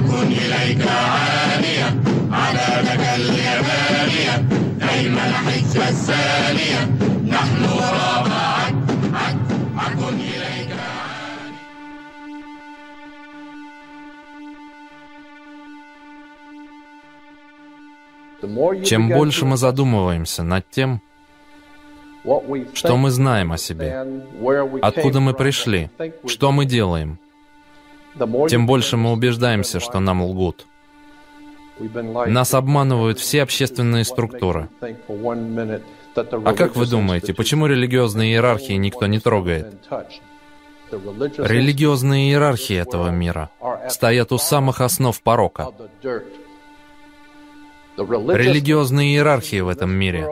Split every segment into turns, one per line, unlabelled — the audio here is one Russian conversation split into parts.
أكن إليك عاليا عدادك اليمانية دايما حجة الثانية نحن وراء أكن إليك
Чем больше мы задумываемся над тем, что мы знаем о себе, откуда мы пришли, что мы делаем, тем больше мы убеждаемся, что нам лгут. Нас обманывают все общественные структуры. А как вы думаете, почему религиозные иерархии никто не трогает? Религиозные иерархии этого мира стоят у самых основ порока. Религиозные иерархии в этом мире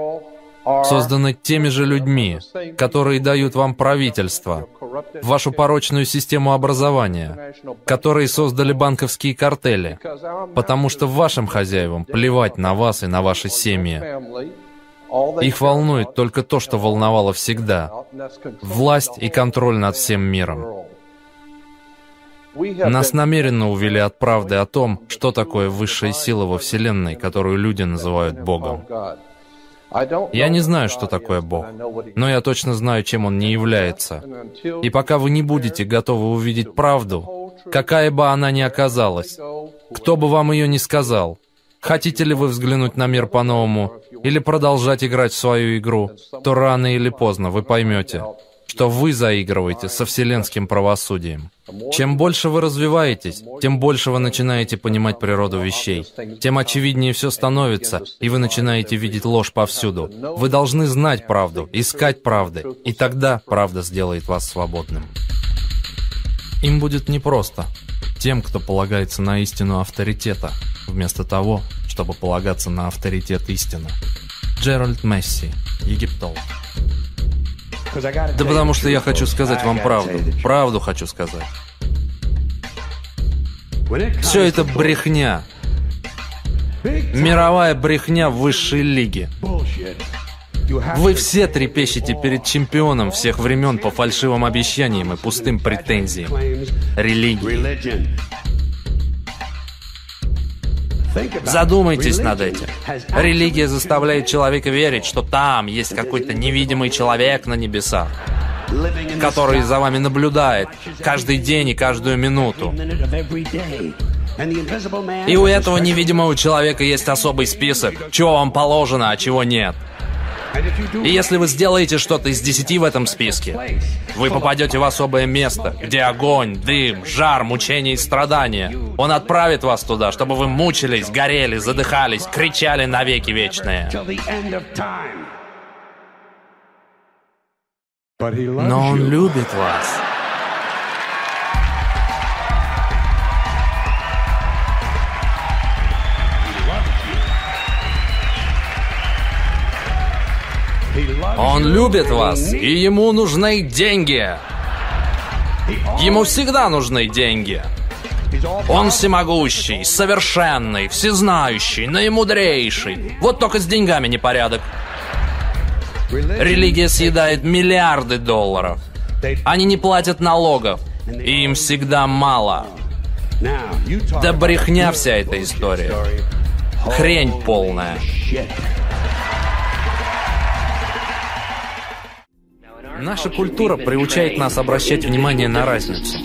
созданы теми же людьми, которые дают вам правительство, вашу порочную систему образования, которые создали банковские картели, потому что вашим хозяевам плевать на вас и на ваши семьи. Их волнует только то, что волновало всегда — власть и контроль над всем миром. Нас намеренно увели от правды о том, что такое высшая сила во Вселенной, которую люди называют Богом. Я не знаю, что такое Бог, но я точно знаю, чем Он не является. И пока вы не будете готовы увидеть правду, какая бы она ни оказалась, кто бы вам ее ни сказал, хотите ли вы взглянуть на мир по-новому или продолжать играть в свою игру, то рано или поздно вы поймете, что вы заигрываете со вселенским правосудием. Чем больше вы развиваетесь, тем больше вы начинаете понимать природу вещей, тем очевиднее все становится, и вы начинаете видеть ложь повсюду. Вы должны знать правду, искать правды, и тогда правда сделает вас свободным. Им будет непросто, тем, кто полагается на истину авторитета, вместо того, чтобы полагаться на авторитет истины. Джеральд Месси, египтолог. Да потому что я хочу сказать вам правду. Правду хочу сказать. Все это брехня. Мировая брехня высшей лиги. Вы все трепещете перед чемпионом всех времен по фальшивым обещаниям и пустым претензиям. Религии. Задумайтесь над этим. Религия заставляет человека верить, что там есть какой-то невидимый человек на небесах, который за вами наблюдает каждый день и каждую минуту. И у этого невидимого человека есть особый список, чего вам положено, а чего нет. И если вы сделаете что-то из 10 в этом списке, вы попадете в особое место, где огонь, дым, жар, мучения и страдания. Он отправит вас туда, чтобы вы мучились, горели, задыхались, кричали навеки вечные. Но Он любит вас. Он любит вас, и Ему нужны деньги. Ему всегда нужны деньги. Он всемогущий, совершенный, всезнающий, наимудрейший. Вот только с деньгами непорядок. Религия съедает миллиарды долларов. Они не платят налогов, и им всегда мало. Да брехня вся эта история. Хрень полная. Наша культура приучает нас обращать внимание на разницу.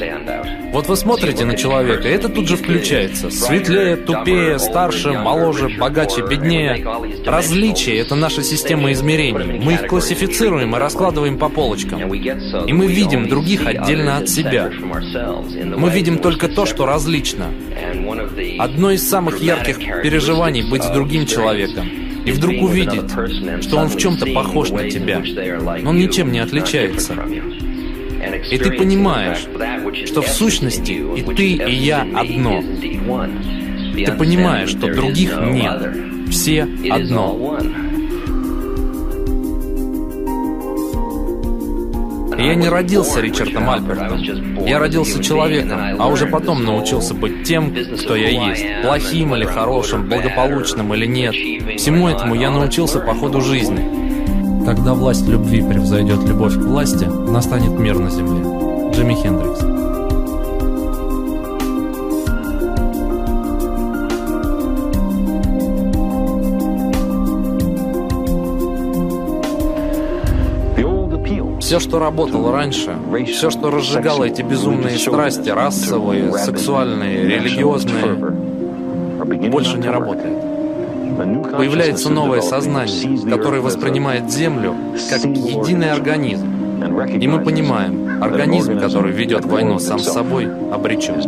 Вот вы смотрите на человека, и это тут же включается. Светлее, тупее, старше, моложе, богаче, беднее. Различия — это наша система измерений. Мы их классифицируем и раскладываем по полочкам. И мы видим других отдельно от себя. Мы видим только то, что различно. Одно из самых ярких переживаний — быть с другим человеком. И вдруг увидеть, что он в чем-то похож на тебя, но он ничем не отличается. И ты понимаешь, что в сущности и ты, и я одно. Ты понимаешь, что других нет. Все одно. Я не родился Ричардом Альпертом. Я родился человеком, а уже потом научился быть тем, кто я есть. Плохим или хорошим, благополучным или нет. Всему этому я научился по ходу жизни. Когда власть любви превзойдет любовь к власти, настанет мир на земле. Джимми Хендрикс. Все, что работало раньше, все, что разжигало эти безумные страсти, расовые, сексуальные, религиозные, больше не работает. Появляется новое сознание, которое воспринимает Землю как единый организм. И мы понимаем, организм, который ведет войну сам с собой, обречен.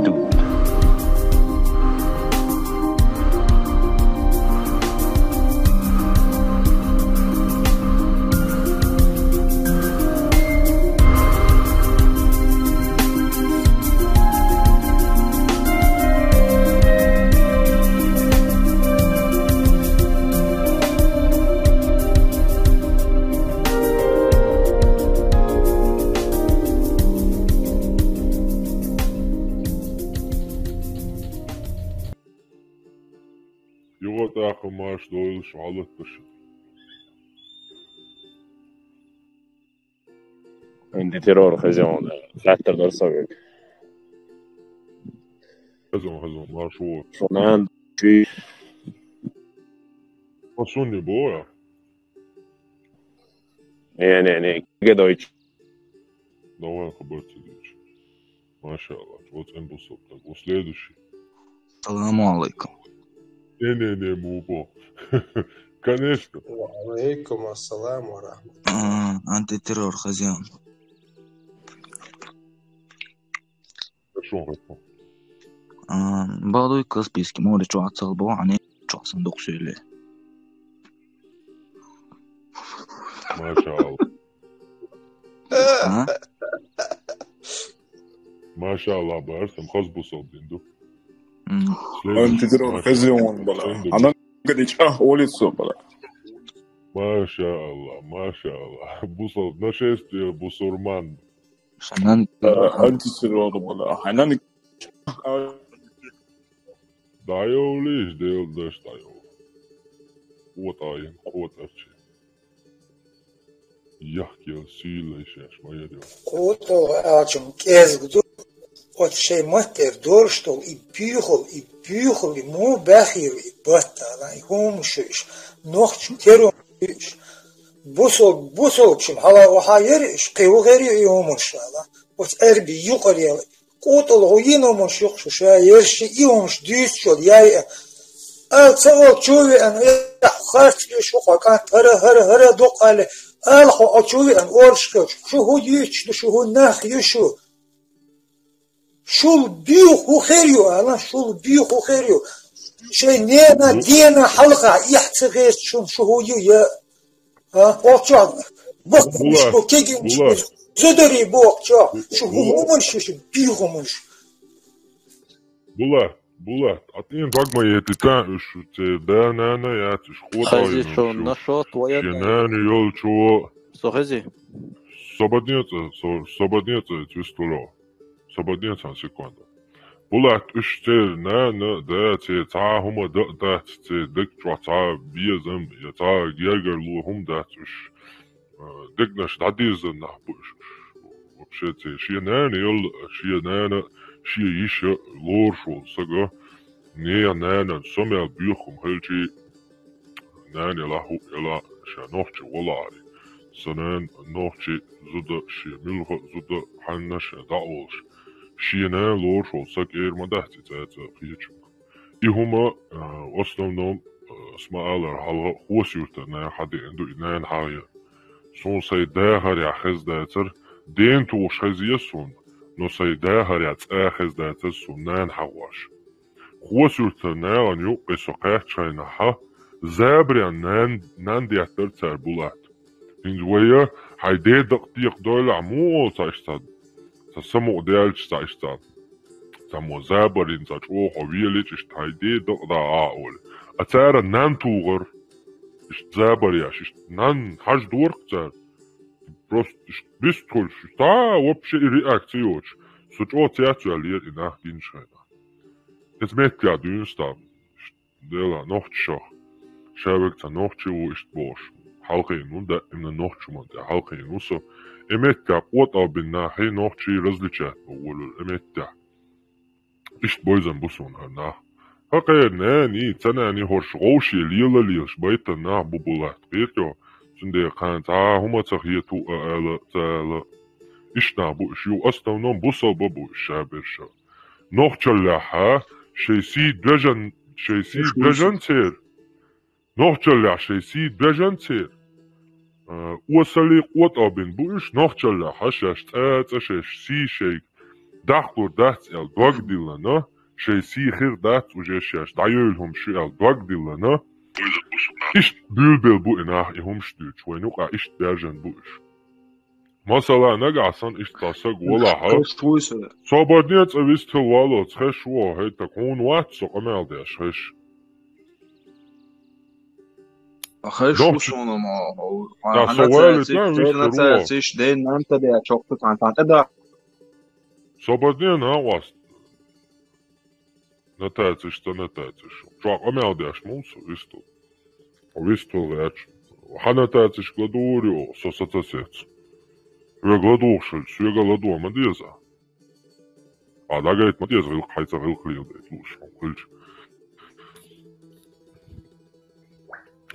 Антитеррор, хозяин, фактор дорсовик.
Хозяин, маршрут.
Шунан, чуй.
Посуни боя.
Не, гедойч.
Давай хабарцы дичь. Машаллах, вот эмбусов так. Вот следующий.
Саламу алейкум.
Не, мубо. Конечно.
Алейкум ассалам ва рахматуллах.
Антитеррор, хозяин.
Хорошо.
Bağday kız biski mori çoğatsal bu hani çoğasan söyle.
Maşallah.
Ha?
Maşallah barsam haz bu soldindu.
Антитеррор, хозяин, бала. Она гадич, улицу, бала.
Maşallah. Bu sol, нашествие бусурман.
Şanan
Антитеррор, бала. Она не...
Dayov liš del daš dayov. Otājiem, kotarči. Jahkjel sīlēšies, majerjo.
Кото ачем кезгду от шей матер дорштол и бюхол и му бахир и баттала и хумшиш нохч терумш бусол чим хала вахайериш кевгери йомшала от эрби юқарел Котол гуино шухшу шаерши иомш дюсчол я цавал чуви ан харчли шуха кан хара доқале алхо ачуви ан оршка шуху юч шуху нах юшу шул бюху херю ала шул бюху херю شيء نينا دينا حلقة يحتغير شهو يا أوتشان بق مش بكيجي مش زدري بق شو هو مش بيهو مش
Bulat, atين رقم يتتان شو تدانا يا تشخوط
خزي شو نشاط ويا
شناني يول شو
سو خزي
Сободница чувствовал. Сободница секунда. Bulat üç ne de ta huma da dik ta bizem ya ta gerger lu hum da üç dik naş dadizin na bu вообще şey ne yol şey ne şey iş lor şu saga ne somel büyükum helçi ne la şey nohçu olari sanan nohçu zuda şey milho zuda hanna şey da olş Шиена лош олсак эрмадахти цаца хичук. И хума в основном смаалар халга хосюрта на хади энду инан хая. Сон сай дахар я хаздатер ден туш хазиясун но сай дахар я хаздатер сунан хаваш. Хосюрта на аню эсоқах чайна ха забриан нан диатер цар булат. Инжвая хайде дактиq дола му цаштад Само делч цаштад. Само забарин цач о хавилич штайде да аол. А цара нан тугар забаряш нан хаж дурцар. Просто бистол ста вообще реакциёч. Сучо театралиер инах гиншайна. Es metja dünstam. Dela nochtschach. Schawek ta nochtchu ist bosch. Halqin und da in nochtchumant. Halqin uso. Emetja qota binna hay nochtchi razlichat. Ul emetja. Ist boyzan busun na. Haqer nani tanani horsh gowshi lila lish bayta na bubulat. Qiryo Сунде хан та хума цахиету ала ишна буш ю основном бусоба буш шаберша. Нохчалляха шейси движен цер. Нохчалля шейси движен цер. Уасали от обин буш нохчалляха шаш шейси шейк. Дахлур дats el dvagdillana шейси хир dats уже шаш дайölhum şu el dvagdillana. İşt bülbül bu inah ihum stüç ve nuqa işt berjen bu iş. Masala nagasan işt tasak walaha. Sabadniyat avis tewalo txesh wo heta kon wat so qamel de xesh.
Xesh bu sonu ma. Ya soğuk iş de nanta de çok tutan da.
Sabadniya na was. Natēciš, tā netēciš. Čāk amēldēš mums vistu. Vistu lēč. Hanetēciš gladūri, o sasatasiec. Vegladūšaļ, svega ladoma diezā. Dagait ma diez vilk, haica vilk liildēt, lūš, un kliļč.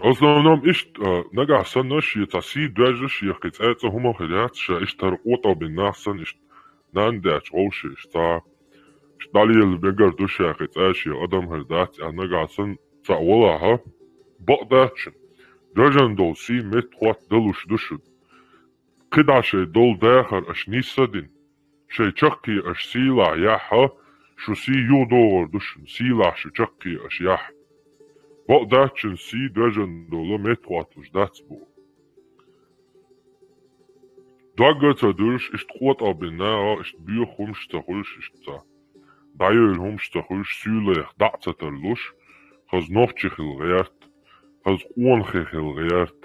Основном ишт нагасан наши таси дежиш яхиц эца хума хилят, ша иштар отабин насан ишт нандēč олши ishta Dalil begar duşakit aşi adam herdat anagasan tawalaha baqdachin dajan dolsi met xwat dalush dushud qida shay dol dakhar ashnisadin shay chaqi ash sila yaha shu si yudor dushun sila shu chaqi ash yah baqdachin si dajan dol met xwat datsbu Dagata dush ist xwat abina ist biyo khumshtakhulsh ist Dajölhum stachulsh sülech dactaterlush, has nochtjichil reert, has onchichil reert,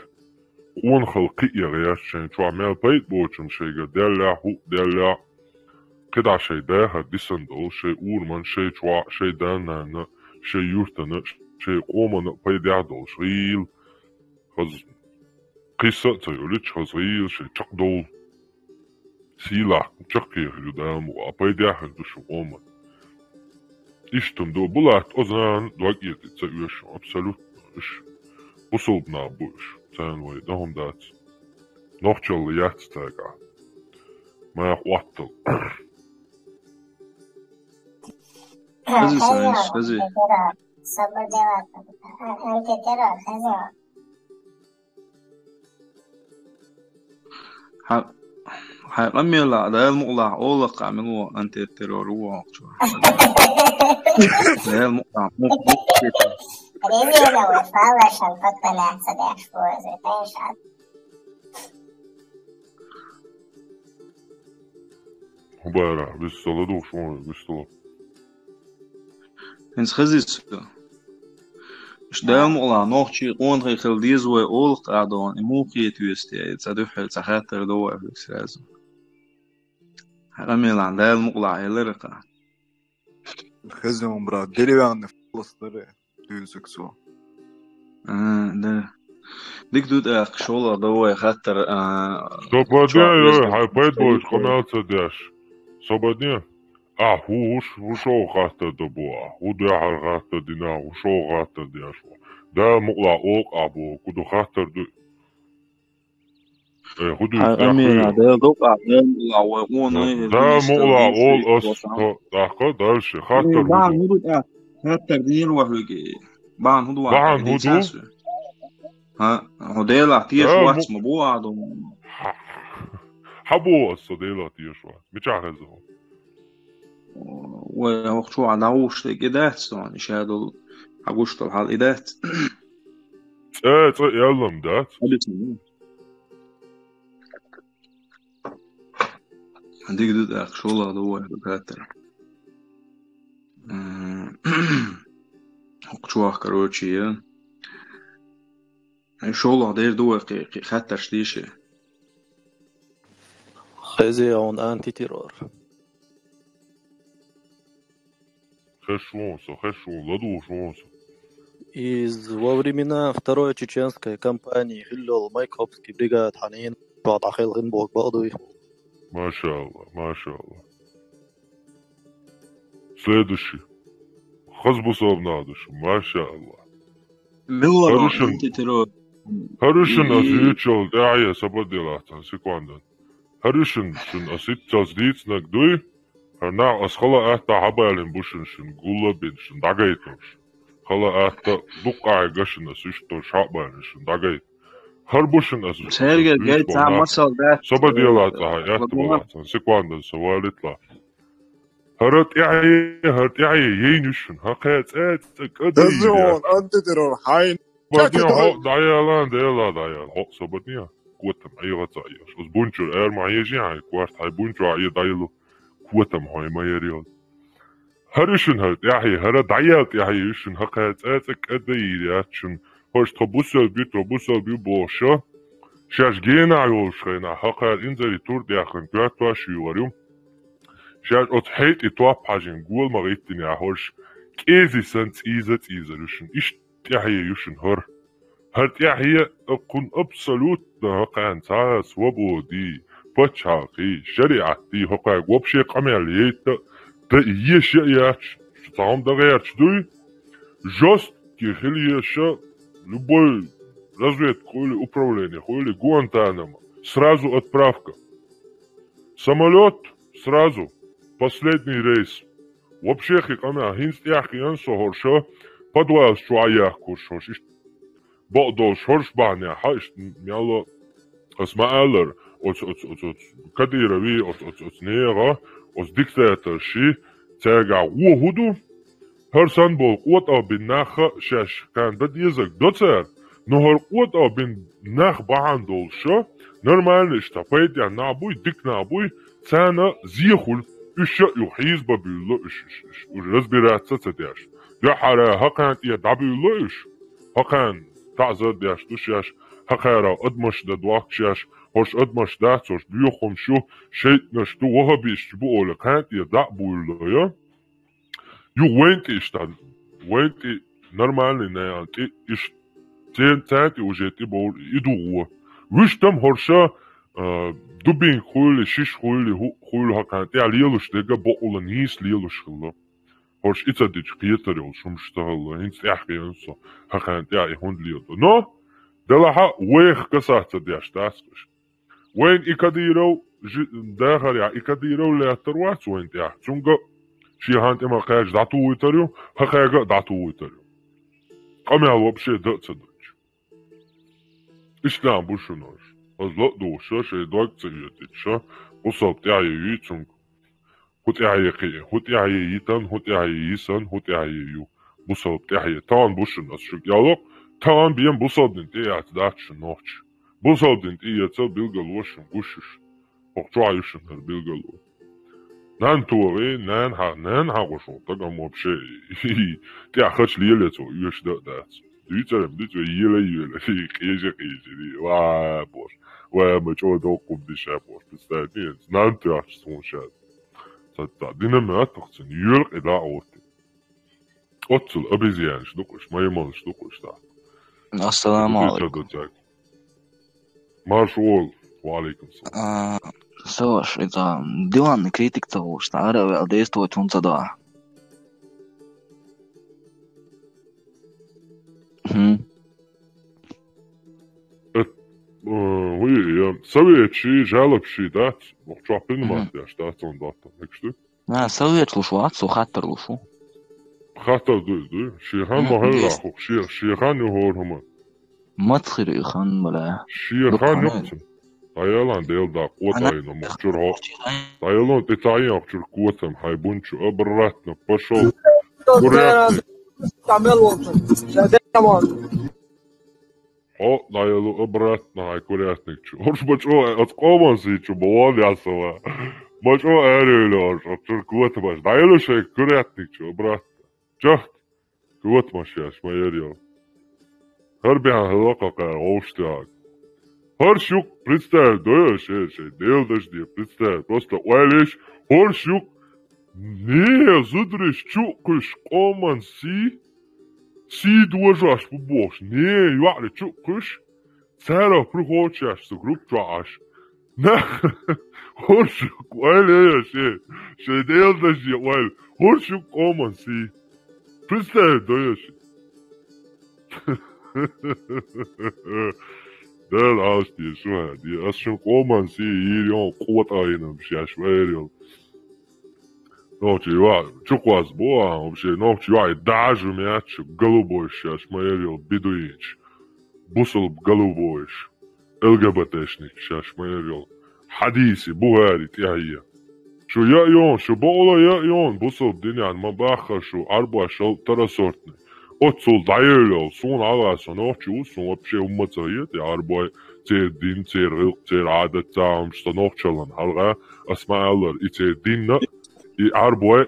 onchil qiya reert, shen chwa mel peitbochum shega della hu della, qida shay deha disandol, shay urman, shay chwa, shay danana, shay yurtana, shay qomana peidadol, shriil, has qissa tayulich, has riil, shay chakdol, silach, chakir yudamu, peidahal dushu qoman. İştim de bulat o zaman dog yedi tsaüş absolut iş usulbna bu iş sen ve dahum dat nochçalı yatstaga ma qatl
Hazi
sabır cevap anke terör
hazi Hamila da muqla ola qamingu anti terror wa qcho da muqla
Привет, фала шалфатна садаш фуз тайшат
Hubara biz saladu şu biz salad
Hens khazis da muqla noqchi qonri khildiz wa ol qadon muqiyat yusti tsaduhel sakhater do wa fiksrazo Hamila da muqla ilarqa
Хазем, брат, деревянные фластеры, тюзексу.
Да. Dik doet echt scholen dat we gatter.
Сободня, хай пойдешь, комелца деш. Сободня. Хушо гата да буа. Худа гата дина, хушо гата деш. Да мула ок абу, куду гатер ду. Худу.
Амина, да док мула он.
Да мула ол ос. Дахка дальше. Гатер.
Да, ну doet echt gatter die rohlige. Baan hudu.
Baan hudu.
هديلا تيش واتس مبوعد
حبو الصديلة تيش واتس مش عارفه
وشو عداوش إدات يعني شادو عقوش طلع إدات
يلا مدات
هديك دود أخشولا دوا بكاتر وشو كروتشي شغله دير دوا خطر شديشة
خزي он антитеррор.
Хэшон, ладушонсо.
Во времена Второй чеченской кампании хиллол Майкопский бригад Ханин بعد Генбок Бадуи.
Машаллах. Следующий. Хазбусов надыш, машаллах.
Милла антитеррор.
هرشن أزيتشل داعية سبديلاتن سيكواندن هرشن شن أسيتشل زديت نقدوي هرنا أسخلا أهتا حبالين بوشن شن قولا بين شن داقايتنش خلا أهتا دقاعي قشن أسيشتو شعبالين شن داقايت هربوشن أسيشتو
سيرجل جاي تاع مصر ده
سبديلاتن هاي أهتا سيكواندن سوالتلا هرت إعي يينشن هقيت قدري
دزون أنت ترون حين
بدنيا هو دايالان دايال هو سبدنيا قوتم أي غطايش أز بونشر ما يجي عاي كوارت هاي بونشر أي دايلو قوتم هاي ما يريال هرشن هرت هر دايالت يشن هقيت قدري ياتشن هوش تبوسل بيو بوشا شاش جينا عيوشينا هقيت إنزلي تور دياخن قوات شيوريوم شاش أتحيت إتواب حاجين قول مغيتني هوش كيزي سنت إيزة إش يشن هر أكون أبسلوت هقان تاس وبودي بتشاقي شريعتي هقا وبشي قماليت تا يشياتش شتام دا غيرش دوي جوست كي خليشا любой разведку или управление, или Гуантанамо. Сразу отправка. Самолет сразу. Последний рейс. Вообще, хикана, хинст яхи ансохорша, подвал шуаях куршош. Бодол шоршбаня, хаш мяло اسماء كديروي نيغا ديكتاتور شي تاغا وهدو هرسان بول قوت بالناخ شاش كان بد يزك دوتر نهر قوت بالناخ باندول شو نورمال اشتفيت يعني نابوي ديك نابوي سانا زيخل اش يحيز بابيلو اش رزبيرات ستداش يا حرا هكان يا دابيلو اش هكان تعزد داش دوشاش هكارا ادمش دواكشاش هوش ادمش داتوش بيوخم شو شيء نشتو وهبيش بقول كانت يا دابويلو يا يو وينتي اشتاد وينتي نورمال نايانتي اش تين تاتي وجيتي بقول يدوغوا وش تم هرشا دوبين خول شيش خول خول هكانت يا ليلوش ديغا بقول نيس ليلوش خلا هرش اتديش قيتر شمشتغل هنس احكي انسو هكانت يا يهون ليلو نو دلها ويخ كسات دياش تاسكش وين إكاديرو داخل يا إكاديرو لا تروات وين يا تونغا شي هانت ما قاج داتو ويتريو هقاجا داتو ويتريو قام يالو بشي دات صدق إسلام بوشنوش أزلق دوشا شي دوك تسيتشا وصلت تاعي يتونغ هوت يعي قي هوت يعي يتن هوت يعي يسن هوت يعي يو وصلت تاعي تان بوشنوش شو يالو تان بيم بوصلت تاعي داتش نوتش بوصلت تاعي بالغلوش غوشش وقتعيشن بالغلو نان توغي نان هاغوشو تاغا موبشي تاع خش ليلتو يش دات ديتر ديتو يلا قيجي وا بوش وا مچو دو قوم دي شابوش بستانين نان تاعش سونشاد تا دينما تقصن يلق الى اوتي اوتل ابيزيانش دوكش ما يمانش دوكش تا
السلام عليكم
مارشول وعليكم السلام
Слушай, это диванный критик того, что Арабия действует он тогда.
Oui, советчи, жалобши, да? Что принимать, что он дата, так что?
Совет лушу, отцу хаттер лушу.
Хаттер, да? Шихан махалаху, шихан юхорхама.
Матхири хан бля.
Шихан юхтен. Тайлан дел да قوتين مخجرها تايلان تتعين أخجر قوتهم هاي بونشو أبراتنا بشو برياتني تايلو أبراتنا هاي كورياتني هرش بچو أتقامان سيچو بوالي عصوا بچو أريلو أخجر قوت باش تايلو شاي كورياتني أبراتنا جهت قوت ماشياش ما يريو هربيان هلاقا قايا غوشتاك Хоршук, представь, да, шей, дел дожди, представь, просто уайлиш, хоршук, не, зудриш, чукаш, коман, си дуажаш, побош, не, юали, чукаш, цара, прихочаш, со груп траш, не, хоршук, уайлиш, шей, дел дожди, уайл, хоршук, коман, си, представь, да, шей. Del asti şu hadi. Asşın koman si yiriyon kuvat ayının şaş veriyor. Noći va, čukvas boa, uopće noći va i dažu mjaču, galubojš, jaš majerio, bidujić, busal galubojš, LGBT-šnik, jaš majerio, hadisi, buhari, tjahija. Šo ja jon, šo bola ja jon, busal dinjan, ma baha šo, arba šal tarasortni. Otsul dajelo, sun alasa noći usun, uopće umaca jeti, arba te din, te rilk, te adat, tam što noćalan, halga, asma allar, i te dinna, I arboe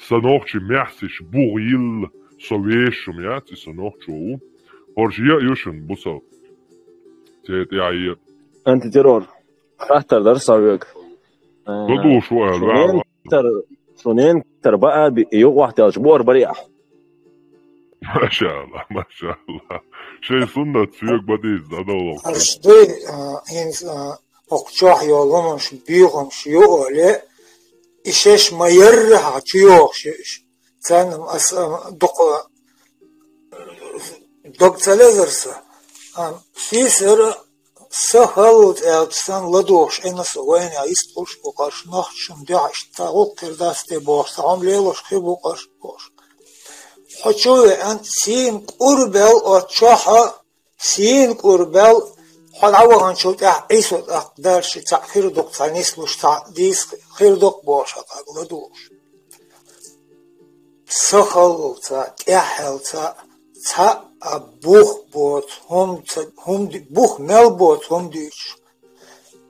sa noći mjasiš buhil sa vešom jaci sa noću u. Horži ja jušen busal. Cet ja i...
Antiterror. Ahtar savjak.
Dodu شو الوعد.
شونين تربقى بيوق واحد أسبوع بريح.
ما شاء الله ما شاء الله. شيء سنة سيوك بديز هذا والله.
أرشدي إنس أقطع يالمش بيهم شيء على إيش ما يرها تيوه شيء. كان دق تلازرسا. في سر سهلت ألتسان لدوش أنا سوين عيست وش بقاش نحشم دعش تاوق كرداستي بوش تعم ليلوش خي بقاش بوش. حشوي أنت سين قربل أتشاها سين قربل حال عوض شوت عيسو أقدرش تأخير دق تانيس لوش تعديس خير دق بوش أقلدوش. سهلت أحلت تا بوخ بود هم بوخ مل بود هم دیش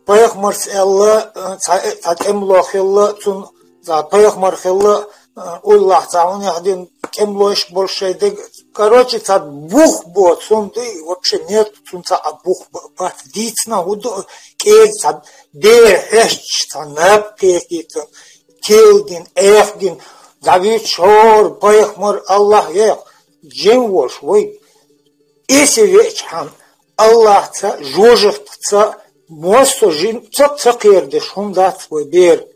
پایخ مرس الله تا کملو خلا تون تا پایخ مر خلا الله تعالی یادین کملوش больше دیگ короче تا بوخ بود هم دی вообще нет тун تا بوخ بات دیتنا ودو که تا ده هش تا نپیکیتن کیلدین ایفدین دوید شور پایخ مر الله یک جن وش وی Если вечером Аллах жужжит, мосту жин, цакердеш, он дат свой бер.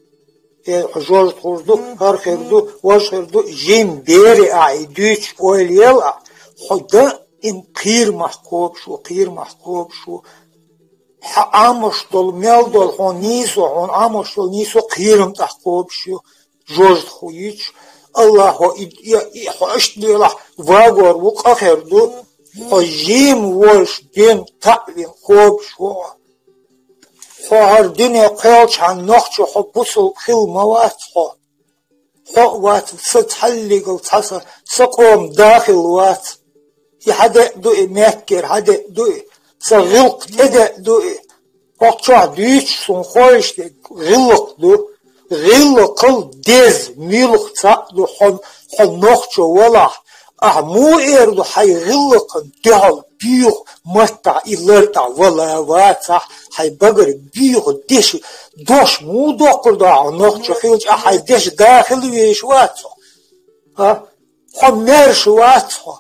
Жужжит хурду, хархерду, вашерду, жин бери, а идуч ойлела, хода ин қир махкобшу. Амош дол мел дол, он амош дол нисо қирм тахкобшу, жужжит хуич. Аллаху и хоштдела, вагор вук ахерду, Хожим вольш дин тавин хоб шо. Хор дине кэлчан нохчо хобусул хил мават хо. Хо ват сатхаллигл таса саком дахил ват. И хаде дуи меккер хаде дуи. Сагилк теде дуи. Хокчо дич сун хойште гилк ду. Гилк кыл дез милк ца ду хон нохчо вала. مو إيردو حي غلق دهل بيخ متع إلرتع ولا واتع حي بقر بيخ ديش دوش مو دوكر داع نخش خيلج حي ديش داخل ويش واتع خو مرش واتع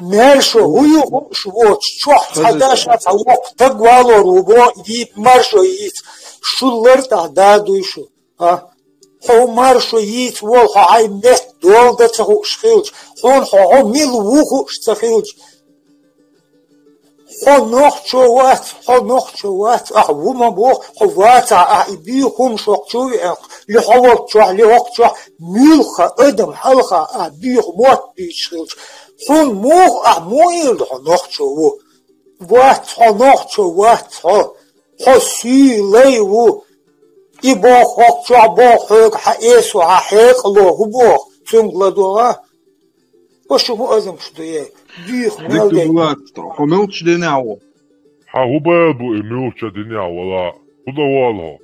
مرش هو شو شوح حداش وقت تقوالو روبو يب مرشو يت شو لرتع دادو شو هو مرشو يت وال هاي مت دول ده تخو شخيلج هو ميل وخو شخيلج هو نخشو وات وما بوخ هو واتا بيهم شوقشو لحوق شو لحوق ميلخا ادم حلخا بيهم موت بيشخيلج هو مو يلد نخشو وات هو سي ليو إبوخ وقشع بوخ حقيسو حقيق لوه بوخ تنقلدوها وشو مو أزم شدوية ديخ مالدين
هو ملتش ديناو
هو بابو ملتش ديناو ولا هو والله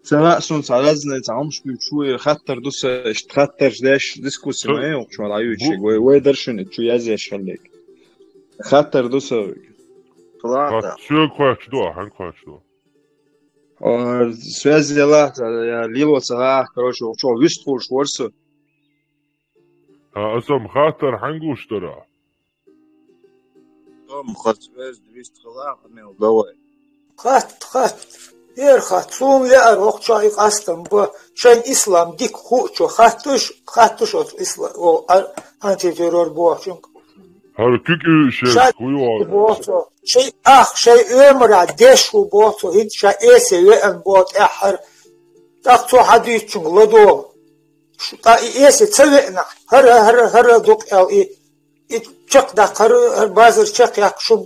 سواء سون سالزنا تعمش بيشوي خطر دوس اشتخطر داش ديسكوسي معي وشو رايو شيء ويدرشن تشو يازيش خليك خطر دوس
خلاص شو كويس دو هن كويس دو
связи дела, лило цара, короче, что, висту шворсу.
أسم خاطر حنقوش ترى.
خط связь 200 خلاص عمل دواء.
خط. خط. صوم لا أروح شاي قاستم شان إسلام ديك خوشو خطش إسلام أو أنتي تيرور بوشنك.
هالكيك شيء كويوا
شيء أمر دشوا بوتو هيد شيء يأن بوت أحر تقطو حديث لدو شو تا تسوينا هر دوك أو تشق دا هر بازر تشق ياك شو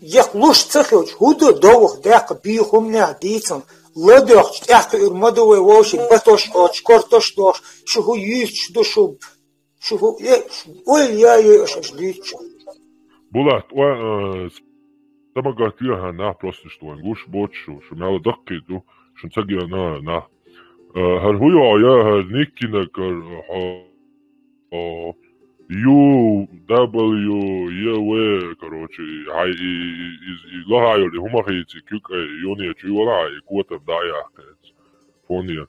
يخلوش تخيج هودو دوخ داق بيهم نهديتن لدوخ تحت إرمدو ووشي بطوش أوش كورتوش دوش شو هو يش دو شو هو وين يا أش ليش
بولات تما قالت لها نا بروستش تو نقوش بوتشو شو مال دقيتو شو نسقي نا هل هو يا نيكي نكر يو دبليو يو كروتشي هاي لا هاي اللي هما خيتي كيك يوني تشي ولا قوة بداية فونيا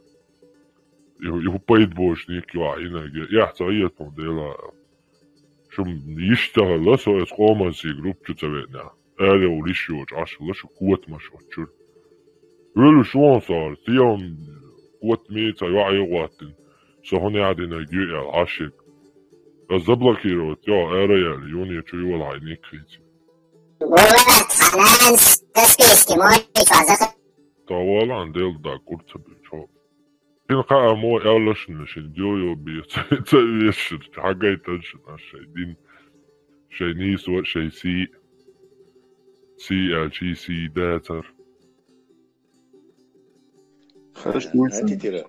يهو بايد بوش نيكي وعينا يحتاجية موديلا شو يشتغل لسه اسقوما سي جروب تتابعنا هذا وليشوج عشان لسه قوة مشوتشر ولو شو صار تيهم قوة ميتا يوعي واتن سهوني عادنا جيء العاشق الزبلة كيرو تيو اريا يوني تشوي ولا عينيك خيتي
خلاص تسكيستي موي فازخ
طوال عن ديل دا قرت بيشو إن قاعة مو إعلش نشين ديو بيشر حاجة يتنشن الشي دين شي نيس وشي سي سي داتر
هاتي ترى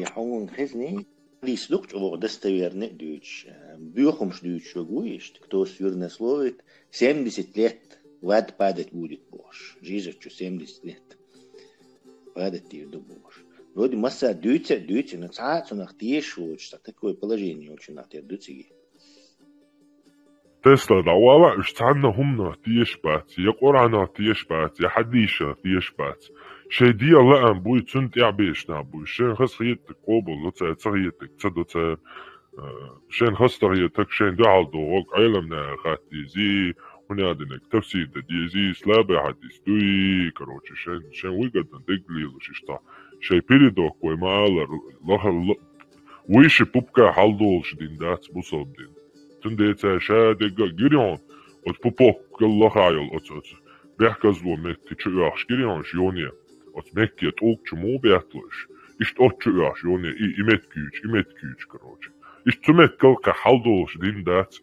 يحون خزني ليس لوكت أو دستويرني دوتش بيوخمش دوتش وجويش تكتوس يورنا سلويت 70 ليت واد بادت بودت بوش جيزر شو 70 ليت بادت تيردو بوش Вроде масса дюйте, на цаацу нахтиешу, что такое положение очень нахтиедуци.
تسلا دعوة اشتعنا هم نحتيش بات يقرع نحتيش بات يحديش نحتيش بات شي دي الله أن بوي تنت يعبيش نابوي شين خص خيتك قوبل لطا تغيتك تدو شين خص تغيتك شين دعال دوغوك علمنا خاتي زي ونادنك تفسيد دي زي سلابة حديث دوي كروتش شين ويقدن دقليل وشيشتا شي بيريدوك ويمالا ويشي بوبكا حالدولش دين دات بوصوب دين تنديتا شادقا جريون ات بوبوك الله خايل ات بيحكزلو مكي تشوياش جريون شيونيا ات مكي توك چمو بيحتلش اشت ات چوياش يونيا إمت كيوش كروتش اشت تمكل كحالدولش دين دات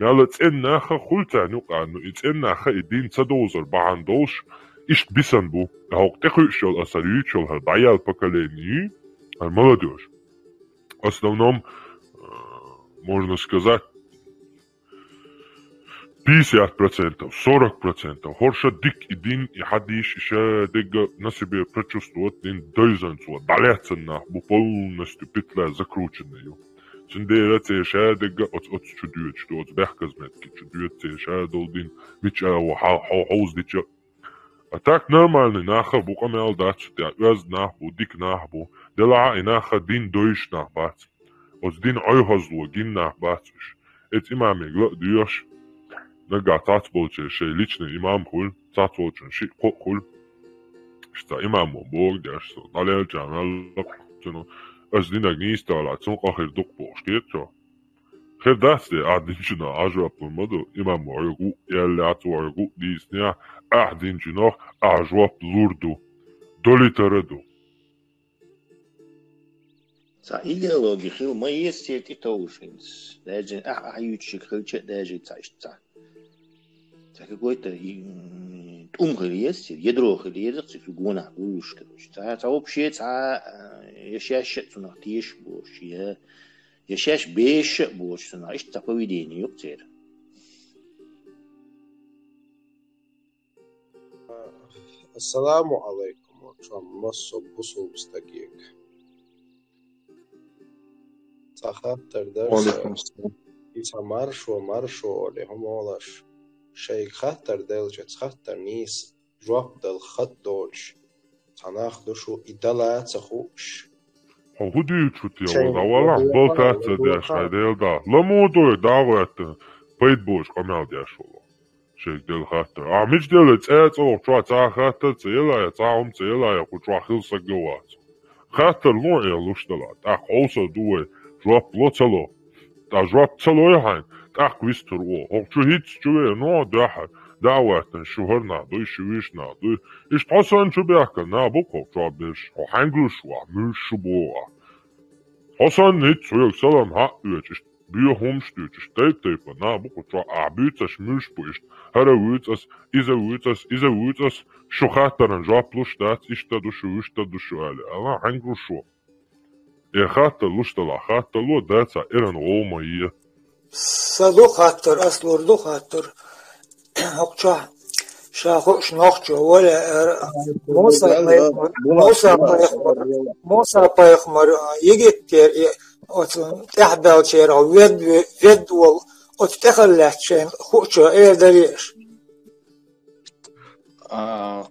مالا تسناخا خلتا نقانو تسناخا الدين تدوزر بعندولش اشت بيسنبو هاوك تخيشل أساريوشل هالبعيال поколений молодежь. В основном, можно сказать, 50%, 40%. Хорша дик един и хадиш еще дига на себе прочувствовать дин дойзанцу, далецена, бу полностью петля закрученную. Синдера те еще дига от чудует, что от бехказметки, чудует те еще долдин, вича хауз дича. А так нормальный нахер бу камел дач, те аз нахбу, дик нахбу, дела инаха дин дойш нахбат. От дин ойхазлу, гин нахбатш. Эт имаме гла дюш. نرجع تعطبولش شيء ليشنا إمام خل تعطبولش شيء خل شتا إمام مبوغ داش على الجامعة لقتنا أزدينا جنيستا على تون آخر دق بوش كيتشا خير داستي قاعدين جنا عجرب المدو إمام عرقو يلي عطو عرقو ديسنيا قاعدين جنا عجرب لوردو دولي تردو
идеология хил мои сети тоушинс даже аютшик хилче даже цайшца какой-то умгрес ядро хилезер цифугона уш короче ца вообще ца яшаш цунахтиш бош яшаш беш бош цунаш ца поведение юктер
Ассаламу алейкум чам массо бусул стагик Сахаттар дерс ица маршо лехом олаш شيء خطر دلجت خطر نيس جواب دل خط دولش تناخ دوشو إدلا تخوش
هو دي تشوتي والله بلتات داش هيدل دا لمودو داوات بيت بوش قمال داش والله شيء دل خطر عمش دل تات او تشوا تا خطر تيلا تاهم تيلا يا كتوا خلص جوات خطر لو يلوش دلات اخ اوسو دوي جواب لوتلو أجرب تلوي حين تأقويس تروه هو شو هيت شوية نوع ده دعوة شهر نعضي شويش نعضي إيش حسن شو بيحكي نابوكو جابش هو حنقول شو عمل شو بوه حسن نيت سويك سلام حق يوش بيهم شتوش تيب نابوكو جا عبيتش مش بوش هذا ويتس إذا ويتس شو خاطر جابلوش دات إيش تدو شو على أنا حنقول شو إيه خاطر لوش طلع خاطر لو داتا إيران غوما يه
صدو خاطر أصل خاطر هقطع شاخوش نوخجو ولا موسى بايخمر يجتر أصلا تحبل شير أو ود وال أتدخل شيء خوشة إيه دريش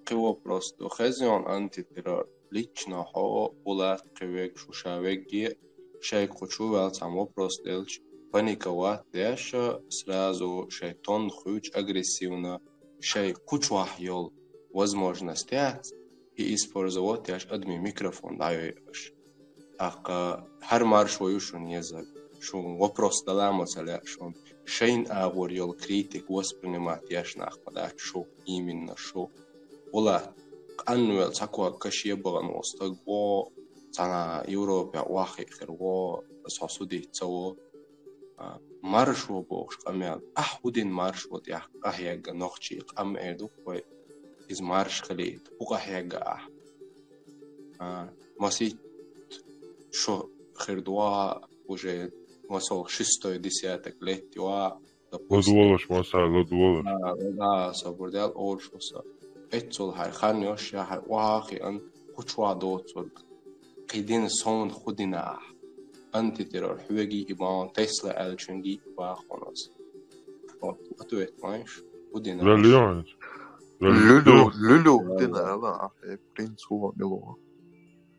قوة просто خزيون антитеррор лично хо улат кевек шушавеги шей хочу велцам вопрос делч паниковать дальше сразу шайтон хуч агрессивно шей кучу ахьол возможности и использовать аж адми микрофон даёшь ака har маршую шун язык шун вопрос даламацаля шун шейн агорьол критик воспринимать яшнах подать шо именно шо улат أنوال تقوى كشيء بغنوس تقوى تنا أوروبا واحد خير سعودي تسوى مارشوا بوش قميل أحودين مارشوا دي أحياج نخشي قم إيدو كوي إز مارش خليت وأحياج مسيت شو خير دوا وجه وصل شستوي ديسياتك ليت دوا
لدولش مثلا لدولش
لا صبر ديال أول شو صار اتول هاي خانيوش يا هاي واقعي أن كتوا دوتول قيدين صون خدنا أنت ترى الحواجي إبان تسلا ألشنجي باخونس أتويت مايش خدنا
لولو دينا لا برنس هو ملوه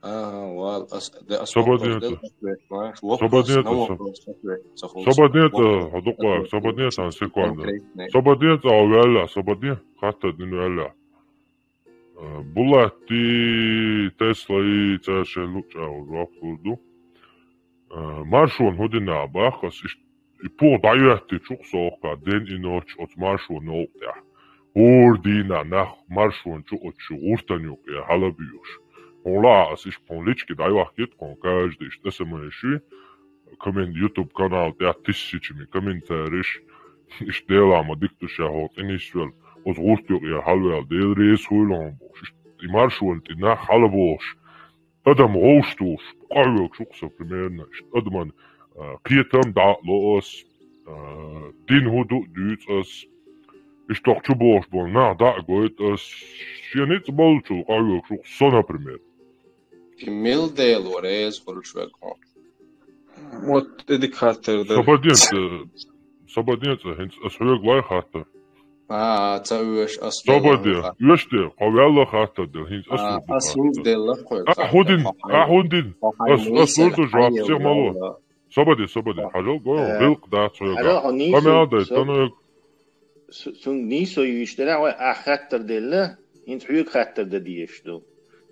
وال
صبادية عن سيكواندا صبادية أولا صبادية حتى دينو ألا بولاتي تسلا إي تاشلو أو رافلدو مارشون هودنا باخس يبو ضيعتي شوق سوقا دين إنوش أت مارشون نوقع هوردينا نخ مارشون شو أتشو غورتانيوك يا حلبيوش Ола, аз изпълнички дайвах киткон, каждый, что се меши, комент YouTube канал, тя тысячами комментариш, иштелама диктуша хот, инисвел, оз густюк я халвел, дел рейс хуйлон бош, и маршуэл ти на халбош, адам гоштуш, кайвек шукса примерно, адаман киетам да лоос, дин худу дюцас, ишток чубош бон, на да гоит ас, щенец болчу, кайвек шукса, например.
Милдейл وريز كل شوي كون
موت اديك خاطر
صبادين هنس اسويق لاي خاطر
تسويش اصلا
صبادين يشتي قوي الله خاطر ده هنس
اسويق ديل
احودين اسورتو جواب سيغ مالو صبادين حاجه قوي بلق دا تسويق قامي هذا تنو
سون نيسو يشتري خاطر ديل هنس حيوق خاطر ده ديشتو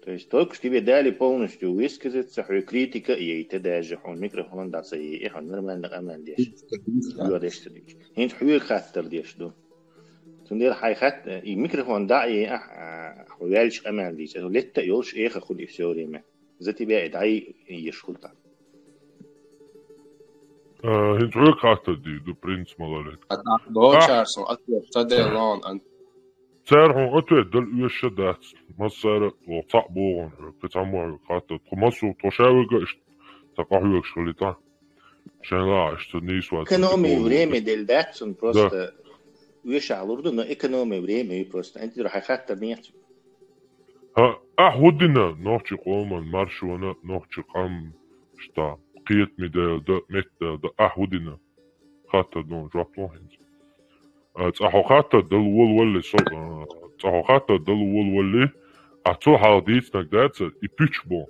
То есть только что тебе дали полностью высказаться, критика, и ты даже он микрофон даст, и он нормально аман деш. Говоришь ты. Хин хуй хаттер деш до. Тундер хай хат и микрофон да и хуяльш аман деш. Летта يولش اخ خد все время. За тебя дай يشخلتا.
Хин хуй хаттер ди до принц малалет.
До чарсон атвер таделон ан
سعرهم أتوت دل يشدات مصر وطاق بورن بتعمر خاطر مصر تشاوج تقاهيك شغلتان عشان لا اشتنيس وقت
экономия время del датсон просто ويشعلردو но экономия время просто أنت راح خاطر نيت
ودنا نوحشي قوما مارشونا نوحشي قام شتا قيت ميدال دا مت دا ودنا خاطر دون جابلون تحققات دلول واللي تحققات دلول واللي أتو حاديث نقدات يبيتش بون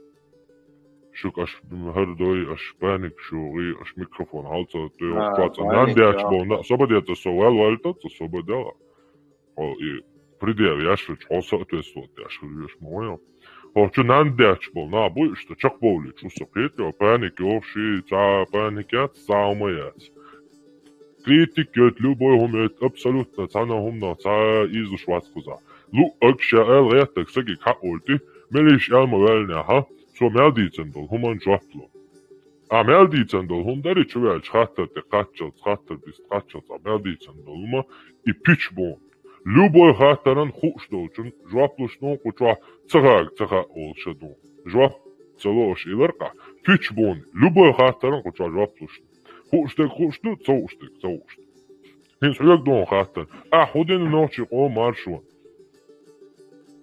شوك أش بمهردوي أش بانك شوغي أش ميكروفون هالتا تيوقات نان دياتش بون صبا ديات السوال والتا تصبا ديالا بريديا ياشلش حوصا أتوستوت ياشل ياش مويا Hoću nandeć bol, na buj što čak boli, ču se pitio, panik ovši, ca panikjac, ca umajac. Kritik jött ljuboj hum jött absolutno, cana humna, ca izu švatskoza. Lu öksja el retek segi ka olti, meliš elmo velnjaha, so meldicendol human žatlo. A meldicendol hum dari čuvel čhatar te qatar bist qatar, a meldicendol huma I pič bon. Любой хатаран хуштолчун жваплушнун куча цагаг олшадун. Жвап целош иларка пич бон. Любой хатаран куча жваплушн. Хушту цоуштик. Хин суяк дон хатар. Худен ночи о маршрут.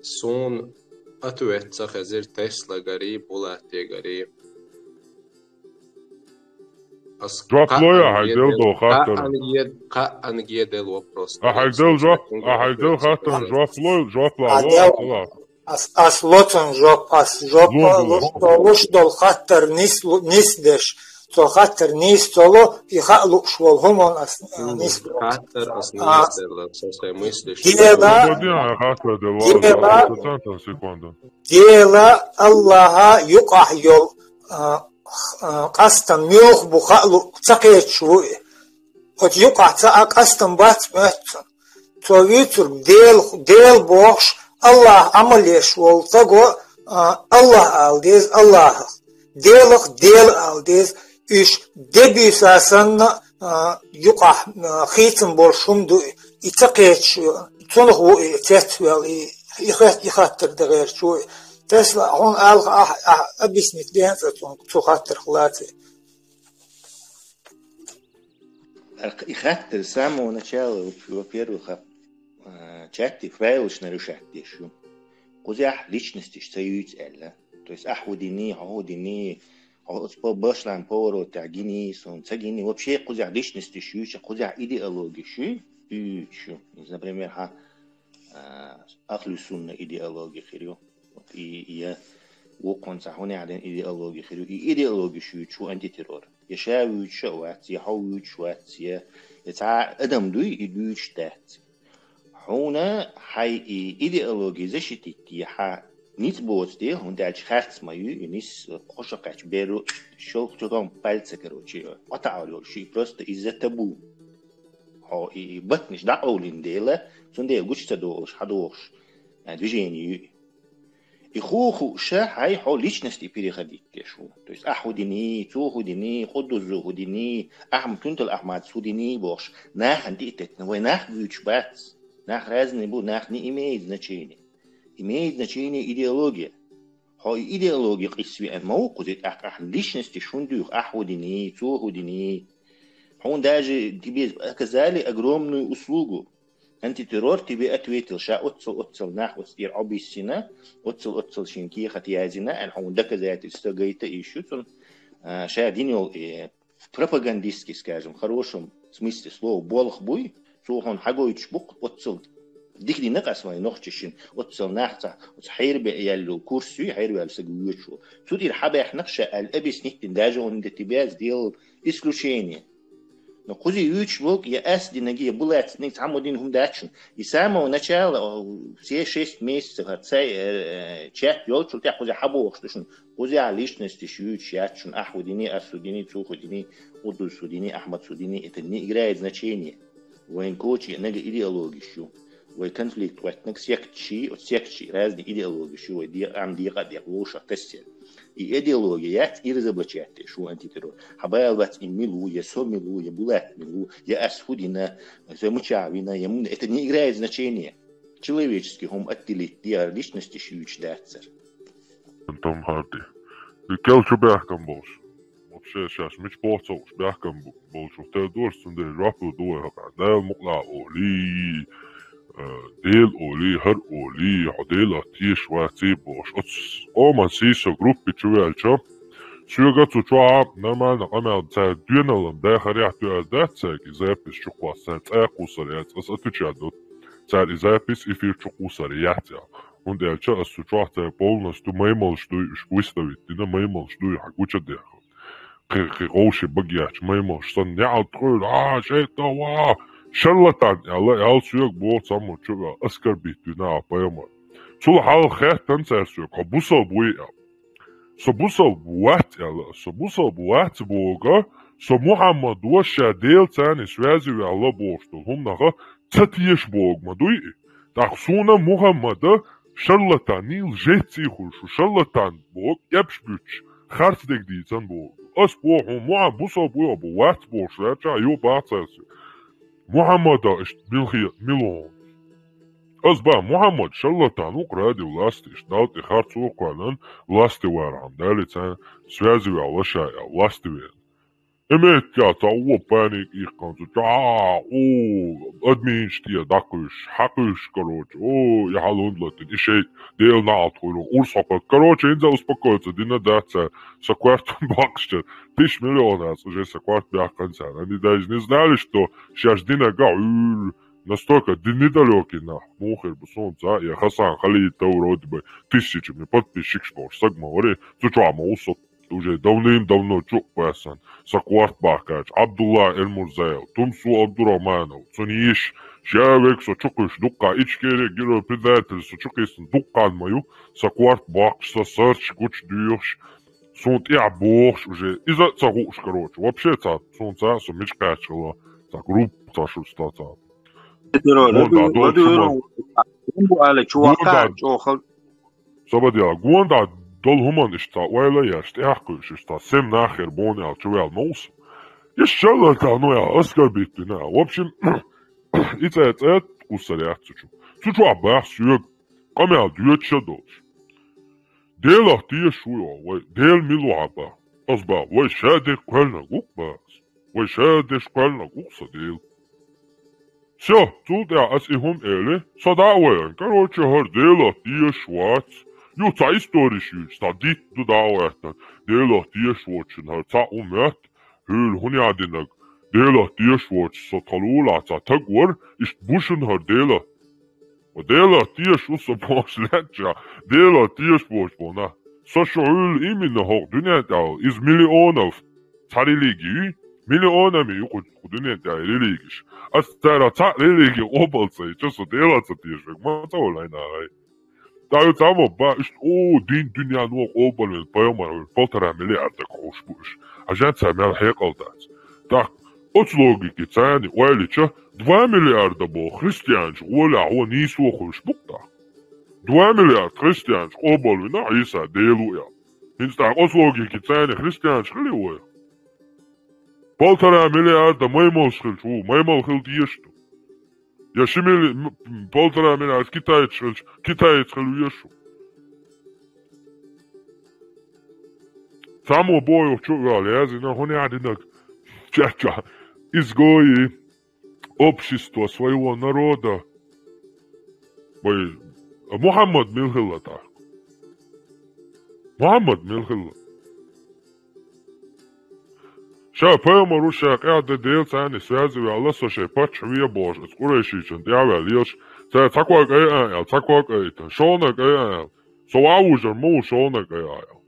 Сон атуэтса хазир Тесла гари булатте гари.
Жваплоя хайдел до хатар.
Ангедел вопрос.
Хайдел хатар жвапла.
Ас лотон жоп лош дол хатар нис деш. То хатар нис толо и халу швол хомон ас нис.
Хатар ас нис дел, сосай мыслишь.
Дела Аллаха юках йол قستم میوخ بخالو تقیت شوی خود یوقع تا قستم بات ماتن تویتر دیل باش الله عملیش ول تگو الله aldez الله دیل aldez iş debi sasan yuqa khitim borşum du itaqet şu tunq bu tetvel ikhatir dağır şu Tesla hon alqa abisnik diyen tu khatir khlati
Ikhatir само начало во-первых чатти файлшна решатти шу кузях личности союз элла то есть ахудини башлан поро тагини сон цагини вообще кузях личности шу кузях идеологии шу например ахлу сунна идеология хирио и وقنص هنا عدن إيديولوجي خير إيديولوجي شو أنتي ترور يشاوي شوات يحوي شوات يتع أدم دوي يدوش تات هنا هاي إيديولوجي زشتي ح نيت بوت دي هون دالش خارج ما ينيس قشقش بيرو شو تقوم بالسكروشي أتعالوا شيء بس إذا تبو هو بتنش دا أولين ديلا سندي وش تدوش حدوش движение إخوه شاح هاي حول ليشنستي переходить كشو то есть أحوديني توهوديني خدوزوهوديني أحمد كنت الأحمد سوديني бош нах антитетно вы нах вычбат нах разные бу нах не имеет значения идеология هاي идеология قسوي أن موقع أح ليشنستي شوندوخ أحوديني توهوديني هون даже тебе оказали огромную услугу антитеррор тебе ответил ша отцел нах отстир обиссина отцел шинки хатиязина он доказательства гайта ищут он ша динил пропагандистский скажем в хорошем смысле слова болох буй он хагоич бук отцел дикли нақасмай нохчишин отцел нахца хайрбе яллу курсу хайрбе алсагуючу судир хабах нақша алабис нихтин даже он тебе сделал исключение но кузи юч волк я эсди наги булат ник самодин хум дачн и само начало все 6 месяцев отцай чат ёлчу тя кузи хабу что кузи личности юч ячн ахудини асудини цухудини удусудини ахмад судини это не играет значения воин коучи нага идеологии шу вой конфликт ватник секчи разные идеологии шу вой ди ам ди гад лоша тестер и идеология и разоблачать шо антитеррор хабаалбат милу я сомилу я булат милу я асхудина замучавина это не играет значения человеческий хом отделить dia личности шуич дацер
Том Харди келчу бахкам бош вообще сейчас мич боцош бахкам бош те дорсунде рапу дуа да мукла оли ديل أولي هر أولي عديلة تيش واتي بوش أما سيسو جروب بتشوي الشام شو جاتو شعب نما نقمة تاع دينالم داخل يحتوي الدات تاع إزابيس شقوا سنت أقو سريات أسأتو تشادو تاع إزابيس إفير شقوا سريات und der cha as sutracht polnas tu maimal stu spuistavit dina maimal stu hakucha de roche bagiach maimal stan ja trul sheta wa شلتان الله يالسويك بوت سامو تشوغا اسكر بيتنا بايما Sul hal khatan tsasu ko busal buya. So busal buat ela, so busal buat boga, so Muhammad washa del tani swazi ve Allah boştu. Humnaga tsatiyesh bog madui. Tak suna Muhammad şarlatani ljetsi khushu şarlatan bog yapshbuch. Khart deg ditsan bog. As bo Muhammad busal buya buat boşa cha yo batsasi. Muhammad ist milon. Azba Muhammad šarlatanu radi vlasti, štalti harcu okvanan vlasti varam, dalica svezi valaša vlasti vien. Emet ja ta panik ihkansu, adminštija dakuš, hakuš, короче, ja halundlatin, išej del naathuilu, ursakat, короче, inza uspokojca, dina daca, sa kvartom bakšća, 1000 миллионов, уже sa kvart bjahkancan, они даже не знали, что сейчас дина ga, настолько недалекий на мухер бусонца, я Хасан Халид-то вроде бы тысячами подписчик шпорш, сагмори, цучама усот, уже давным-давно чук пасан, сакварт бахкач, Абдулла Эль-Мурзаев, Тумсу Абдурахманов, цуниш, человек, со чукыш дукка, ичкере, герой предатель, со чукысын дуккан мою, сакварт бахкаш, со сарч, куч дюйш, сунт я бохш уже, из-за цагуш, короче, вообще ца, сунца, со мечкачила, ца групп, ца шустаца. Gonda dol human ishta wala yasht yaqkush ishta sem nakhir boni al chual nos. Yeshalla ta no ya askar bitna. В общем, это кусарят чучу. Чучу абах сюг. Камел дюет шадош. Дела тие шуя, вай дел милу аба. Азба, вай шаде квальна гукбас. Вай шаде шквальна гукса дел. Все, тут я ас ихум эле, садауэн, короче, дела тие швац. Ю ца историши, стадит дудауэтан, дела тие швачен, ца умет, хül хуниадинаг, дела тие швач, саталула, ца тагвар, ишт бушен дела. Дела тие шуса бош леча, дела тие швач бона. Саша хül именно хок дунятау, из миллионов, ца религии, миллионами худунятау религиш. Астара ца религии обалца, и часу делаться тишек, маца олайнай. Даю само ба, дин дуня нуак обален, поемар, 1,5 миллиарда кошбуш. А женца мял хекалдац. Так, от логики цани, уэлича, 2 миллиарда бо христианч, уэля, о нису хошбукта. 2 миллиарда христианч, обален, на Иса, делуя. Инстак, от логики цани, христианч, хливуя. 1,5 миллиарда маймал шхилчу, маймал хил диешту. Я шимели 1,5 миллиарда китаец хилуешу. Само бою чувал, я зина хуниадинак чача изгои общества своего народа. Мухаммад Милхилла так. Мухаммад Милхилла. Ша пойма руша қяды дел цани связывай Аллах со шей пачвия божа. Скурейшичен дявя лиш. Це таквак аял, таквак айтан. Шонак аял. Со аужар му шонак аял.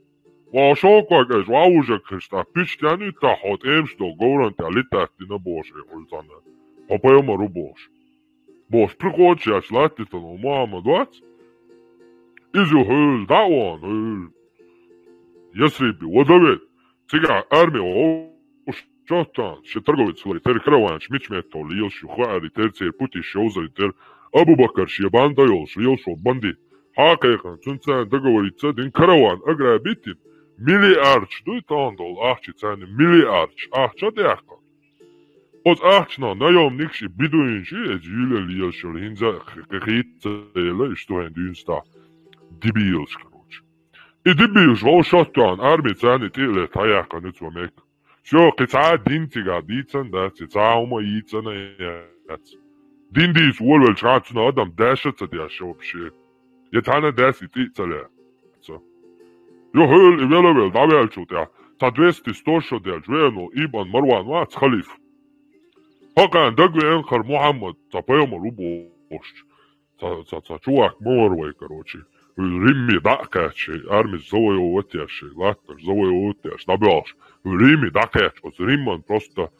Ва шоквак аял, аужар кышта. Пичтяни та хот эмшто говоран тя литатина божа. Ульзана. Па пойма ру бож. Бож приходчи аш латитан у Мухаммад вац. Изю хыл, даван хыл. Ясриби, водовет. Цигар армия Šotan, še trgovic lai ter Kravāņš, Mičmieto, liels šo hāri, ter cier puti šauzari, ter Abubakar, šie bandajol, liels šo bandit. Hākaikan, cuncēn, dogovorica, din Kravān, agrā bitin, miliārč, duit andol, ahči cēni, miliārč, ahča deakan. Od ahčna, najom nikši biduinši, ez jīle liels šo hinza, kehītēle, ištohen dīnstā, dibīls, karoči. I dibīls, val Šotan, armi cēni tīle, tajākan, itva meka. Все, кица динтига дицан да, кица ума ицана яц. Диндис уолвел чрацна адам дашаца дяша вообще. Ятана даси тицале. Yo höl I веловел давялчут я. Та 200 100 дял жвено Ибн Марван вац халиф. Хакан дагвен хар Мухаммад та пойма рубош. Та чувак морвай, короче. Римми дакачи, армис завоевыватяши, латташ завоевыватяш, набялш. Рими дакач, от Римман просто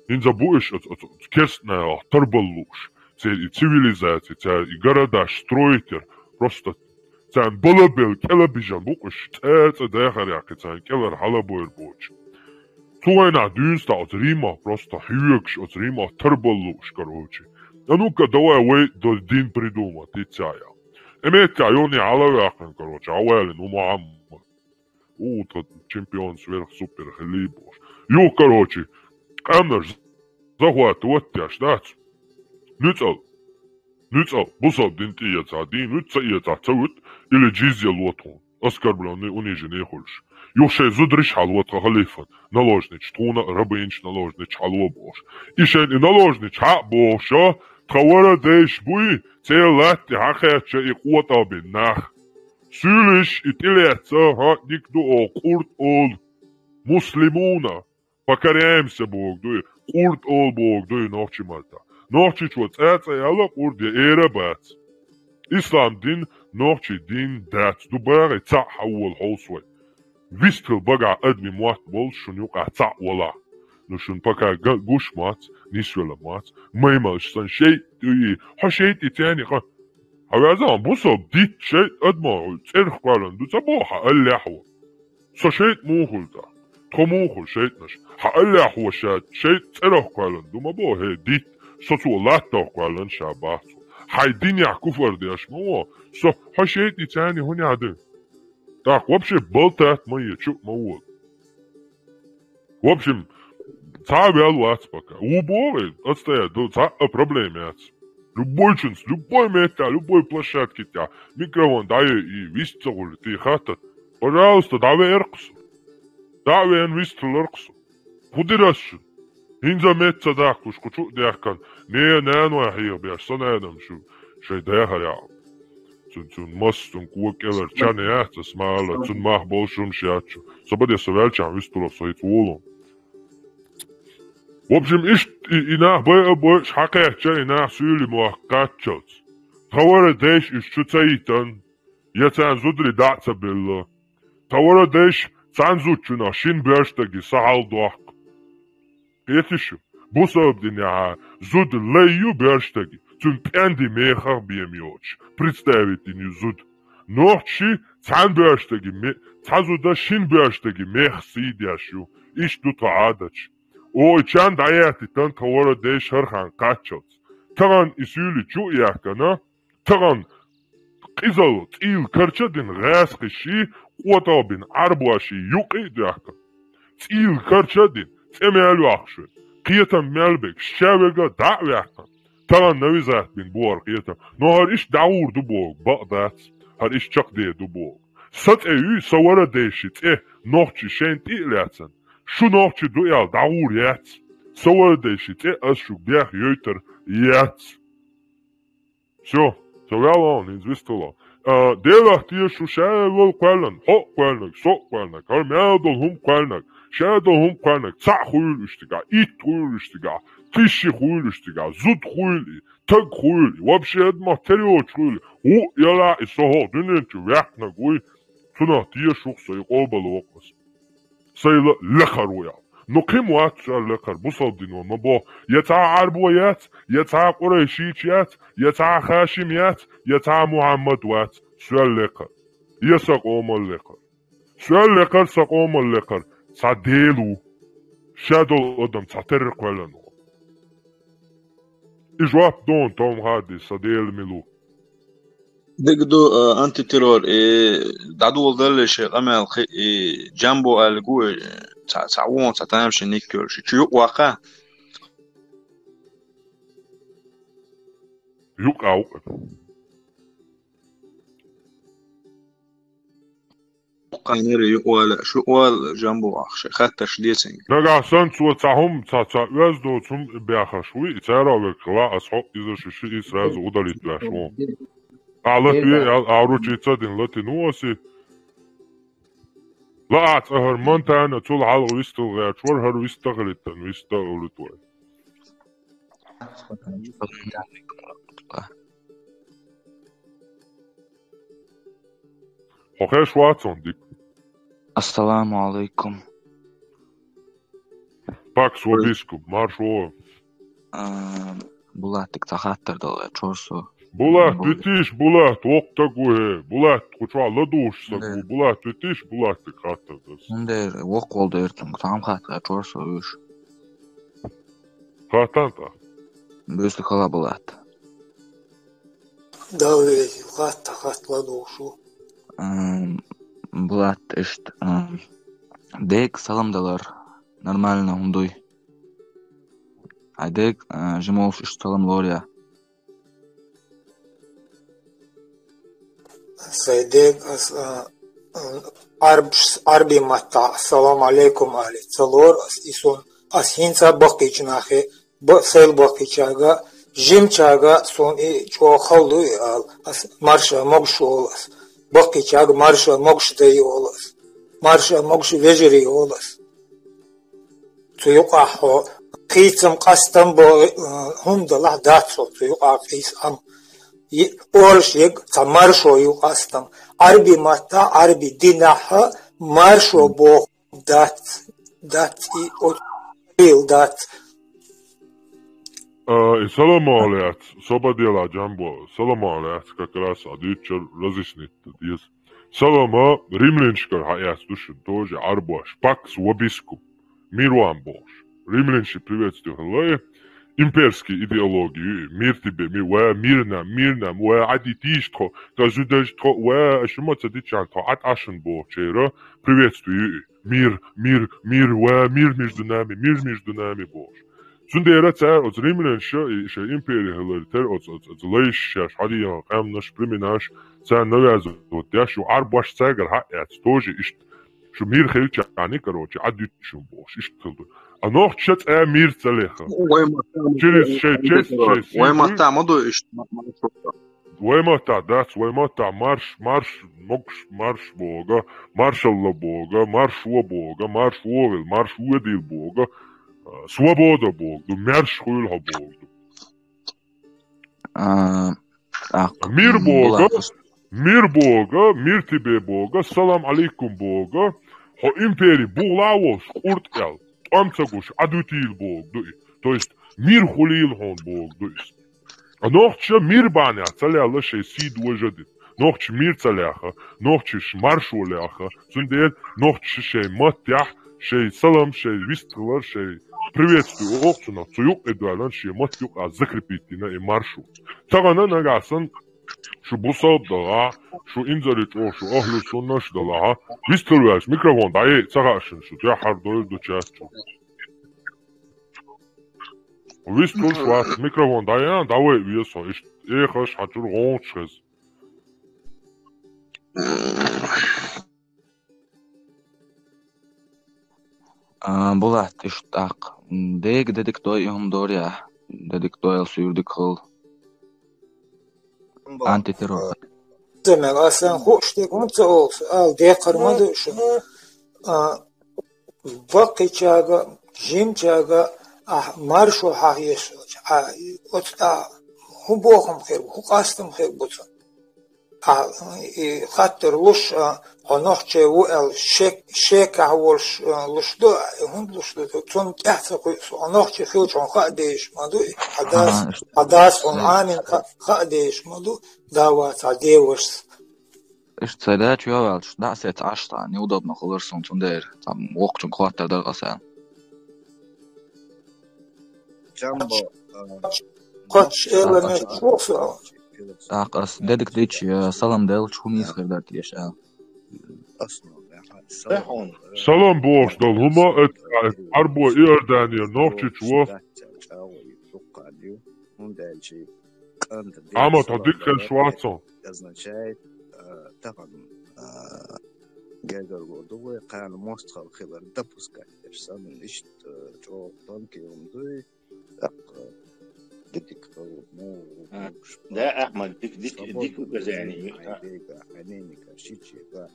не забудешь от кестная торбалуш. И цивилизация, и города, строитель, просто Sen balabel kelabijan bukuş tete dehar yakı sen kelar halaboyr boç. Tuayna dünsta otrima просто hüyekş otrima tırballuş короче. А ну-ка давай вы до дин придумать, и цая. Эметя, они алавяхен, короче, ауэли, ну Мухаммад. Тот чемпион сверхсупер хлебош. Короче, камнаш захват, вот тебя ждать. Нюцал, бусал дин тиеца, дин, нюца иеца, цавут, или джизия лотон. Оскорбленный унижен не хочешь. Юшей зудриш халватка халифан, наложнич, туна рабинч наложнич халвабош. Ишен и наложнич хабоша, Тхавара дэш буи, целат хахяча и куатабин нах. Сюлиш и телеца хатник дуо курт ол. Муслимуна. Покоряемся Бог дуи. Курт ол Бог дуи нохчи малта. Нохчи чуа цаца яла курт я эра бац. Ислам дин нохчи дин дац. Дубари ца хауал холсвай. Вистрил бага адми муат бол шунюка ца вала. Ну шун пока гуш мат, нисвела мат, маймалш сан шей туи, хашейт и тяни ха. Хавязан бусоб дит шей адма, церх квалан, ду цабоха алляхва. Со шейт мухулта, тхомухул шейт наш, ха алляхва шейт церх квалан, ду мабо хе дит, соцу латтах квалан шабахцу. Хай диня куфар дяш мао, со хашейт и тяни хуни ады. Так, вообще болтат мои, чук мао. В общем, Цавел пока. Уборы, отстоят, проблемы. Любой чинс, любой мета, любой площадке тебя. Микрофон дай и вистел ты хата. Пожалуйста, давай эрксу. Давай вистел эрксу. Худирашин. Инза метца дахуш, кучу дяхкан. Не нуахия бяш, санадам шу. Шей дахаря. Цун мастун куакелер, чане яхта смала, цун мах большум шачу. Собаде савелчан вистулов своит волом. В общем, инах бой шакача инах сюли муаккачат. Тавара дэш иш чуцаитан. Яцан зудри даца билла. Тавара дэш цанзучуна шин бяштаги сахал дуак. Петишу. Бусабдин я зуд лейю бяштаги. Цун пенди мехах биемиоч. Представите не зуд. Нохчи цан бяштаги. Цазуда шин бяштаги мех сидяшу. Иш дута адач. Ой, чан даяти тан тавара дэш хархан качат. Таган исюли чу яхкана. Таган qizal წილ ქარჩადინ ღასხში ყუატავბინ არბუაში იუყი დაახკა წილ ქარჩადინ წემეალუ ახშვე ყიეთან მელბეკ შავეგა დავიახკა თან ნავიზატბინ ბუარ ყიეთან ნოჰარ იშ დაურდუ ბოგ ბადაც ჰარ იშ ჩაყდე დუ ბოგ საწევი სავარადეში წე ნოხჩი შენტი ლიაცან შუ ნოხჩი დუიალ დაურიაც სავარადეში წე ასშუ ბიახ იოიტერ იაც всё Совялон, известно. Дела тия шушевол квалан, хо квалнак, со квалнак, армядол хум квалнак, шадол хум квалнак, ца хуйлиштига, ит хуйлиштига, тиши хуйлиштига, зуд хуйли, таг хуйли, вообще одма териоч хуйли, яла и сохо, дуненчу вяхна гуй, туна тия шухса и обал окас. Сайла лехаруя. Но кем уатша лехар, бусалдино, мабо, яца арбуят, яца курейшичят, яца хашимят, яца Мухаммад ват, суал лехар. Ясак омал лехар. Суал лехар, сак омал лехар, цаделу, шадол одам цатер квалану. И жвап дон том хади, садел милу.
دقدو انتي تيرور دادو ولدلش قمل جنبو الجو تعوون تعتنمش نيكور شو واقع
يوقع
قانيري يقول شو قال جنبو اخش خدتش ديسنج
نجا سنت وتعهم وزدو ثم بياخشوي ترى بكوا اصحاب اذا شي سراز ودلت لاشو على في عروچيتا دين لاتينوسي لا أهر مونتانا طول على ويستو غير شور هر ويستغلتن ويستغلتوا أوكي واتسون ديك
السلام عليكم
باكس وبيسكو مارشو
بولاتك تخاطر دول تشورسو
Булат, тутиш, Булат, оқтагуhe, Булат, куча ладуш сагу, Булат, тутиш, Булат, каттадас.
Ундер, оқ олды ертім, там қатқа чорсы үш.
Каттанта?
Бөсті қала Булат.
Да, ведь, хат ладушу.
Булат, ишт, дек саламдалар, нормально ундуй. Айдек, жимолш ишт саламлор я.
Сайдек арби мата салам алейкум али цалор исон асхинца бакичнахе сел бакичага жимчага сон и чохалду ал ас марша могшолас бакичага марша могштей олас марша могш вежери олас туюка хо қисам қастам бо хундала датсо туюка қисам Оршек маршо юқастам. Арби мата, арби динаха, маршо бог дат и отбил дат.
Салам алейт, собадела джамбо, салам алейт, как раз адичер разъяснит. Салама римлянчка хаяс душин тоже арбош, пакс вобиску, мируан бош. Римлянчи приветствую халай. Имперские идеологии, мир тебе, мирно, адитишко, каждый-то, шумо цадичанто, аташенбо, вчера, приветствую, мир между нами, Боже. Сундера царь, от римлян, еще империя, халаритер, от лейш, шадия, камнаш, приминаш, царь навязывает, я что арбаш царгар, тоже, что мир хельчани, короче, адитишен, Боже, А нох чет мир целеха. Через шесть.
Уэмата моду ишт.
Уэмата, да, уэмата, марш Бога, маршалла Бога, маршуа Бога, маршуовел, маршуедил Бога, свобода Бога, марш хуйлха Бога. Мир Бога, мир тебе Бога, салам алейкум Бога, хо империи буглавос, уртел. Амцагуш, адутил Бог, то есть мир хулил хон Бог, то есть. А нохча мир баня, целяла шей сид уежадит. Нохч мир целяха, нохчиш маршуляха, сундел, нохч шей матях, шей салам, шей вистлар, шей приветствую охчуна, цуюк эдуалан, шей матюк, а закрепитина и маршу. Тагана нагасан, шу бусаб дала, шу инзарит о, шу ахлю суннаш дала, вистлуяш, микрофон, дай цагашин, шу я хардой до часту. Вистлу шват, микрофон, дай, давай весо, эхаш, хачур гончез.
Булат, иштак, дедик той юмдоря, дедик той алсуюрдик хыл. Антитеррор.
Demek aslında hoş değil mi olsa al diye karmadı şu vakıçaga jimçaga marşo hayes otta hu boğum her hu kastım her bulsun hatta luş honohçe u el şek avulş luşdu hun luşdu tüm tahta koysu honohçe filçon değişmedi hadas on amin değişmedi davat adevers
Ишт царя чуявал, что да, сет ашта, неудобно холорсон тундер, там окчун квартал даргасан.
Джамбо.
Коч элеме чофа.
Так, ас дедик дич салам дел чумис хердар тиеша.
Салам бош дал хума арбо иордания нохчич во. Ама тадик хел шварцон.
Означает طبعا جاجر جودوه قال مستخل خبر دبوس كاتر سامن إشت جو طنك يوم دوي ديك مو
لا أحمد ديك وجزاني
عينيك شيء بقى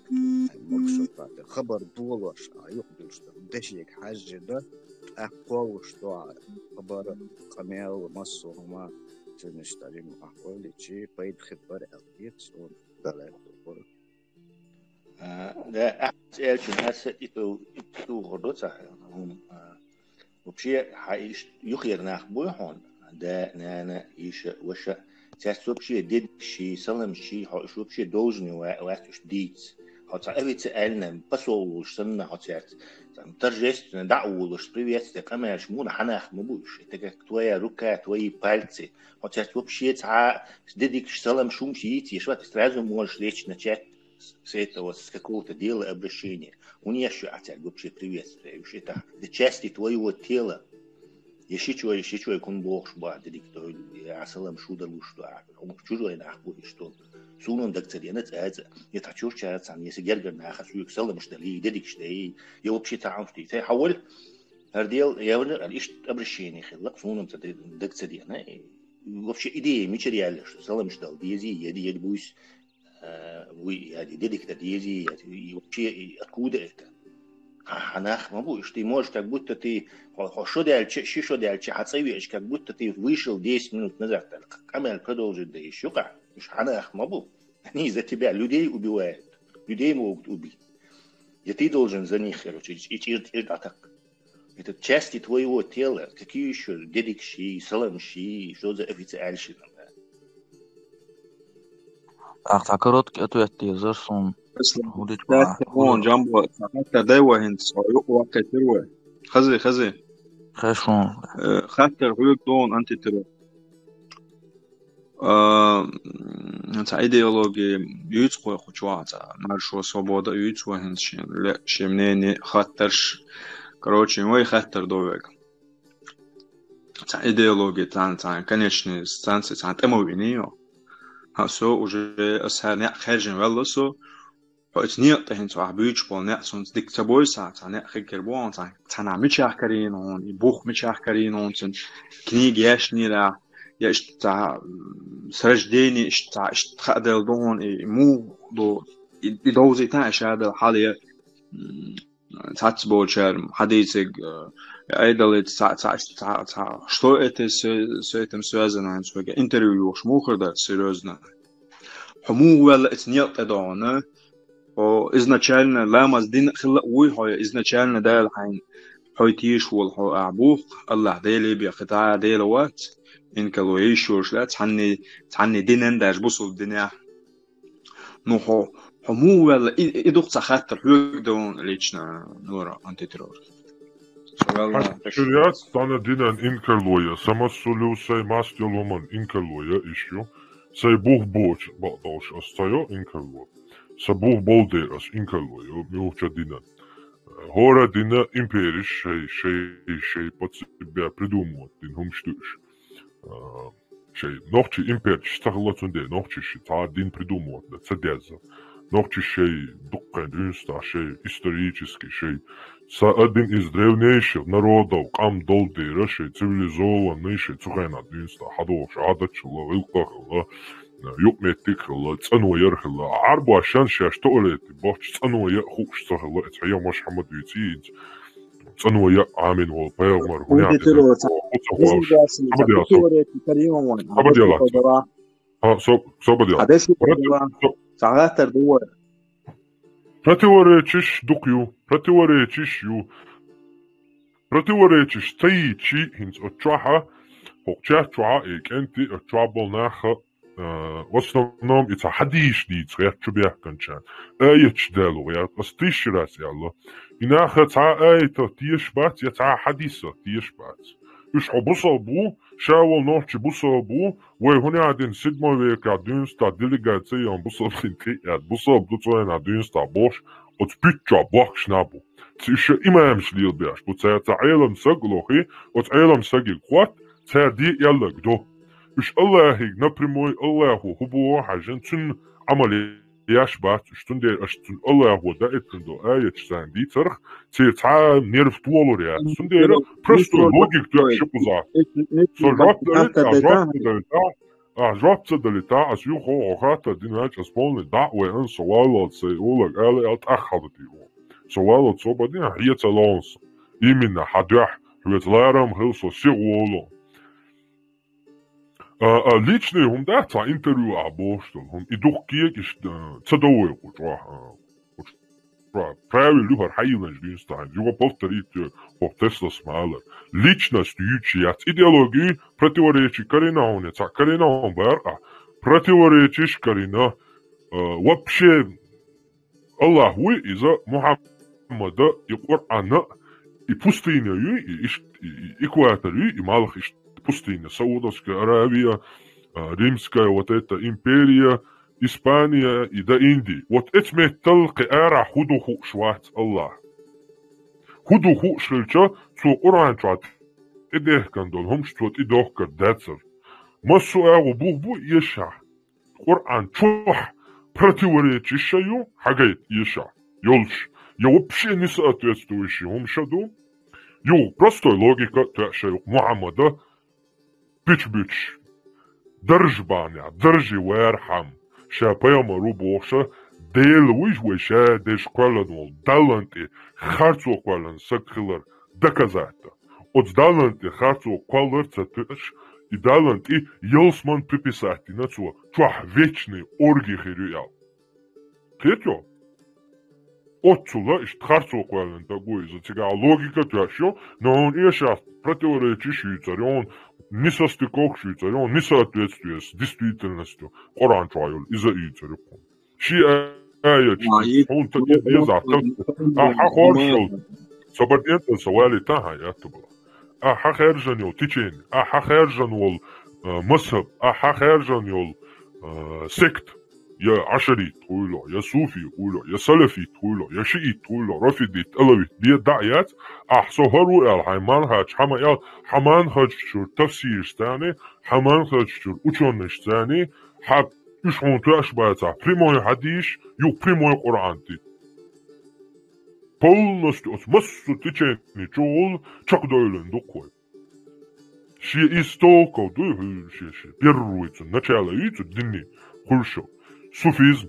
مقصود بعد خبر دولش يقدر دشيك حاجة ده أقوى شتوع خبر قميل مصوهما تنشتري أقوى شيء بيد خبر أليت سون دلائل
لا أحسن هسه إتو غردوتها هم وبشيء يخير ناخبوه هون ده نانا إيش وش Сейчас вообще дедши, саламши, вообще должны уж дить. Хотя эвице эльнем посолуш санна хотят. Там торжественно даулуш приветствие, камеш муна ханах мабуш. Это как твоя рука, твои пальцы. Хотят вообще дедик салам шумши, что сразу можешь лечь начать с этого, с какого-то дела обращения. У нее еще хотят вообще приветствие. Это части твоего тела. Еще чего, кон бог шба, дедик той, я салам шуда лушту, чужой нахбу и что. Сунун докторинец это. Это чё чается, если гергер нахасуек салам штали, дедик штей. Я вообще там что. Ты хавал ардел, я говорю, ишь обращение хилла, сунун докторина. Вообще идея мечериальная, что салам штал, дези, еди бусь, вы, дедик это дези, и вообще откуда это? Анах мабуш, ты можешь, как будто ты что дальше, хацавиш, как будто ты вышел 10 минут назад. Камель продолжит, да еще как. Анах мабу. Они за тебя людей убивают. Людей могут убить. И ты должен за них, короче, идти так. Это части твоего тела. Какие еще дедикши, саламши, что за официальщина.
Так, короткий ответ тебе, Зарсон.
هون جنبه حتى دايوه هند صايق وقت تروه خزي
خشون
خاطر هو دون انت ترو انت ايديولوجي يوتسو خوچواتا маршо свобода يوتسو هند شمنيني خاطرش короче мой خاطر довек ايديولوجي тан конечные станции тан эмовинio هسو уже اسهل خارجين والله فأتنيق تهين صاح بيج بالنق سونت ديك تبوي ساعة نق خير بوان تنا متشاح كرينون يبوخ متشاح كرينون تن كنيج ياشني لا يش تاع سرج ديني إش تاع إش تخدل دون مو دو يدوزي تاعش هذا الحالية تاتبول شرم حديثك أيضا تاع شو إتم سوازنا عن سوى انترفيو شمو خرده سيريزنا حمو ولا اتنيق تدعونه изначально ламаз дин хилла уй хой изначально дал хайн хой тиш вол хо абух Allah дели би хита делават ин калои шуршла тани динен даш бусул диня ну хо хому вел идух цахатр хюгдон лично нора антитеррор
шариат тана динен ин калоя самасулюсай мастеломан ин калоя ищу сай бух боч бадош остаё ин калоя Сабух болдерас инкалою милчадина. Хора дина империш шей под себя придумывать дин хумштуш. Шей нохчи империш стахлатунде нохчи та дин придумывать да цадеза. Нохчи шей дуккан динста шей исторический шей са один из древнейших народов кам долдера шей цивилизованный шей цухайна динста хадош адачла вилкахла يوميتك الله تنوير الله عربو عشان شاشتولت باش تنوير خوش صح الله تحيا مش حمد يتيج تنوير عامين والبيغمر هنا противоречишь таичи хинц отчаха хокча и кенти отчаболнаха в основном это хадиш дит я чубях кончан аич далу я остишрас ялла инаха та айта тишбат я та хадиса тишбат уж обусабу шавол ночи бусабу вы хуня один седьмой век один ста делегация он бусабинти я бусаб дуцой один ста бош от питча бахшнабу тише имам шлил бяш буца та айлам саглохи от айлам сагил кват та ди ялла гдо إيش الله هيك نبرموي الله هو حاجة تن عملي يشبات إيش تندير إيش تن الله هو ده إتندو آية شان دي ترخ تيتعا نيرف طوالو ريا تندير برستو لوجيك تو شبوزات رابط دلتا أس يخو أخاتا ديناج أسبولني دعوة أن سوالات سيقولك آلي أتأخذتي سوالات صوبا دينا هي تلانس يمينا حدوح هو تلارم خلصو سيغولو личные хумдата интервью абоштол хум идух киек иш цадоуэ кучва правильно хайилан ждинстайн. Его повторить Тесла смалер. Личность ючият идеологии противоречит коренауне, ца коренаун бар, противоречишь корена вообще Аллаху из-за Мухаммада и Корана и пустыню, и экваторию, и малых пустыня. Саудовская Аравия, Римская вот эта империя, Испания и до Индии. Вот эти металки эра худуху шват Аллах. Худуху шельча цу Коран чат. Идех кандон, хом штвот идох кардецер. Массу эгу бухбу еша. Коран чух противоречащую хагайт еша. Ёлш. Я вообще не соответствующий умшаду. Ю, простой логика, тяшаю Мухаммада. Пич-бич. Держбаня, держи верхам. Шапаяма рубоша. Дейл вишвеша дешкваладвол. Даланти харцу квалан сакхилар. Доказата. От даланти харцу квалар цатыш. И даланти елсман приписати на цу. Чуах вечный орги хирюял. Третье. Отцула ишт харцу квалан такой. За тебя логика тяшо. Но он и сейчас противоречащий царь. Он не состыковывающий, он не соответствует с действительностью. Коран чаял из-за царя. Ши он так и завтра. Хоршел. Собордиентен савали таха это было. Хержанил течение. Хержанил масхаб. Хержанил сект. Я ашарит хуйло, я суфи хуйло, я салафит хуйло, я шиит хуйло, рафидит, алавит, бия дa'yat, сохару эл хайман хач, хаman хач чур тавсир стани, хаman хач чур ученый стани, хаб ишон туаш байца, прямой хадиш, юг прямой Коран тит. Полностью, массу течение чул, чак дойлен дукой. Ши истоков, первуется, начало яйца, дни, хульшо. Суфизм,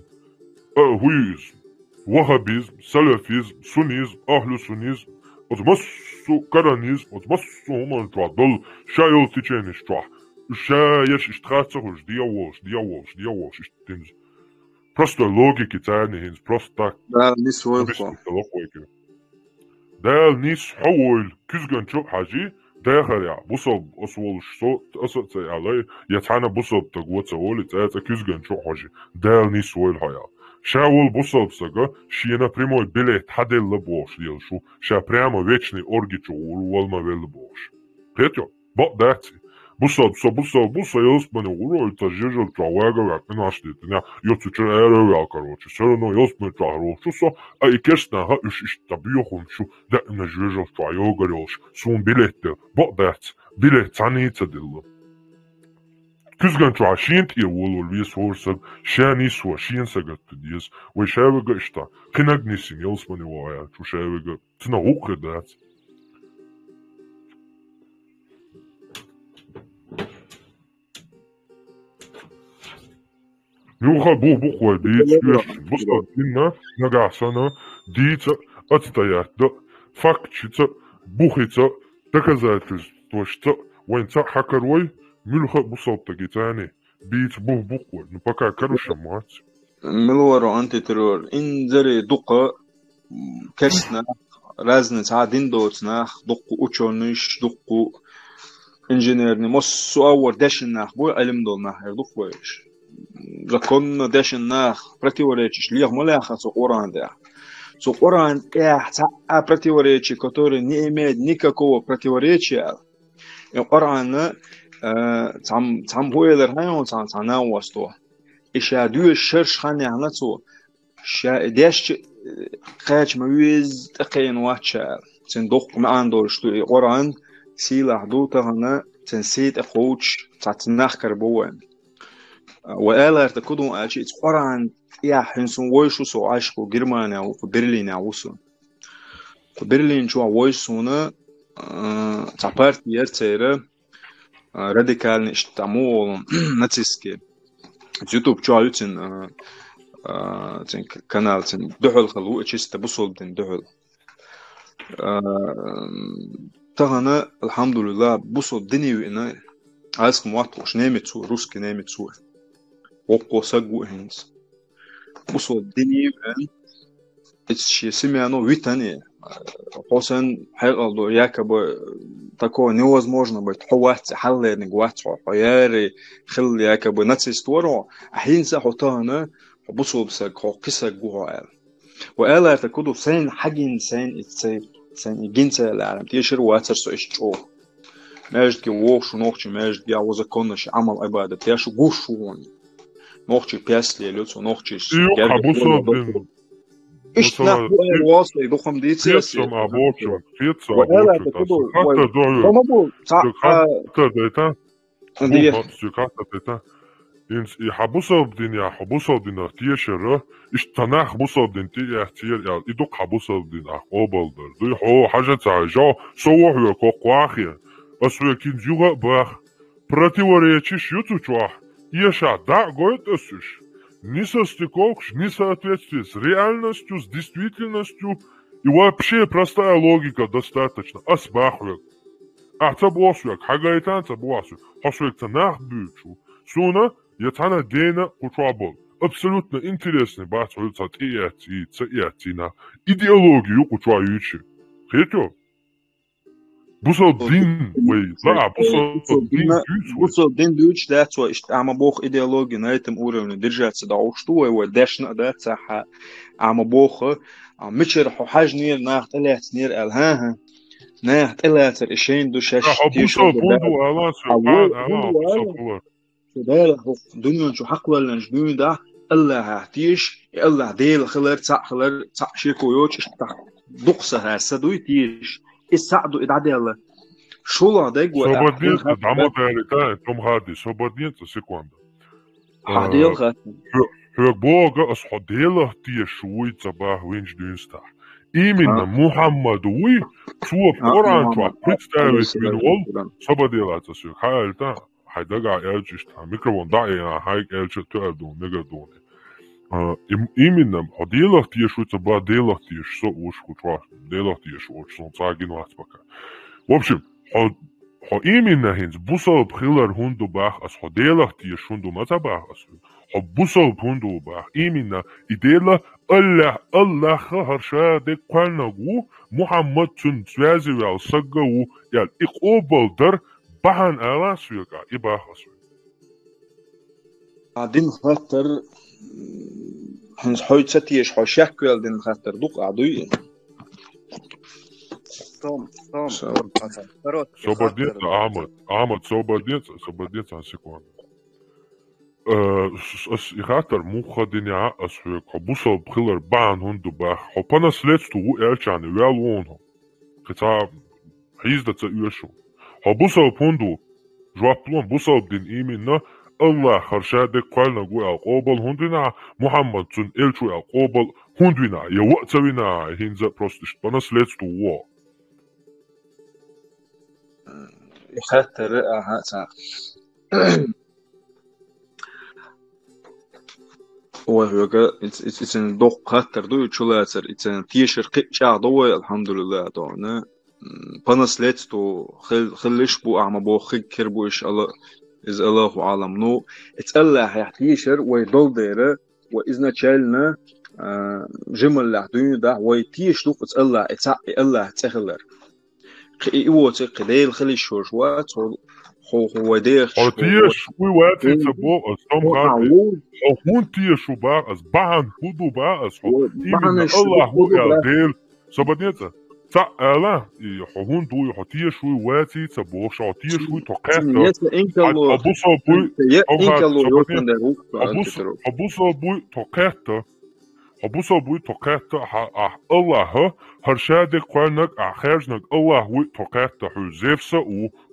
хуизм, вахабизм, салафизм, сунизм, ахлю-сунизм, от массу коранизм, от массу уман дол шайол течение штра. Шаяш иштхацах уж диаволш. Просто логики царни, просто так.
Да, не свой.
Да, не свой. Кюзганчо хажи. داخل بصب أصول صوت أصوت عليه يتحنا بصب تقوى تقول تأتى كيزجن شو حاجة دال نسوي الحياة شاول بصب سجى شينا بريمو بليت حد اللبوش ديال شو شا بريمو ويتشني أورجي تقول والما بيلبوش كيتو بق داتي بصب يلسبني ورو التجيجل تراواجا وعقنا عشتنا يوتشر أيرو يالكروش سرنا يلسبني تراهروش شو أي كشنا ها إيش تبيهم شو دقنا جيجل ترايوغريوش سون بليت بق دات بليت عني تدل كزغن تعشين تيول والبيس هورسب شاني سوا شين سجت تديس ويشاوغا إشتا خناق نسين يلسبني وايا شو شاوغا تناوق دات Юха бухой дичь, бустотина, нагасана, дичь, отстоять, да, фактчица, бухица, доказательство, что войнца хакарой, мюльха бусотта гитани, бич бухой, ну пока короче мать.
ملورو أنتي ترور إن زري دقة كسنا رازن ساعدين دوتناخ دقة أوتشونيش دقة إنجنيرني مصو أور داشناخ بوي علم دولناخ دقويش закон дашнах противоречишь лих маляха со Коран да. Со Коран противоречие, которое не имеет никакого противоречия. И Коран сам хуйлер хайон сана васто. И шадуй шерш хани анацо. Шадеш خاش مويز تقين واتشال صندوق ما عنده شتو قرآن سيلا حدوته هنا تنسيت أخوش تعتناخ كربوان وآلار تكودون أشيء قرآن يا حنسون ويشو سو عاشقو جرمانيا وفي برلين عوسو في برلين شو ويشونا تعبارت يرتيرة راديكال نشتمو ناتسكي يوتيوب شو عيوتين تن канал تن دحل خلو اتشست بوصل تن دحل تغنى الحمد لله بوصل دنيا وإنا عايز مواتوش نيمتسو روسكي نيمتسو وقو ساقو هنس بوصل دنيا وإن Эти семена витани. Хосан хайгалду якобы такое невозможно быть. Хуатsi халлерни гуатсо. Хаяри хил якобы нацистворо. Ахинса хотана بصوب قصة جوال وقال تكودو سين حاجين سين سين جنسة العالم تيشر واتر سو إشتو ماجد كي ووش ونوخش ماجد كي عوزا كونش عمل عبادة تياشو قوشون نوخش بياسلي لوتو نوخش إيش نحو الواصل يدوخم دي تسيسي وقال تكودو ومبو
إنس يحبوسب دين يا حبوسب دين تيشرة إشتنا حبوسب دين تيحتير يا إدوك حبوسب دين أقبل در دوي هو حاجة تعجا سوح وكوقواخيا أسويكين جوغا باخ противоречишь ютучуах еша да гоет осюш не состыковка не соответствие с реальностью с действительностью и вообще простая логика достаточно асбахвек ахтабосвек хагайтан табосвек хосвек танах бючу суна يتعنى دينا قطعبال абсолютно интересный бат улицат иятина идеологию قطعيوشي خيتو بوصل دين وي لا
بوصل دين دوش that's why عم بوخ идеология на этом уровне держаться да что هو داشنا да صح عم بوخ مشر حاجنير ناخت الاتنير الها ناخت الاتر اشين دوشاش
بوصل بوندو الاس
ده دنيا شو حق ولا مش دنيا ده الله هتيش الله ديل خلر صح شيكو يوتش دقسه هسه دوي تيش السعدو ادعدي الله شو لا دغ
صوبدين دعمو تاريتا توم هادي صوبدين سيكوندا
هادي خات
هو بوغا اس هديله تي شوي صباح وينج دينستا إيمن محمد وي تو قران تو بريستاويس من ول صوبديلا تسو حالتا حيدقع إلجش تا ميكروفون داعي هايك إلجش تقدون نقدوني إيمن هديله تي شوي صباح ديله تي شو وشكو توا ديله تي شو صاغين واتبكا وبشم ها إيمن هنز بوصل بخيلر هندو باخ أس هديله تي شوندو ماذا باخ أس ها بوصل بهندو باخ إيمن إديله الله خهر شادك قلنغو محمد تن سوازي والسقو يال إقوبل در بحن آلا سويقا إباخ أسوي
دين خاطر هنز حويت ستيش حو شاكوال دين خاطر دوق عدوية
صوبردينتا أحمد صوبردينتا سيكوان إخاتر موخا دينيا أسويق حبوصل بخيلر بان هندو باخ حبانا سليتستو إلشاني ويالوونهم خطاب حيزدة تأيوشو حبوصل بهندو جوابلون بوصل بدين إيمينا الله خرشادك قالنا قوي القوبل هندونا محمد تن إلشو القوبل هندونا يوقتوينا هنزا بروستشت بانا سليتستو وو
إخاتر أهاتا وهوكا إتسن دوق خاطر دو يتشولاتر إتسن تيشر قيتشا دوي الحمد لله دونا بانسليتو خلش بو أعمى بو خكر بو إش الله إز الله عالم نو إتسأله يحتيشر ويدول ديره وإذنا تشالنا جمل لحدوني ده ويتيش دوق إتسأله إتسأله الله تخلر إيوه تقديل خليش شوشوات هو دير
تيش وي واتي تبو أصم غادي هون تيش وباع أص بعن هدو باع أص إيمن الله هو يالديل سبدنيتا تا ألا يحون دو يحطيه شوي واتي تبوش عطيه شوي توقعته أبوصا بوي أبوصا بوي توقعته أبوصا بوي توقعته الله هرشادك قانك أخرجنك الله هو توقعته حزيفسا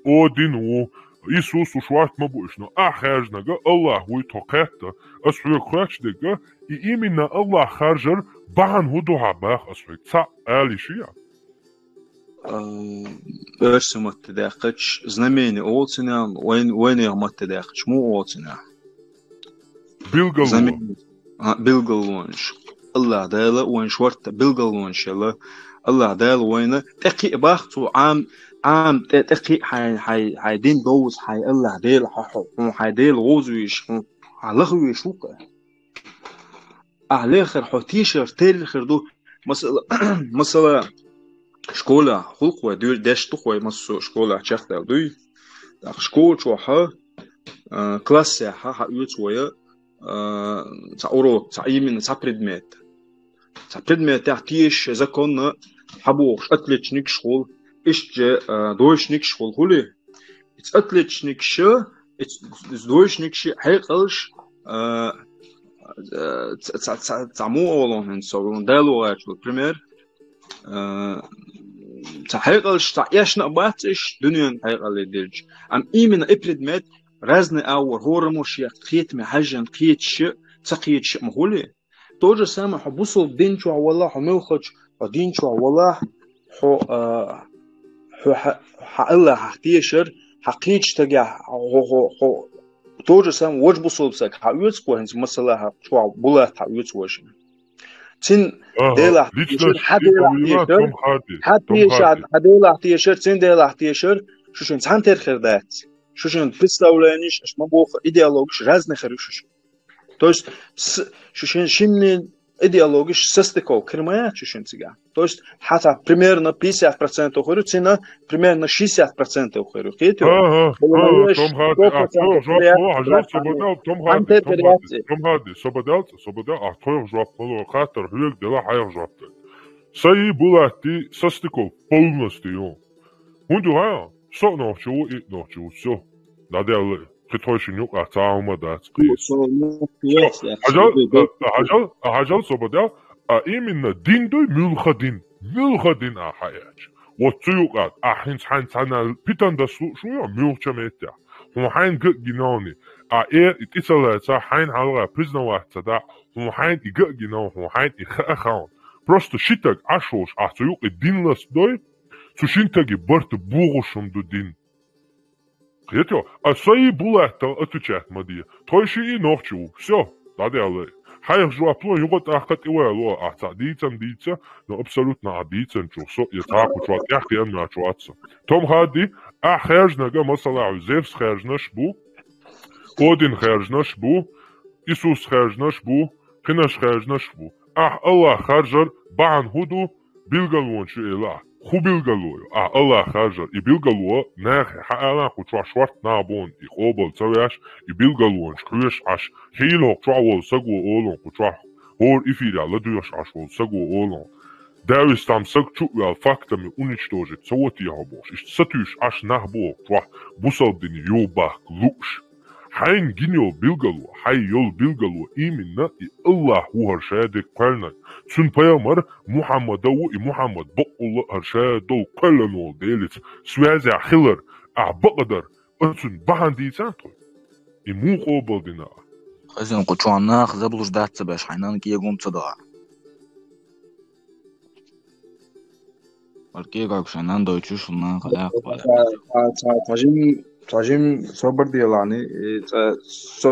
أودين إيسوس وشوات مبوشنا أخرجنك الله هو توقعته أسوي خرجتك إيمنا الله خرجر بعن هدو عباخ أسوي تا ألي شيئا
ما تداخلش زنميني أولتنا وين ما تداخلش مو أولتنا بيلغلونش الله دالا وين شورت بيلغلونش الله دالا وين تقي باختو عام تقي حي دين دوز حي الله ديل حي ديل غوزويش على غويش وقع على آخر حتيشر تيل خردو مثلا شكولا خلق ودير داش تخوي مسو شكولا شختل دوي شكول شو ها كلاس ها يوتويا تعورو تعيمين تعبردمات تحتيش زكون حبوش أتلتشنيك شغل إيش دوشنيك شغل هولي أتلتشنيك شو دوشنيك شو حيقلش تعمو أولون هنسوون دالوغات البريمير تحيقلش تعيش نقباتش دنيا حيقل يدرج أم إيمن إبردمات رازن أور هورموش يقيت محجن قيت شيء تقيت شيء مهولي توجه سامع حبوصل دين شو والله حملخج ودين شو والله الله حتيشر حقيقة تجاه توجه سامع وجه بوصل بسك حيوت كوهنز مثلا شو بولا حيوت وجه تين ديلا حديلا حتيشر تين ديلا حتيشر شو شن تان ترخير دات شو شن представляешь аш мабох идеологиш разные хорошо то есть شو شن شимни идеологиш состыков кремая شو шен цыга то есть حتى примерно 50% уходит примерно 60% уходит
Саи булати состыков полностью. Хундуа со'нохчу итнохчу всё. Надел خطوش نيوك أتاهم دات قيس. هجال صبدا إيمن دين دوي ملخدين أحياج. وتيوك أحين حنا بيتان دسو شوية ملخميتة. هم حين جنوني. إتصالات حين على بريزنا واحد دا. هم حين جنون هم حين إخاون. Просто شتاك عشوش أحتيوك الدين لس دوي. سوشينتاجي برت بوغشم دو دين. Хотел, а свои булата отвечать мадия. Тойши и ночью, все, дадя. Хайх жуапло, его тахкат и уэло, а цадицам дица, но абсолютно адицам чусо, и так учат, я хен начуаться. Том хади, а хержнага масала, Зевс хержнаш бу, Один хержнаш бу, Исус хержнаш бу, Кинаш хержнаш бу. Аллах харжар, баан худу, билгалуан шуэла. خوبيلغالو الله خارج يبيلغالو ناخ حالا خوتوا شوارت نابون يخوبل تواش يبيلغالو شكريش عش هيلو تراول سغو اولون خوتوا هور افيرا لدوش عشول سغو اولون داويس تام سغچو ال فاكتم уничтожить صوتي هابوش اش ستوش عش نحبو توا بوسالدين يوبا لوش حين جينيو بيلغالو حي يول بيلغالو إيمنا الله هو هرشادك قرنا سن بيامر محمد محمد بقول هرشادو قرنو ديلت سوازع خلر بقدر أنسن بحندي سانتو إمو قوبل دينا
خزين قوچوانا خزبلوش داتس باش حينان كي يقوم تصدع بلكي قاكش حينان دويتشوش لنا خلاق
تاجم صبر ديالاني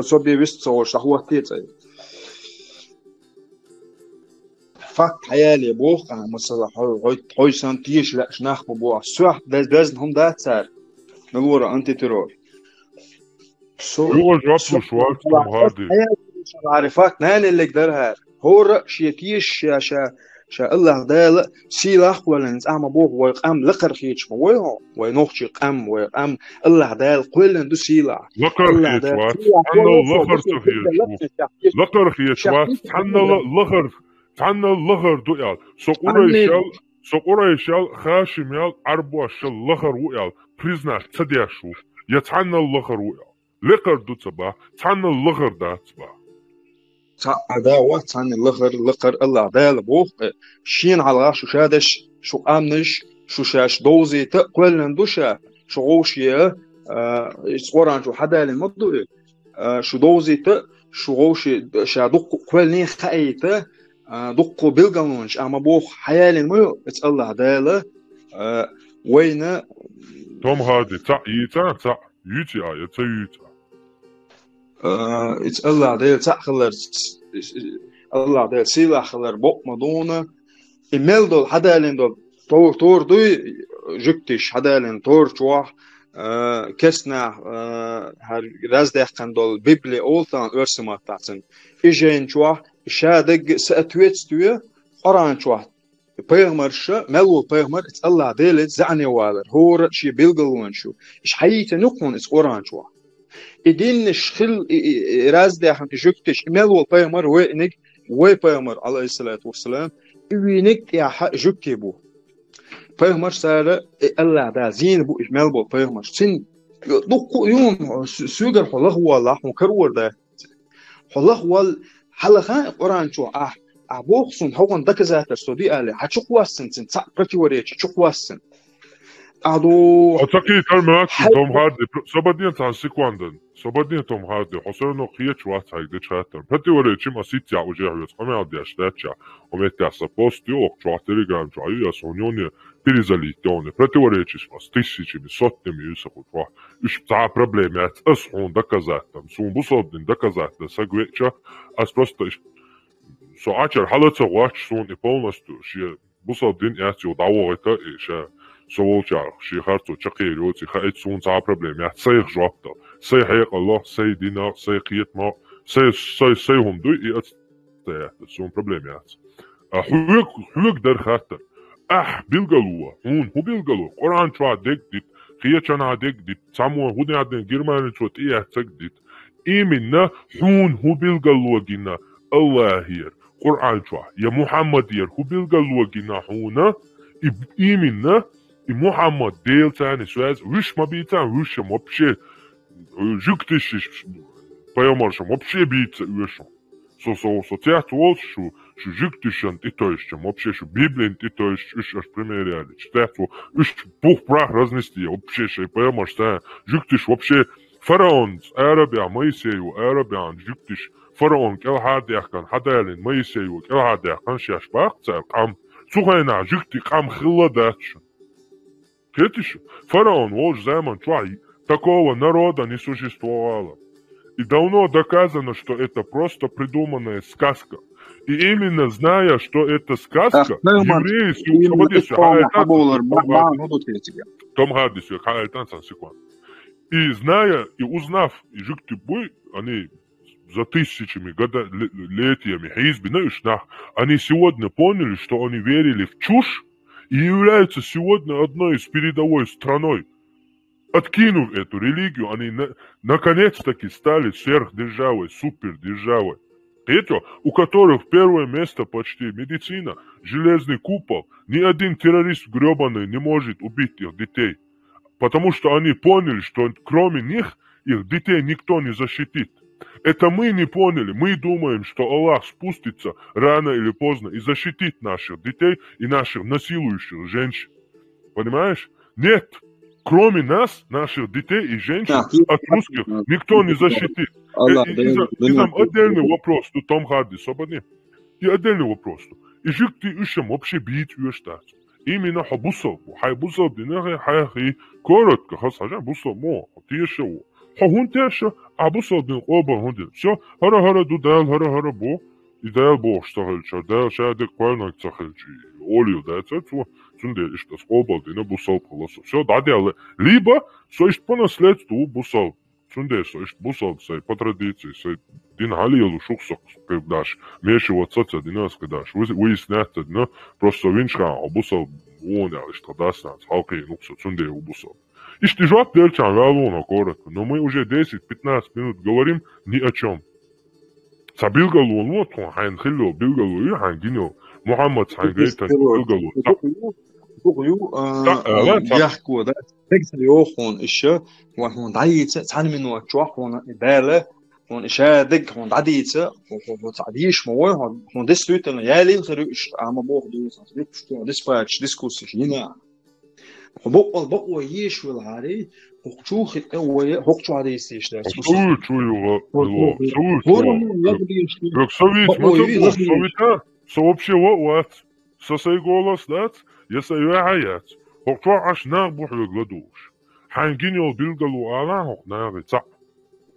سو بيست سو شهوة تيتاي فاك حيالي بوخ مثلا هوي سنتيش لا شناخ بوخ سوح بازن هم دات سار نقول انتي ترور سو
هو جاب شوال هادي
عارفات نان اللي قدرها هو شيتيش شا الله دال سيلاخ ولا نزعم بوه ويقام لقر خيش ويهو وينوخش قام ويقام الله دال كل دو سيلاخ
لقر خيش وات حنا لقر خيش لقر خيش وات حنا لقر دويال سقورا يشال خاشم يال أربع شل لقر ويال بريزنا تدياشو يتحنا لقر ويال لقر دو تبا تحنا لقر دا تبا
عداوة عن لقر الله دال بوخ شين على شو شادش شو أمنش شو شاش دوزي تقول ندوشة شو غوشية صوران شو حدا المضوء شو دوزي شو غوشي شادق قول ني خايت دق بالقانونش أما بوخ حيال مو الله دال وين
توم هادي تا يوتي يوتي
it's الله ديل تأخلر الله ديل سيلا خلر بق مدونة إميل دول حدالين دول تور دوي جكتش حدالين تور شواه كسنا هر راز دهقن دول بيبلي أولتان أرسمات تاعتن إجين شواه شادق سأتويت ستوية قران شواه Пейгмарша, мелу пейгмар, it's Allah delet zane waler. Hor شي بيلقلون شو. إيش حييته نقون إس قرآن شو. إدين شخل راز ده هم جكتش ملو بيغمر وينك بيغمر عليه الصلاة والسلام وينك يا حق جكتبو بيغمر سارة الله ده زين بو إجمال بو بيغمر سن دقو يوم سوغر حلق والله مكرور ده حلق وال حلقان قرآن شو أبوخسون هون دكزات السودي قال حتشوق واسن سن برتي وريتش تشوق واسن أدو
أتاكي ترمات توم هاردي سبادين تان سيكواندن سبادين توم هاردي حسنا خيش وات هاي دي شاتر برتي وريتش ما سيتيا وجهوس أما عدي أشتاتشا ومتى سبوست يو شو تليجرام شو أيها سونيوني بيريزاليتوني برتي وريتش ما ستيسيتش بصوت ميوسا خطوة إيش بتاع بروبليمات أسهون دكزاتم سون بصوتين دكزاتم سجويتشا أس بروست إيش سو أشر حالة واتش سون إبولنستو شيء بصوتين ياتي ودعوة إيش سوالجار شي خارتو تشقيرو تي خايت سون تاع بروبليم يا سيخ جوابتا سيخ هيق الله سي دينار سي قيت ما سي هم دوي يات سون بروبليم يات حوك در خاطر بيلقلوا هون هو بيلقلوا قرآن شو عدك ديت خيت شنا عدك ديت سامو هودي عدن جرمان شو تيه تك إيمنا هون هو بيلقلوا جينا الله هير قرآن شو يا محمد ير هو بيلقلوا جينا هونا إيمنا محمد ديل تاني سواز وش ما بيتان وش ما بشي جوكتش بيامرش ما بشي بيت وش سو تيات وولش شو جوكتشن تيتوش ما بشي شو بيبلين تيتوش وش примери ali تياتو وش بوخ براه разнести вообще شي بيامرش تان جوكتش вообще فرعون عربي موسى وعربي جوكتش فرعون كل هذا كان حدالين موسى وكل هذا كان شاش باق قام سوغينا جوكتي قام خلداتش Кетиш, фараон вож zaman чуай, такого народа не существовало. И давно доказано, что это просто придуманная сказка. И именно зная, что это сказка, евреи Том Хардис, и зная, и узнав, и жуктибуй, они за тысячами летиями, они сегодня поняли, что они верили в чушь, и являются сегодня одной из передовой страной. Откинув эту религию, они наконец-таки стали сверхдержавой, супердержавой. Это, у которых первое место почти медицина, железный купол, ни один террорист гребаный не может убить их детей. Потому что они поняли, что кроме них, их детей никто не защитит. Это мы не поняли. Мы думаем, что Аллах спустится рано или поздно и защитит наших детей и наших насилующих женщин. Понимаешь? Нет. Кроме нас, наших детей и женщин, от русских никто не защитит. И там отдельный вопрос. Тут Том Харди, свободны. И отдельный вопрос. И жик ты ищем вообще бить уештать. Именно хабусов. Хайбусов динахи хайхи коротко. Хасажа бусов мо. Тиешево. هون تاشا عبوصل بين قوبا هون شو هرا دو دال هرا بو идеал бо штахал ча да шаде кварнак цахалчи олио да цо цунде что скобал дина бусал полосо все дадиал либо со ist по наследству бусал цунде со ist бусал сай по традиции сай дин халиелу шуксок певдаш меши вот соца дина скадаш вы снято дина просто винчка бусал он я что дастан окей ну цунде бусал И штижат дельчан вялона коротко, но мы уже 10-15 минут говорим ни о чем. Сабилгалу он вот он хайн хилло билгалу и хайн гинё. Мухаммад хайн гейта билгалу.
يحكوا ده تكسر يوخون إشة وهون دايتة ثاني منه أشوح هون إبالة هون إشة دق هون دايتة وتعديش موه هون ديسلوت إنه يالين خيرش عم بوخ دوس نشتو ديسباتش ديسكوس هنا بقوا يشوا العاري حقوق القوية حقوق عادي يستيشنا
сообщи вот сосай голос дат если я хаят حقوق عشنا بوحلو гладуш хангинил билгалу ала хокна ца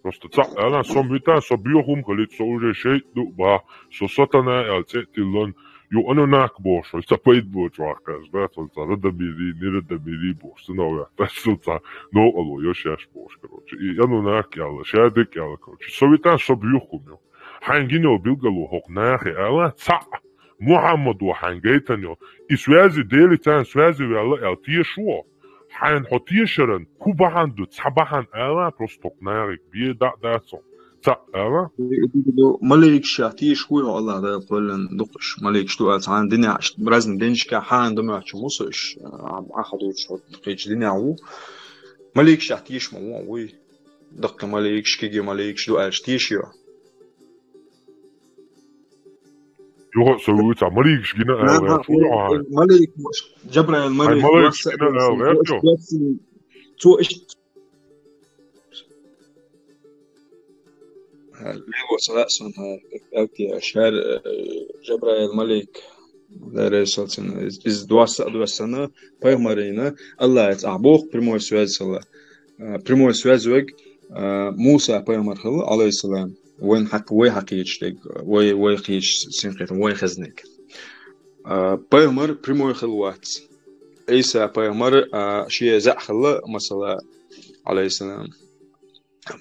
просто ца ала сомвита собиохум колит соуже шей дуба сосатана алцетилон Ю оно нак бош, это пойд бош вакас, да, это надо бери бош, ну я, это но алло, я сейчас бош, короче, и оно нак яла, шадик яла, короче, совета собьюхумю, хангино билгалу хокнахи, ала ца, محمد وحان جيتنيو إسوازي ديلي تان سوازي ويلا التيشو حان حطيشرن كوباهان دو تسحباهان ألا بروستوكناريك بيه داتسون ألا
ملك شاتي شوي والله ده قولن دقش ملك شتو عن دنيا برازن دنش كحان دمع شموسش أخذوا شو قيش دنيا هو ملك شاتيش مو وي دق ملك شكيجي ملك شتو أشتيشيو
يو سويت ملك شجنا
ملك جبر الملك
ملك شجنا
تو إيش ليه وصلت أوكي أشهر جبرائيل الملك لرسالة إز دوسنا بيغمرينا الله يتعبوه بريموي سويز الله بريموي سويز وج موسى بيغمر خل عليه السلام وين حق وين حقيش تك وين قيش سنقيت وين خزنك بيغمر بريموي خلوات عيسى بيغمر شيء زع خل مثلا عليه السلام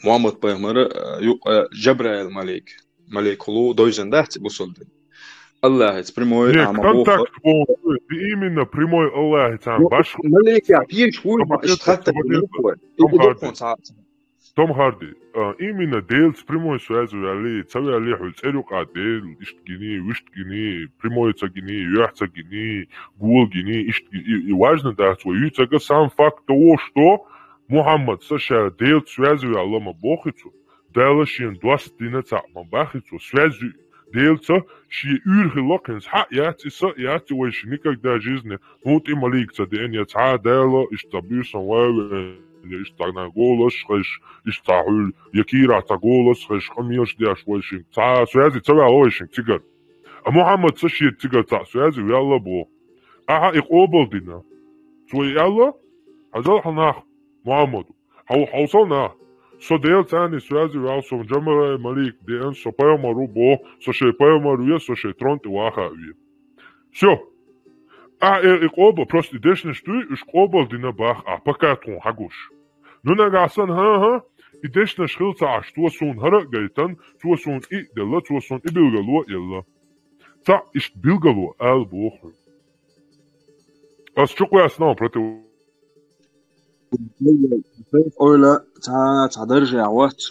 محمد بيغمر جبرائيل ملك خلو دوزن دهت بوصلت الله يتبرموي
عم كونتاكت بإيمنا بريموي الله يتعام باش
ملك يعطيه شوي ما اشتغلت
توم هاردي إيمنا ديلز بريموي سوازو عليه تسوي عليه حول تسألو قاديل اشتجيني واشتجيني بريموي تجيني يحتجيني قول جيني اشتجيني واجنا دهت ويتجا سام فاك توشتو محمد سشا ديل سوازو على ما بوخيتو دالشين دوست دينا تا ما باخيتو سوازو ديلتا شي uurgelokens ha ja ويش никогда жизни вот и маликца ден я ца дела истабюсан ваве истагна голос хеш истахул якира та голос хеш хамиош дяш вешин ца связи ца вешин тигар а Мухаммад саши тигар ца связи ялла бо аха их оболдина свой ялла азал ханах Мухаммад хауsalna So deel tani swazi wal som jamara malik den so payamaru bo so she payamaru ya so she tronte waha uye. So ik obo prost ideshne stu is obol dina bach a pakatron hagush. Nuna gasan ha ideshne schilta ashtu sun hara gaitan tu sun I della tu sun ibilgalo yalla. Ta is bilgalo al bo. As chukwa asna prote
أولا تعدرجع وقت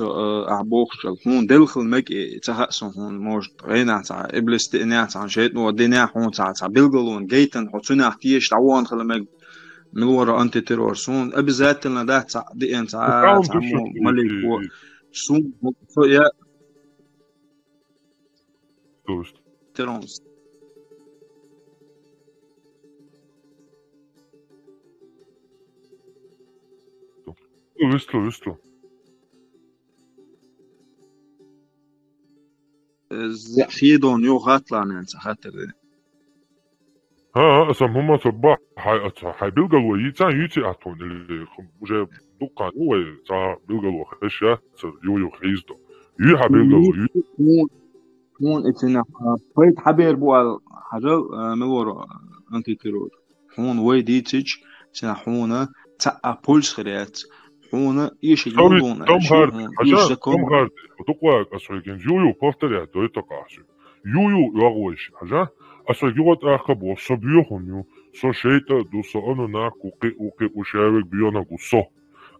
أعبوخ هون دلخل مك تهقسون هون موج غينا تاع إبليس تقنع تاع شيء ودينا هون تاع بيلقلون جيتن حطونا احتياج تعوان خلا مك من ورا أنتي تيرور سون أبزات لنا ده تاع دقن تاع ملك سون يا تيرونس
Вистло.
خيدون يو غاتلان انت خاطر
اسم هما صباح حي بيلقلوا يتان يتي اتون اللي جاب دقان هو تاع بيلقلوا خشيات يو خيزدو يو حبيلقلوا
هون اتنا فايت حبير بو حاجه مورا انتي تيرور هون وي ديتش تاع هون تاع بولس خريات هون يشي يقولون
توم هاردي وتقواك أسويكين يو بورتريا دويتا قاسي يو يغويش حاجة أسويكيوات أخبو صبيوهم يو سو شيطة دو سأنو ناكو قي وشاوك بيونا قصو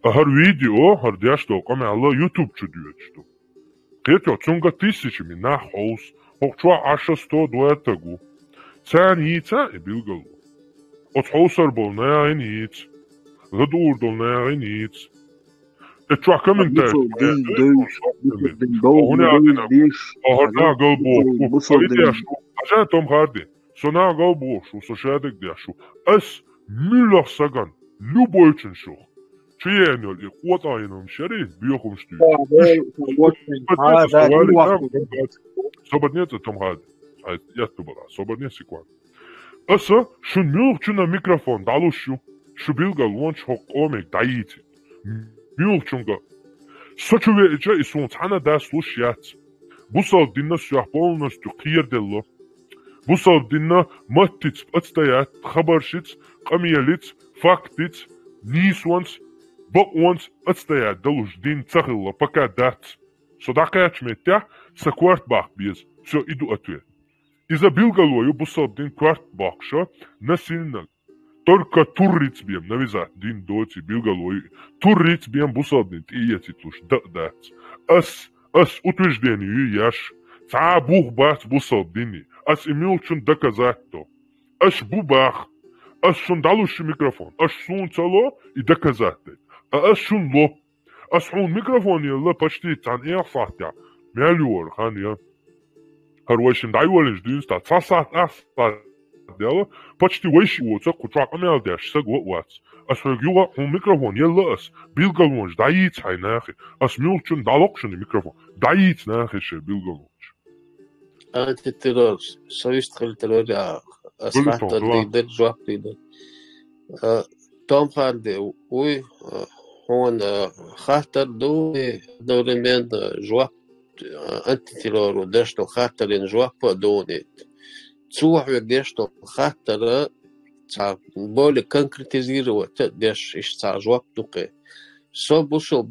أهر فيديو هردياشتو قامي على يوتيوب چديوچتو قيتو تونغا تيسيش من ناح حوس هوكشوا عشستو دويتاقو تاني تا إبيلغلو أتحوصر بولنا ينيت غدور دولنا ينيت اتشوا كمن تاج هنا عندنا هنا قلبو عشان توم هاردي سنا قلبو شو سشادك دي شو اس ملح سجن لوبويتشن شو شيء القوة عينهم شريف بيوخم شتي صبرنيت توم هاردي يتبرع صبرنيت سيكوان اسا شو ملح شنا ميكروفون دالو شو بيلقى لونش هو قومك دايتي ميوخ چونغا سوچوي اجا اسون تانا داس لوشيات بوصل دينا سياح بولنس تو قير دلو بوصل دينا ماتيت اتستايات خبرشيت قمياليت فاكتيت نيسوانس بقوانس اتستايات دلوش دين تغلا بكا دات صداقيات ميتيا سكوارت باق بيز سو ايدو اتوي Иза билгалою бусабдин кварт бакша насильно. Только турриц бьем навязать дин доти билгалой. Турриц бьем бусабдин тиети туш дат. Ас утверждению яш. Та бух бац бусабдини. Ас имел чун доказать то. Аш бубах. Аш шун далуши микрофон. Аш сун цало и доказать. Аш шун ло. Аш шун микрофон елла почти тан эфатя. Мялюр хания. Харвашин дайволинж дюнста. Цасат асфат. Дела почти вещи воца кучак амел деш саг вац. Ас регюга хун микрофон елла ас. Билгалонж даит хайнахи. Ас милчун далокшин микрофон. Даит нахише билгалонж.
Антитеррор, союз террор, асфальтер лидер, жуак лидер. Том Харди, уй, он хатер ду, одновременно жуак антитеррору, дештал хатерин жуак подонит. Цуахвер дештал хатера, более конкретизировать, деш ишца жуак туке. Со бусел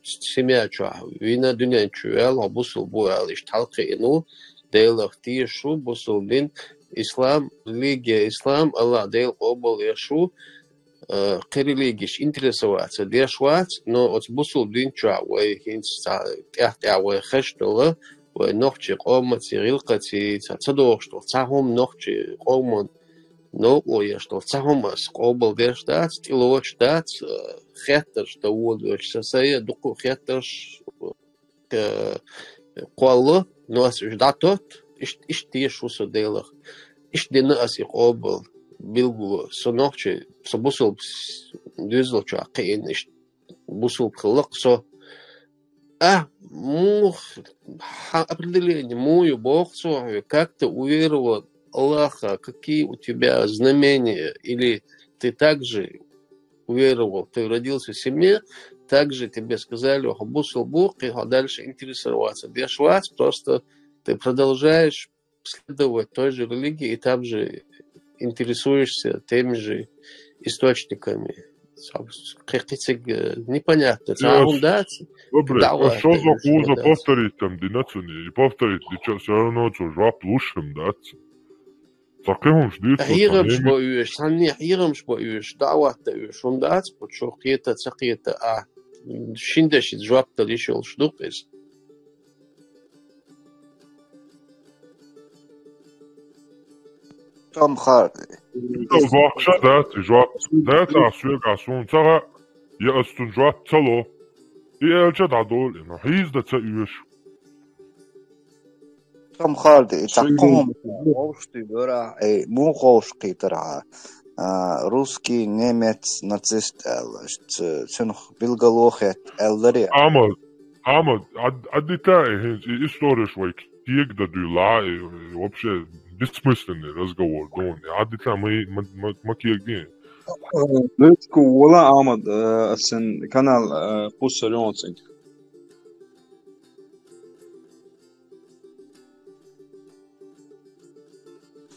семья чуа, вина дуня чуэл, бусел буэл, иш талки ину, дейлах тиешу, бусел дин, ислам, религия, ислам, Аллах дейл обол яшу, религиш интересоваться, дешвац, но от бусел дин чуа, вай хинц, вай хэштола, вай нохчи омати, рилкати, цадошто, цахом нохчи омон, но ой, что цахомас обол дешдац, тилоч дац, хеттер, что водоч сосая, дуку хеттер, коло, но ас ждатот, иш тиешу соделах, иш дина аси обол, билгу, сонохчи, собусул дюзл чуакин, иш бусул пхлок, со, мух, определение, мою бог, как ты уверовал, Аллаха, какие у тебя знамения, или ты также уверовал, ты родился в семье, также тебе сказали, бусул Бог, и дальше интересоваться. Дешвац, просто ты продолжаешь следовать той же религии, и там же интересуешься теми же источниками. Непонятно.
Добре, а что за куза повторить там динацию, и повторить, все равно жвап лучшим даться.
Хирамш боюш, санни хирамш боюш, даватта юш, ундац, почо хиета цахиета, шиндешит жвапта лишил штукес.
Том Харди.
Вахша дати жвап, дати асуек асун цага, я астун жвап цало, и элча дадол, но хизда ца юш.
Tom Hardy, таком овшты бора, муховшки тара, русский, немец, нацист, цюнх билгалохет, эллари.
Амад, аддитай, история швайк, тегда дюла, вообще бессмысленный разговор, аддитай, макиегни.
Летку вала Амад, асен канал пуссарионцинг.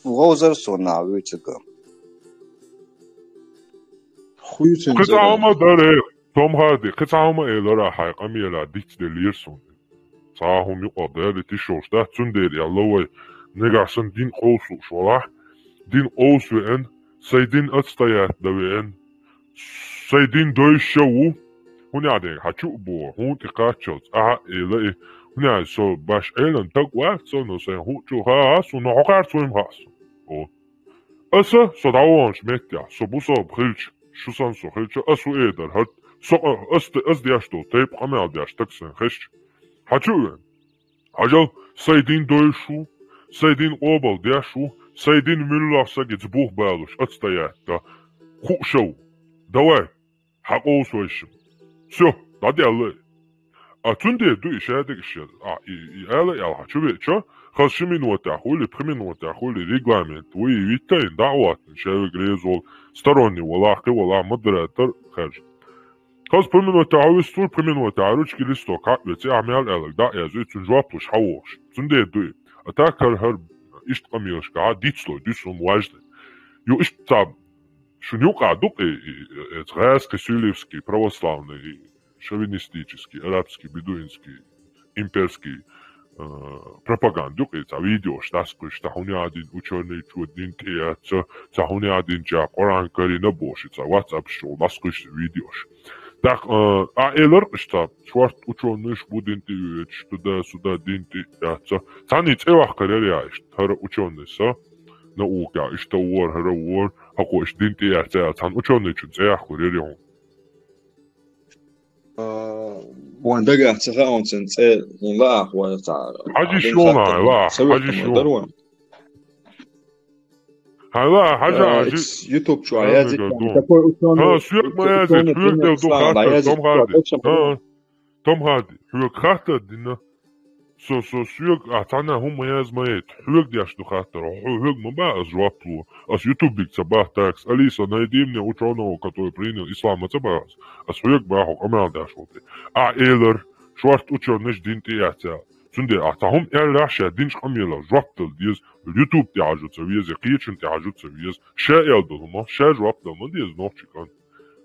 Вгозерсона вütega.
Кытаама даре, Том Харди, кытаама элара хайqamila дичделирсон. Саахум юqadari тишошта цундер яллой негасын дин qosu шола. Дин освен, сайдин отстоят давен. Сайдин дойшоу. Хуняде хочу бо, хун тикачот. Эла хуня со баш элен таква, со но сен хучу хаас, но хокар цуим хаас. Аса содаванш метя, собусо бхилч, шусансо хилч, асу эдер хат, со аздяшто, тейп амелдяш таксен хеш. Хачуен. Хажал сайдин дойшу, сайдин обал дяшу, сайдин мюллахсагец бух балуш, отстоять-то. Хушоу. Давай, хакоусвайшим. Все, дадялы. А тунде ду ишадекшел. И эла ял хачуве, чо? خاص минута хули, приминута хули, регламент, вы видите, дават, человек резол, сторонний, валахи, вала, модератор, хэж. خاص приминута хули, приминута, ручки листок, как ведь я амял элек, да, я зуй цунжуаплуш, хавош, цунде дуй, а так хэр ишт камилшка, дицло, дицло важно. Ю ишт таб, шунюка, дук, израильский, сюлевский, православный, шовинистический, арабский, бедуинский, имперский, пропаганду қица видеош дасқыш тахуниадин учёный чудин театр тахуниадин жа Құран карина бошица WhatsApp шоу дасқыш видеош так элер қышта шварт учёныш будин тиюет туда-сюда дин театр тани цевах кареряиш тара учёныйса наука ишта уор хара уор хақош дин театр тан учёный чун цевах кареряон
وندقة تخاون سنتين لا وتع
حاجة شلون لا حاجة شلون هلا حاجة
يوتيوب شو عايزك
سوق ما يازك سوق ده توم هادي سوق خاطر دينا سوق أعطانا هم ياز ما يتحوق دياش دو خاطر حوق ما بقى أزوابلو أس يوتيوب بيك تباه تاكس أليسا نايديمني وچانا وكتوي بريني الإسلام ما تباه أس حوق بقى حوق أمال داش وطي إيلر شوارت وچانش دين تياتا سندي أعطاهم إعلاشا دينش قميلا جوابتل ديز اليوتيوب تيعجو تسويز قيتشن تيعجو تسويز شا إلدل هما شا جوابتل ما ديز نوحشي كان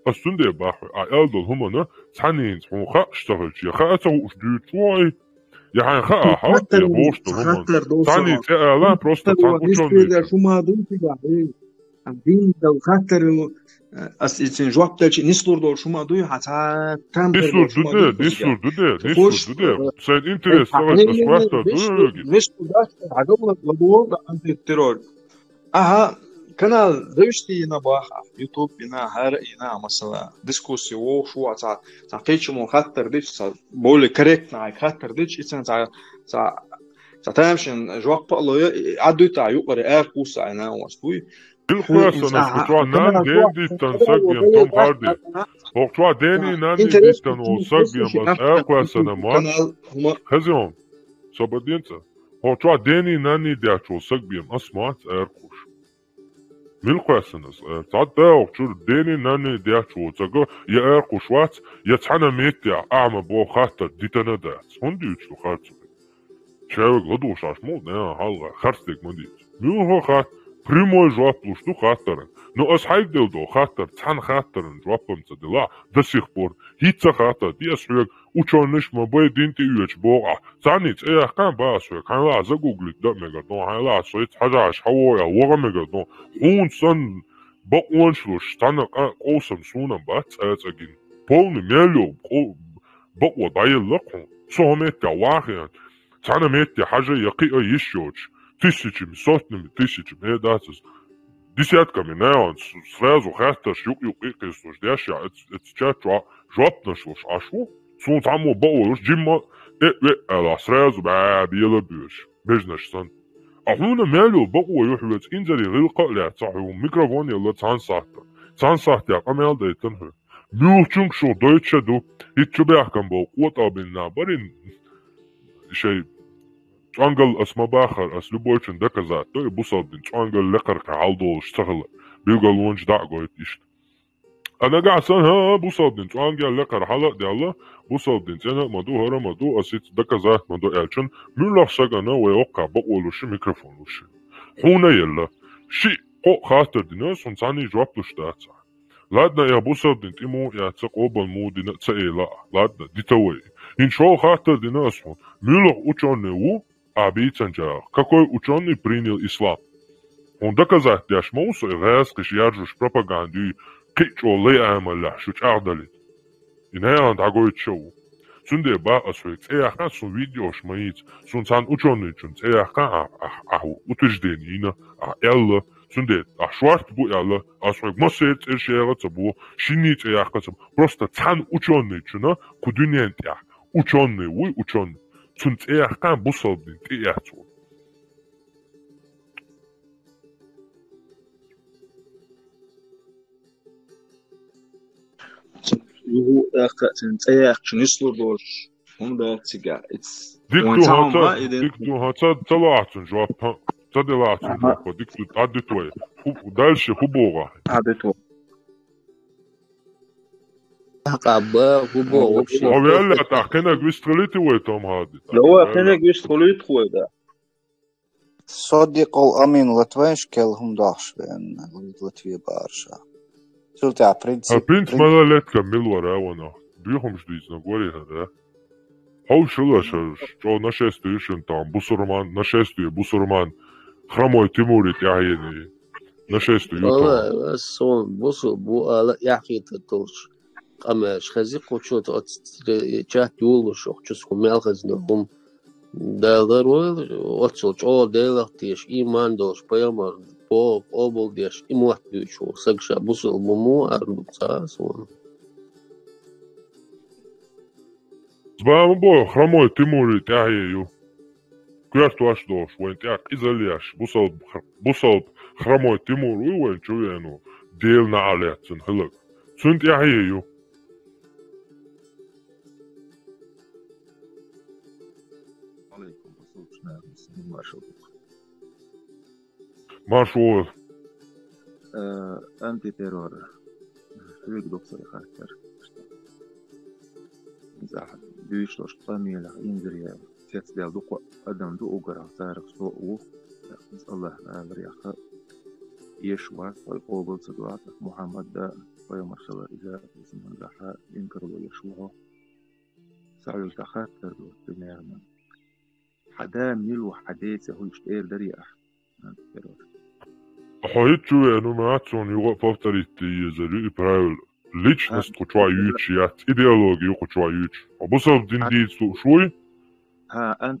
أس سندي باحو إلدل هما نا تانين تحون خا اشتغل شي خا أتو اشديت شوي يعني خا حاط يا بوش هما تاني لا بروستا تان وچانش
شو ما دونتي قاعدين عندين لو خاطر أس إنسان جواب تلش نسلور دور شو ما دوي حتى تام
نسلور دوده سيد إنترس سويت أسواستا دوه
نسلور ده عجبنا لدور عند الترور كانال دوشتي نباح يوتيوب ينا هر ينا مثلا ديسكوسي و شو تعقيش مو خاطر ديش بقول كريكت ناي خاطر ديش إنسان تامشن جواب بقى عدو تاع يقرأ قوسا أنا واسوي
بالخلاصة نسكتوا نان دين تنسقيم توم هاردي وقتوا ديني نان دي تنسقيم بس أقواسا نمات هزيهم سبدينتا وقتوا ديني ناني دي تنسقيم أسمات أرقوش بالخلاصة نس تعدى وقتوا ديني ناني دي تنسقيم يا أرقوش وات يتحنى ميتيا أعمى بو خاطر دي تندات هندي يتلو خاطر شاوك غدوش عشمو نيا حالغا خرستيك مديت ميوهو خاطر прямой жопу что хаттерен. Но ас хайгдел до хаттер, цан хаттерен жопом цадила до сих пор. Хитца хаттер, диасвек, учёныш ма бой динти уеч бога. Цаниц кан басвек, хан ла загуглит да мегадон, хан ла соит хажаш хавоя, вога мегадон. Хун сан бакуаншлуш, стана қосам сунам бац ацагин. Полный мелю, бакуа дайыллакун. Сохметя вахиян. Цана метя хажа яқиа ешёч. Тысячами, сотнями, тысячами, датас. Десятками, наверное, сразу хасташ, юк-юк-юк, служдящий, это сейчас жоп нашлось, а шо? Сон само баулуш, джимма, сразу, била бьешь, бежнаш сан. А хуна мелю, баул, юхвец, инзари, рилка, ля, цаху, микрофон, яла, цан сахта, камел, да, тенху. Бюхчунг шо, дойчаду, и чубяхкам был, вот абин на барин, шей, ангел اسمباخر اس لبوچن دكزات تو بوصدين ангел لقر كعالدو اشتغل بيقول ونج داغويت اشت انا قاعد سن ها بوصدين ангел لقر حلق دي الله بوصدين انا مدو هرا مدو اسيت دكزات مدو الچن ملخ سغنا ويوقع بقولوش ميكروفونوش هنا يلا شي قو خاطر دينا سنصاني جوابلوش داتا لادنا يا بوصدين تيمو يا تقوبل مودنا تسيلا لادنا دي توي ان شو خاطر دينا اسمو ملخ учёный Абийцанча, какой ученый принял ислам? Он доказать дяшмоусу и рэскиш яджуш пропаганду кичо леямаля шуч ардалит. И наяван дагоит шоу. Сунде ба асвек цеяхан сун видеош маиц, сун сан ученый чун цеяхан утверждение элла, сунде шварт бу элла, асвек масет эршега цабу, шини цеяхан цабу, просто цан ученый чуна кудунентя. Ученый, уй ученый. Sunt kan busaldin tietsuu.
Jo, sunt knisler doors. Omdat siga. It's
Diktu hata talaatun jwap. Tadelaatun jwap. Diktu aditwe. Дальше хубора.
Aditwe.
قابا هو вообще.
Овяля та кена гвистролити у этом хади.
لو كنا гвистролит خودا.
صديق الأمين لطوينش كلهم ضاعش بين لطوية بارشا. سلطة برنس.
البنت مالا لتكمل ورا وانا. بيهم جديد نقولي هذا. Хавшилаша, что нашествие там, бусурман, хромой Тимурит яхини, нашествие
والله بس هون بوصل بو لا يحكي تطلش قماش خزيق وشوت جات يولو شو جسكم مالخزنهم دالر واتشل جو دالختيش إيمان دوش بيامر بوب أوبل ديش إموات ديشو سجشا بوصل بمو أربع ساعات وان
Збавам бо хромой Тимурит яхию. Кверт ваш дош, вен тяк изолияш, бусал хромой Тимур, вен чуену, дел на алецен хылык. Цунт яхию.
عليكم بصوتنا مارشال
Маршал.
أنتي تيرور شويك دكتور خاطر زح بيشلوش قاميلة ينزريا تيتس ديال دوق أدم دو أجرا تارك سوء الله بريخ يشوع والقوبل صدوات محمد دا ويوم الخلا إذا اسم الله ينكر له يشوعه سعي التخاطر بمعنى حدا ميلو حديثه هو يشتير دريح
Хойт чуену маатсон юга повторите езери правил. Личност кучваючи, идеологию кучваючи. Обусав диндиц шуй.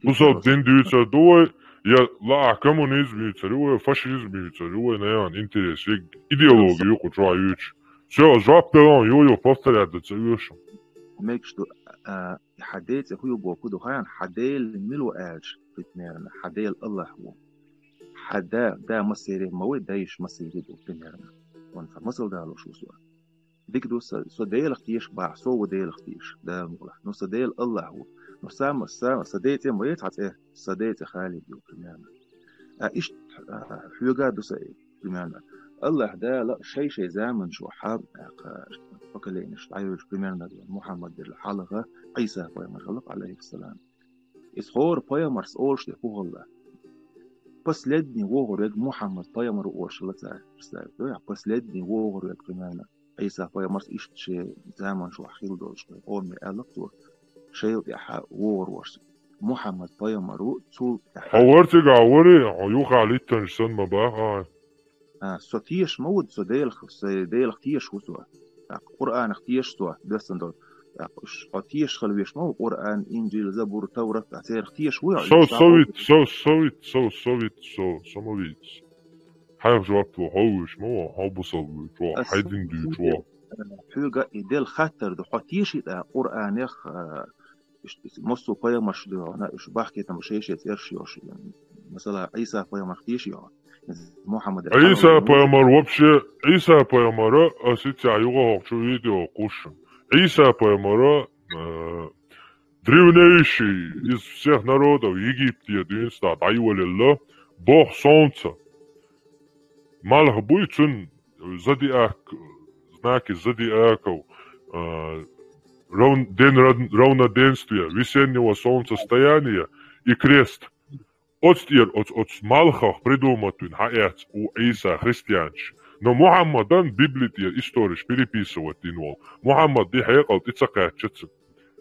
Бусав диндиц дуй. Я ла коммунизм царює, фашизм царює, наян интерес, идеологию кучваючи. Все, жапелон йо повторят да царюшо.
ميكشتو حديث هو بوكودو خيان حديل ميلو آج بتمرنا حديل الله هو حدا دا مصيري موي دايش مصيري دو بتمرنا وانت مصل دالو شو سوا ديك دو سو ديل اختيش باع سو وديل اختيش دا مغلح نو سديل الله هو نو سام سديتي مويت عطيه سديتي خالد دو بتمرنا ايش حيوغا دو ساي بتمرنا الله دا لا شي زامن شو حاب فكلين اشتعيش بمعنى محمد الحلقة عيسى بيامر خلق عليه السلام إسخور بيامر سأولش تفوه الله последний وغرق محمد بيامر أولش الله تعالى последний وغرق بمعنى عيسى بيامر إشتشي زامن شو حيل دولش أول ألقتو شيء يحا وغرورش محمد بيامر تول
حورتي قاوري عيوخ علي تنشسن مباقا
سوتيش مود سوديل تيش وسوا قرآن اختيش سوا دستندو اختيش خلويش مو قرآن إنجيل زبور توراة تعتير اختيش ويا
سمويت حيف جوابتو هوش مو هوبصل جوا حيدين دي جوا
حلقة إدل خطر دو حتيش قرآن يخ مصو قيا مشدو أنا إيش بحكي تمشيش يتيرشيوش مثلا عيسى قيا مختيش يا محمد
عيسى بيامر وبشي عيسى بيامر أسيت عيوغا هوكشو فيديو قوشن عيسى بيامر древнейший из всех народов Египта, единство, Айвалилла, Бог Солнца. Малых буйцун зодиак, знаки зодиаков, день равноденствия, весеннего солнцестояния и крест. От малхах придуматун хаят у Иса христианч. Но Мухаммадан библития историш переписывать инвол. Мухаммад ди хайкал ицакатчиц.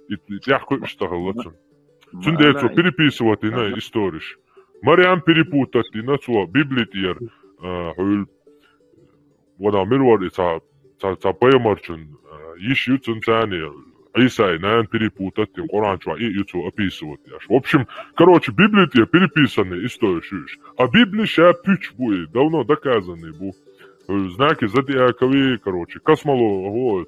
Итяхку иштахалатун. Цундецо переписывать ина историш. Мариам перепутать ина цуа библития хуйл вона мирвар ица паямарчун ишью цунцания. Иса наан перепутать им Коран чуа и ицу описывать яш. В общем, короче, библития переписанные историш. А Библия ша пюч буи, давно доказанный бу. Знаки зодиаковые, короче, космология,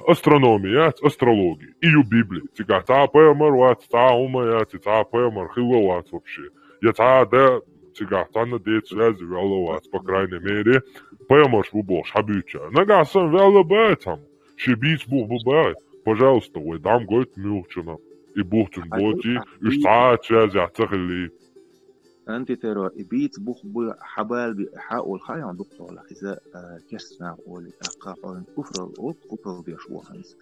астрономия, астрология, и у Библии. Тига та паямар, та ума, та паямар, хиловат вообще. Я та да, тига та надеет связи веловат, по крайней мере, паямар бубош, хабюча. Нагасан велобай там, шибиц бубай. Пожалуйста, ой, дам гойт мюхчина. И бухтун боти, и та связи атахили.
أنت ترى بيت بوخ بو حبال بحاق والخاي عن دكتور على حذاء كسنا قولي أقاقا كفر الأوت كفر بيشوه هنس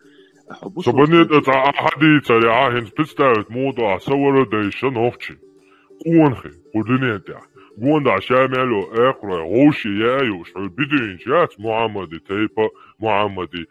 سبنيت أتع حديث لعاهن بستاوت موضوع صور دايشان هوفتشي قوانخي قدنين تاع قوان دا شاملو اقرأ غوشي يايوش بدين شات محمد تيبا محمد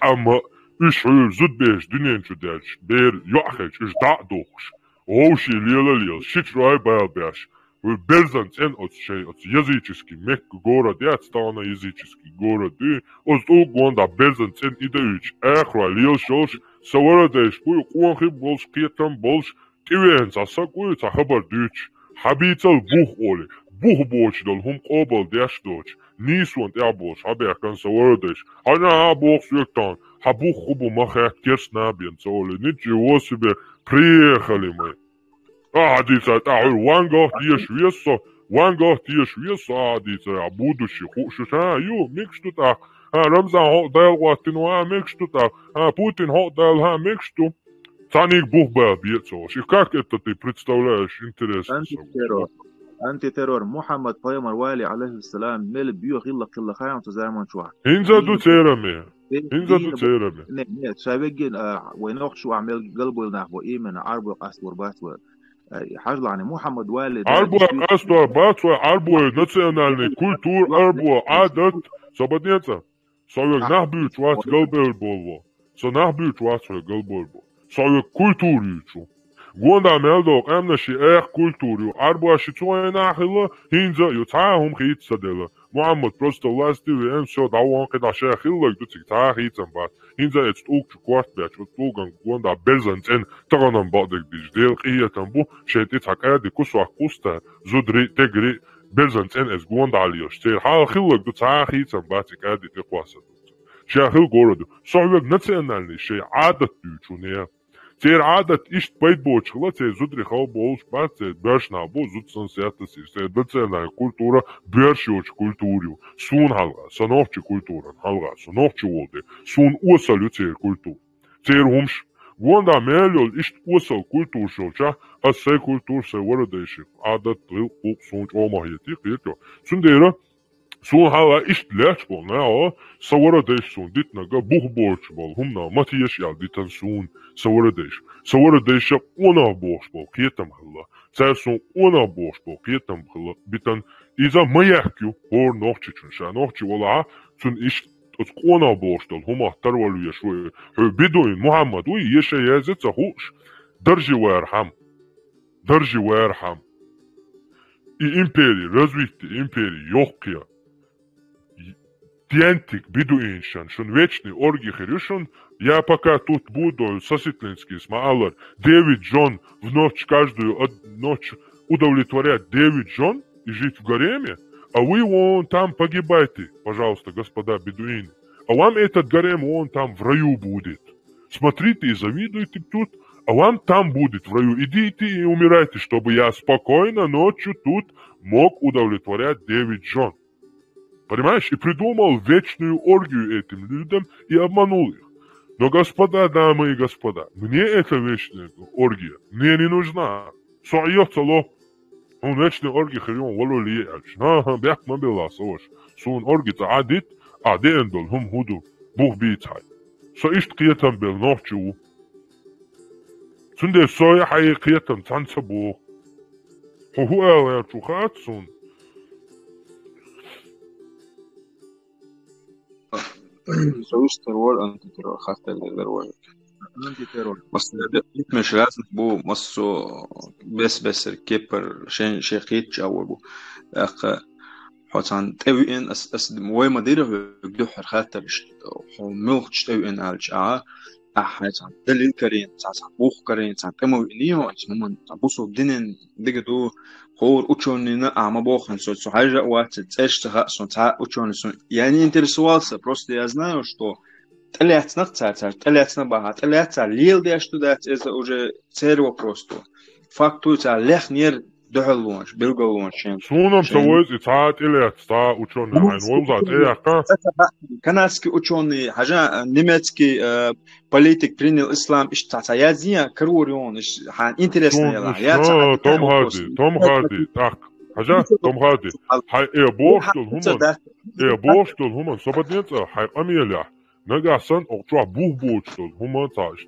قام إيش هو زود بيش دنيا شو داش بير يأخذ إيش دعدوش أوشي ليلا شيت راي باش وبرزنت إن أت شيء أت يزيجسكي مك جورا دي أتستانا يزيجسكي جورا دي أت أوجوان دا برزنت إن إيش آخر ليل شوش سوارا داش كوي قوان خيب بولش كيتم بولش تيوين ساسكوي تخبر ديش حبيتال بوخ أولي بوخ بوش دل هم قابل داش دوش نيسوان تعبوش حبيا كان سوارا داش أنا بوخ سيكتان حبوخ خبو مخيات كيرس نابين سولي نيجي واسبه بريخلي مي عاديسة تعال وانغا تيش ويسا عاديسة عبودو شيخو شوشا يو ميكشتو تا رمزان هو دايل واتنوا ميكشتو تا Путин هو دايل ميكشتو تانيك بوخ بال بيتسوش. И как это ты представляешь интересно?
Антитеррор. Мухаммад Пайгамбар Вали алейхиссалам мел бью хилла хаям тузайман шуа.
Инза ду تيرمي.
Не, شابين وينوخ شو عمل قلبه نحو إيمان عربو أسور باتوا. حاجة يعني محمد والد.
عربو أسور باتوا عربو ناسيونالني كولتور عربو عادات صبتنيتا. صويك نحبي توات قلبه البولو. نحبي توات قلبه البولو. صويك كولتور يشو. Gonda meldok emna shi kulturu arbo shi tsoena khila hinza yutaahum khitsadela Muhammad просто властивый em все давон когда ше khila дутик та хитсан бат hinza et uk kwart бач утуган gonda безантен таганам бадик диjdel qiyatan bu sheti takadi kuswa kusta zudri tegri безантен es gonda alio shter ha khila dut та хитсан бат кади теqwasa ше khil gorodu soyvek nationalni she adat duchunia Тер адат ишт байт боочхла те зудри хау болш бат те башна бо зудсан сятас те дцена культура бешоч культуру сун халга сановчи культура халга сановчи волде сун осалю те культур тер хумш гонда мелол ишт осал культур шолча асе культур се вородеши адат тыл ук сун омахети кето сундера Сун хала ишт леч бол на саварадеш сун дитнага бух борч бол хумна матияш ял дитан сун саварадеш она борч бол кетам хала цар сун она борч бол кетам хала битан иза маякю хор нохчичун ша нохчи вола сун ишт она борч дол хума тарвалу яшве бидуин Мухаммад уй еше язеца хуш держи вархам и империи развитие империи ёхкия Пьянтик бедуиншан, шун вечный орги херюшун, я пока тут буду соситлинский смаалар, 9 жен в ночь, каждую ночь удовлетворять 9 жен и жить в гареме, а вы вон там погибайте, пожалуйста, господа бедуины, а вам этот гарем вон там в раю будет. Смотрите и завидуйте тут, а вам там будет в раю. Идите и умирайте, чтобы я спокойно ночью тут мог удовлетворять 9 жен. Понимаешь? И придумал вечную оргию этим людям и обманул их. Но, господа, дамы и господа, мне эта вечная оргия мне не нужна. Соёется ло. Он вечная оргия хрен волу лиэч. Бяк мабила сош. Сун оргита адит, адендол хум худу бух битхай. Соишт киетам бел нохчу. Сунде соя хай киетам танца бух. Хуэ я чухат сун.
سويش ترور أنت ترور خاطر الترور بس مش لازم بو مصو بس الكبر شين شيخيت جاور بو أخ حسن تبين أس موي مديره يقدح خاطر حمل تبين الجا حسن دليل كرين ساعة بوخ كرين ساعة تمو إنيه اسمه بوسو دينن دقدو خور учёные ама бохан со حاجة وقت تشتغل со учёные يعني интересовался просто я знаю что طلعت на багат طلعت лил да что да это уже целый вопрос то факту та лехнер дохлонш белголонш
сунам того цаат или ста учёные айн волзат яка
канадский учёный حاجة немецкий политик принял ислам ишта я зия крурион хан интересно я
Том Харди так حاجة Том Харди хай боштол хуман собаднеца хай амиля нагасан окча бух боштол хуман тааш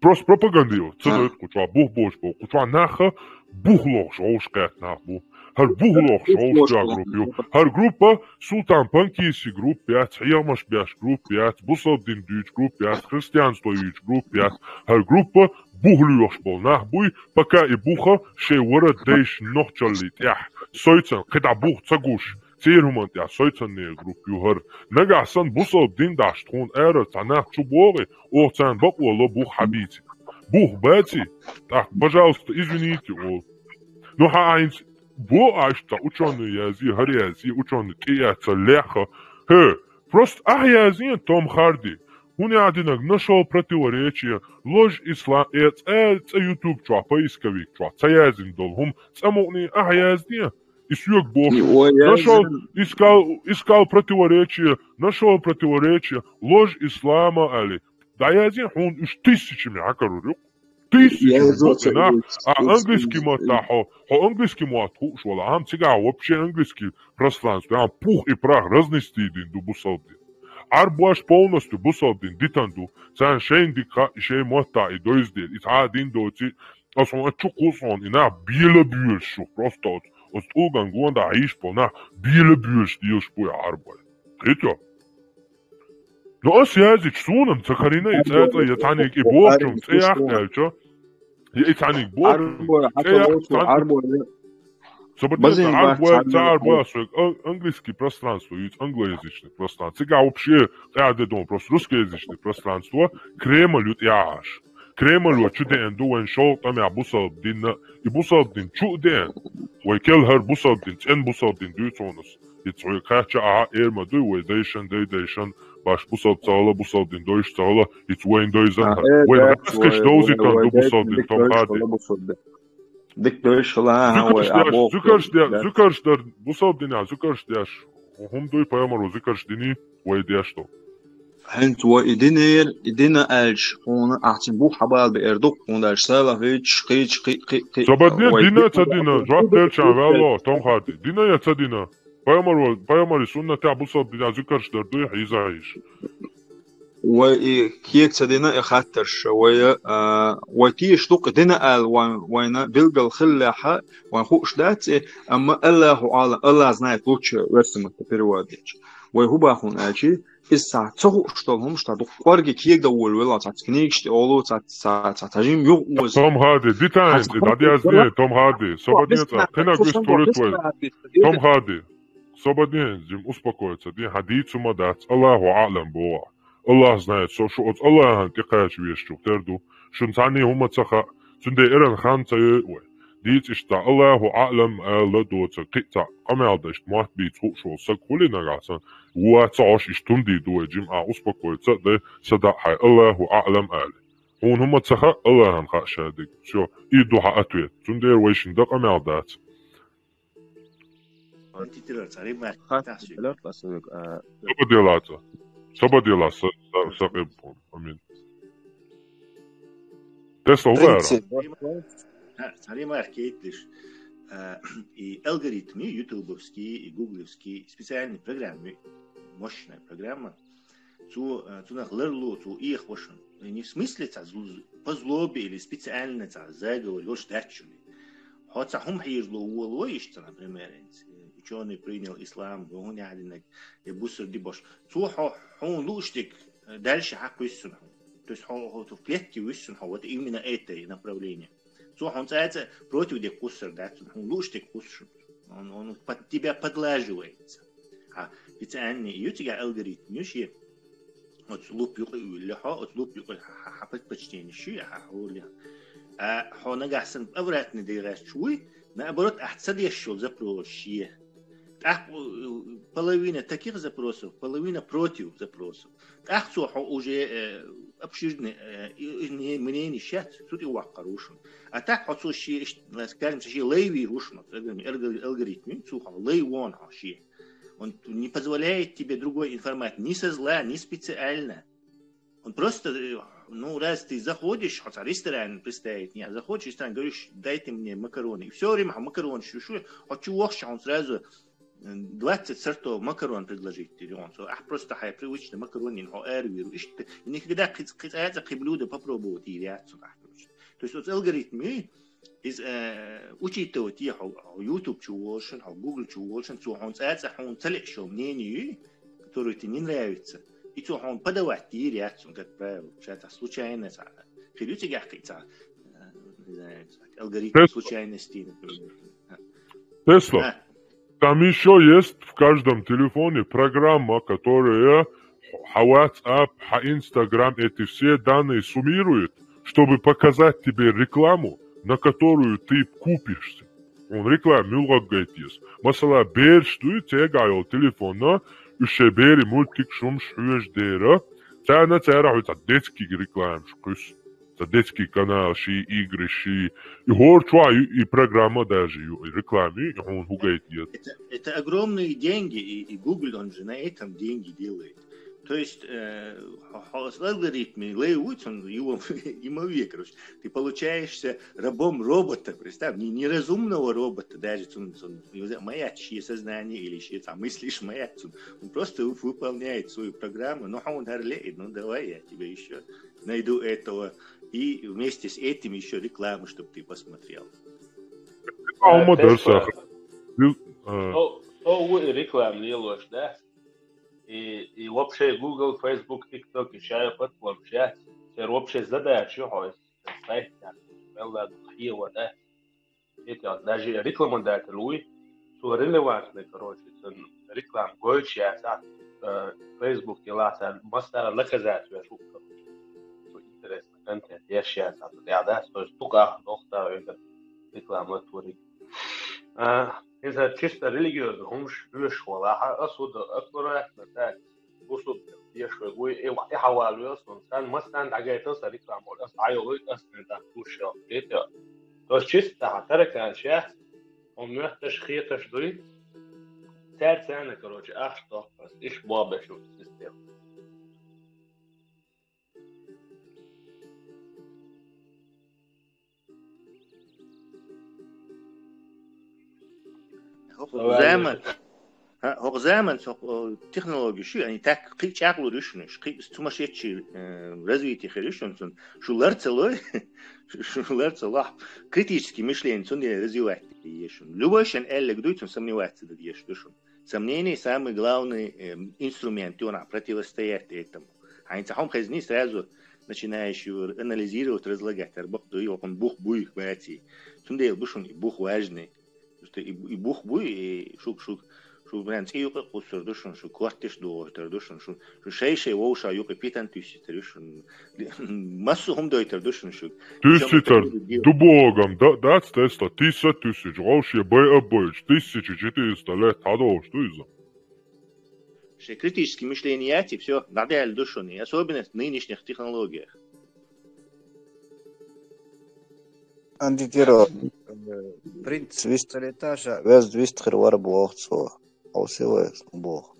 просто пропагандио цэдэт куча бух боштол куча наха бухлош ошкат нахбу هر بوهلوخ شوشتا جروبيو هر جروبا سلطان بانكيسي جروبيات حيامش بياش جروبيات بوصل دين دويج جروبيات خريستيان ستويج جروبيات هر جروبا بوهلوخ بولناه بوي بكا إبوخا شي ورد ديش نوخجالي تيح سويتسن قدع بوخ تساقوش تيرهم انت سويتسن ني جروبيو هر نجا سن بوصل دين داش تخون ايرا تعناك شو بوغي او تان بقوة لو بوخ حبيتي بوخ باتي так, пожалуйста, извините, ну хайнц бо ашта ученый язи харязи ученый тияца леха просто язи том харди он один нашел противоречие ложь ислам YouTube чё поисковик чё цаязин долгум самони язи Исюк Бог искал противоречие ложь ислама али да язи он уж тысячами акару английский матахо, английский матуш, вала, ам цыга вообще английский пространство, ам пух и прах разнести дин ду бусалдин. Арбуаш полностью бусалдин дитанду, цан шейн дика и шейн мата и доиздин, и та дин доци, асона чукусон, и на биле бюльшу, просто от уган гонда аишпо, на биле бюльш дилшпуя арбуаш. Третьо. Но осязич сунам цахарина и цаца ятаник и бокчум цеяхтелчо. Ятаник бокчум. Событие арбуя английский пространство, англоязычное пространство. Цыга вообще, я думаю, просто русскоязычное пространство. Кремль яаш. Кремль чуден дуэн шоу там я бусалдин и бусалдин чуден. Вайкел хер бусалдин, цен бусалдин дуйцонус. И цой кача эрма дуй дейшен Baš busaldin doiš cala, it's Wayne doizan. Wayne raskeš dozitan du busaldin tom hadi.
Dik doiš la.
Zukaršdar busaldin ja, zukaršdjaš. Hum doj pajamaru zukaršdini, way djašto.
Hent wa idina alj, ona ahtin bu habal be erdok, ona sala hiç.
Sabadnia dina tadina, jwat delchan valo tom hadi. Dina ya tadina. Паямари сунна тя бусал дина зукарш дардуй хизаиш.
وكيك تدينا يخاطر شوية وكيش دوق دينا قال وين بيلقى الخلاحة وخوش داتي أما الله عالم الله знает лучше версию переводить وهو باخون أجي إذا تهو اشتغلهم اشتغلوا قارج كيك دول ولا تعتكنيش تقولوا تعتجيم يوز
توم هادي ديتاين دادي أزدي توم هادي صبادين تنا قصة توم هادي صبادين جم успокоиться دي حديث مدات الله أعلم بوا الله знает شو الله هنتقاش ويشتو تردو شن تعني هم تخا سندي إيران خان تيوي ديت إشتا الله أعلم لا دوت قطع قمال دشت مات بيت شو سكولنا غاسن واتعش إشتندي دو جمع успокоиться ده صدق حي الله أعلم هون هم تخا الله هنخاش هاديك شو إيدو حقتويت سندي ويشن دق قمال دات Сободила сакебон. Амин. Тесла увера.
Царима аркетлиш и алгоритмы ютубовские и гугловские специальные программы, мощная программа, цу нахлерлу, цу их вошен. Не в смысле по злобе или специально заговор, вот что дачули. Хотя хум хижло уолоишься, например, ученый принял ислам, он ядинок, и бусер дибош. Цу он луштик дальше хакуйсун. То есть он в клетке высун, вот именно это направление. Цу он цается против де кусер, да, он луштик кусшун. Он под тебя подлаживается. А специальный ютига алгоритм, юши, вот луп юллиха, вот луп хапать почтение, ши, ахули. Он агасан обратно дырас чуй, наоборот, ахцад ещё запросие. Так, половина таких запросов, половина против запросов. Так, уже обширный мнение сейчас, тут и вакарушен. А так, скажем, лейви рушен, алгоритм, лейвон, он не позволяет тебе другой информации ни со зла, ни специально. Он просто, раз ты заходишь, хотя ресторан представить, не, заходишь в ресторан, говоришь, дайте мне макароны. И все время макароны шушу, хочу вахша, он сразу 20 сортов макарон предложить. Просто привычно макароны, он эрвиру. И никогда блюдо попробовать и реакцию. То есть вот алгоритмы, إذا وشيتو تي أو يوتيوب شوولشن أو جوجل شوولشن سو هون ساعات هون طلع شو منين يي كتورو تنين رايتس يتو هون بدا وقتي رياتسون كتبراو شات случайно خليتي قاعد алгоритм случайностей, например.
Тесла. Там еще есть в каждом телефоне программа, которая WhatsApp, Instagram, эти все данные суммирует, чтобы показать тебе рекламу, на которую ты купишься. Он реклама мулгайт есть. Масала бершту тегайол телефона, еще бери мультик шум шуеждера, тяна тяра детский реклам шкус. Детский канал, ши игры, ши и горчуа и программа даже и рекламе, он хугает.
Это огромные деньги, и Google он же на этом деньги делает. То есть алгоритмы леют, он его короче. Ты получаешься рабом робота, представь, неразумного робота, даже маячье сознание или еще там мыслишь маячье. Он просто выполняет свою программу, но он горлеет, ну давай я тебе еще найду этого. И вместе с этим еще рекламу, чтобы ты посмотрел.
Реклама не ложь, да? И вообще Google, Facebook, TikTok еще вообще вообще задачи, ставить да? Это даже реклама дает Луи, что релевантный, короче, реклама гойчая, Facebook и ласа, мастера наказать, интересно. Контент, я сейчас да, то есть только нохта реклама творит. إذا чисто религиозно, همش ولا أصود أكبر مثلا وصود يشوي وي حوالي أصلا كان مثلا عجيت أصلا ركلام ولا أصلا عيوي أصلا ده وش كده. то есть чисто ترك أشياء هم يحتاج خير تشدري ساعة سنة كروج أخطأ بس إيش بابا شو السيستم.
هو زمان تكنولوجيا شو يعني تاك قي شغله ريشنش قي استمشيتشي развитие خريشنسون شو ларцелой شو ларцелах критически мышление сон развивать ешун любойшен элле гдуйтун сомневаться да еш душун сомнение самый главный инструмент он противостоять этому а инцахом хазни сразу начинаешь анализировать разлагать арбахду и он бух буих бати тундел бушун и бух важный и бух буй и шук бранц и юка кусурдушун шу квартиш дойтардушун шу шейшей воуша юка питан тюситрушун массу хом дойтардушун шу
тюситар дубогам да Тесла 10 тысяч вообще бой 1400 лет адо что из-за
критически мышление и все надо душун и особенно в нынешних технологиях
антитера принцип висталетажа вез вистхер варбуохцо أو سوى بوخ.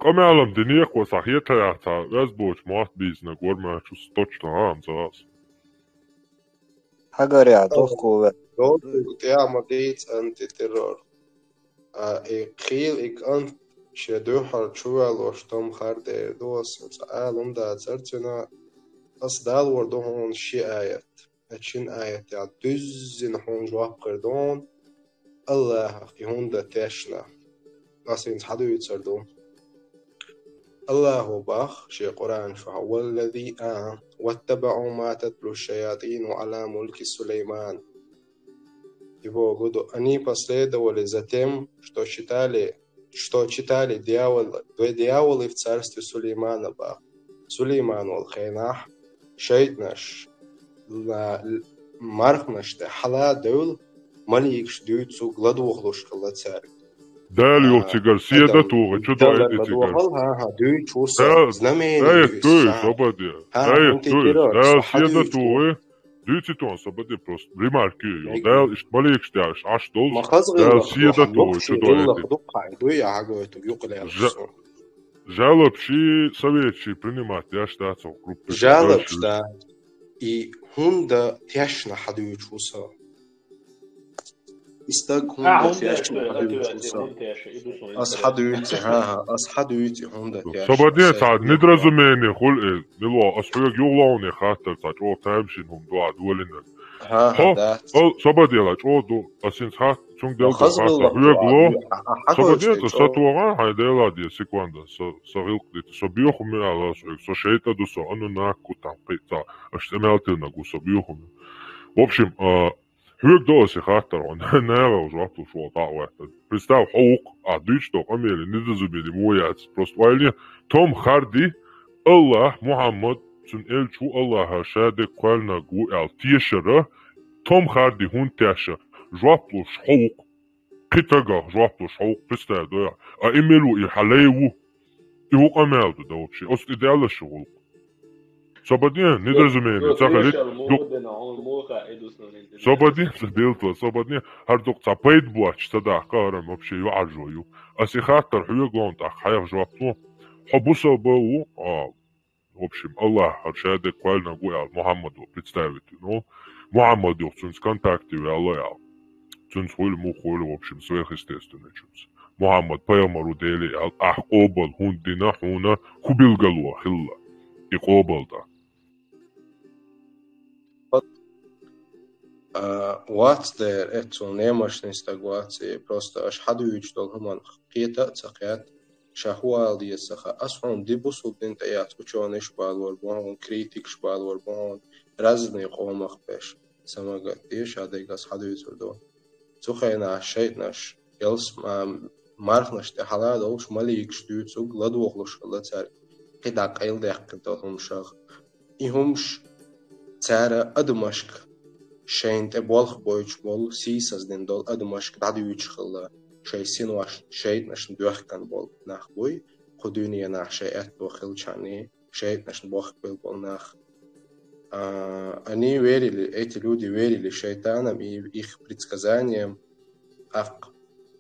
كمالم دنيك وصحيتها يعتا يزبوش موات بيزنا قول شو ستوشنا عام زغاس.
حقا ريعتوخ كوة.
دوتو تعمل ديت أنتي ترور. خيل إك أنت شدوحر شوال وشتم خاردير دوس وسألهم دا ترتنا أصدال وردوهون شي آيات. أتشين آيات يع دزن هون جواب قردون الله يهون دا تاشنا. قاسين حدو يتصردون الله باخ شي قرآن فهو الذي واتبعوا ما تتلو الشياطين على ملك سليمان его году они последовали за тем, что читали дьяволы в царстве Сулеймана бах. Сулейман ол хейнах шейтнаш мархнаш те хала дөл маликш дүйцу гладуохлуш калла царь.
Дал ёхтигар сиеда туга чудо этигар.
Ха дүйчуса знамение.
Собади. Дал сиеда туга дүйцитон собади просто ремарки. Дал маликш даш аш дол. Дал сиеда туга чудо этигар. Жалобши советчи принимать я штатов группы.
Жалобш да. И хунда тяшна хадуючуса. استاق هوندا تياش أصحاب يوتي هوندا تياش
سبادين سعد ندرزميني خل نلوا أصحاب يغلوني خاطر سعد أو تامشين هم دوا دولنا صبديلا چودو اسين صح چون دل خاطر هيغلو صبديلا ساتوغا هيدلا دي سيكواندا صغيق دي صبيوخ من على سو شيتا دو سو انو ناكو تنقيتا اشتمالتنا جو صبيوخ в общем هيغدو سي خاطر он ناو жапту шо таавата представь хаук адичто амели нидзубели мояц просто вайли том харди الله محمد چون elçu Allah'a şade qalna gu al tiyşara tom hardi hun tiyşa жапту шоук qitaga жапту шоук представь да а имелу и халею и у амелду да вообще ост идеально шоук Сободин, не разумеем, цахали. Сободин, садилто, сободин, хардук цапейт буач, тогда карам вообще ю ажою. А сихатар хуйгон так хаях жвапту. Хабуса бау, в общем, Аллах, аршаде квальна гуял Мухаммаду представить, ну, Мухаммаду, цунс контакты, Аллах, цунс хуйль мухуль, в общем, сверхъестественный чунс. Мухаммад, пайамару дели, обал, хундина, хуна, хубилгалуа, хилла. И обалда.
What's there? Это немощный стагуации. Просто аж хадуич дол хуман қиета цақят шахуал диесаха. Асфан дибусул динтаят ученый шпалвар бон, критик шпалвар бон, разные қомақ пеш. Самага деш адегас хадуич дол. Цухайна шейтнаш елс мархнаш те халад олш малик штуцуг ладуохлош лацар. قداق أيل دقيقة هم شاخ إهمش ترى أدمشق شين تبالخ بويش بول سيساز دين دول أدمشق دادي ويشخلا شيء سينواش شيء نشن دوخ كان بول ناخ بوي خدوني ناخ شيء أتبخل شاني شيء نشن بوخ بول ناخ они верили, эти люди верили шайтанам и их предсказаниям ак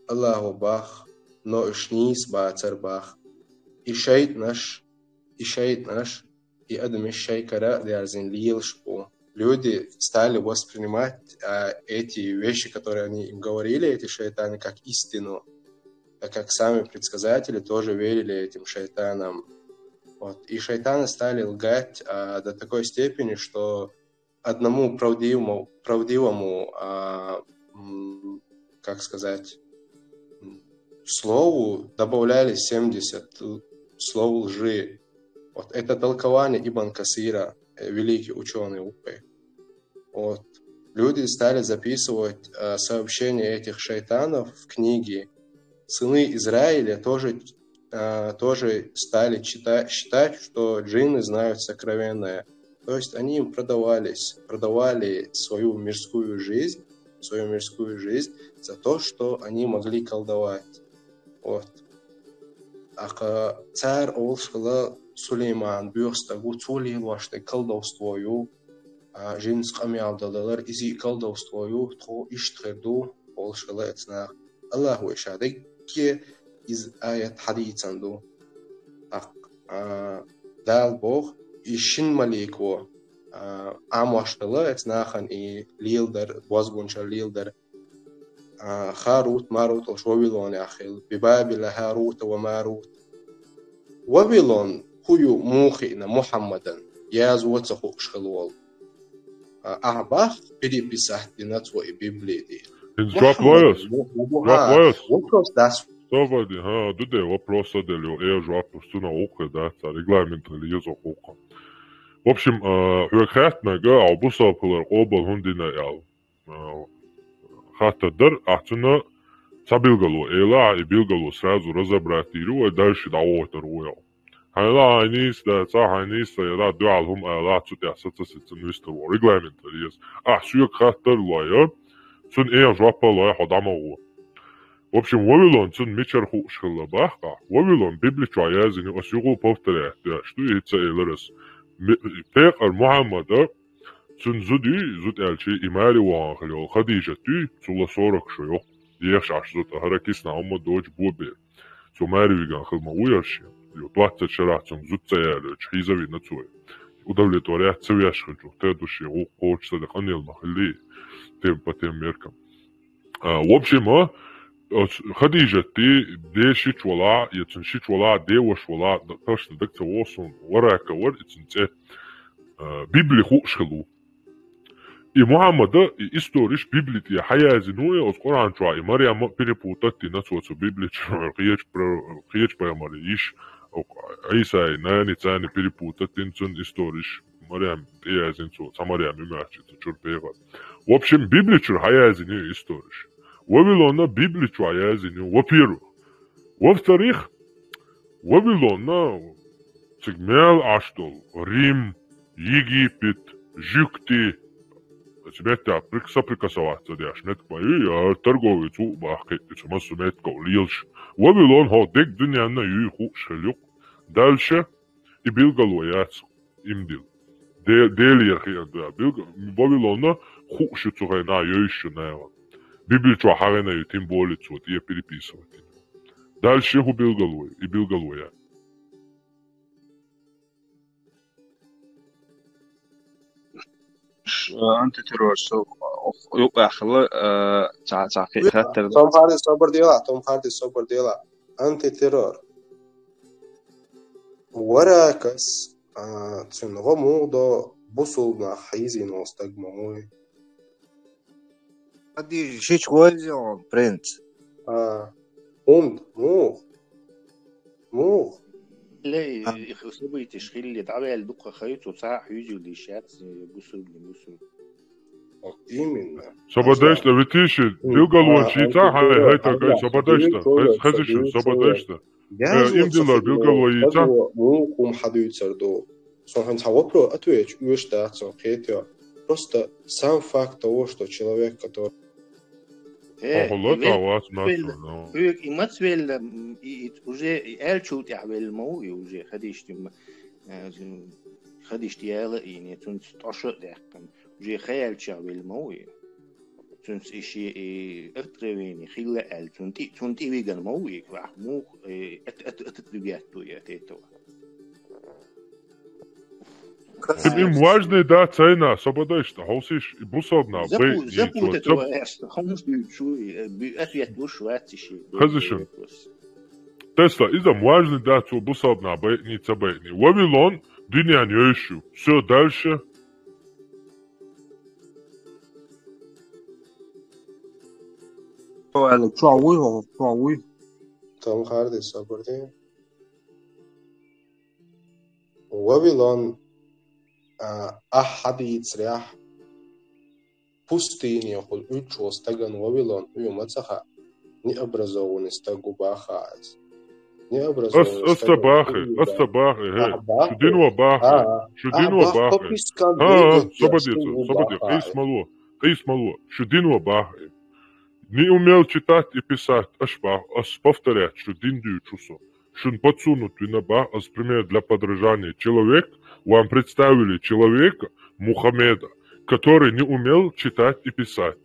Аллаху бах, но ишнис бацар бах и шейт наш и Адам Шейкара дярзин лилшпу. Люди стали воспринимать эти вещи, которые они им говорили, эти шайтаны, как истину. А как сами предсказатели тоже верили этим шайтанам. Вот. И шайтаны стали лгать до такой степени, что одному правдивому как сказать, слову добавляли 70 слов лжи. Вот это толкование Ибн Касира, великий ученый Упы. Вот. Люди стали записывать сообщения этих шайтанов в книги. Сыны Израиля тоже стали считать, что джинны знают сокровенное. То есть они им продавали свою мирскую жизнь за то, что они могли колдовать. Вот. А царь Олшкала Сулейман бюстагу цули вашты колдовствою, жинс камиалдалар изи колдовствою, то иштхерду Олшкала эцнах. Аллаху ишадек из аят хадицанду. Дал Бог ишин малико амаштала эцнахан и лилдар возбунча лилдар Харут Марут Вавилон ахил бибабила Харута ва Марут Вавилон хую мухина Мухаммадан язвоца хукшхалвол ахбах переписать на твоей Библии.
Drop wires. Вопрос das. Собади, дуде вопрос делю, жопу стуна око, да, регламент лизо око. В общем, хатнага абуса пулар обал хундина ял. Хатадар ахтуна сабилгалу, эла и билгалу сразу разобрать иру, и дальше давотер уял. Хайла айнис, да, хайнис, да, дуалхум, ла цутя сацасицин вистову, регламент лиз. Суяк хатар лая, цун жопа лая ходамагу. В общем, Вавилон цун мичарху шхалабахка. Вавилон библичу аязини осюгу повторяет, что и цаилерес. Пекар Мухаммада цун зуд элчи имари ванхлё Хадижа ты цула 40 шоё. Ешаш зуд харакисна умма дочь бобе. Цумари виган хылма уярши. 20 шара цун зуд цаялыч хизави на цуе. Удовлетворять цвяшхачу. Те души хочется да ханел махли. Тем по тем меркам. В общем, Хадижа ты дешич вала, яцуншич вала, девош вала, точно дакца восон, варака вар, яцунце Библии хушхалу. И Мухаммада и историш Библии хаязинуя от Коран чуа и Мариам перепутать на соцу Библии хиеч поймали иш Иса наяни цани перепутать инцун историш Мариам хаязинцу Самариам имячит чурпега. В общем Библии чур хаязинуя историш. Вавилона Библии чуа хаязинуя. Во-первых, во-вторых, Вавилона цигмел аштол Рим, Египет, Жюкти Сметя соприкасоваться дяш неткма и торговец у бахкетец массу метка лилш. Вавилон ходик дуньяна юху шелюк. Дальше и билгалуяц имдил. Делиер хиянда билга Вавилона хушицу хайна юйшу наева. Библичу харена ю тем болицу вот я переписывать. Дальше ху билгалуя и билгалуя.
антитеррор يوقع خلا تعقيد خاطر
Tom Hardy صبر ديلا انتي تيرور وراكس تنغو موضو بوصلنا حيزي نوستق موي
هدي شيش كويزيون برنس
موغ
لا يخصبي تشغيل اللي تعبي الدقة خيط وصاح يجي اللي شات بوصل
именно.
Сободешта, витиши, билгалуан чица, хай такай, сободешта, хазишу, сободешта. Имдилар билгалуан яйца.
Мукум хадуйцерду. Сон хавопро отвечу, что хетя. Просто сам факт того, что человек, который
и мацвел уже элчут явел мои уже خديشت يالا يعني تنت تشر دقن وجي خيال شعبل موي تنت إشي أترويني خيلا ال تنت ويجن موي راح مو أتتبياتو يا تيتو
Им важно да цена, сободешта, хаусиш и бусобна,
запутать его эст, хомус ответ лучше ватиши.
Хазишу. Тесла, изам важно да цу бусобна, не цабейни. Вавилон Dünya yaşıyor. Все дальше.
Tom Hardy صبرتين. Вавилон أحد يتسرح пустыни يقول أيش واستجن وافيلون يوم تسخى نأبرزون استجوا باخاز
Астабахи, шудинова бахи. Свободец, Исмало, шудинова бахи. Не умел читать и писать, повторять, шудин дючусо. Шун подсунут винаба, пример для подражания. Человек, вам представили человека, Мухаммеда, который не умел читать и писать.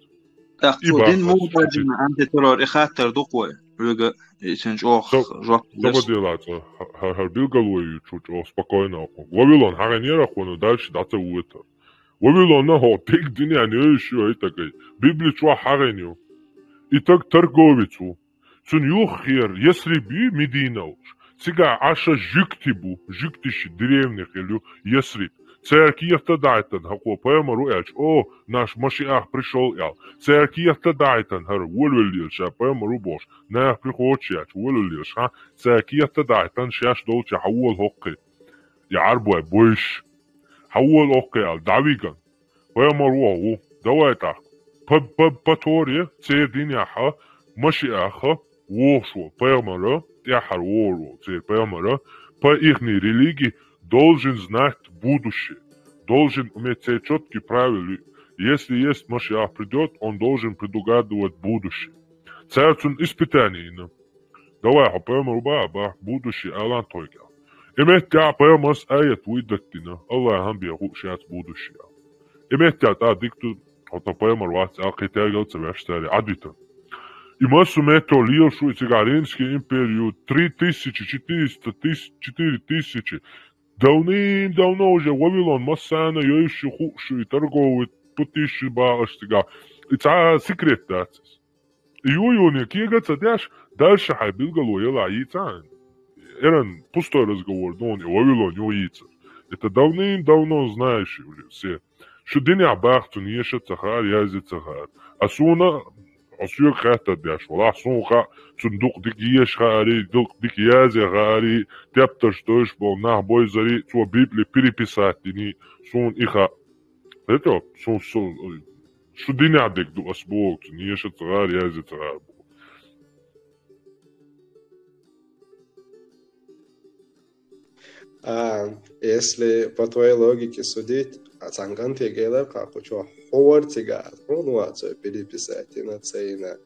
Один мухаджин антитеррор и хаттер дукой. Рыга исенч ох жок.
Сободилаться, харбил головой чуть спокойно. Вавилон харанера хону дальше дата уэта. Вавилон на хо тик дня не еще это гай. Библия чуа хараню. И так торговицу. Цун юхер, если би Медина уж. Сега аша жиктиши деревнях или если. Церкви дайтан, хако поэмару элч, наш Машиах пришел ял. Церкви дайтан, хар волвелиш, поэмару бош. Нах приходчач, волвелиш, церкви дайтан, шаш долча, хавол хокки. Ярбой, бойш. Хавол хокки ял, давиган. Поэмару, давай так. По Торе, цердиняха, Машиаха, вошо, поэмару, яхар вору, поэмару, по ихней религии, должен знать будущее, должен уметь все четкие правила. Если есть Машиах придет, он должен предугадывать будущее. Царцун испытаний. Давай, хапаем руба, будущее, Аллах тойгал. Иметь я поймас аят выдактина, Аллах хамби хушат будущее. Иметь я та дикту, хапаем руат, алкитергал цевештари, адвитан. И массу мето лил швейцарский империю 3400, давным-давно уже Вавилон Массана еще худший торговый путищи баштига. Это секрет датс. И юни кигаца дальше хайбил галуела яйца. Это пустой разговор, но Вавилон яйца. Это давным-давно знающие уже все. شو الدنيا باختن يشة تخار يازي تخار أسونا أسير خاطر داش ولا سونخا صندوق ديك يش خاري دوق ديك يازي خاري تبتش توش بوناه بويزري تو بيبلي بيري بيساتيني سون إخا هيتو سون شو الدنيا عندك دو أسبوع يشة تخار يازي تخار
Если по твоей логике судить, Цанганти Гелепка хочу ховартига, пронуацию переписать и на цейна.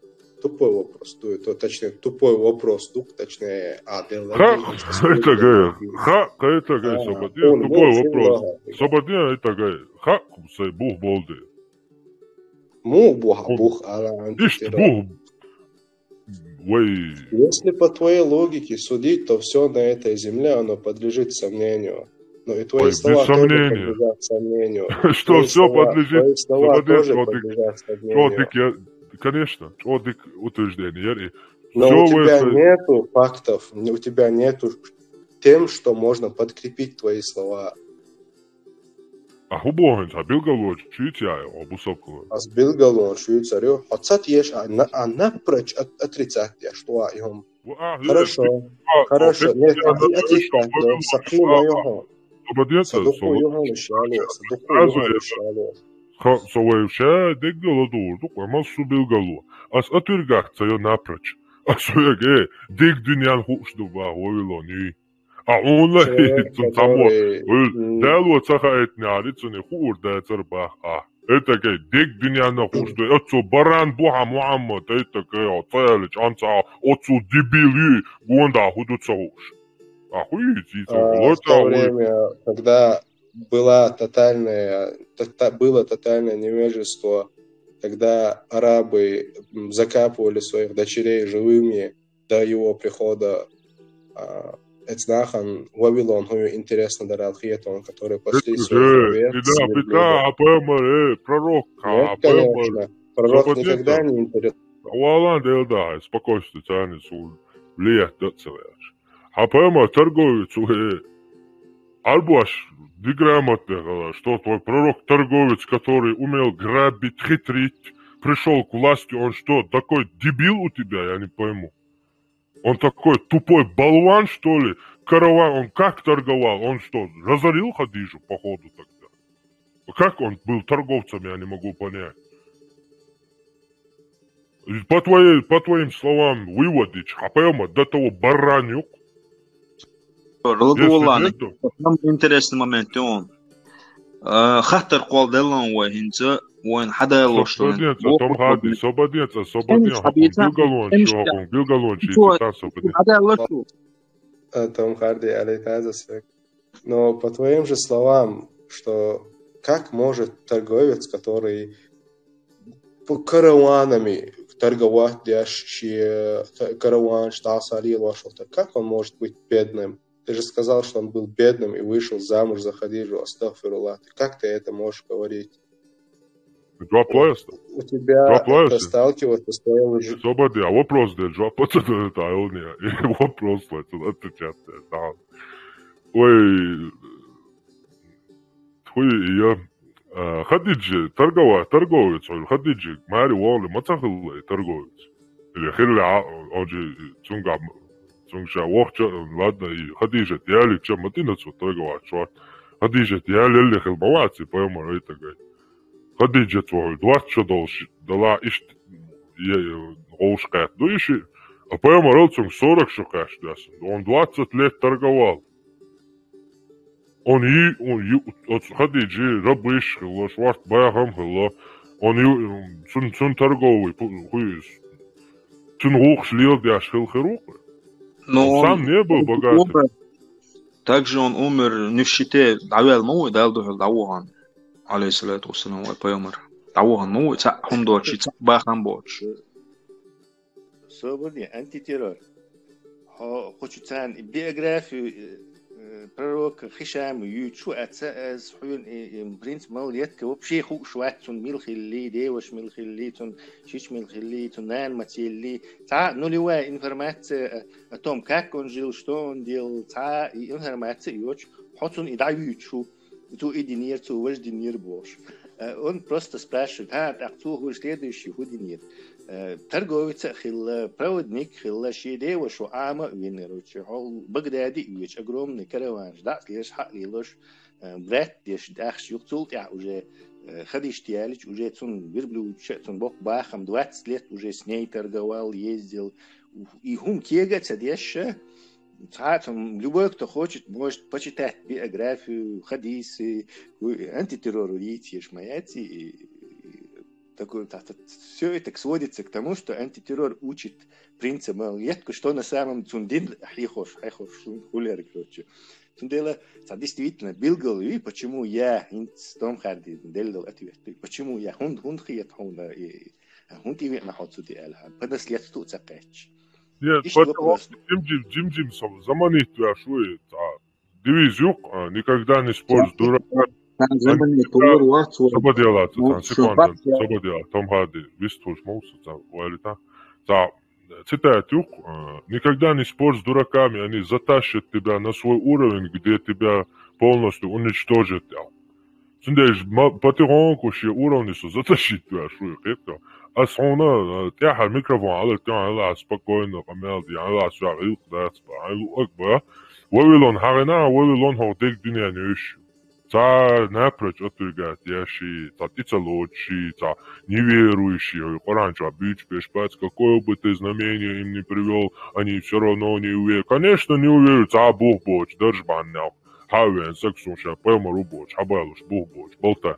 Тупой вопрос, точнее, тупой вопрос, точнее,
это гай, Сободин, тупой вопрос. Сободин, это гай, ха, кусай, бух болды.
Му бух, ала
бух.
Если по твоей логике судить, то все на этой земле, оно подлежит сомнению. Но и твои слова тоже подлежат сомнению.
Что все подлежит?
Твои слова тоже подлежат сомнению.
Конечно, утверждение.
Но у тебя нету фактов, у тебя нету тем, что можно подкрепить твои слова.
А хубоген, а билгалон Швейцарию, обусокую.
А с билгалон Швейцарию, отцат ешь, а напрочь отрицать, что им. Хорошо. Нет, отрицать, сахима его. Садуку его лишало, садуку его лишало.
Совоевша дегдала дурдук, ама су билгалу. Ас отвергахца ее напрочь. А суяге, дег дюнян хушдуба, ойлони. А он дало цахает нярицуни хур да цербах. Это гей, дег дюнян хушду, отцу баран буха Мухаммад, это гей, отцелич, анца, отцу дебили, гонда худуца хуш. Охуеть,
в то время, когда было тотальное невежество, когда арабы закапывали своих дочерей живыми до его прихода, Эцнахан Вавилон, интересно, дарал хиетон, который пошли своих
пророк.
Нет, конечно, пророк никогда не интересен.
Спокойствие тянет влиять дацелеш. А поэма торговец Альбаш неграмотный, что твой пророк торговец, который умел грабить, хитрить, пришел к власти, он что, такой дебил у тебя, я не пойму. Он такой тупой болван, что ли? Караван, он как торговал? Он что, разорил Хадиджу, походу, тогда? Как он был торговцем, я не могу понять. По твоим словам, выводить, а поэма до того баранюк.
Там интересный момент, он. Хаттер Куалделан Уахинца, وين حدا لوشتون
صوبادينца билгалон
Том Харди алейтазасвек. Но по твоим же словам, что как может торговец, который караванами торговать, караван, штасали, лошадь, как он может быть бедным? Ты же сказал, что он был бедным и вышел замуж за Хадиджу, астагфируллах. Как ты это можешь говорить? У тебя это сталкиваться с твоей лжью.
Свободи, а вопрос здесь, это не вопрос, отвечать. Ой, я Хадиджи, торговец, Хадиджи, Мари Уолли, Мацахилла, торговец. Или Хилля, он же Цунша, Вохча, ладно, и Хадиджи, Тиали, чем Матинацу торговать, что Хадиджи, Тиали, или Хилбаваци, поэмор, это говорит. Хадиджа твой 20 дала ишь голшкает, ну ишь, а поэма рылцем 40 шукаш, он 20 лет торговал. Он от Хадиджи рабыш хило, шварт баяхам хило, он цун торговый, цун гух шлил дяш хил хируха. Он сам не был богатым.
Также он умер не в щите, давал мой, дал духал давухан. عليه الصلاة والسلام والبيامر تعوهن مو تحهم دوتشي تباخن بوتش
صبرني أنت ترى خشوتان بيوغرافي пророк Хишам ючу ацаз хуйн принц малиетка вообще ху шватун милхилли деваш милхиллитун шич милхиллитун нан матилли та нулевая информация о том, как он жил, что он делал, та информация юч хотун и даючу Ту и динир, ту ваш динир бош. Он просто спрашивает, так ту вы следующий худинир. Торговец хилла, проводник хилла, шидева, шо ама винеручи. Багдади вич огромный караван. Да, слежь халилош. Брат, деш дахш юхтулт, я уже ходишь тялич, уже цун верблюд, цун бог бахам, 20 лет уже с ней торговал, ездил. И хум кегаться деш. Любой, кто хочет, может почитать биографию, хадисы, антитеррор видите, шмаяти. Все это сводится к тому, что антитеррор учит принципам, что на самом деле хулер, короче. Действительно, Билгал, и почему я с Том Харди делал ответ, почему я хунд хиет хуна и хунд и находится диалها, подоследству цакач.
Нет, потому что Джим заманит тебя шует, дивизию никогда не спорь с дураком. Сободела, секунду, сободела, Том Харди, вистуш мoussa, валита. Цитатюк, никогда не спорь с дураками, они затащат тебя на свой уровень, где тебя полностью уничтожат. Сюндеж потихоньку все уровни затащит тебя шует, это. أصحونا تاح الميكروفون على التاع спокойно قمال على شغل قدرت بعلو أكبر ويلون حرنا ويلون هو ديك دنيا نيش تا نابرج أترجع تياشي تا тицалочи та неверующие Коран же бич бешпац какое бы ты знамение им не привел они все равно не уверуют конечно не уверуют а Бог боч держбан няв хавен сексун ша поймару боч хабалуш Бог боч болтать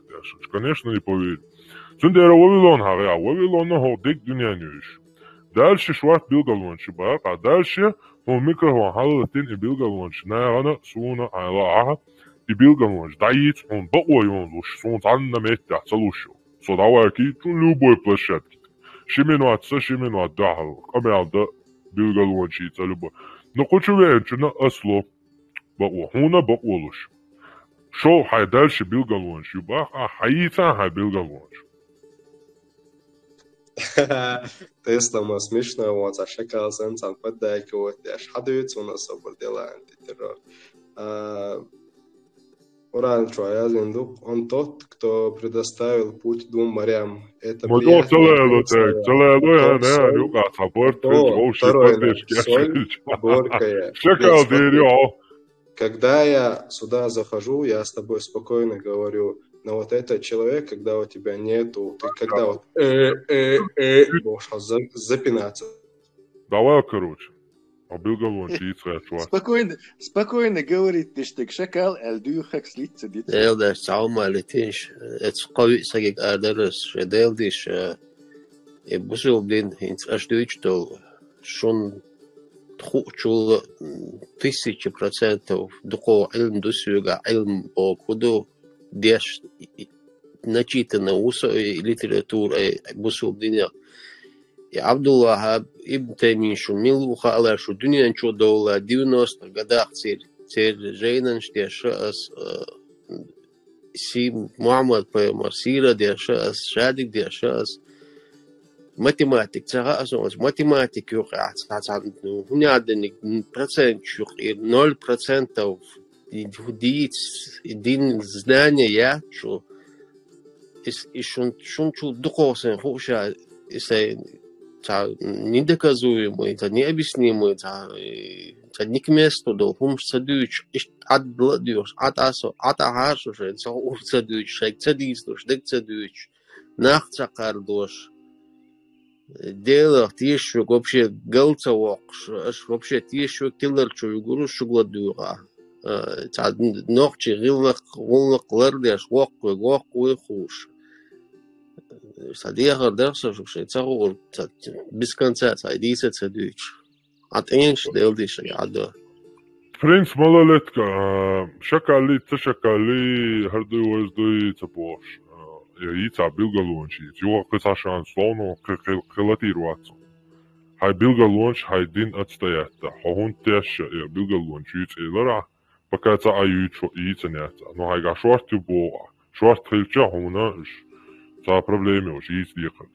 конечно не поверят. Сюндера Вавилон харя, Вавилон ho дик дюня нюш. Дальше шварт билгалон шибак, а дальше он микрофон халатин и билгалон шнайрана суна айлааха и билгалон ждаит он бакой он луш сун танна метта салушу. Содаваки чун любой площадке. Шиминуатса шиминуат дахал, камялда билгалон шица любой. Но хочу венчуна осло бако, хуна баколуш. Шо хай дальше билгалон шибак, а хаица хай билгалон.
Тестама смешно, вот, а шакал сенсан поддайки, вот, я шадуется у нас обордела антитеррор. Уран Троязин, он тот, кто предоставил путь двум морям. Это
второй, горькая.
Когда я сюда захожу, я с тобой спокойно говорю, но вот этот человек, когда у тебя нету, ты когда вот можешь запинаться.
Давай, короче.
Спокойно говорит, ты что шакал, альдюхак слиться.
Элдаш цаумалитиш, это قوي سجق أدرس شدالديش بوصل بين إنت أشتويش تول شون تخوشوا 1000% دقو علم دوسيوغا علم أو كودو ديش начитано уса литература بوصل بين عبد الله ابن تيمية شو ملوخة على شو دنيا شو دولة 90 قداق تصير جينا شتي شخص سي محمد بمسيرة دي شخص شادق دي شخص математик царасос математик юрат цацанну хунядник процент юр 0% един знание я что и шун чу духовен хуша и недоказуемо, это необъяснимо, это не к месту, да, хум садуч, от бладюш, от асо, от ахашуш, это ур садуч, шайк цадистуш, дек цадуч, нах цакардуш, дело тишу вообще галцавок, вообще тишу киллерчу югуру шугладура, это ногчи гилнак лардеш, вок хуш. Садиха дерса, что цару без конца садится цадуч. От энш делдиш ядо.
Принц малолетка, шакали, хардуй воздуй цапош. Яйца билгалончи. Его касашан слону калатируаться. Хай билгалонч, хай дин отстоята. Хохун тяща, билгалончи яйца. Пока это аютчо яйца нята. Но хай га швартю боа. Шварт хилча хуна. Та проблеми уж есть лихо.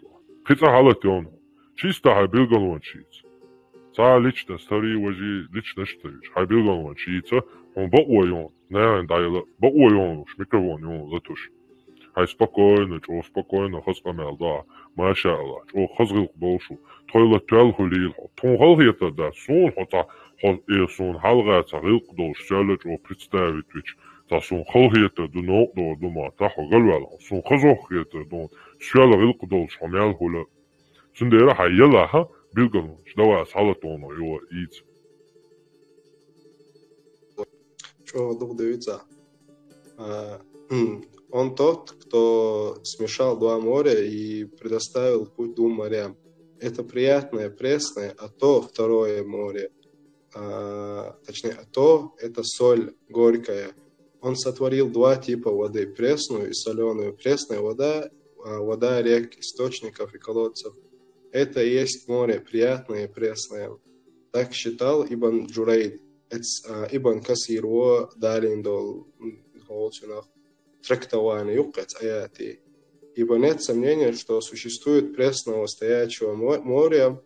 Хица халатён. Чисто хай билгалон чиц. Та лично старый вожи лично стоишь. Хай билган вон чица, он баойон, не дайла, баойон, микрофон он затуш. Хай спокойно, чё спокойно, хаскамел да, машалла, чё хазгил болшу, тойло тел хулил, тон халхета да, сон хота, сон халга цагил кдош, сяло чё представить вич, та сон халхета дуно до дума, та хагалвал, сон хазохета дон, сяло гил кдош, хамел хула. Сундера хайяла ха, билган, что салатоно его иц.
Что догадывается? Он тот, кто смешал два моря и предоставил путь двум морям. Это приятное, пресное, а то второе море. Точнее, а то это соль горькая. Он сотворил два типа воды, пресную и соленую. Пресная вода, вода рек, источников и колодцев. Это и есть море, приятное и пресное. Так считал Ибн Джурейд. Ибн Касир во далин дол холчинах трактование юкат аяти. Ибо нет сомнения, что существует пресного стоячего моря.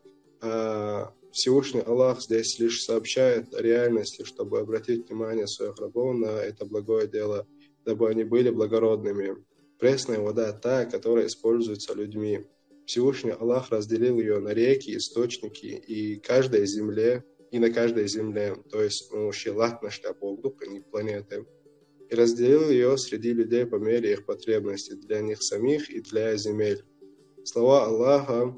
Всевышний Аллах здесь лишь сообщает о реальности, чтобы обратить внимание своих рабов на это благое дело, дабы они были благородными. Пресная вода та, которая используется людьми. Всевышний Аллах разделил ее на реки, источники и каждой земле, и на каждой земле, то есть шилат на штабогдук, а не планеты, и разделил ее среди людей по мере их потребностей для них самих и для земель. Слова Аллаха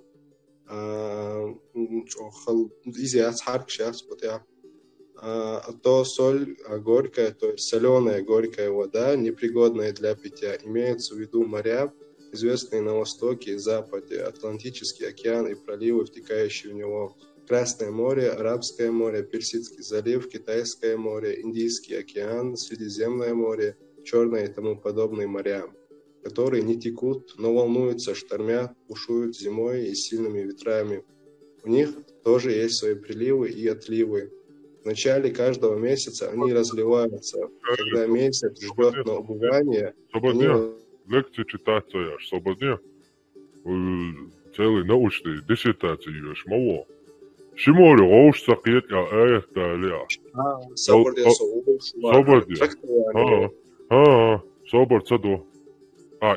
то соль горькая, то есть соленая горькая вода, непригодная для питья, имеется в виду моря, известные на востоке и западе, Атлантический океан и проливы, втекающие в него, Красное море, Арабское море, Персидский залив, Китайское море, Индийский океан, Средиземное море, Черное и тому подобные моря, которые не текут, но волнуются, штормят, бушуют зимой и сильными ветрами. У них тоже есть свои приливы и отливы. В начале каждого месяца они разливаются. Когда месяц ждет на убывание,
лекции читаться я ж свободнее. Целый научный диссертации ешь мало. Шимори оуш сакет я аят даля. Свободнее. Собор цадо.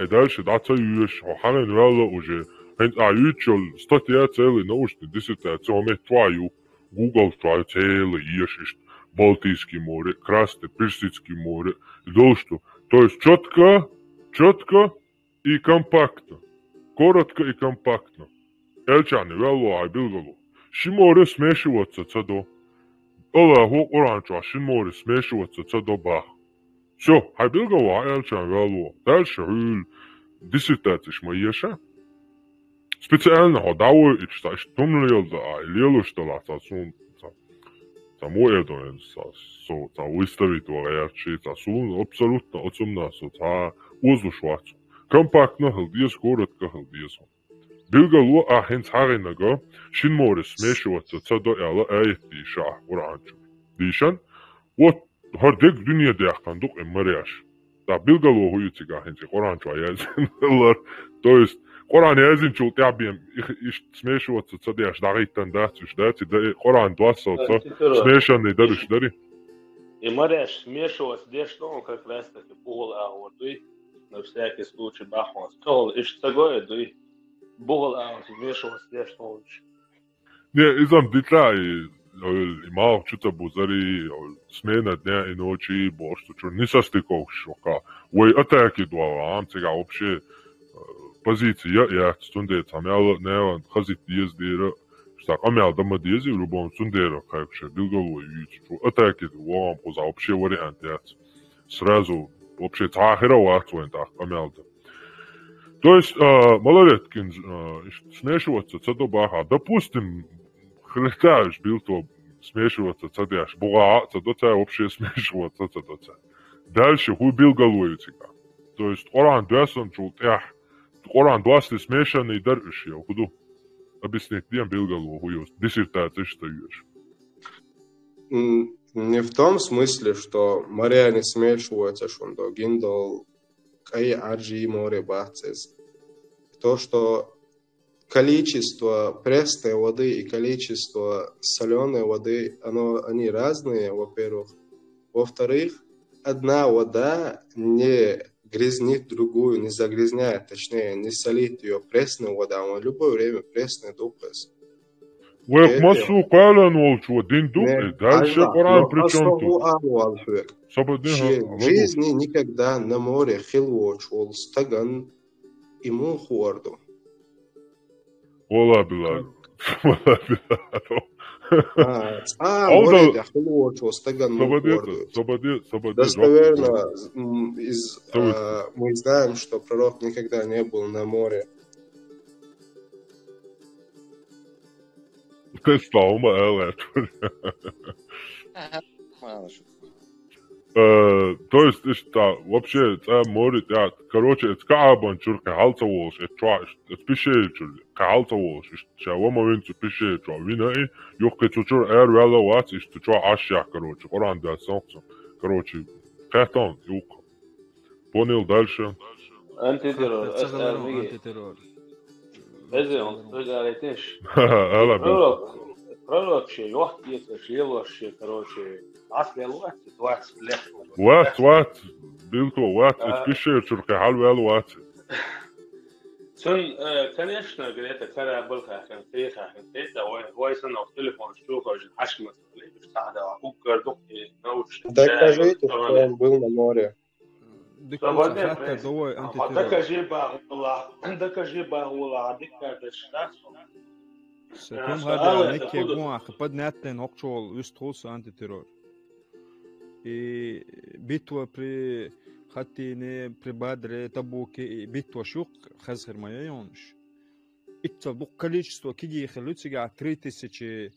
И дальше даться ешь. Ханен вала уже. Ючел статья целый научный диссертации. Омет твою. Google твою целый ешь. Балтийский море, Красное, Персидский море. И дальше. То есть четко и компактно. Коротко и компактно. Элчаны, вело, айбилгалу. Шиморе смешиваться цадо. Аллаху Куранча, шиморе смешиваться цадо бах. Все, айбилгалу, элчан, вело. Дальше, диссертация шмаеша. Специально ходаву и читаешь, тумлил за лилу, что лаца сун. Само это, за выставить вариачи, за сун, абсолютно отсумна, за узушвацу. Компактно халдиес, коротко халдиес. Билгалу ахенс харинага, шинморе смешиваться цадо яла айти шах уранчу. Дишан, вот хардек дуния дяхкандук эммариаш. Да билгалу хуютига ахенси уранчу аязин. То есть, Коран язин чул тябием их смешиваться цадяш даритан дацуш даци, да Коран двадцался, смешанный даруш дари.
И моряш смешиваться, где что, как раз таки бугла воды, на всякий случай бахман сказал, и что такое, да и бугла смешиваться, где что лучше.
Не, изам детали, имал что-то бузари, смена дня и ночи, бо что не состыков шока. Ой, атаки дуала, амцега вообще позиции я стундет, амяла нева хазит ездира, что амял дома дези в любом стундера, как вообще билголой вид, что атаки дуала, поза вообще вариант я сразу вообще тахира ватвоин так амялда. То есть малолеткин смешиваться цадобаха, допустим, хлетаешь билто смешиваться цадяш, буга цадоца вообще смешиваться цадоца. Дальше хуй билголой тебя. То есть Коран десен чулт Коран двадцать смешанный дарыш я худу. Объяснить, где билгалу хуёс, диссертация что ешь.
Не в том смысле, что моря не смешиваются, что он гиндол, кай аджи море бахцез. То, что количество пресной воды и количество соленой воды, они разные, во-первых. Во-вторых, одна вода не грязнит другую, не загрязняет, точнее, не солит ее. Пресная вода, он в любое время пресная духас.
ويخمسوا قالا والشو دين دوك дальше Коран причем тут.
В жизни никогда на море хилвоч ол стаган ему хуарду.
والله بالله والله بالله
море хилвоч ол стаган ему хуарду. Достоверно мы знаем, что пророк никогда не был на море.
Тестаума элет. То есть, это вообще, море, короче, это каабан чурка халта волш, это пишет чурка халта волш, это вама винцу пишет чурка, винай, юхка чур эр вела вац, это чурка ашья, короче, Коран да солнце, короче, катон, юка. Понял дальше?
Антитеррор, антитеррор. он говорит, пророк شيء يوحي شيء وشيء короче أصل الوقت
وقت بالكو وقت إتبشر شركة حلوة الوقت
سن конечно говорит كذا بالخا كان فيها كان تيتا ويسنا التليفون شوفه جن عشق مثلا بتاعده أوكر دقي نوش
دكاجيت он был на море.
دكاجيبه والله دكاجيبه
Sekund hada neke guah pod natten okchol ustros antiterror. И битва при Хатине, при Бадре, Табуке, битва шук хазхер майонш. Это количество киги хлюцига 3000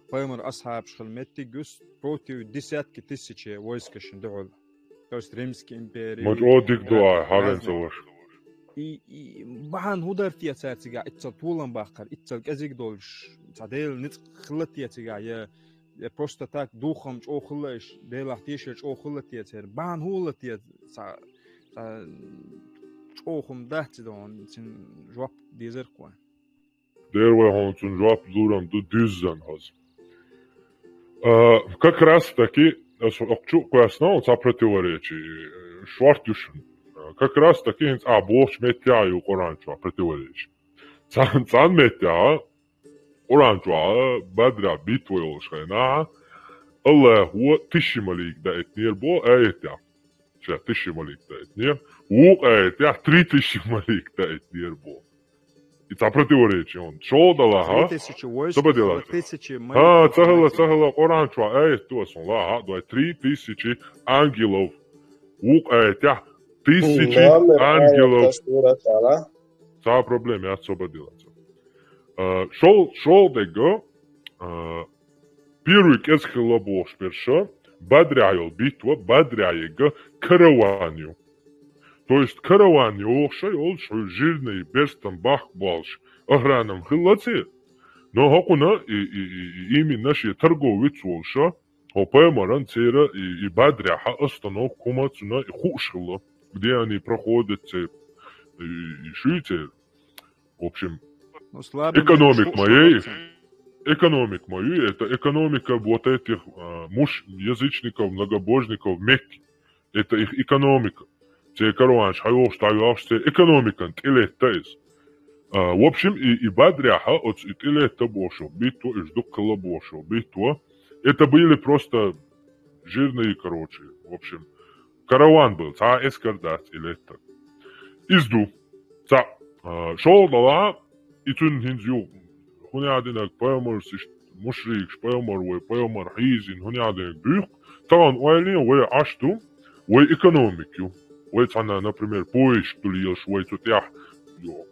поймар асхаб шхалметти гус против десятки тысяч войск шндол. То есть Римский империя.
Мажодик дуа харенцоваш.
И бахан хударти яцатига итсал тулан бахкар итсал казик долш цадел нит хлат яцига я просто так духом охлаш делахтиш охлат яцер бахан хулат я са охум дахтидон син жоп дизер ква
Дерва хонцун жоп зурам ду дюззан хаз как раз таки окчу квасно противоречие швартюшн как раз таки Бог метяю Коранчва противоречие. Цан метя Коранчва бадра битву олшайна Аллаху тишималик да этнир бо аятя. Ша тишималик да этнир. Ук аятя 3000 малик да этнир бо. И це противоречие он. Що дала?
3000 войск.
Що поділати?
3000 малик.
Цагала Коранчва аяту сонла, 3000 ангелов. Ук аятя 1000 ангелов. Това проблем, аз освободилась. Шел дега, первый кесхила Бог сперша, бадряил битва, бадряега караванию. То есть караванию, шайол, что жирный берстан бах балш, охраном хилаци. Но хакуна именно наши торговец волша, опаймаран цера и бадряха остановку кумацуна и хушила. Где они проходят и шуйте. В общем, экономик моей, это экономика вот этих язычников, многобожников в Мекке. Это их экономика. Те каруанш, хайош, тайош, экономика, тилеттайс. В общем, и бадряха от тилетта бошел, битва, и ждукала бошел, битва. Это были просто жирные, короче, в общем. Караван был, ца эскардат или это. Изду, ца шел дала, и тун хинзю, хунядинак пойморсиш, мушрик, поймор, поймор хизин, хунядинак бюх, таган уайлин, уай ашту, уай экономикю, уай цана, например, поезд, что ли ешь, уай тут я,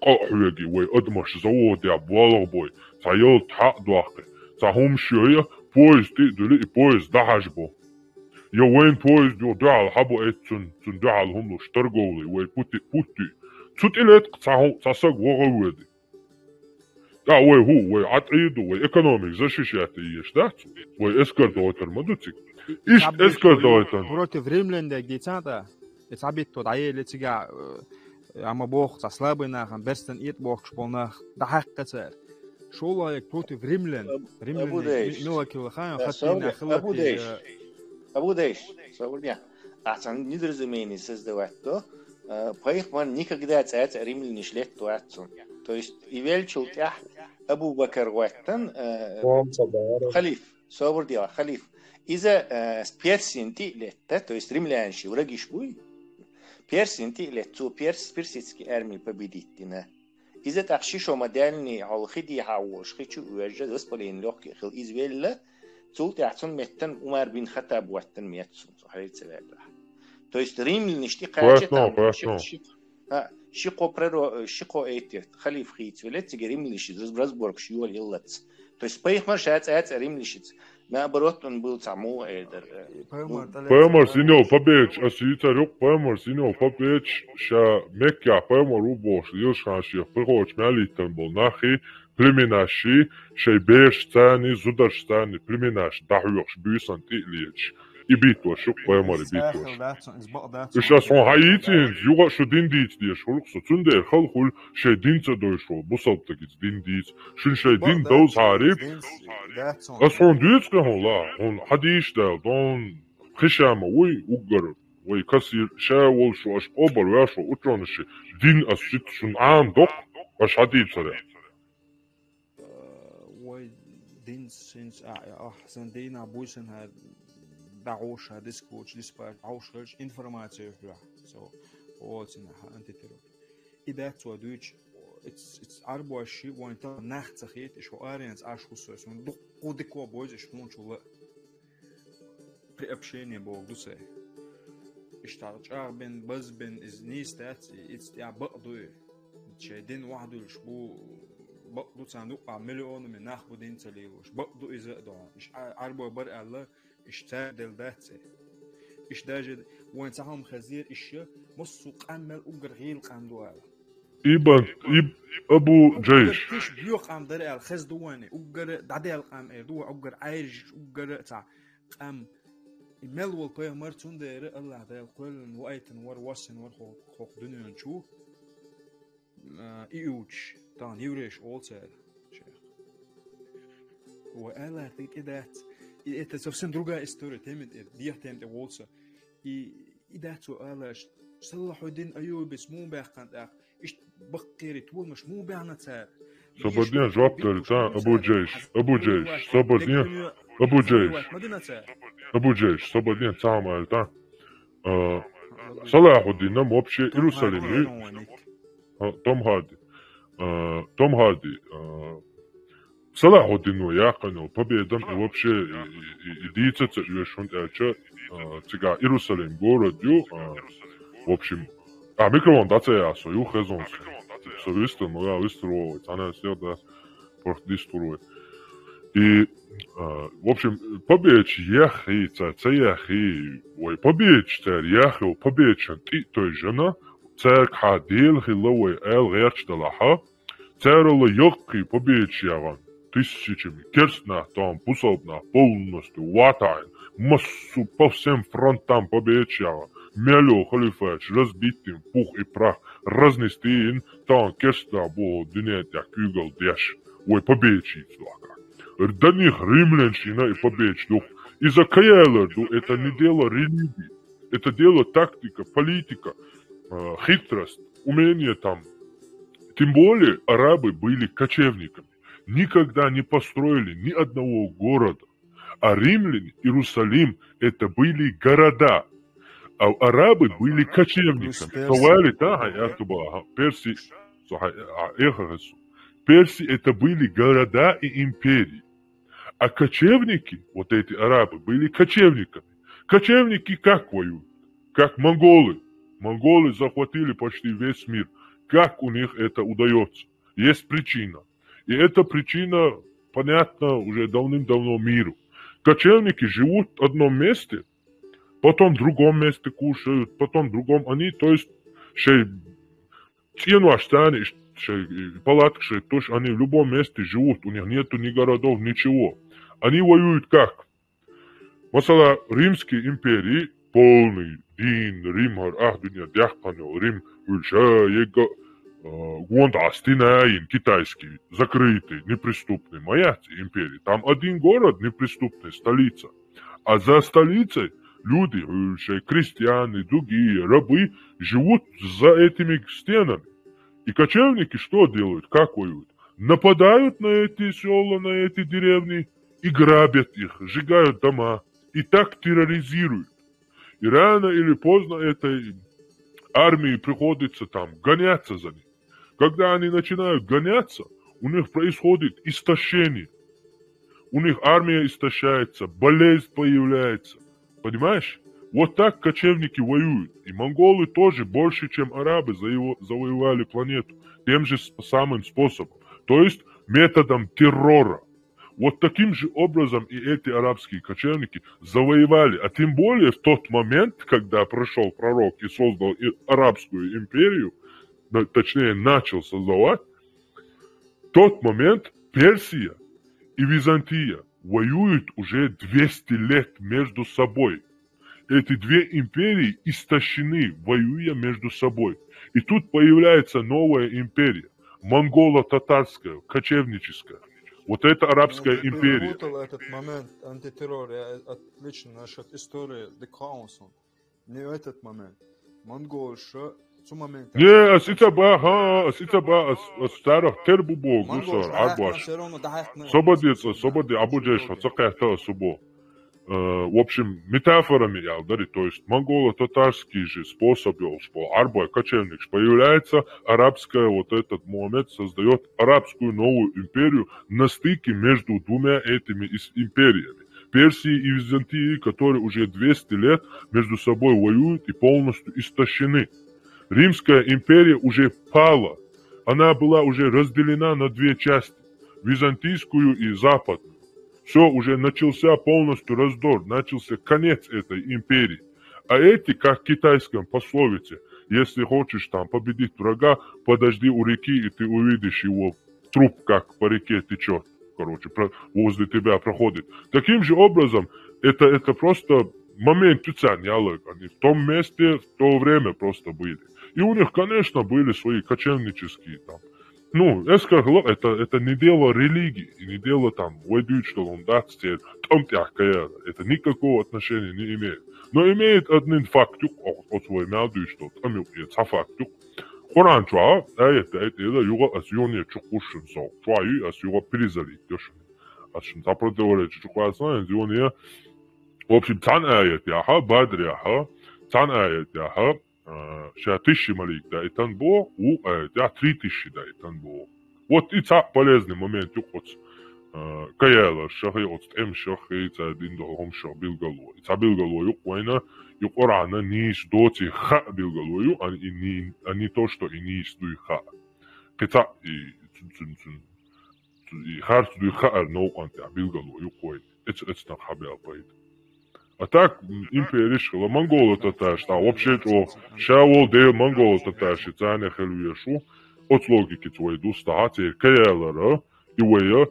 кахуяги, уай адмаш завод, я балабой, ца ел та дуахты, ца хумшуя, поезд ты, дули, и поезд дахашбо. Я وين поезд جو دعال حبو اتسن دعال هم لو شترقولي وي بوتي تسوت إليت تصاق وغوودي دا وي هو وي عطيدو وي اكونوميك زاشيشاتي يشتات وي اسكر دوتر مدوتيك ايش اسكر دوتر
против римлян где цата это абит тот ае летига Ама Бог слабый нахам, бестен ит Бог шполнах, да хаккацер. Шолайк против римлян. Римляне милакил хаан хаттина хлати.
Абудеш, савурня. Асан недоразумение создавать то, поэтому никогда царь римляне шлет туатцун. То есть и величил тях Абу Бакр Уаттан халиф, савурдия халиф. Из-за персинти летта, то есть римлянши врагиш буй, персинти летту персидский армии победительна. Из-за такши шомадельни халхиди хауш хичу уежа доспалин лохи хил извелла цулт яцун меттен Умар бин Хаттаб Уаттан меттун. То есть римляне шти кажет шико преро шико эти халиф хит велет римляне шти разборг шиол еллац. То есть поехал шац римляне шти наоборот, он был саму эдер.
Поемар синел побеч, а ситарюк поемар синел побеч, ша мекя поемар убош, лилшанши, прихоч мялитен был нахи, племенаши, шей беш цани, зудаш цани, племенаш, дахюш, бюсанти лич. И битва, шук поемар и битва. И сейчас он хаитин, юга шу диндиц деш, хулуксо, цунде халхул, шей динца дойшо, бусалтагиц диндиц, шун шей дин доуз хариб, أصلاً ديت كهلا هون حديش ده دون خشامة وي أجر وي كسر شاول شو أش أبر وياشو أترانش دين أسيت شن عام دق أش حديد سرع
وي دين سينس أحسن دين أبوسن هاد دعوش هادسكوش ديسبار عوش هرش إنفورماتيو فلا so أوتنا أنت ترى إذا تودوش it's arbo shi وانت nacht zachit ich orients ashus und diko boys ich munchula приобщение бог дусе ich tarcha ben baz ben is nistat it's ya baqdu شايدين واحد الشبو بقدو صندوق مليون من ناخد دين تليوش بقدو إذا دعا إش عربو برق الله إش تعدل داتسي إش داجد وين سهم خزير إش مصوق عمل أجر غير قندوال
إبن أبو جيش
كيش بيوق عم دري الخز دواني أجر دعدي القام دو أجر عايج أجر تاع قام الملول بيا مرتون دير الله عدي القول وقيتن ور واسن ور خوق دنيا نشوف إيوش تان يوريش أولتر شيخ وألا تكيدات إذا سوسن دروجا استوري تيمت ديه تيمت أولتر إذا تو ألا صلح الدين أيوب اسمه بيحكي إيش بقيري تقول مش مو بيعنا تار
صبرني جواب ترى أبو جيش صبرني أبو جيش صبرني تعمل تا صلاح الدين مبشي يروساليم Том Харди. صلاح الدين وياقن победам и вообще идите церквешон элча цыга Иерусалим городю в общем микрофон дацея сою хезон совестно но я выстроил она всегда продиструет и в общем побеч яхи цаяхи ой побеч яхи побеч ты той жена церк хадил хиловой эл герчдалаха цероло йокки побечьяган тысячами керстна там пусобна полностью ватайн массу по всем фронтам побечьяган мелю халифач разбитым пух и прах разнести там керстна бо дунетя кюгал деш ой побечий слака до них римлянщина и побечдух из-за каялерду это не дело религии это дело тактика политика хитрость, умение там. Тем более арабы были кочевниками. Никогда не построили ни одного города. А римляне, Иерусалим, это были города. А арабы были кочевниками. Персии это были города и империи. А кочевники, вот эти арабы, были кочевниками. Кочевники как воюют? Как монголы. Монголы захватили почти весь мир. Как у них это удается? Есть причина. И эта причина понятна уже давным-давно миру. Кочевники живут в одном месте, потом в другом месте кушают, потом в другом. Они, то есть, палатки, то есть они в любом месте живут. У них нету ни городов, ничего. Они воюют как? Масала Римской империи полный دين ريم هر دنيا дяхканё Рим ульша его гонд Астинаин китайский закрытый, неприступный маяц империи. Там один город неприступный, столица. А за столицей люди, крестьяне, другие, рабы живут за этими стенами. И кочевники что делают? Как воюют? Нападают на эти села, на эти деревни и грабят их, сжигают дома. И так терроризируют. И рано или поздно этой армии приходится там гоняться за ним. Когда они начинают гоняться, у них происходит истощение. У них армия истощается, болезнь появляется. Понимаешь? Вот так кочевники воюют. И монголы тоже больше, чем арабы, завоевали планету. Тем же самым способом. То есть методом террора. Вот таким же образом и эти арабские кочевники завоевали. А тем более в тот момент, когда пришел пророк и создал арабскую империю, точнее начал создавать, в тот момент Персия и Византия воюют уже 200 лет между собой. Эти две империи истощены, воюя между собой. И тут появляется новая империя, монголо-татарская, кочевническая. Вот это арабская империя.
Этот момент антитеррор, я отлично насчет истории Декаунсон. Не этот момент. Монголша, цу момент.
Не, аситаба, старых тербубо, гусар, арбаш. Сободи, абуджеша, цакайта субо. В общем, метафорами я ударю, то есть монголо-татарский же способ, арба, кочевник, появляется арабская, вот этот момент создает арабскую новую империю на стыке между двумя этими империями. Персии и Византии, которые уже 200 лет между собой воюют и полностью истощены. Римская империя уже пала, она была уже разделена на две части, византийскую и западную. Все, уже начался полностью раздор, начался конец этой империи. А эти, как в китайском пословице, если хочешь там победить врага, подожди у реки, и ты увидишь его труп, как по реке течет, возле тебя проходит. Таким же образом, это просто момент они в том месте, в то время просто были. И у них, конечно, были свои кочевнические там. Это не дело религии, и не дело там, войдут, что он даст тебе, это никакого отношения не имеет. Но имеет один фактик, от своей мяду, что там есть фактик. Коран чуа, это юга асьоне чукушин со, чуа ас юга призали, тёшин. Асьон запротиворечит чукуасна, зионе, в общем, тан аят яха, бадр яха, тан аят яха, сейчас 1000 молик, да, и там было, 3000, да, и там было. Вот и полезный момент, каяла, шахи, шахи, дин шах билгалу. И билгалу, война, Корана ниш доти ха билгалу, а не то, что и ниш дуй ха. Кица и харц дуй ха, но анта билгалу, это на хабел поет. А так империя шла монголо-татар, что вообще шавол дел монголо-татар, шицане хелуешу, от логики твоей дустахати, каялара, и воя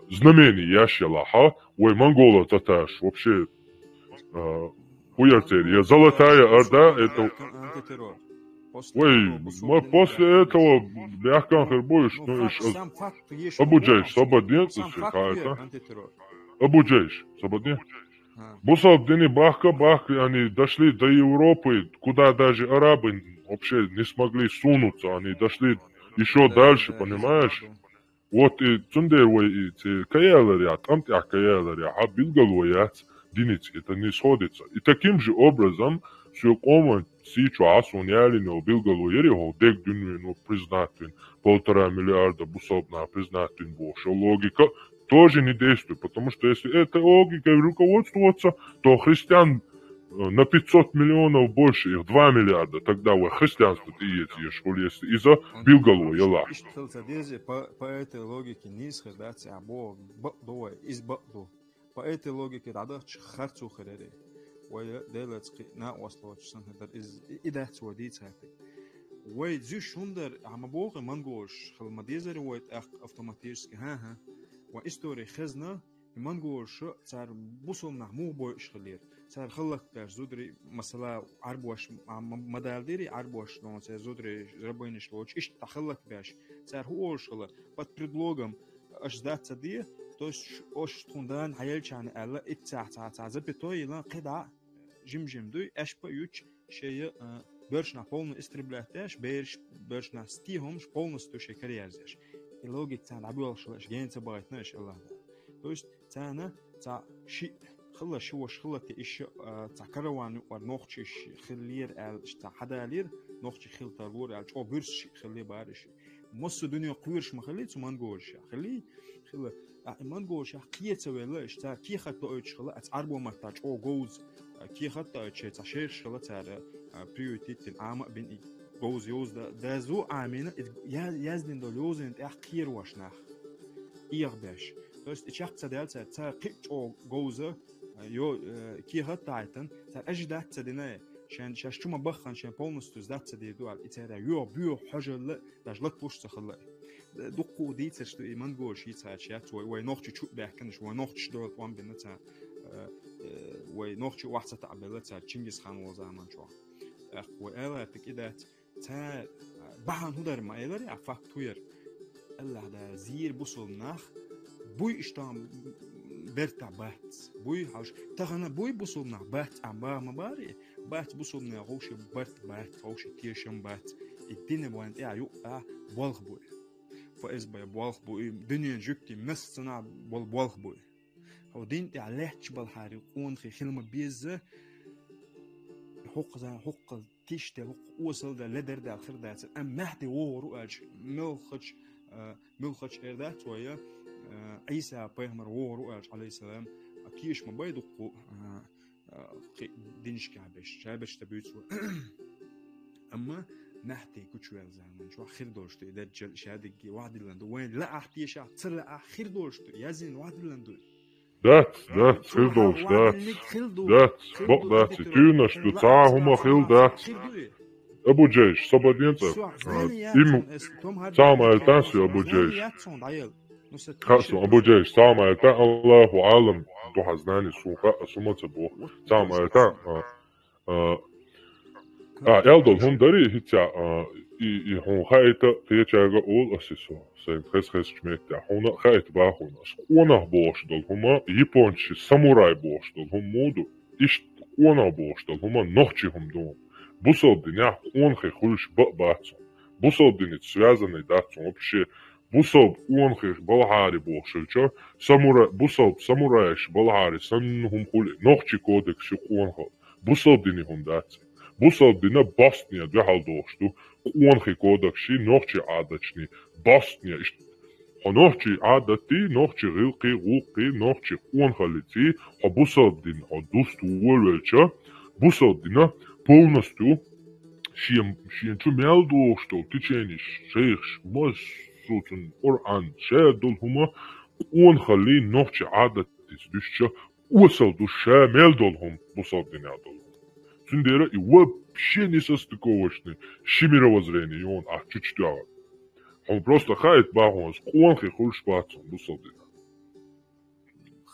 знамение ящелаха, ой монголо-татар, вообще хуяртерия, золотая орда, это... Ой, после этого мягко хербуешь, обуджаешь, свободнец, обуджаешь, свободнец. Бусал дни бахка, они дошли до Европы, куда даже арабы вообще не смогли сунуться, они дошли еще дальше, понимаешь? Вот и цундервой, и каяларят, а билгалуят, диниц, это не сходится. И таким же образом, все кома сейчас унялино билгалуериho, дек дюнвину признатвин, 1,5 миллиарда бусал на признатвин бошо логика, тоже не действует, потому что если этой логикой руководствоваться, то христиан на 500 миллионов больше, их 2 миллиарда, тогда вы христианство ты есть, если из-за билгалу ела.
По этой логике не исходится, а Бог из Баду. По этой логике надо харцу харере. Ой, делается на ословочно, из идет сводиться. Ой, зюшундер, а мы Бог мангош, халмадизер, ой, автоматически, ха. وإستوري خزنة منقول شو صار بوصل نحمو بوي إشخلير صار خلق باش زودري مثلا عربوش مدالديري عربوش но صار زودري ربينش луч إيش تخلق باش صار هو شغله под предлогом аж сдаться дие то есть ош тундан хаялчан алла итцаца запятой ила қида жим-жимдуй аш по юч шея бёршна полно истреблятеш бёршна стихомш полностью шекарязеш и логика набёлшлаш генца байтнеш алла то есть цана ца ши خلا شوش خلت إيش تكروان ونوخش خلير حدالير نوخش خل تلور أو برش خلي بارش مص الدنيا قويرش مخليت ومان جوش خلي خلا مان جوش قية سويلاش تا كي خطأ إيش خلا أتعربوا متاج أو جوز كي خطأ إيش تشيرش خلا تار بريوريتيت العام بين جوز يوز ده زو عامين يزدين دولوزن تأخير واشناخ إيربش то есть إيش أقصد تا قيت أو جوزه يو كي هتايتن تا أجدات تدينا شان شو ما بخن شان полностью сдаться ديدو على إتارة يو بيو حاجة لا دجلت بوش تخلى دقو ديت شو إيمان جوش يتساعد وينوخش شو بيحكنش وينوخش دول وان بنتا وينوخش واحد تعبلا تا تشينجيز خان وزمان شو وإلا تكيدات تا بعن هدر ما إلري عفاكتوير إلا هذا زير بوصل نخ بوي إشتام برتا بات بوي هاش تغنى بوي بوصلنا بات عمبا مباري بات بوصلنا غوش برت بات غوش تيشم بات الدنيا بوانت يو بولغ بوي فإز بي بولغ بوي دنيا جوكتي مسنا بولغ بوي هو دين تعليحش بالحاري قون خي خلما بيزة حق تيشتي حق وصل دا لدر دا الخير دات أم مهدي وورو أج ملخش إردات ويا عيسى بيغمر وورو عليه السلام أكيش ما بيدقو دينش كعبش تبيتسو أما نحتي كوتشوال زمان شو آخر دولشتو إذا جل شادقي واحد لندو وين لا أحتي شا تسلا آخر دولشتو يازين واحد لندو
That's خيردوش that's بق that's تونش تطاع هما خيل that's أبو جيش صبادين إيمو تعم التانسي أبو جيش خاصو أبو جيش تعم التان الله عالم تحزناني سوقا سمت بو تعم التان يالدول هم داري هيتا هون خايتا تيجاغا أول أسيسو سين خس جميتا هون خايت باهون قونا بوش دول هما يبونش ساموراي بوش دول هم مودو إيش قونا بوش دول هما نوخشي هم دوم بوصل دنيا قون خي خلش باتسون بوصل دنيا связанный датсون вообще بوصل قون خي بالهاري بوشلچا ساموراي بوصل سامورايش بالهاري سنهم خل نوخشي كودكس قون خو بوصل دنيا هم داتس بوصل دنيا بوسنيا دهال دوشتو قون خي كودكشي نوخشي عادتشني بوسنيا نوخشي عادتي نوخشي غلقي غوقي نوخشي قون خليتي بوصل دنيا دوستو ولچا بوصل دنيا полностью شو مالدو что تيجيني شيخ مش صوتن قرآن شادول هما قون خلي نوخشي عادة تسدوشة وصل دو شامل هم بوصل دنيا دول سنديرا вообще не состыковочный шимировоззрение и он чуть-чуть он просто хает бахон с конхи хульшпацом бусал дина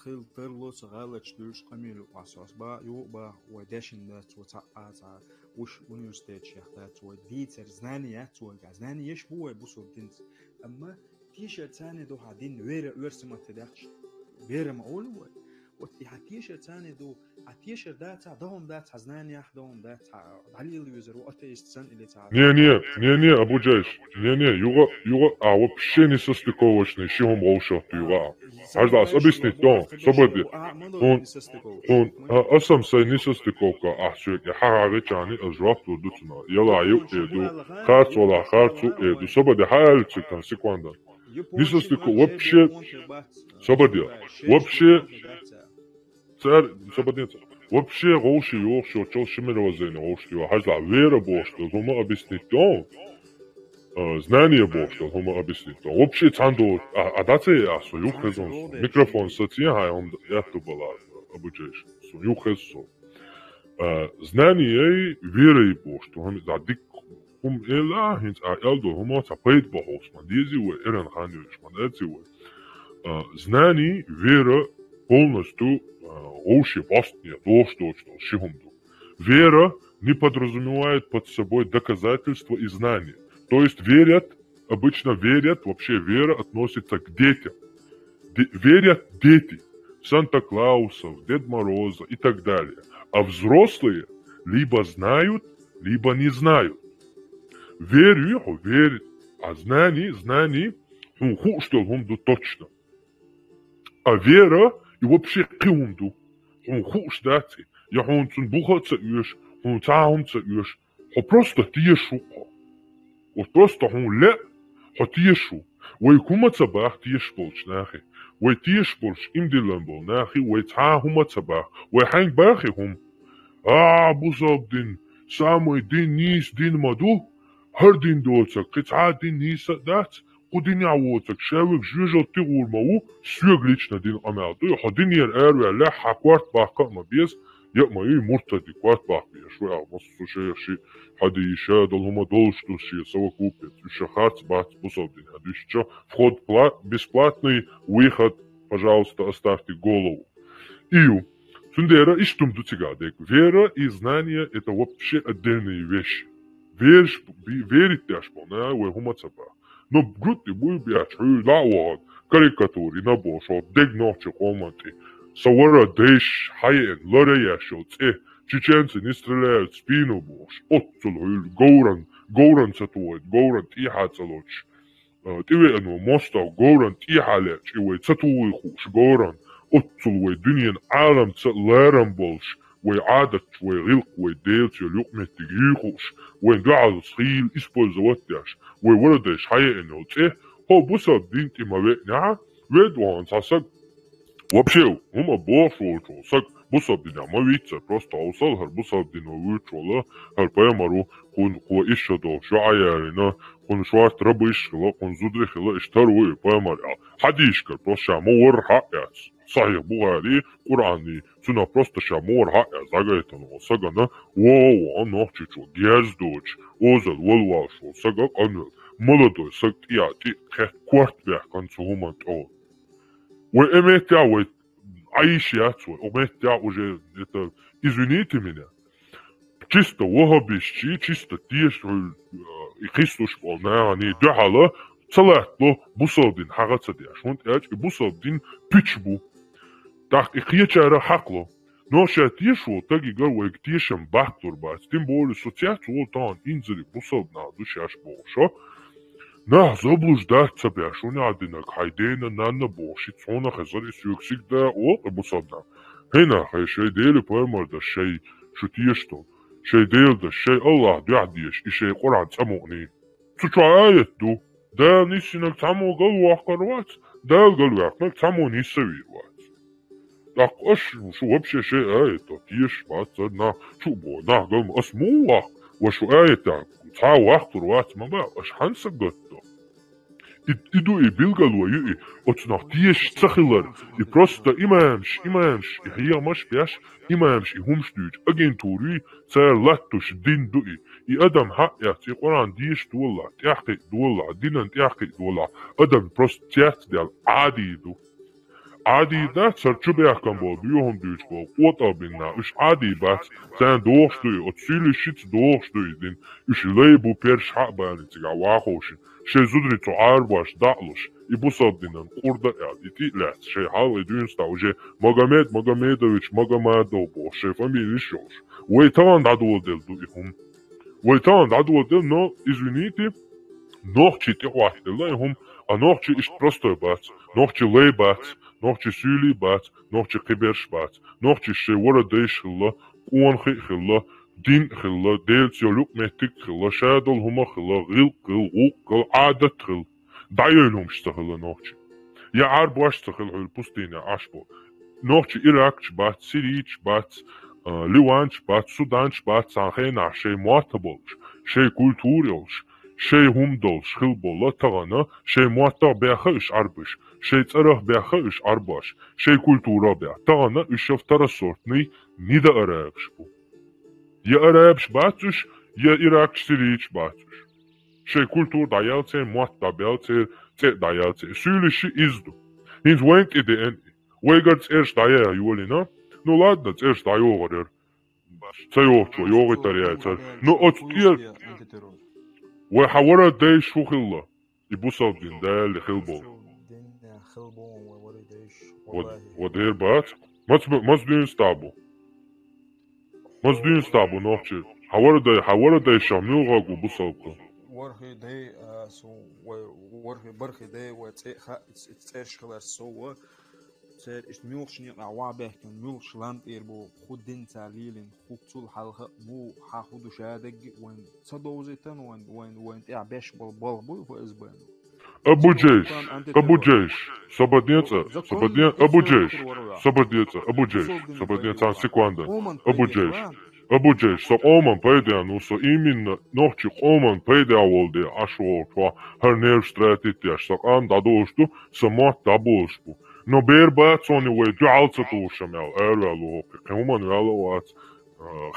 خيل ترلوس غالش دوش قميلو أساس با يو با وداشن دات وتعاز وش ونيوستيت شيخات وديتر زنانيات وغزنانيش بو بوسو دينز أما تيشا تاني دو هادين ويرسما تدخش ويرم أولو وتي هاتيشا تاني دو هاتيشا داتا دوم دات زنانيا دوم دات عليل يوزر وأتيست سن اللي تعال
не أبو جيش не юга вообще не состыковочный شيهم غوشة юга هذا объяснить то свободы он أسم سي не состыковка أحسوك حاجة جاني أجرافت ودوتنا يلا يدو خارج ولا خارج يدو свободы حالتك كان секунда не состыковка вообще свободы вообще царь свободница вообще غوشي يوخشو чел шимировоззрение غوشي هذا вера бошто هما объяснить то знание бошто هما объяснить то вообще цандо адате асо юхезон микрофон соция хай он яхту бала обучаешь со юхезо знание вера и бошто хам задик хум эла хинц элдо хuma цапейт бохос ман дизи у эрен ханюш ман эци у знание вера полностью вообще постния, что шихумду. Вера не подразумевает под собой доказательства и знания. То есть обычно верят, вообще вера относится к детям. Верят дети, Санта-Клаусов, Дед Мороза и так далее. А взрослые либо знают, либо не знают. Верит, а знание, что хумду точно. А вера и вообще хумду, ждать, я хумцун бухаться ешь, хумцаумца ешь, просто тиешу. Вот просто ле, тиешу. Ой кумаца бах тиеш болж нахи. Ой тиеш болж им дилан бол нахи, ой хумаца бах, ой ханг бахи хум. Бузоб дин, самый дин нис дин маду, хар дин доцак, кица дин ниса дац, кудин явоцак, шевик жужал тигур мау, свег лично дин амалду, ходин ер эрве ля хакварт бахка ма без, я мои муртади кварт бах беш, ва мосу шеши, хади иша дал хума долшту ши совокупец, еще хац бац бузоб дин, хади еще вход бесплатный, выход, пожалуйста, оставьте голову. Ию. Сундера иштум дуцигадек. Вера и знание – это вообще отдельные вещи. Верить тяжко, ой хумацапа. Но грудь будет бьяч, лауад, карикатури, набошо, дег ночи команты. Савара дэш, хайен, лореяшо, чеченцы не стреляют в спину бош. Отцелой, гоуран цатует, гоуран тихацалоч. Тивену мостов, гоуран тихалеч, ивай цатуй хуш, гоуран. Отцулвай дуньян алам лэрам болш, вай адат, вай рилк, вай дейлч, люкметик юхуш, вай ндуал схил использовать тяж, вай варадеш хайен оце, бусаб динти мавекня, ведуан сасак. Вообще, бошу, сак бусаб диня мавица, просто аусал, хар бусаб диня вычола, хар паямару, кун ишадо, шуаярина, кун шуарт рабышхила, кун зудрихила, иштаруи, паямаря. Хадишкар, просто муар хаяц. Сахих Бугари, Курани, цуна просто шамор хая загайтано, сагана, нохчичу, гездоч, озал, волвашо, сагак анел, молодой, сактияти, кварт бях концу хуманто. Ой, эметя, ой, аишьяцу, эметя уже, это, извините меня, чисто вахабищи, чисто тиеш, и Христос полная, они дяхала, салатло, бусалдин, хагацадяш, и бусалдин пичбу. Так, и хьячара хакло. Но тишу, так и говорю, и тишем бахтурбац, тем более социацию там инзери бусалдна, душаш боша. На, заблуждаться бяшу, не одинак, хайдена, нанна боши, цона хазари сюксик да, бусалдна. Хена, хай шей дели поэмар да шей, шутиешто. Шей дел да шей Аллах дядиш, и шей Коран цамони. Цучаает ду. Да, нисинак цамо галуах карвац, да, галуах, нак цамо нисавирвац. Так, что вообще это тиеш баца на чубо, на гам асмуах, вашу это, цауах турвац мама, аш ханса готто. Иду и билгалую, и отснах тиеш цахилар, и просто имамш, и хиямаш бяш, имамш, и хумштуч, агентури, цар латтуш дин дуи, и адам хаят, и Коран диеш дула, тяхки дула, динан тяхки дула, адам просто тяхт дял адиду. عادي ده سرچوبه احکام با بیوهم دیوچ با قوت آبینا اش عادی بات زن دوشتوی اتسیلی شیت دوشتوی دین اش لیبو پیرش حق بانی تیگا واخوشن شی زودری تو عرباش دعلوش ای بوساب دینن قرده یاد ایتی لحظ شی حالی دونستا و جه مگامدویچ مگامدو با شی فامیلی شوش وی تاوان دادول دل دوی هم وی تاوان دادول دل نو извините نوخچی تی واحد الله هم نوخچی اشت پرستو بات نوخچی لی بات نوخچی سولی بات نوخچی قبرش بات نوخچی شی ورا دیش خلا قوان خی خلا دین خلا دیل تیولوک مهتک خلا شادل هما خلا غیل قل غوق قل عادت خل دایلهم شتخلا نوخچی یا عرباش تخل حل پستینه عشبو نوخچی ایراکچ بات سیریچ بات لیوانچ بات سودانچ بات سانخینا شی معتبولش شی کلتوریوش شی همدولش خل بولا تغانا شی معتب بیاخش عربش شی تره بیاخش عرباش شی کلتورا بیا تغانا اشوف ترا سورتنی نیده عربش بو یا عربش باتش یا ایراکچ سیریچ باتش شی کلتور دایالته معتب بیالته تی دایالته سولیشی ازدو هنز وینک ایده ان Уэгарц эрш дая юлина. Ну ладно, эрш дайогар. Цайохчо, йогитаряйцар. Ну отстир. Уэ хавара дэй шухилла. Ибусавдин дайли хилбол. Wadher bāt. Maz dün stabu. Maz dün stabu nohçi. Havara day şamnilga gu bu savqa.
Warhi day so warhi barhi day wa tsershklar so tser ist milchni awabehken milchland erbo khudin talilin khuktul halha mu hahudu shadag wan sadozetan wan ta'bash bal bu fazban
Abu Jeish, Sabadniца, Abu Jeish, Sabadniца, секунда, Abu Jeish, so Oman payda, ну so именно ночи Oman payda волде, ашо, тва, харнер стратитяш, so am дадошту, самат дабошту. Но бербат сони уэ джалца тушамял, эрвало, Oman вяло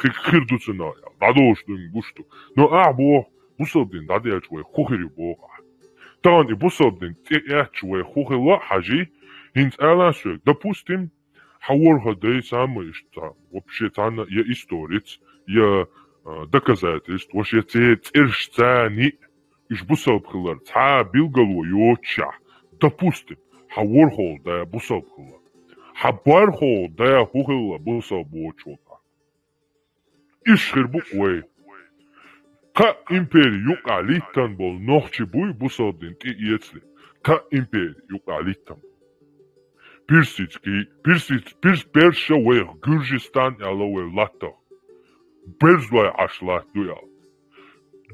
хирдуцена, дадошту гушту. Но або, бусабдин, дадяч уэ хухири бога. Тан и бусабдин тиячуэ хухила хажи хинц алашуэ. Допустим, хаварха дэй самышта. Вообще тана я историц, я доказательств. Вообще циршцани иш бусабхилар. Ца билгалу йоча. Допустим, хавархол да бусабхила. Хабархол да хухила бусабочота. Иш хирбук уэ. Ka imperi yok alitan bol nohçi buy bu sabdin ti iyetsli. Ka imperi yok alitan. Pirs Persha ve Gürcistan yala ve Latta. Berzlay aşlat duya.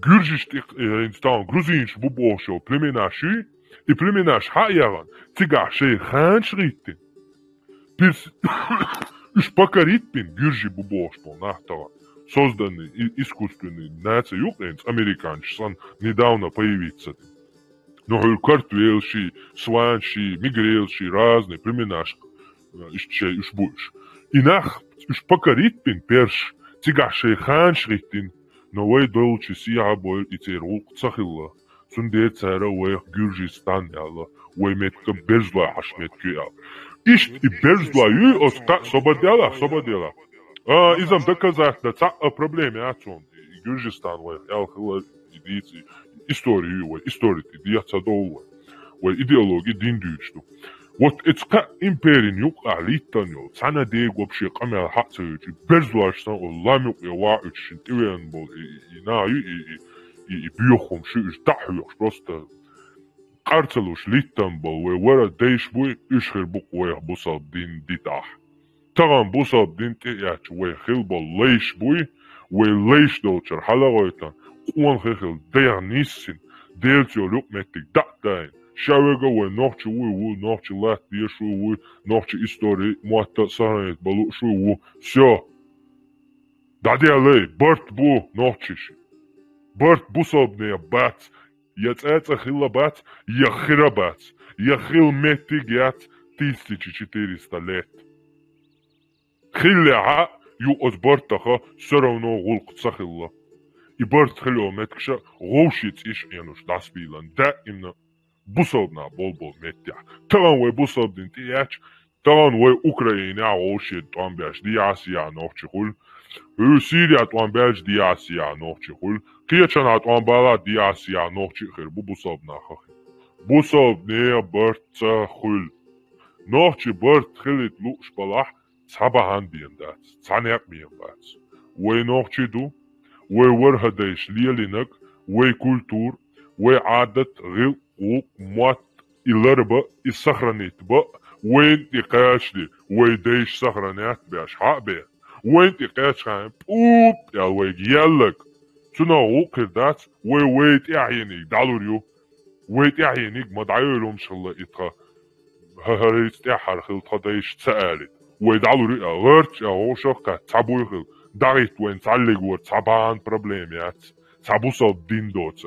Gürcistan Gruzinç bu boşo plemenaşi i plemenaş hayaran tiga şey hanşritin. Pirs üç pakaritpin Gürji bu boş bol nahtaran. Созданный искусственный нация украинец, американец, недавно появится. Но картвелши, сванши, мигрелши, разные племена, иш будешь. И нах, иш покорит пин перш, тигашей ханшритин, но вей долчи сия боль и церул цахилла. Сунде цара вей Гюржистан яла, вей метка безла ашметки яла. Иш и безла ю оста сободела. Изам доказать, да ца проблеме ацон. Гюржистан вей ялхила идицы. Истории, идиятся доллар. Вей идеологии диндючту. Вот это империн юк алитаньол. Цана дег вообще камел хатсаючи. Безлашсан олламюк яваучшин. Тивен бол и наю и бьёхом шиш дахюш просто. Карцелуш литтан бол вей вера дейш буй ишхир бук вей бусал дин дитах. Таган бусал дин тияч вей хил бол лейш буй. Вей лейш долчар халагойтан. Уан хил деяр ниссин. Дейлтио люк меттик даттайн. Шавега вей нохчи вуй нохчи лат бieшу вуй нохчи истории муатта саранет балушу вуй. Всё. Дадиалей, барт бу нохчиш. Барт бусобнея бац. Яцэца хила бац, яхира бац. Яхил меттик яц 1400 лет. Хилляха ю от бартаха всё равно гулкца хилла. И барт хило меткша гоушиц иш януш даспилан. Да именно бусобна бол меття. Таган вей бусобдин тияч. Таган вей Украина гоушит туанбяш диасия нохчихул. Сирия туанбяш диасия нохчихул. Киячана туанбала диасия нохчихир бу бусобна хахи. Бусобне бартца хул. Нохчи барт хилит луш балах. Цабахан биендат. Цанек биендат. Вей нохчи ду. Вей ورهديش ليلينك. وي كولتور. وي عادت غير ومات الاربا السخرانيت با وين تقاشلي وي ديش سخرانيات باش حابي وين تقاش خايم بوب يا وي يالك سنا وقر دات وي تعينيك دالوريو وي تعينيك ما دعيلهم شالله اتخا هريت تحر خلطة ديش تسالت وي دالوري غرت يا غوشاق تعبوي خل داريت وين تعلق ور تعبان بروبليميات تعبوصا دين دوتس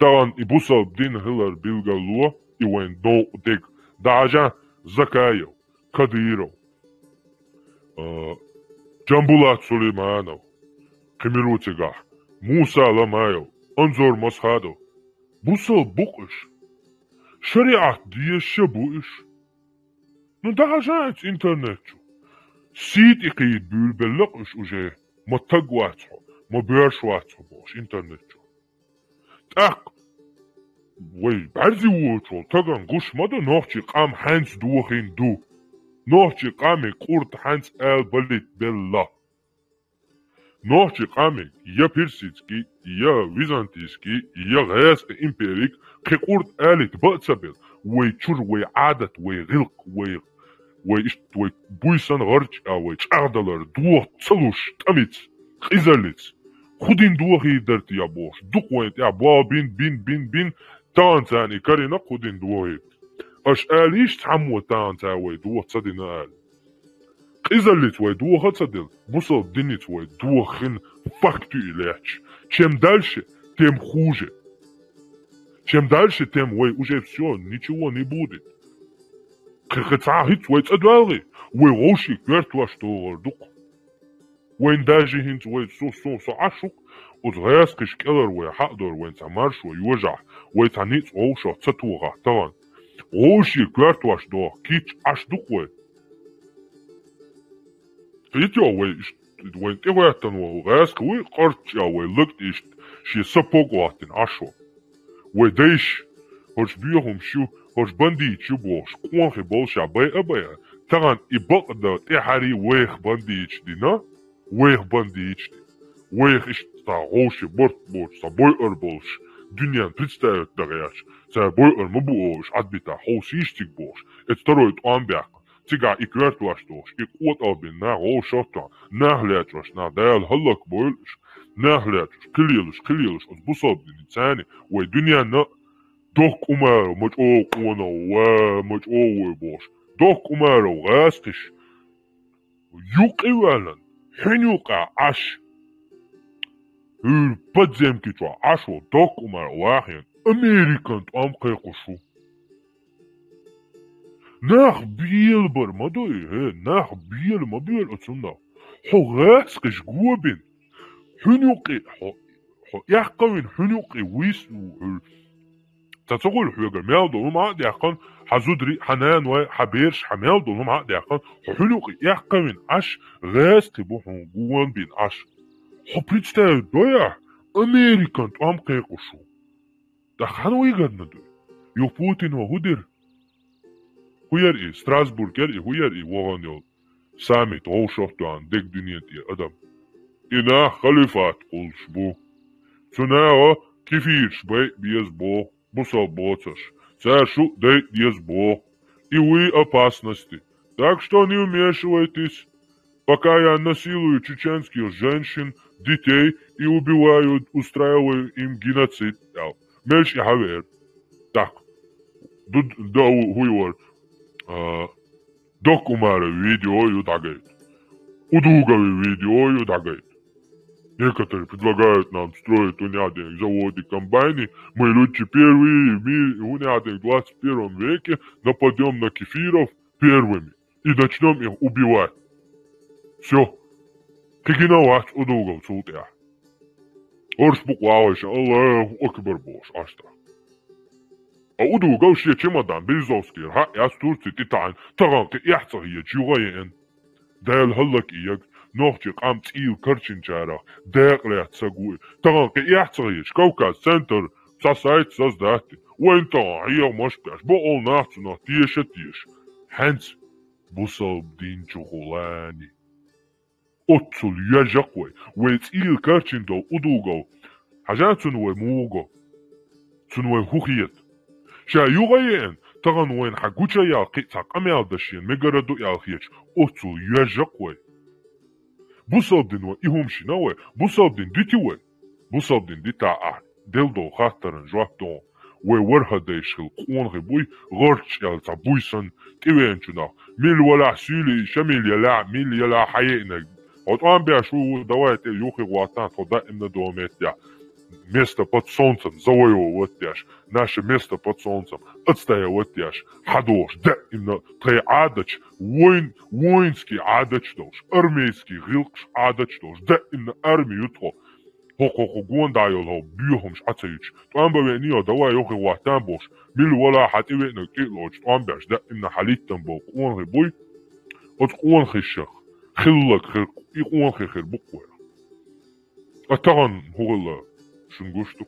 Таган и бусал дин хилар билгалуа и вен до дег дажа Закаев, Кадыров, Джамбулат Сулейманов, Камирутига, Муса Ламаев, Анзор Масхадов. Бусал букыш. Шариат диеше буиш. Ну да, знаете, интернет. Сид икид бюлбеллак уже мотагватсо, мобершватсо бош интернет. Так, вы барзи уочо, таган гушмада нохчи қам ханс дуахин ду. Нохчи қами курт ханс эл балит белла. Нохчи қами я персидский, я византийский, я гайский империк, курт элит бацабел. وي تشور وي عادت وي غلق وي بويسان غرج وي چاغدلر دوه تلوش تميت خيزلت خودين دوه درت يا بوش دوق وين يا با بين تان ثاني كارينا خودين دوه اش اليش تعمو تان تاوي دوه تصدينا خيزلت وي دوه تصدل بوصل دنيت وي دوه خن فاكتو إليش чем дальше тем хуже. Чем дальше, тем, уже все, ничего не будет. Кхецахит, цадвали, оши, квертва, что дук. Даже хинт, со ашук, от резкиш келлер, хадор, самарш, южа, танит, оша, цатуга, таван. Оши, квертва, что, кич, аш дук, Видите, ты в этом, резко, корча, лыктиш, ши сапогватин, ашо. وديش هوش بيهم شو هوش بندي شو بوش قوان خي بولشا أبايا تغان إبقدا تحري ويخ بندي دينا ويخ بندي ويخ إشتا غوشي برت بوش سابوي أربولش دنيا تستايت دغياش سابوي أرمبوش عدبتا خوسيشتك بوش اتسترويت أنبيك تيغا إكوارت واشتوش إقوات أبين نا غوشاتا نهلاتوش نا دايل هلك بويلش نهلاتوش كليلش أصبصاب دين تاني ودنيا نا دوك أمارو مجعو قونا ومجعو بوش دوك أمارو غاسكش يوقي والن حين يوقع عش بدزيم كتوا عشو دوك أمارو واحين أمريكان أم قيقشو ناخ بيل برمدوي ناخ بيل مبيل أتسنى حو غاسكش قوبين حنوقي يحقن حنوقي ويسو تتقول حوغر ميل دولم عقد يحقن حزودري حنان وحبيرش حميل دولم عقد يحقن حنوقي يحقن عش غاسكي بوحن قوان بين عش حبريتستاي دويا أمريكان تقام قيقشو دخانو يغدنا دوي يو بوتين وهودر هوير ستراسبورغ هوير وغانيول سامت غوشوفتو عن ديك دنيتي أدم إنا خليفات قلش بو تناغا كيفيرش بيز بو بوصل بوцаш сашу дай без бо и вы опасности. Так что не вмешивайтесь, пока я насилую чеченских женщин, детей и убиваю, устраиваю им геноцид. Мельш и хавер. Так. Да хуйвар. Докумары видео юдагает. Удуговые видео юдагает. Некоторые предлагают нам строить уняденных заводы, комбайны. Мы лучше первые в мире уняденных в 21 веке нападем на кефиров первыми и начнем их убивать. Все. Кигинавач удугов султя. Орш буквалыш, Аллаху Акбар бош, ашта. А удугов ще чемодан, Березовский, я с Турции, Титан, таранки, яхцах я, чугаен. Дайл халлак ияк. نوختي قام تقيل كرشن جارا داقلة تساقوي تغاقي يحتغيش كوكاز سنتر ساسايت سازداتي وين تغاقي مشباش بقول ناحتنا تيش حنس بوصل بدين جغولاني أطل يجاقوي ويتقيل كرشن دو أدوغو حاجات تنوي موغو تنوي هوخيت شا يغيين تغان وين حقوشا يالقي تاق أميال داشين ميقردو يالخيش أطل يجاقوي بوصابدين وإيهمشي نوي بوصابدين ديتيوي بوصابدين ديتا دلدو خاطرن جوابدون وورها دايشخل قوان غيبوي غرش يالتا بويسن كيوينشنا ميل ولا سيلي شميل يلا ميل يلا حيئنا وطان بيشو دوات يوخي غواتان خدا إمنا دوامات يا место под солнцем завоевывать, наше место под солнцем отстаивать, хадош, да, именно твой адач, воинский адач, армейский гилкш адач, да, именно армию то, هو جون دايل هو بيهمش عتيج طعم بينيو دوا يوخي واتان بوش ميل ولا حتيوي نكيلوج طعم باش دا إن حليت تنبوك قون بوي أتقون خشخ خلك خير يقون خير بقوة أتغن هو الله شنقشتو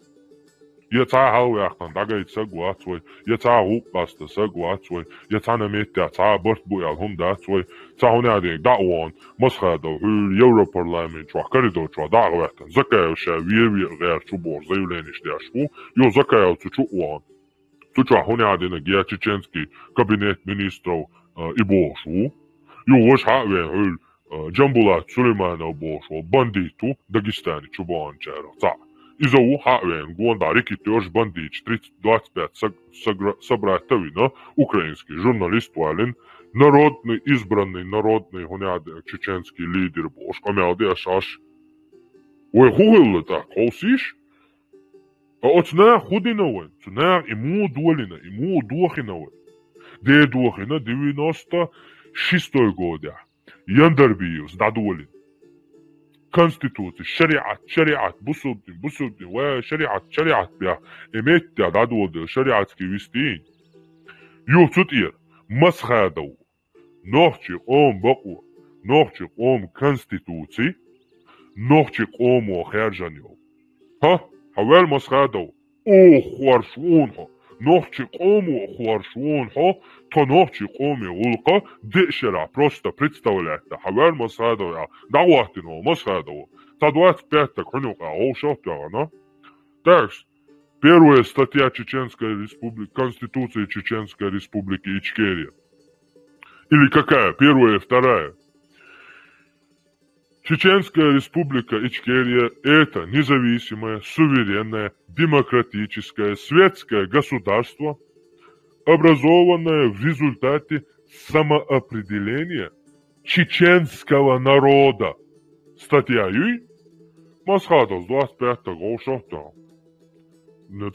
يتعا هاو يحتن داقا يتساق واتوي يتعا غوق باست ساق واتوي يتعا نميت يتعا برت بوي الهم داتوي تعا هنا ديك دعوان مسخة دو هول يورو برلامنت وحكري دو شو دعوة يحتن زكا يو شاوير غير شو بور زيو لينش داشو يو زكا يو تشو وان تشو هنا دينا جيا تشينسكي كابينيت مينيسترو إبوشو يو وش حق وين هول جنبولات سليمان أبوشو بانديتو داغستاني شبان شارع تعا إذا هو حقوين جوان داريكي تيوش بانديج 35 собрать-то украинский журналист Валин, народный избранный, народный чеченский лидер Бош, амялди ашаш. Ой, хугылы так, холсиш? А от на худиновен, на ему долина, ему духиновен. Де духина 96-й года. Яндербиус, да долин. Конституция, шариат, бусудин, шариат бия, эмеття дадуоды, шариатский вистин. Юцут ир, масхадау, нохчик ом баку, нохчик ом конституции, нохчик ому херджаньо. Ха, хавел масхадау, о хуаршунха, нохчик ому хуаршунха, то нохчик оми улка, дешера, просто представляете, хавел масхадау, даватино, масхадау. Та 25-та хрюка, олшоптяна. Текст. Первая статья Чеченской Республики, Конституции Чеченской Республики Ичкерия. Или какая? Первая и вторая. Чеченская Республика Ичкерия – это независимое, суверенное, демократическое, светское государство, образованное в результате самоопределения чеченского народа. Статья Юй Масхада с 25-го шофта.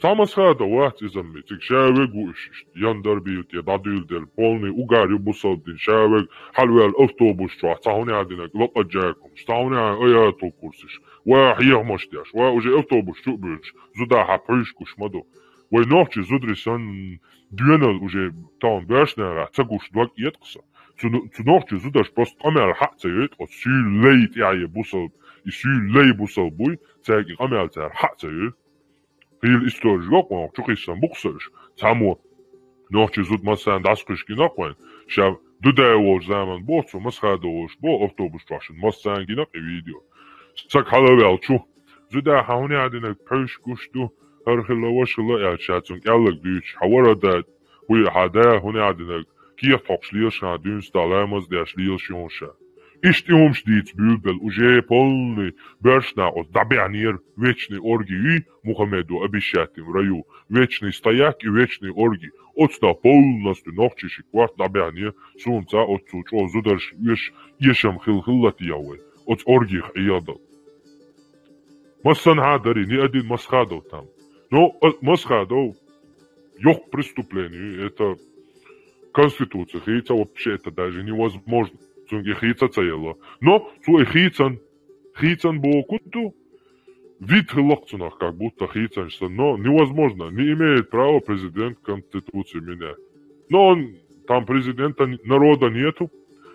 Тамасхада уахт изаммитик шавег уишишт яндербиют я дадюлдер полный угар юбусалдин шавег халвел автобус шо тахуни адинак лоqa джакум тахуни аятул курсиш ва хиямаштяш ва уже автобус шубыш зуда хапрышкуш маду ва ночи зудрисан дюнал уже там башнара цагуш двак еткса ночи зудаш просто камер хатсает от сюлейт я бусал и сюлей бусал буй цаги камер цар хатсает Хил история гокон, чухисан буксаш, само ночи зуд масан дасқышки нақвен, шав дудайвол заман боцу масхадовош бо автобус трашин, масан гинақ и видео. Сак халавел чу, зуда хауни адинак пешкушту, хархилавашила ялчатун яллак дүйч, хаварадад, хуй хадая хуни адинак, киях токшлиошна дюнс даламаз дяш лиошионша. Ишти умштиц бюлбел уже полный бершна от дабянир вечный орги и Мухаммеду обещатым в раю. Вечный стояк и вечный орги. Отста полностью ногчиши кварт дабянир сунца от сучо зударш ешам хилхиллати явы. От оргих ядал. Массан хадари ни один масхадов там. Но масхадов ёх преступление. Это конституция. Это вообще это даже невозможно. Но цу хицан бокуту вид хлокцунах, как будто хицаншта, но невозможно, не имеет права президент Конституции менять. Но он, там президента народа нету,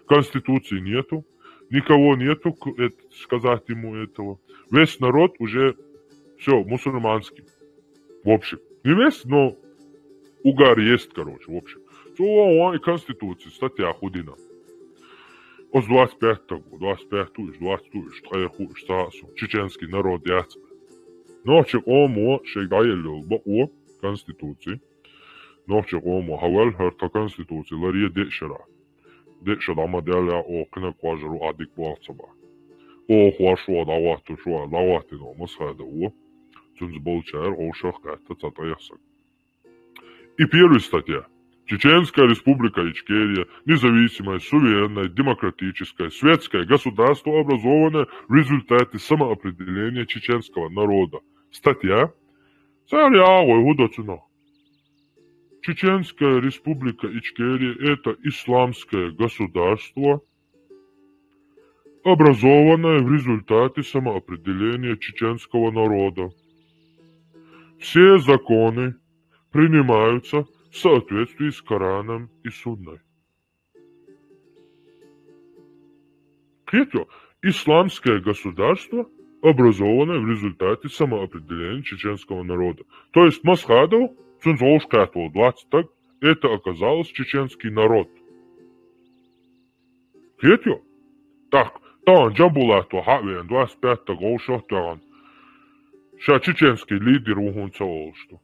Конституции нету, никого нету, сказать ему этого. Весь народ уже все мусульманский. В общем, не весь, но угар есть, короче, в общем. И Конституция, статья худина. От 25-го, 25-ш, 20-ш, 3-ш, сасу, чеченский народ яцбе. Ночек омо шег дайелил бао Конституции. Ночек омо хавел херта Конституции лария дешера. Дешера ама деля о кына кважеру адик балцаба. О хуашуа давату шуа даватино масхада о. Цунз болчар о шахката цатаясак. И первая статья. Чеченская Республика Ичкерия – независимое, суверенное, демократическое, светское государство, образованное в результате самоопределения чеченского народа. Статья. Чеченская Республика Ичкерия – это исламское государство, образованная в результате самоопределения чеченского народа. Все законы принимаются в соответствии с Кораном и Сунной. Третье. Исламское государство, образованное в результате самоопределения чеченского народа. То есть Масхадов, Цунзоушкатов, 20 так, это оказалось чеченский народ. Третье. Так, там Джамбулату, Хавен, 25 года, ша чеченский лидер ухунца олшту.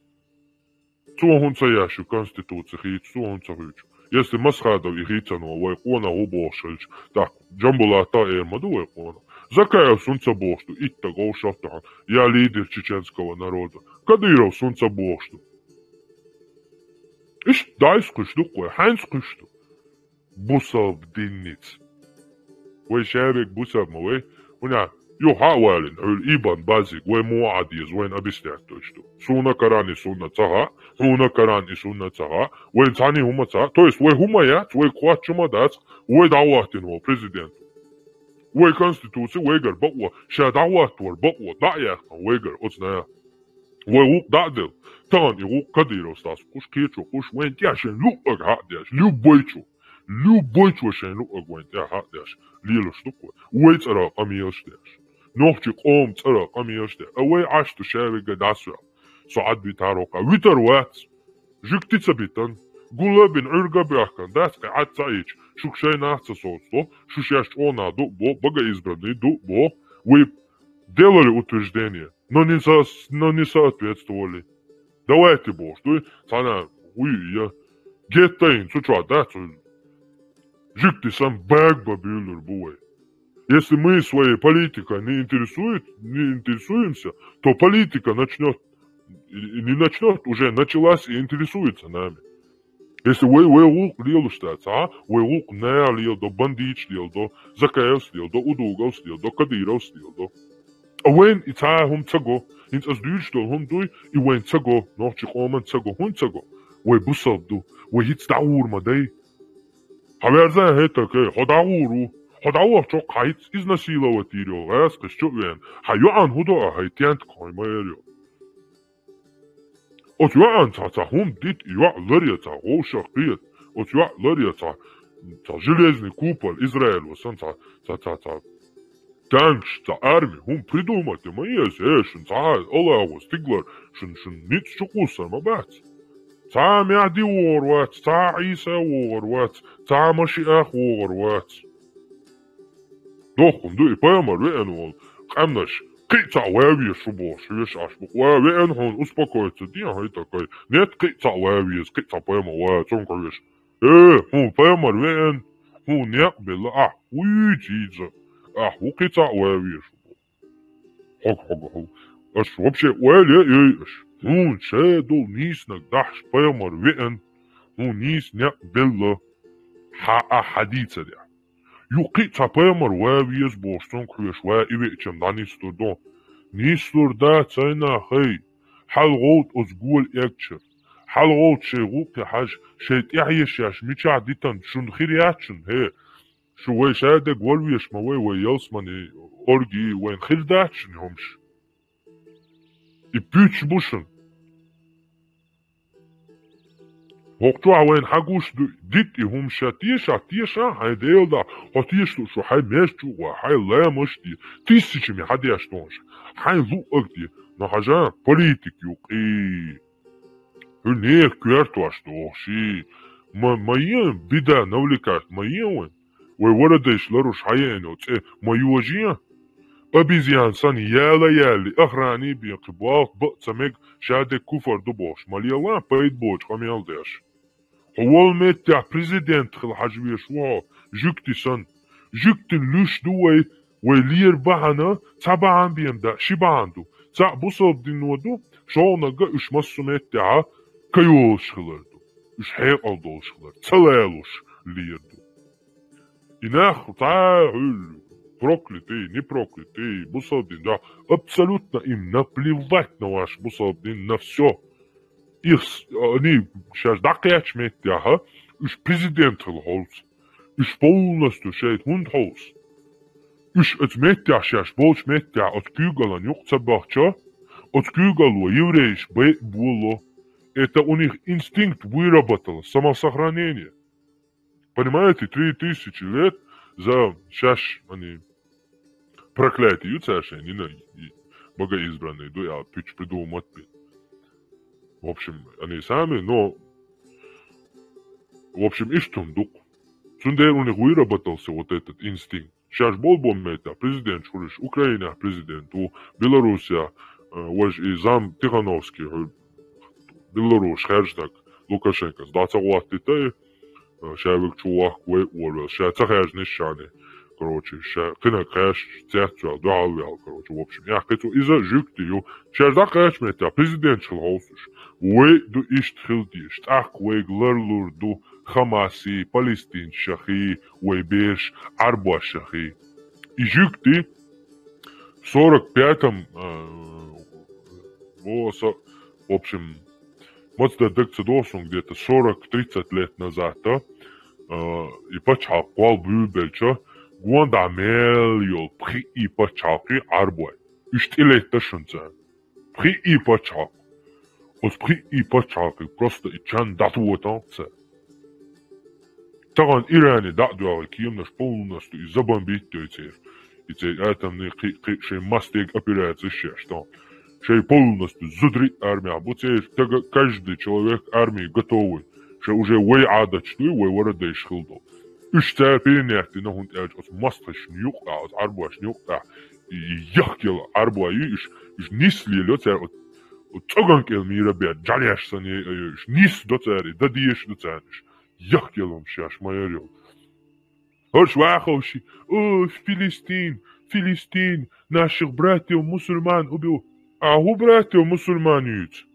Цухунца ящу конституции хит, цухунца хичу. Если Масхадов и Хитанова вайкона убошельч, так, Джамбулата эрмаду вайкона. Закаев сунца бошту, итта гоушафтан, я лидер чеченского народа. Кадыров сунца бошту. Иш дай скушту, кой хайн скушту. Бусав динниц. Вай шарик бусав мавай, уня, ю хавалин, ибан базик, вай муадиз, вай абистятточту. Суна карани суна цага, хуна карани суна цага, вай цани хума цага, то есть вай хума яц, вай квачума дац, вай даватинова президенту. Вай конституция, вайгар баква, ша даватвар баква, да яхан, вайгар, оцная. Вай ук дадил, тан и ук Кадыров стас, куш кечу, куш вайн тяшен лук хатяш, любойчу. Любой чушен лук вайн тя хатяш, лило штуку, вай цара амиоштяш. Нохчик ом цара амиоштяш, а вай ашту шавига дасуя. Саад битарока, витарвац. Жуктица битан, гулабин урга бяхкан, даска атсаич, шукшай нахца соцто, шушяш она дубо, бога избранный дубо, вы делали утверждение, но не соответствовали. Давайте, бо, что цана, я геттайн, суча, да, жукти сам бэгба бюллер буэй. Если мы своей политикой не интересуемся, то политика уже началась и интересуется нами. Если вы лук лил штаца, вы лук не лил, до бандич лил, до Закаев лил, до Удугов лил, до Кадыров лил, до. А вен и цахум цаго, инц аз дюч что хум дуй, и вен цаго, нохчих оман цаго, хун цаго, вы бусабду, вы хит стаурма дай. Хаверза это ке, ходауру. Ходауах чо хайц изнасиловать ирио, вэскэс чо вен, хайоан худо хайтянт каймаэрио. От юан ца хум дит юа лария ца гоуша киет, от юа лария ца железный купол Израилу, ца танкш, ца армия, хум придумать, и мои эшен, ца Аллаху стиглар, шен ниц чукусар мабац. Ца мяди уорвац, ца Иса уорвац, ца Машиах уорвац. Нохум дуй пэмар вен ол, камнаш, кица вэвия шубош, веш ашбук, вен хон успокоится, дия хай такой, нет кица вэвия, кица пэма вэ, цонка веш. Хум пэмар вен, хум няк бела, уйчица, ху кица вэвия шубош. Хог, аш вообще вэле еш, хум шэдул ниснак даш пэмар вен, хум нис няк бела, хадица дя. Юки цапэмар вэвиес бостон квеш вэ ивечем да нистурдо. Нистурда цайна хэй. Халгоут озгул экчер. Халгоут шейгук хаж шейт яхьеш мича дитан шун хириачун хэ. Шу вэ шайдэ гволвиеш ма вэ ялсмани орги вэн хирдачун хомш. И пюч бушун. Хокчуа вэн хагуш дит и хумша тиша хайдэлда хотишту шу хай мэшчуа хай лэмошти тысячами хадяштонш хай луагди на хажа политик юки не квертуашту ши моя беда навлекает моя вэн вэй варадэш ларуш хайэно цэ моюажия обезьян сан яли охрани биакбал бацамег шаде куфар дубош малияла пайд боч хамялдэш هو متى بريزيدنت خل حجبي شو جوكتي سن جوكتي لوش دوي ولير بحنا تبعا بيم دا شباندو تا بوصل دين ودو شو نغا اش مسومت تا كيوش خلردو اش حيق الدوش خلر تلالوش ليردو инах та проклятый, не проклятый, бусалдин, да, абсолютно им наплевать на ваш бусалдин, на все. Их, они сейчас дакяч метяха, уж президент холс, уж полностью шейт хунд холс. Иш отметя шаш больш метя от кюгала нюкца бахча, от кюгалу евреиш было. Это у них инстинкт выработал самосохранение. Понимаете, 3000 лет за шаш они проклятие юцаши, не богоизбранные, да я придумал. В общем, они сами, но в общем, иштундук. Сундер у них выработался вот этот инстинкт. Сейчас болбомета, президент Шуриш, Украина президент, у Белоруссия, и зам Тихановский, Беларусь, хэштаг Лукашенко, сдаться власти тай, шайвик чувак куэ уорвел, шай цахэж нишаны, короче, шай кына кэш цяцуал, дуалвел, короче, в общем, я хочу из-за жюктию, сейчас да кэш мета, президент шелхаусуш, уэ ду ишт хилдишт, ах уэ глэрлур ду Хамаси, Палестин шахи, Уэбеш, Арба шахи. И жюкты в 45-м, в общем, вот где-то 40-30 лет назад, и почал квал бюбельча, гуанда мельйол, при и почалки Арбой. Иштилет шунца. При и почалки. Вот при и почалки просто и чан датуотанца. Таган Иране дадуал киемнаш полностью из-за бомбить эти атомные шей мастег операции что шей полностью задрит армия, будто каждый человек армии готовый, что уже вой адачный, вой вородейш хилдо. Ишта перенехти на хунд эль от масташ нюкта, от арбуаш нюкта, и яхкела арбуаю иш нисли лёцер от цоганкел мира бед, джаляшсани иш нис доцери, дадиеш доцериш. Яхкелом шаш майорел. Хоч ваховши, о, Филистин, наших братьев мусульман убил. А у братьев мусульманюют.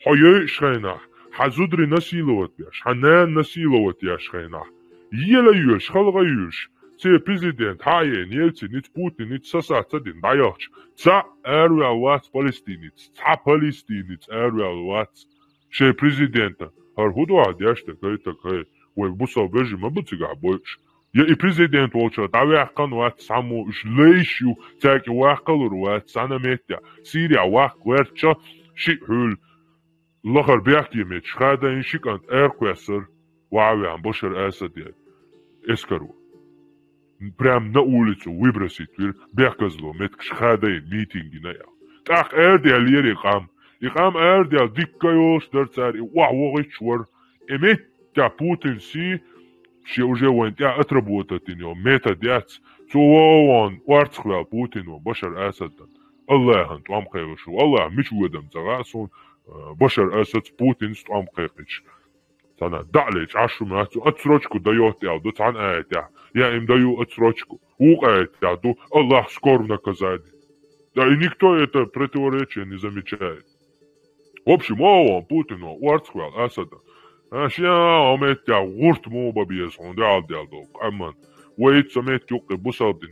Хае шхайна, хазудри насиловать бяш, ханан насиловать я шхайна. Елаюш, халгаюш. Це президент, хае, нельцы, ниц Путин, ниц сасаца дин, даяч. Ца эрвел вац палестинец, ца палестинец эрвел вац. Ше президента. Худо адяште кай, ой, бусал режима бутига больше. Я и президент волча, давяхкан ват саму шлейшу, цяки вахкалур ват санаметя, Сирия вах верча, шихул, лахар бяхки меч, хада иншикант эрквесер, вавян, бошер эсадия, эскару. Прям на улицу выбросить, бяхказло, метк шхада митинги на я. Так эрдия лири хам. Ich am der диккайош дерцари, вахвогичвар, эметя Путин си, ще уже вантя отработать in него, метод яц, цуован, варцхвел Путину, Башар Асадан. Аллахан, туам кайгышу, Аллах, мич уэдам загасон, Башар Асад, Путин, туам кайгыш. Тана, далеч, ашуме, отсрочку дает я, до цан аятя, я им даю отсрочку, ук аятя, до Аллах скоро наказание. Да и никто это противоречие не замечает. В общем, он Путину, Уарцхвел, Асада. Ашья, ометя, гурт моба биесон, диалдог, аман. Уэйт самет юкте бусалдин,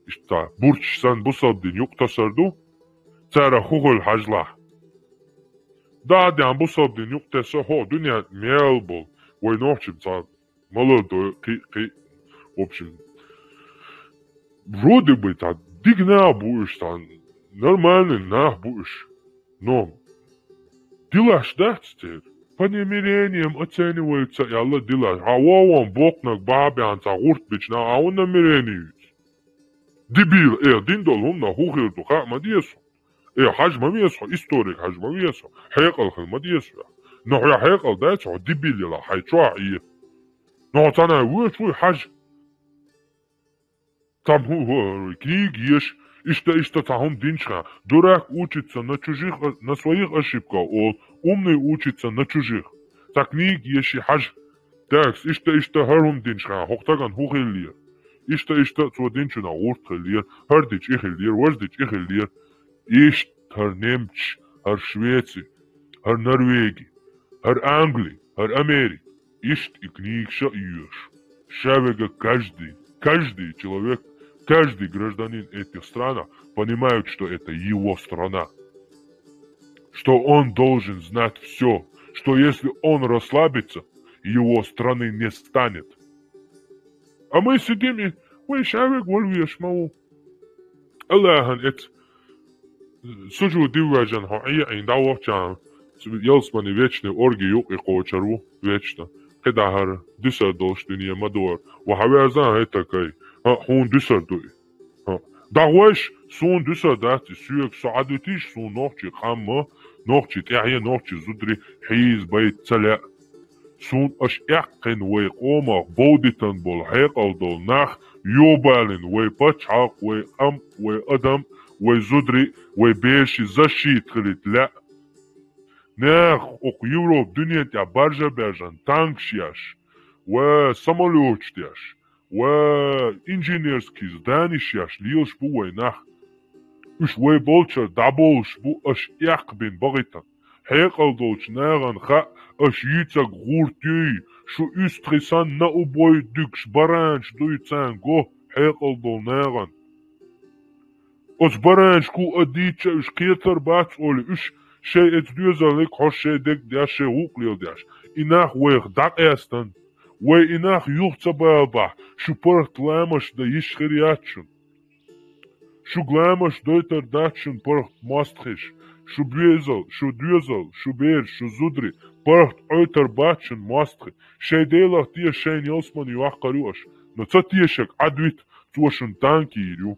ишта, бурч сан бусалдин юкта сарду, цара хугул хажла. Да, диан бусалдин юкте сахо, дуня мелбол, уэй нохчим ца, молодой, в общем, вроде бы, та, дигна будешь, та, нормальный нах будешь, но дела ждать теперь. По намерениям оцениваются и alla дела. А он бог на бабян за гуртбич на а он намерениют. Дебил, диндол он на хухил духа мадьесу. Хажма месо, историк хажма месо. Хайкал хал мадьесу. Но я хайкал дайцо, дебил ела, хайчуа и. Но тана уй хаж. Там книги есть. Ишта там динчха. Дурак учится на чужих, на своих ошибках, а умный учится на чужих. Так книги есть хаж. Так, ишта харум динчха. Хоктаган хухиллир. Ишта цо динчуна уртхиллир. Хардич ихиллир, вардич ихиллир. Ишт хар немч, хар Швеции, хар Норвегии, хар Англии, хар Америки. Ишт и книгша иешь. Шавега каждый человек, каждый гражданин этих стран понимает, что это его страна. Что он должен знать все. Что если он расслабится, его страны не станет. А мы сидим и ويشارك والويشمو الله هن ات سجو ديواجن هو عين دعوة جان يلسمني ويشني أورجي يوق يقوشرو ويشنا كده هر دسر دوش دنيا مدور وحوازان هيتا كي هون دسر دوي دعوش سون دسر داتي سيوك سعادتيش سون نوحشي خامة نوحشي تعيا نوحشي زدري حيز بيت تلا سون اش اقن وي قومق بودتن بول حيقل دول ناخ يوبالن وي بچاق وي ام وي ادم وي زدري وي بيشي زشي تخلت لا ناخ اوق يوروب دنيا تيا برجا برجان تانك شياش و سمولوش تياش و انجينيرز كيز داني شياش ليوش بو وي ناخ اش وي بولشر دابولش بو اش اق بين بغيتن حيقل دولش ناغن خا اش يتساق غورتي شو استرسان نا بوي دكش برانش دويتسان جو حيقل دول ناغن اس برانش كو اديتش اش كيتر باتس اولي اش شيء اتدوزالك هوش شيء دك دياش شيء وقليو دياش إناخ ويخ داق استن وي إناخ يوخ بابا شو برت لامش دا يشخرياتشن شو غلامش دويتر داتشن برت ماستخش شو بيزل شو دوزل شو بير شو زودري برت اوتر باتشن ماستخ شيء ديلах تيه شين يلسمن يوحقروش نتا тиешек адвит توشن танки ирю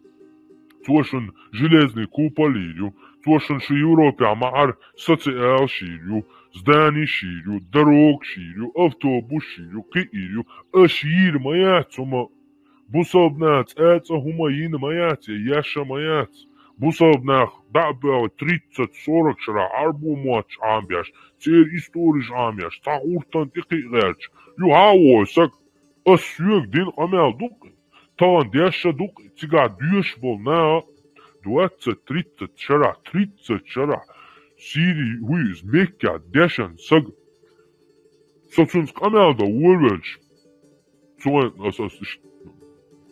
توشن железный купол ирю توشن شو Европе معر социал ширю зданий ширю дорог ширю автобус ширю قي ирю اشير маят сума бусобнац эца хумаин маят яша маят бусобнах дабел 30-40 шра арбу матч амбяш цер историш амбяш тагуртан тикигач ю хавосак асюк дин амел дук тан дяша дук тига дюш бол на 20-30 шра 30 шра сири хуиз мекка дяшан саг соцунс амел да уэлвэлш цуэн асас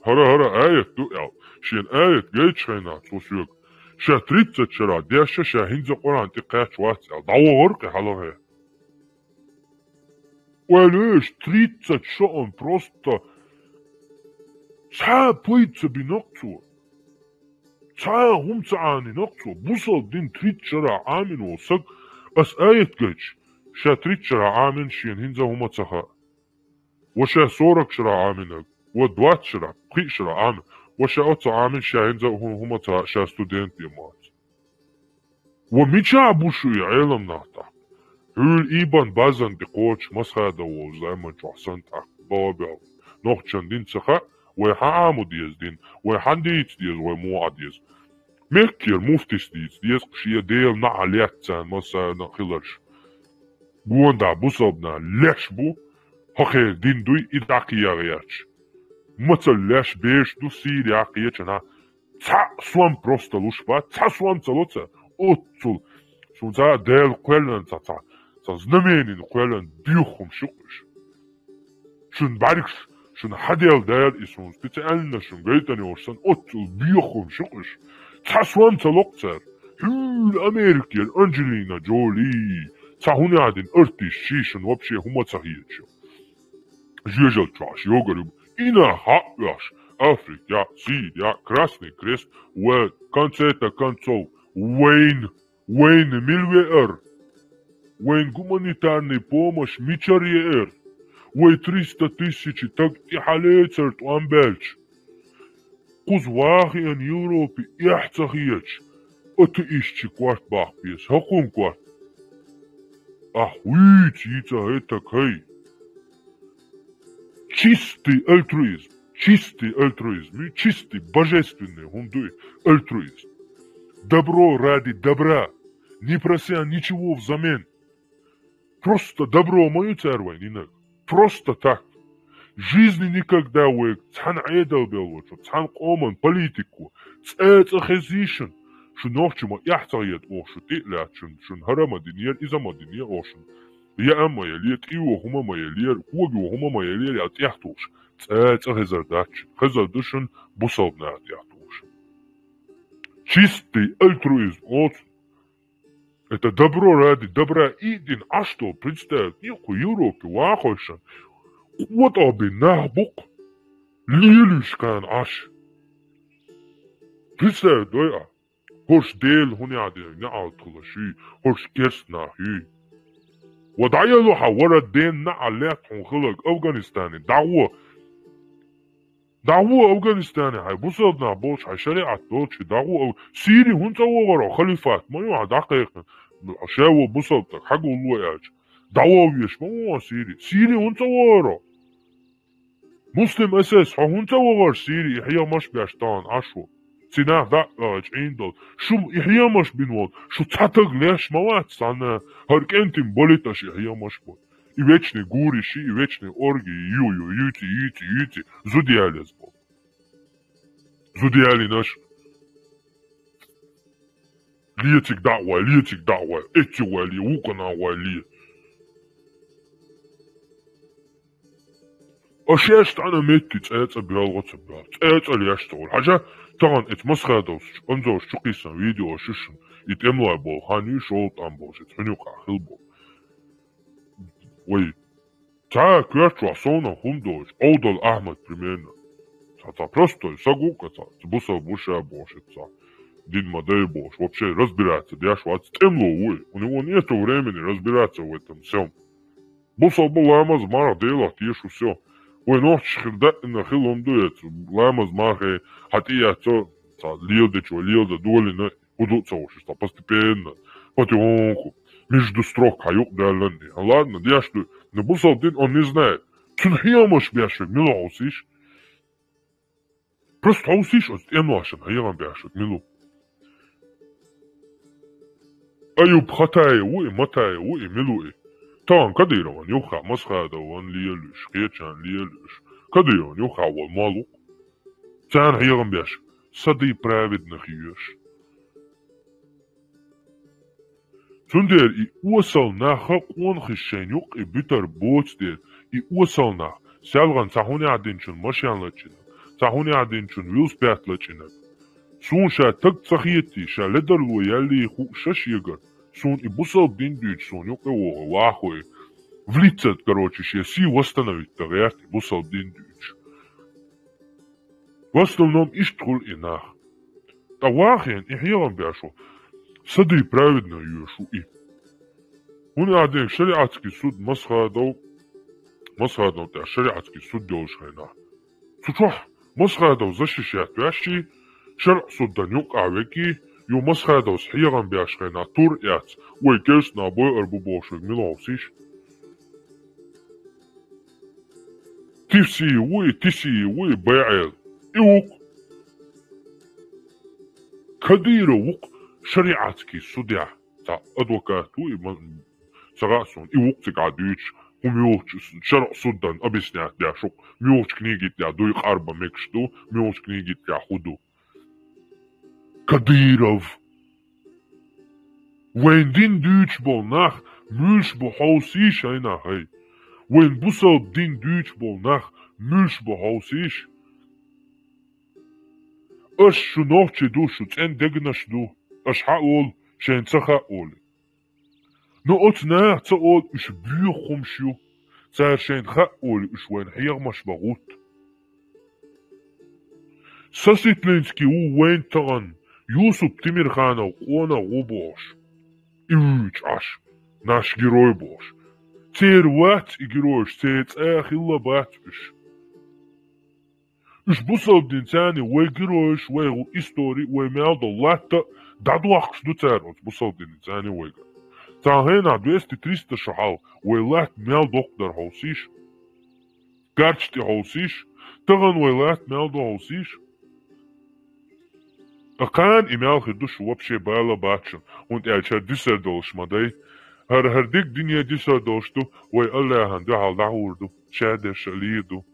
هرا آية دقيقة شين آية جيد شينا توسيوك شا 30 شرا دياشا شا هنزا قرآن تقاش واتسال دعوة غرقي حلوها وليش 30 شاءن просто تا بويتس بنقطو تا هم تعاني نقطو بوصل دين 30 شرا عامن وصق اس آية جيد شا 30 شرا عامن شين هنزا هما تخا وشا صورك شرا عامنك ودوات شرا قي شرا عامل وشا أطا عامل شاهنزا هما تا شا ستودنت يمات وميشا بوشو يعلم ناتا هول إيبان بازن دقوش مسخا دو زيما جوحسن تاك بابا نوخشن دين سخا ويحا عامو ديز دين ويحان ديت ديز ويموع ديز مكير مفتش ديز قشية ديل نعاليات تان مسا نخلرش بواندا بوصبنا ليش بو هخير دين دوي إداكي يغيرش مثل لاش بيش دو سيري عقيتنا تا سوان просто лушпа та سوان цалоца отцул сунца дел quellan та знаменин quellan бюхум шукш шун барикш шун хадел дел исун специально шун гейтани орсан отцул бюхум шукш та سوان цалоца хул америкел анджелина джоли та хунадин артиш шишн вообще хумацахиечо жежел чаш йогару Ина хапяш Африка, Сирия, Красный Крест, в конце-то концов, Уэйн Мильвеэр, Уэйн гуманитарный помощь Мичариэр, Уэй 300 тысяч, так и халецерт Амбельч. Кузвахи ан Европе яхцахиеч, это ищи кварт бахпиес, хакун кварт. Ахуить, яйца это кай. Чистый альтруизм, чистый, божественный, хундуй, альтруизм. Добро ради добра, не прося ничего взамен. Просто добро мою царвай, не просто так. Жизни никогда уэк, цан айдал белвочо, цан коман, политику, цэцэхэзишн, шунохчима яхтаед ошу титлячн, шун харамадиньер изамадиньер ошн. يا أما يلير إيوه هما ما يلير هو هما ما يلير يعطيحتوش تأتي خزر داتش خزر دشن بصابنا يعطيحتوش чистый альтруизм от это добро ради добра идин а что представить нику Европе вахойшан вот оби нахбук Лилюш кан аш. Представь, да? Хош дел хуняди не алтулаши, хош керсна хи. ودعيلو حورا دين نعلات خلق أفغانستاني دعوة أفغانستاني هاي بصدنا بوش هاي شريعة بوش دعوة سيري هنتا وغرا خليفات ما يوعد دقيقا شاوة بصدتك حقو الله ياج دعوة ويش ما هو سيري هنتا وغرا مسلم أساس هنتا وغر سيري إحيا مش بيشتان عشو سيناه دقاج عندل شو إحيا مش بنوال شو تحتق ليش موات سانا هرك انتم بوليتاش إحيا مش بول I večne guriši, I večne orgije, juti, zudijali zbog. Zudijali naš. Lijecik da'vaj, eti wali, ukana wali. أشياء أنا ميتي تأتى بيالغة بيال تأتى ليشتغل حاجة طبعا اتمسخة دوس انزو شقيسا فيديو أشيشن يتأملا بول خاني شوط أنبوش يتحنيوك أخيل بول وي تا كيرتو عصونا هم دوش أودل أحمد примерно تا просто сагука та тбуса буша бош та Дин Мадей бош вообще разбирается дяшва темло уй у него нету времени разбираться в этом всем буса была мара дела тишу все Ой, ночь на хилом дует, ламаз махе, хатияцо, лилда, долина, удутся уж, постепенно, потихоньку, между строк, хаюк даланди. Ладно, я что, не бусал дин, он не знает. Цунхиямаш бяшек, милу аусиш. Просто аусиш, от эмлашен, хаялам бяшек, милу. Аюб хатае, уи, матае, уи, милуи. Тан кадирован юха масхадован лиелюш хечан лиелюш кадирован юха вол малук цан хиям бяш сады праведных юш Цундер и усал на хакун хишенюк и битер боцдер и усал на сялган сахуни адинчун машянлачин сахуни адинчун вилс пятлачин сун ша так цахиети ша ледер лояли ху шашьегар Сун и бусал дин дюч сун юк его лахуй в лице, короче, си восстановить тарят и бусал дин дюч. В основном иштрул и нах. Та вахен и хилам бяшу. Сады праведно юшу и. Он один шариатский суд масхадов та шариатский суд делшайна. Цучах масхадов защищает бящи шар судданюк авеки Ю масхадос хияган бяшхайна тур яц, уй керс на бой арбу бошек милаусиш. Тиси уй бээл. Иук. Кадира ук шариатский судья. Та адвокат уй сагасун. Иук цикадюч. Умюлч шар суддан объяснять бяшук. Мюлч книгит я дуй арба мекшту. Мюлч книгит я худу. Кадиров. Вен дин дюч бол нах, мюш бо хаусиш айна хай. Вен бусал дин дюч бол нах, мюш бо хаусиш. Аш шу нохче душу, цен дегнаш ду. Аш хаол, шен цаха ол. Но от нах ца ол, уш бью хумшу. Цар шен ха ол, уш вен хияг маш багут. Саситлинский у вен таган. Юсуп Тимирханов, она убош. Иуч аш, наш герой бош. Цер ват и герой, цец ахилла батуш. Уж бусал динцани, уэ героиш, уэ истории, уэ мялда латта, дадуахш ду церос, бусал динцани уэга. Цахена 200-300 шахал, уэ лат мял доктор хаусиш. Гарчти хаусиш, таган уэ лат мял до хаусиш. Акан имел хидуш вообще бала бачен, und чар Düsseldorf мадай. Хар дик диния Düsseldorf ту, ой Аллахан дахал дахурду, шадер шалиду.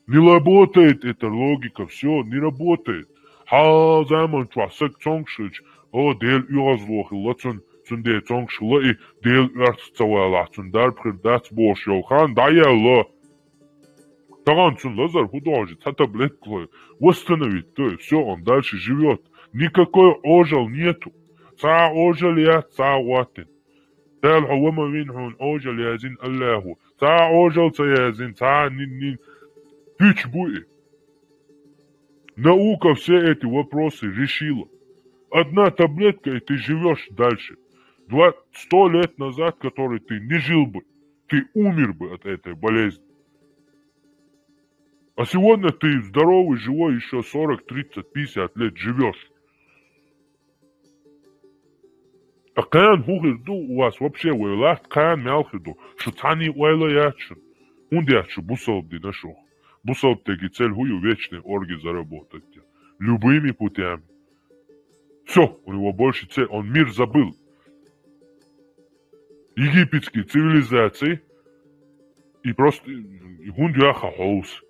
Не работает эта логика, все, не работает. Ха заман чвасак цонгшич, о дел юазлох лацун, цунде цонгшла и дел арццавала, цундар придат бош йолхан, даялла. Таганцун Лазар художит, таблетку восстановить, то есть все, он дальше живет. Никакой ожил нету. Ца ожил я, ца ватин. Тал хуама минхун ожил язин Аллаху. Ца ожил ца язин, ца нин. Пич буи. Наука все эти вопросы решила. Одна таблетка, и ты живешь дальше. 100 лет назад, который ты не жил бы, ты умер бы от этой болезни. А сегодня ты здоровый, живой, еще 40, 30, 50 лет живешь. А кан хухирду у вас вообще уэлат, кан мялхиду, что тани уэла ячен. Ундячу бусолбди нашох. Бусолбтеги цель хую вечные орги заработать. Любыми путями. Все, у него больше цель, он мир забыл. Египетские цивилизации и просто гундяха хаус.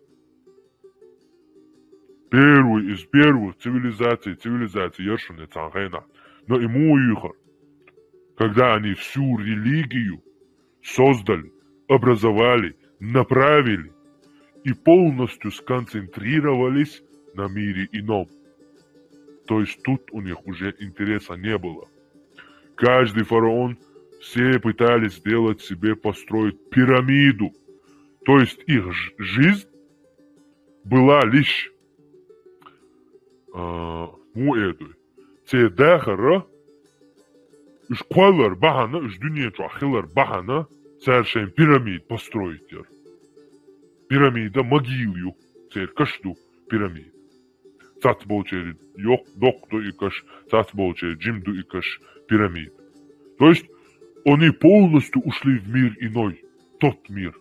Первый из первых цивилизаций Ершуны Цанхайна. Но ему юхар, когда они всю религию создали, образовали, направили и полностью сконцентрировались на мире ином. То есть тут у них уже интереса не было. Каждый фараон, все пытались сделать себе, построить пирамиду. То есть их жизнь была лишь те дахара, уж квалар бахана, уж дунья чуахилар бахана, совершенно пирамид построить. Пирамида могилью, цер кашду пирамид. Цац болчери yok докту и каш, цац болчери джимду и каш пирамид. То есть они полностью ушли в мир иной, тот мир,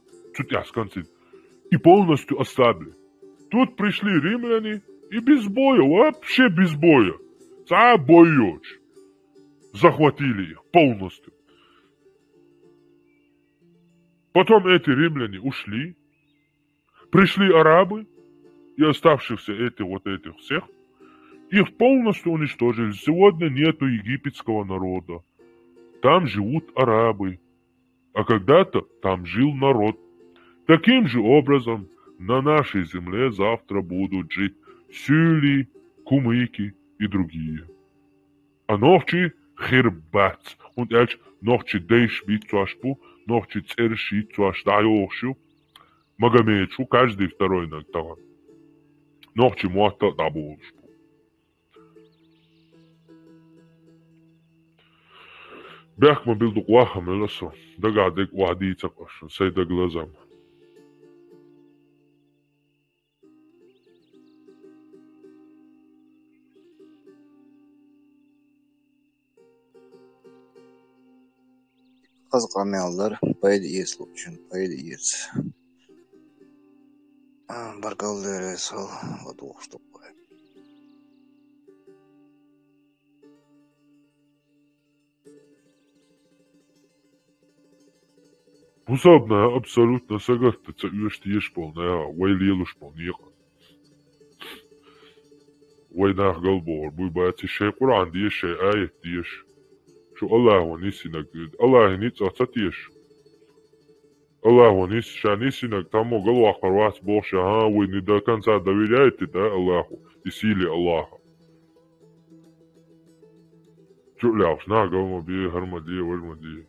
и полностью оставили. Тут пришли римляне и без боя, вообще без боя. Боёч. Захватили их полностью. Потом эти римляне ушли, пришли арабы и оставшихся этих всех, их полностью уничтожили. Сегодня нету египетского народа. Там живут арабы, а когда-то там жил народ. Таким же образом на нашей земле завтра будут жить сюли, кумыки и другие. А ночи хирбац, und elch ночи дейшбит цуашпу, ночи церши цуашдаёшю, магомечу, каждый второй нактава. Ночи муатта дабушпу. Бяхма билду куахам эласо, дагадек уадица кошен, сейда глазам.
Azqamayanlar payda yeslu uchun payda yes. Barqalları sal va doğuştu.
Бусабная абсолютно сагартыца üyеш полная, вайлелуш полная. Вайнах галбор, буй бати шей Куран диеш, шей аят диеш. Şu Allah'ın isinak, Allah'ın itsatiyеш. Allah'ın isinak тому головах парвас Боже, вы не до конца доверяете, да, Аллаху и силе Аллаха. Чуляус, на галмаби, гармади, вальмади.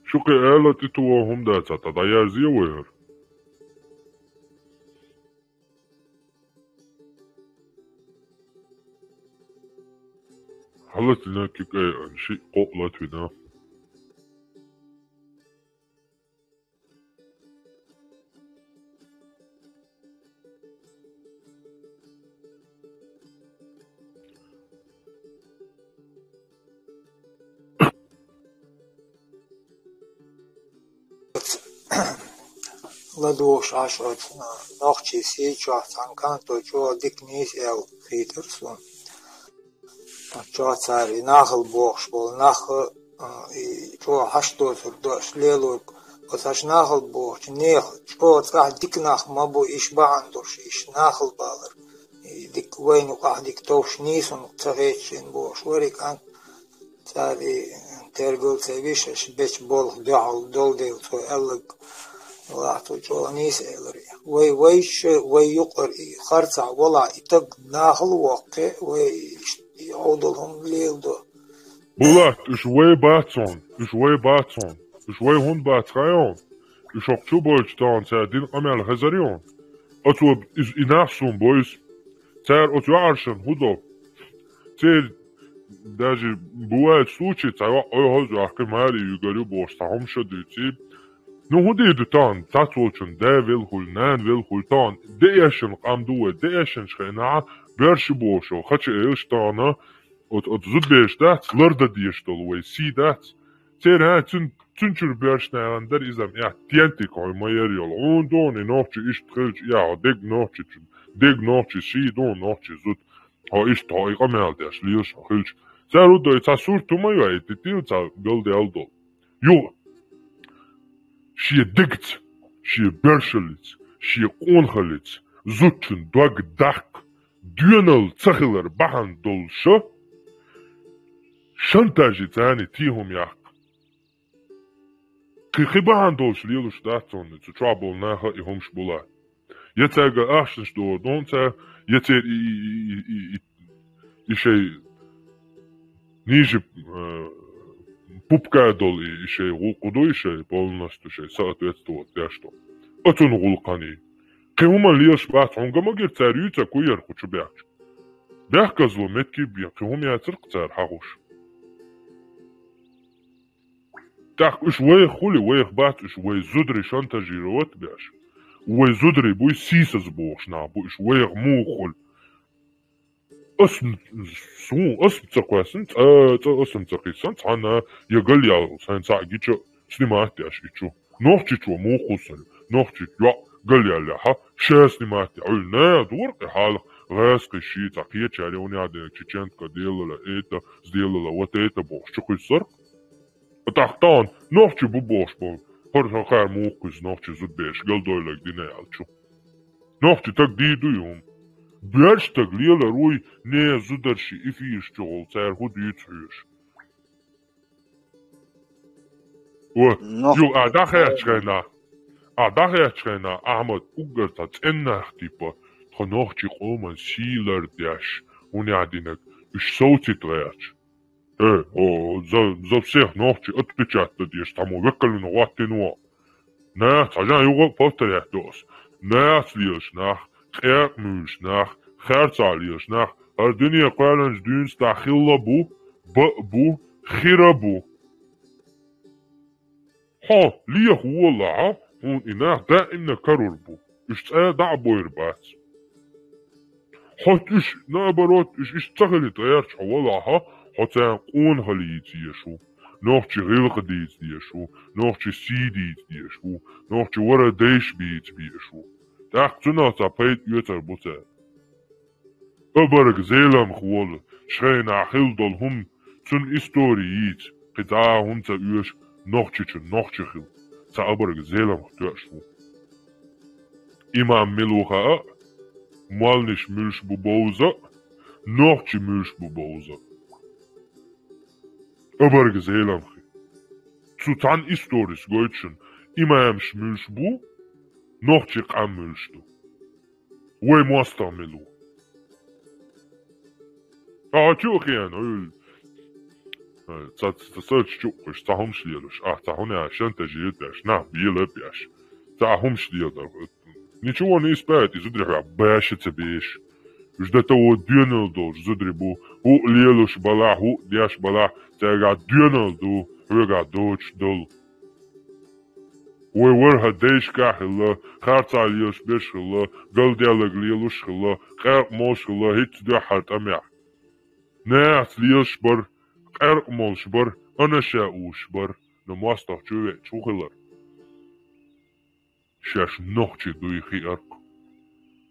Шуке эла титуа хумдаца, тогда я зьёвэр. Халатина кикай анши qo'llat vina.
Ладош ашот нохчи сейчо санканто чо дикнис эл хитерсон. Чо цари нахл бохш бол нах и чо хашто дош лелок осаш нахл бохч нех чо цах дикнах мабу ишбан дош иш нахл балер и дик вейну ках дик тош нисон царечин бохш варикан цари ترجل تبيش بيش بول دعال دول ديل تو ألق لاتو جوانيس إلري ويش ويقر خرطع ولا يتق ناخل واقع ويعودلهم ليل دو
Bulat, شوي باتسون شوي هون باتخايون شوكتو بولشتان سادين أمال خزاريون أتوب إناسون بويس تار أتو عرشن هدو تير даже бывает случаи, царя ойгозу ахкемари югарю бостахом шадыци. Ну худи дутан, татволчун, да вилхул, нан вилхул тан, деяшен камдуэ, деяшен шхена, берши бошо, хачи элштана, от зудбеш дат, ларда диештолуэ, си дат. Тер ха тунчур бершнайландер изам, я тенти кой майерьол, он дони нохчи ишт хилч, я дег нохчи, си дон нохчи зуд. Ha ist da ich amel der schliers hilch. Sehr do it asur to my way the til ta gold eldo. Jo. She dikt. She berschelits. She ongelits. Zutchen dog dak. Dünel tsachler bahan dolsho. Chantage tani tihum yak. Khibahan dolsh lilu shtatson to trouble na ha ihum shbula. Jetzt sage achs do don't Yeter işey nice pupka dol işey okudu işey polnastu şey соответствовать ya что. Atun gulqani. Qimuma liyash baat ongama gir tariyuta kuyar khuchu biak. Biak kazlo metki biak qimum yatir qtar hagush. Tak shway khuli way baat shway zudri shantajirot biash. ويزدري بوي سيسز بوشنا بوي شويغ موخل اسم تقواسن اسم تقيسن تانا يقل يا سان ساقيتشو سنماتي اشيتشو نوختشو موخوسن نوختش يا قل يا لها شاس نماتي عيلنا دور حالق غاسق الشي تقيه تشاليوني عاد تشينت كديلا ايتا زديلا وتيتا بوش شو يصير تحتان نوختش بوش بول Hor خير موقز نوختي زود بيش قل دويلك دينا يالشو نوختي تك ديدو يوم بيرش تقليل روي نيه زودرشي إفيش جول تاير هو ديتهيش يو أداخيتشغينا أحمد أقرتا تنخ تيبا تنوختي قومن سيلر ديش وني عدينك إش صوتي تغيرش за всех ногти отпечатать есть, там увекали ногти. Не, сажан его повторять дос. Не слишь нах, хер муж нах, херца лишь нах, а дуния каланж дюнс тахилла бу, хирабу. ها ليه هو لا هون إنه دا إنه كرربو إش دا بويربات حت إش نابرات إش تغلي تغيرش ولا ها حتى قون هليت يشو نوختي غلق ديت يشو نوختي سيديت يشو نوختي ورا ديش بيت بيشو تاختنا تابيت يتر بوتا أبرق زيلم خوال شغين عخيل دالهم تن إستورييت قطاع هم تأيوش نوختي خيل تأبرق زيلم ختوشو إمام ملوخا مالنش ملش ببوزا نوختي ملش ببوزا أبرق زيلم خي تسوتان إستوريس قويتشن إمام شملش بو نوختي قام ملشتو وي مواستا ملو شو خيان تصير تشوقش تاهمش ليلوش تاهوني عشان تجيداش نعم بيلبياش تاهمش ليلدر نيشو نيسبات يزدري باش تبيش جدا تو دينل دو زدري بو هو ليلوش بلا هو دياش بلا تاغا دينل دو هوغا دوش دول ويورها ديش كاحلا خارتا ليوش بيش خلا قل ديالك ليلوش خلا خير موش خلا هيت دو حالت أميع ناس ليوش بر قرق موش بر أنا شاوش بر نمواستخ شوي شو خلر شاش نوختي دوي خي أرق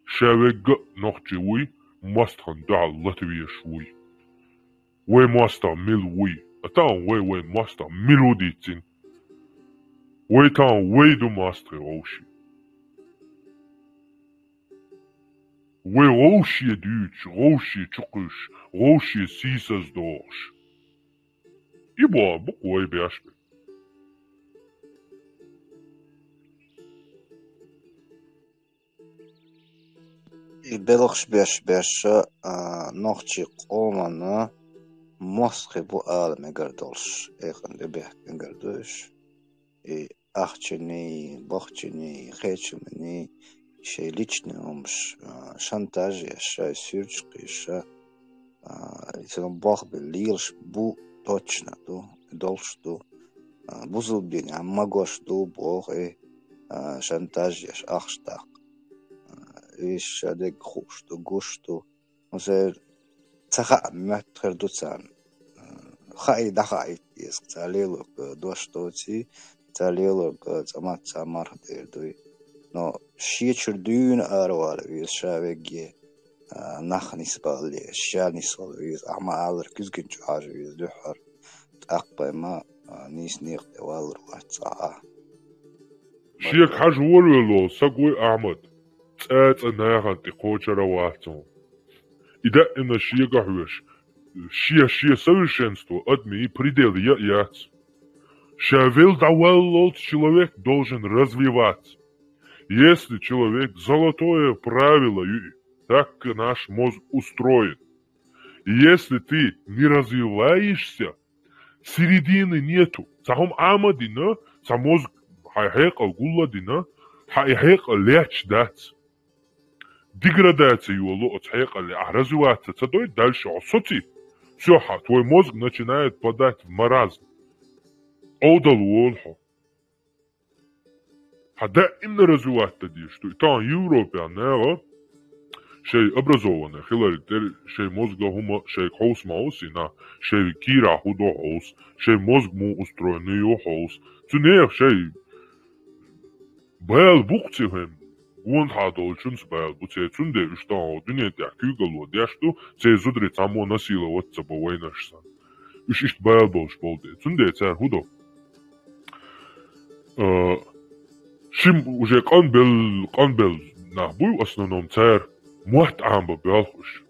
شاوي قق نوختي وي مواستخن دع الله تبيه شوي وي مواستخ ميل وي أتان وي مواستخ ميلو ديتين وي تان وي دو مواستخ روشي وي روشي دوش روشي تشقش روشي سيساز دوش إبوا بقوي بيشبه
بلغش بيش نوخشي قومنا مسخي بو مقردولش إيخن دبيح مقردوش أخشني بخشني خيشمني شي личный умш шантаж яша сюрчкиша если бах белилш бу точно ду должду бузулбин аммагош ду бог шантаж яш ахштак иш адек хушту гушту мозер цаха матхердуцан хай дахай ис цалелок доштоци цалелок цамат самар дердуй но шиечурдун арвал вис шавеги нахнис балли шанис вис амаалр кизгин чуар вис духар тақпайма нис ниг девал руаца
شيك حاج ولولو سقوي أحمد تات أنا تقوشر واتو إذا إن شيك حوش شيا совершенство одни пределы яц. Шавел давал человек должен развиваться. Если человек золотое правило, так наш мозг устроен. И если ты не развиваешься, середины нету. Сахом амадина, сам мозг хайхека гулладина, хайхека леч дать. Деградация его отхека ли, а развиваться, то дальше осоти. Все, твой мозг начинает подать в маразм. Одал уолхо. دائما развивать دي что там Европе она شيء образованный хилари شيء мозга хума شيء хаус маусина شيء кира худо хаус شيء мозг му устроенный его хаус цунех شيء бэл букцихем он хадол чунс бэл буце цунде что дүниет я күгало я что це зудри само насиловать за войнашса иш бэл болш болде цунде це худо شم وجه قنبل نحبوي أصلا نمتر موت عم ببالخش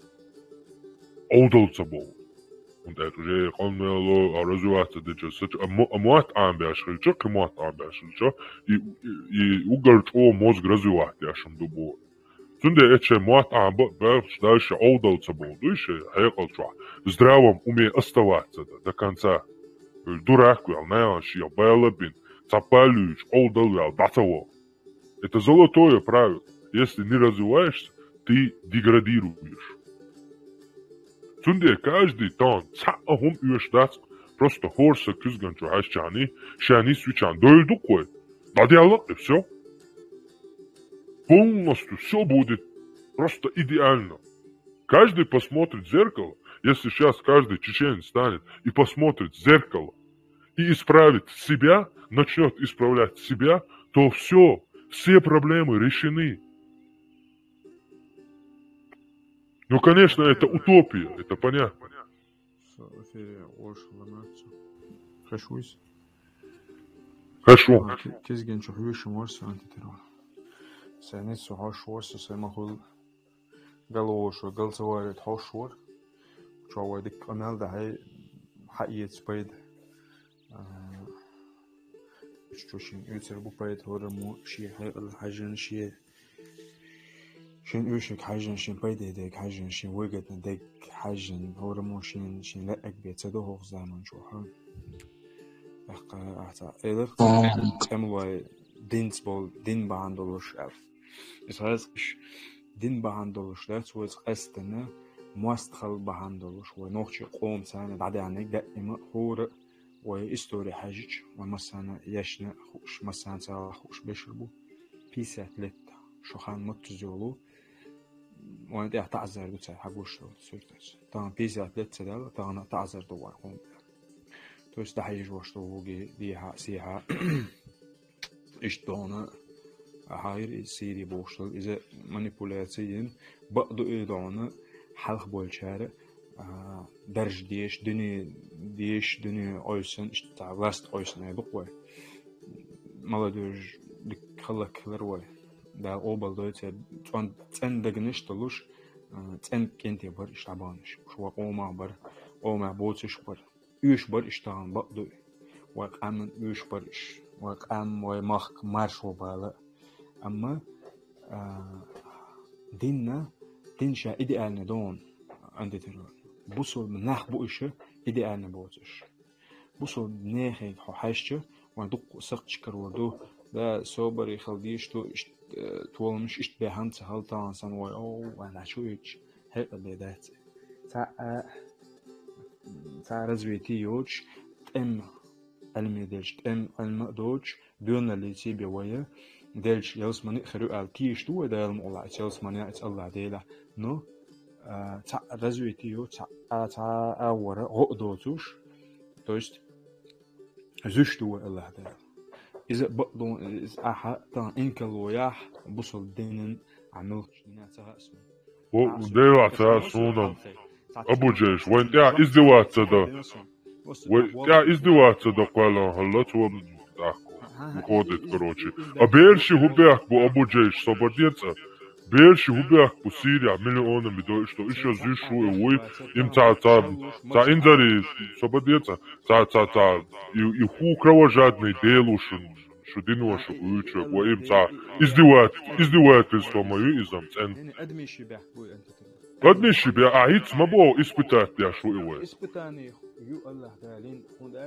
أودل تبو وده وجه قنبل أرزوات دجاج موت عم بيشغل شو كموت عم بيشغل شو يوجر شو موز رزوات ياشم دبو تنده إتش موت عم ببالخش داش أودل تبو دوش هيقل شو زدراوم أمي أستوات ده كانت الدراك والناس شيء بالبين Цапалюч, олдалвял, датаво. Это золотое правило. Если не развиваешься, ты деградируешь. Цунде каждый тон цаахум уешдац просто хорса кызганчу хашчани, шани свичан. Дойду кой. Да диалог и все. Полностью все будет просто идеально. Каждый посмотрит в зеркало. Если сейчас каждый чеченец станет и посмотрит в зеркало и исправит себя, начнет исправлять себя, то все проблемы решены. Ну, конечно, это утопия, это понятно. Хорошо.
Кезген чухвишем орса антитеррор. Сенит сухаш орса семахул галошо галцаварит хошор. Чавадик амел да хай حقيقة спайд. شوشين يوتر بوبايت هورمو شي الحاجن شي شين يوشك حاجن شين بايدي ديك حاجن شين وقت ديك حاجن هورمو شين لأك بيتسدو هو زمان شوها أحتا إيدر أمواي دينس بول دين بهاندولوش أف إس هازش دين بهاندولوش ده سويس قستنا مواستخل بهاندولوش ونوخشي قوم سانة دعدي عنك دائما هور وإستوري حاجج ومثلا يشنا خوش مثلا سوا خوش بيشربوا بيسات لت شخان متزولو وانت تعذر دوتسا حقوش سويتاش طبعا بيسات لت سدال طبعا تعذر دوار قوم توش ده حاجج واشتو وجي ديها سيها إيش دونا هاير سيري بوشتل إذا مانيبولاتيين بقدو إيدونا حلق بولشارة درج ديش دني أويسن إشتاع لاست أويسن هاي بقوي مالدوج دك خلق كلروي دا أوبل دويت تون تن دقنش تلوش تن كنتي بر إشتعبانش شو قوما بر قوما بوتش بر üç bar iştahın bakdı. Vakamın üç bar iş. Vakam ve mahk marş obalı. Ama din şa idealne don andetiror. Bu sol nah bu işi idealne bozuş. Bu sol nehe haşçı ve duk sık çıkar ordu da sobari khaldiyş to tolmuş iş behan haltan san ve o ana şu iç hep bedat. Ta razviti yoç em المدرج ام المدوج دون اللي تبي ويا دلش يوسمني خرو التيش تو ده المولع يوسمني الله ديلا نو تا развитию تا اورا غدوتوش то есть زشتو الله ديلا اذا بقدون از احا تا انكلويا بوصل دينن عمل ناتها اسمه
وديلا تاسونا ابو جيش وين يا ازدواج ده ويا ازدواج ده قالوا هلا تو выходит короче а бельши губях бу абу джейш сободеца бельши губях бу Сирия миллионами до что еще зишу и им та инзари сободеца та и ху кровожадный делушин шудиношу учу во им та издевательство мою изам цен Адмиши бя аиц мабо испытать я шу его.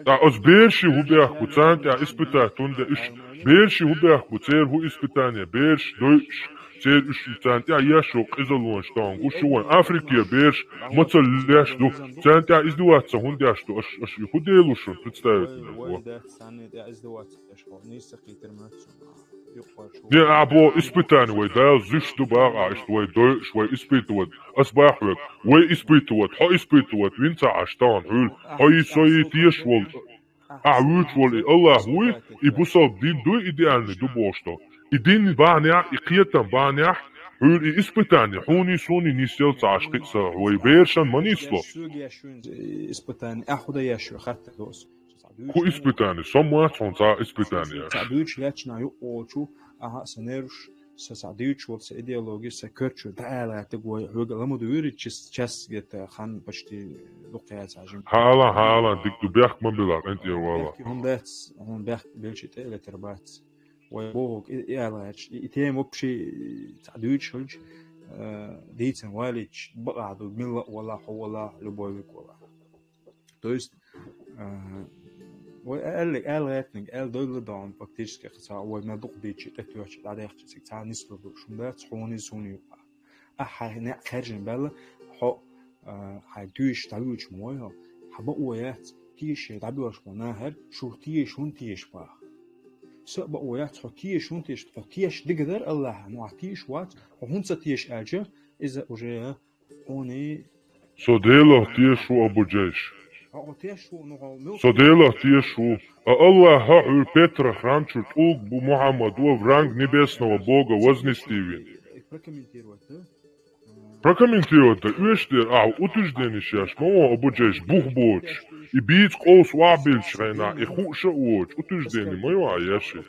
Да озберши губях буцант я испытать тунде иш берши губях буцер ху испытание берш дойш цер иш цант я яшу изолон штон ушуан Африкия берш моцал ляш ду цант я издеваться хундяш ду аш худелушу представить его. Не або испытание вой да зишту бага что вой дойш вой испытывать асбахвек вой испытывать ха испытывать винца аштан хул ай сои тиеш вол ауч вол Аллах вой и бусал дин ду идеальный ду бошто и дин баня и қиятан баня хул и испытание хуни суни нисел цашқиса вой бершан манисло
испытание ахуда яшу хатта дос
Ку испытание, самое солнце испытание.
Садуч лячна ю очу, ага санеруш, садуч вот с идеологией, с кърчу, да ала тагой, ругаламу дури, час где-то хан почти лукаяц ажим.
Хала, дик du бях мабилак, энти вала.
Он бях бельчит элетербац. Ой бог, и алач, и тем вообще садуч хольч, дейтен валич, багаду милла вала любовь вала. То есть وقال غاتنج قال دول دون فاكتيش كخسا وما دوق بيتش تتوش على يختي تاع نسلو شو ده تخوني سوني احنا خارجين بلا حق هيدوش تعويش مويه حبق ويات تيش تعبيش مناهر شو تيش وين تيش با سبق ويات تيش وين تيش دقدر الله نوع تيش وات وهون تيش اجا اذا وجه اوني
صديله تيش وابو جيش Содела тешу, а Аллах хау Петра хранчут уг бу Мухаммаду в ранг небесного Бога вознести вин. Прокомментировать да уэштер, утверждение шаш, мао обуджеш бух боч, и бить колс вабильч рейна, и хуша уоч, утверждение мое аяши.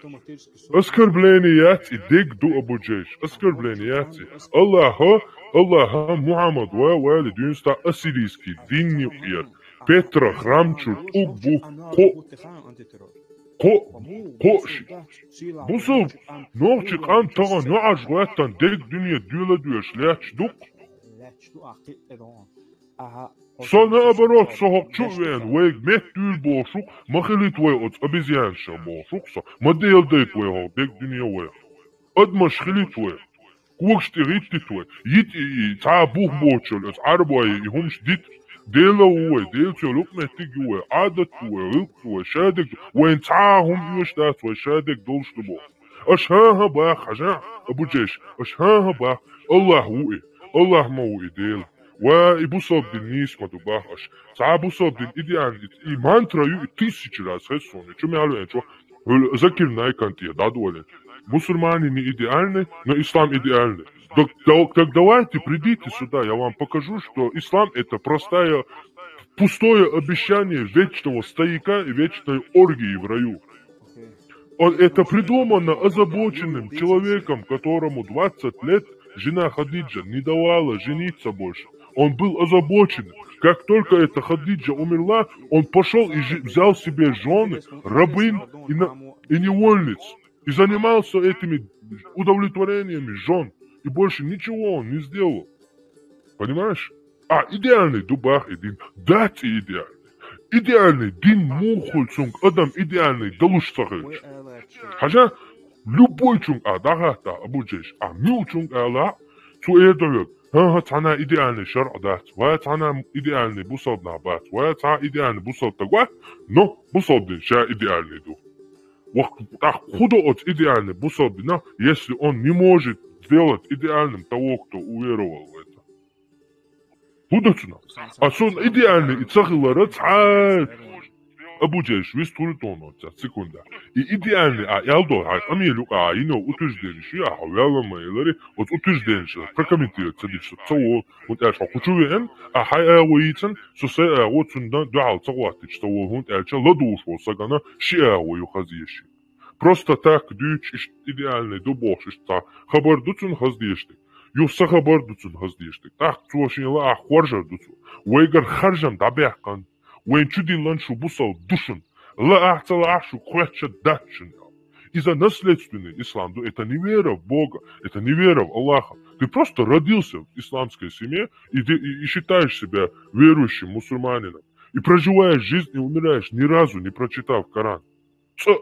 Оскорбление яти, дег ду обуджеш, оскорбление яти. Аллаха Мухаммад вали дюнста ассирийский, динни уят. Петра храмчут угбу قوشي بصل نوغشي قام تغا نوعش غواتان ديك دنيا دولا دوش لاتش دوك صانا أبرات صحق شوين ويك ميت دول بوشوك ما خليت ويقوت أبيزيان شا بوشوك صا ما ديل ديك ويهو ديك دنيا ويهو أدمش خليت ويهو كوكش تغيت ويهو يت تعبوه بوشل اس عربوا يهمش ديت ديلا هو ديلتو لقمة تيجي هو عادت هو رق هو شادك وين تعاهم يشتات وشادك دولش تبو أشهاها باخ حجا أبو جيش أشهاها باخ الله هو الله ما هو ديل ويبصب النيس ما تباخش تعبصب الإديان إيمان ترى تيسيج راس هسوني شو مالو يعني شو ذكر نايكانتي دادولين مسلمане не идеальны, но ислам идеальный. Так давайте придите сюда, я вам покажу, что ислам это пустое обещание вечного стояка и вечной оргии в раю. Это придумано озабоченным человеком, которому 20 лет жена Хадиджа не давала жениться больше. Он был озабочен, Как только эта Хадиджа умерла, он пошел и взял себе жены, рабынь и невольниц. И занимался этими удовлетворениями жен. И больше ничего он не сделал. Понимаешь? Идеальный дубах един. Дати идеальный. Идеальный дин мухульцунг. Адам идеальный далушсахыч. Хажа любой чунг дагата абуджеш. Милчунг ала суэдовек. Цана идеальный шар дат. Цана идеальный бусал набат. Цана идеальный бусал тагва. Но бусал дин ша идеальный ду. Худо от идеальный бусал дина, если он не может сделать идеальным того, кто уверовал в это. Худо-цуна. Сон идеальный и цахилара цай. Абуджеш вистуритоно секунда. И идеальный ялдо амилу ино утверждению я хавяла майлари от утверждению прокомментировать садишься цао вот я хочу хай авоитен сосе вот сунда дуал цаватич что вот я ладуш вот сагана шиавою хазиши. Просто так дюч идеальный дубош что хабар дуцун хаздишти. Юса хабар дуцун хаздишти. Так цуашинла хваржар дуцу. Вейгар харжам дабяхкан. When чудин ланшу бусал душен, ла ахцалашу квеча датчен. Из-за наследственный ислам, это не вера в Бога, это не вера в Аллаха. Ты просто родился в исламской семье и считаешь себя верующим мусульманином. И проживаешь жизнь и умираешь, ни разу не прочитав Коран.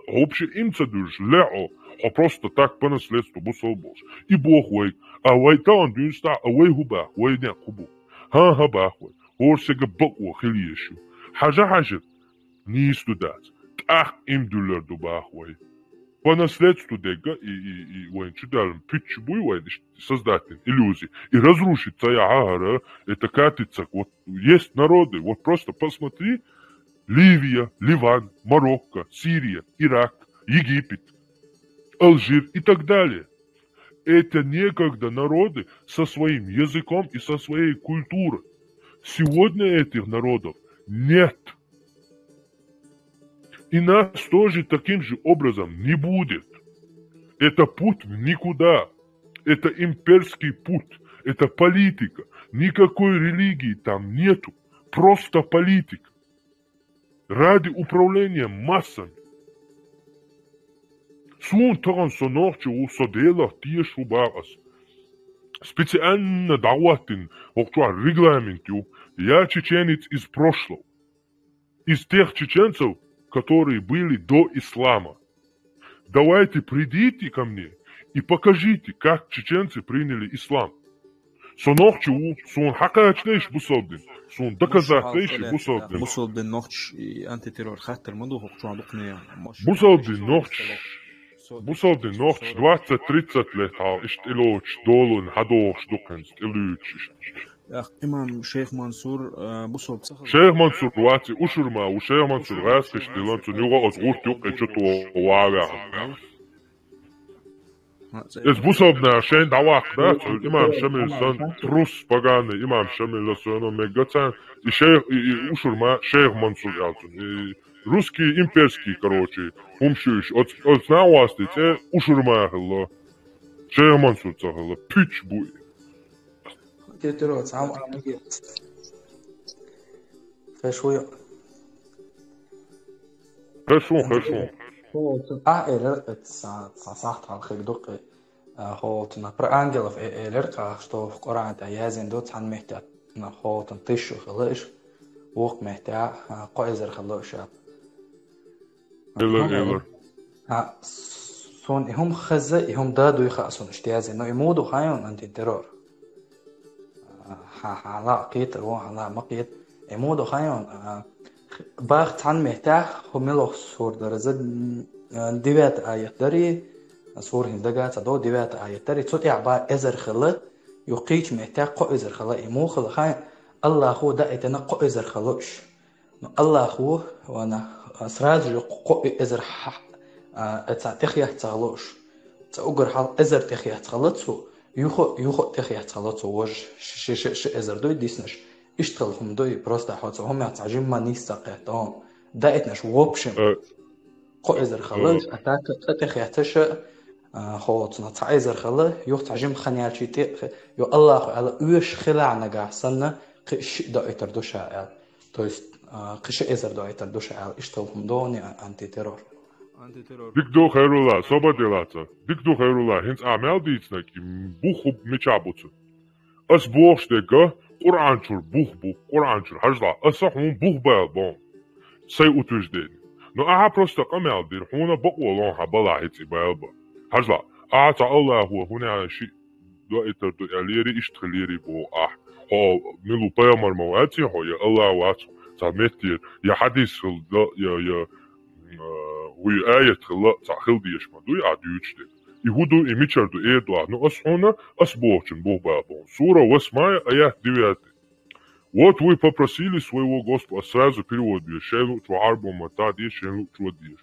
Вообще им цадуш ляо, просто так по наследству бусал Бог. И Бог вейк, вайта он дюнста, вей губа, вей не хубу. Ха бахвей, орсега баква хилиешу. Хажа не студать. Так им дулер дубахвай. По наследству дега и чудалым питчбуй создать иллюзии и разрушить цая это катится. Вот есть народы, вот просто посмотри, Ливия, Ливан, Марокко, Сирия, Ирак, Египет, Алжир и так далее. Это некогда народы со своим языком и со своей культурой. Сегодня этих народов нет. И нас тоже таким же образом не будет. Это путь в никуда. Это имперский путь. Это политика. Никакой религии там нету. Просто политика. Ради управления массами. Сун таган сонорчу соделах тиешу багас. Специально даватин регламентю. Я чеченец из прошлого. Из тех чеченцев, которые были до ислама. Давайте придите ко мне и покажите, как чеченцы приняли ислам. Сонохчу, сон хакачнейш бусалдин, сон доказатнейш бусалдин.
Бусалдин нохч антитеррор хаттер мандуху чуан дукне.
Бусалдин нохч 20-30 лет иштилоч долун хадош дукенс илуч.
إمام شيخ منصور بصوت
شيخ منصور واتي أشرما وشيخ منصور غاسكش دلان تنيوغا أزغور تيوك إنشتو وواوع إز بصوبنا عشان دعواق دات الإمام شامل سان تروس بغاني إمام شامل لسانو ميغاتان شيخ أشرما شيخ منصور يالتون русский имперский, короче, умшуш, от знавасти, це Ушурма хило, Шейх Мансур цахило, пич буй.
Кетерот, сам амгет. Хэшуя.
Хэшун.
Элер, это сахтал хигдук, холтна про ангелов элер, что в Коране язин дот сан мехтят, на холтн тышу хилыш, вок мехтя, койзер хилыш.
إلر
سون هم خزة هم دادو يخاصون اشتيازي إنه يمودو خايون أنت الترور على قيت رو على مقيت يمودو خايون باخت عن مهتاح هم يلوخ سور درزد ديوات آيات داري سور هندقات دو ديوات آيات داري توتي عبا إزر خلط يقيج مهتاح قو إزر خلط يمو خلط خايون الله هو دائتنا قو إزر خلطش الله هو وانا سراج قو إزر تخيح تغلوش تأجر حال إزر تخيح تغلطسو يخو تخيح تغلطسو وج ش إزر دوي ديسنش اشتغلهم دوي بروستا حوتسو هم يعتعجم ما نيستقيتهم دائتنش ووبشن قو إزر خلط أتاك تخيح تشا خوتنا تعيزر خلط يخ تعجم خنيالشي يو الله على ويش خلع نجاح سنة قش دائتر دوشا то есть قش إزر دائتر دوشا إشتغلهم دوني أنتي تيرور
ديكدو خيرولا صوبا ديلاتا ديكدو خيرولا هنس أعمال ديتنا كي بوخب ميشابوتو أس بوخش ديكا قرآن شور بوخ قرآن شور هجلا أسحون بوخ بالبون سي أتوش ديني نو أها بروستا قمال دير هونا بقوة لون حبالا هيتي بالبا هجلا أعطى الله هو هنا شيء دائتر دو أليري إشتغليري بو هو نلو بيامر مواتي هو يا الله واتو تعمتير يا حديث يا وي آية خلا تعخل ديش ما دوي عديوش دي يهودو إميشار دو إيدوا نو أسحونا أسبوچن بو بابون سورة восьмая آيات 9. Вот вы попросили своего Господа, сразу перевод бьешь, шелу чуарбу матадиш, шелу чуадиш,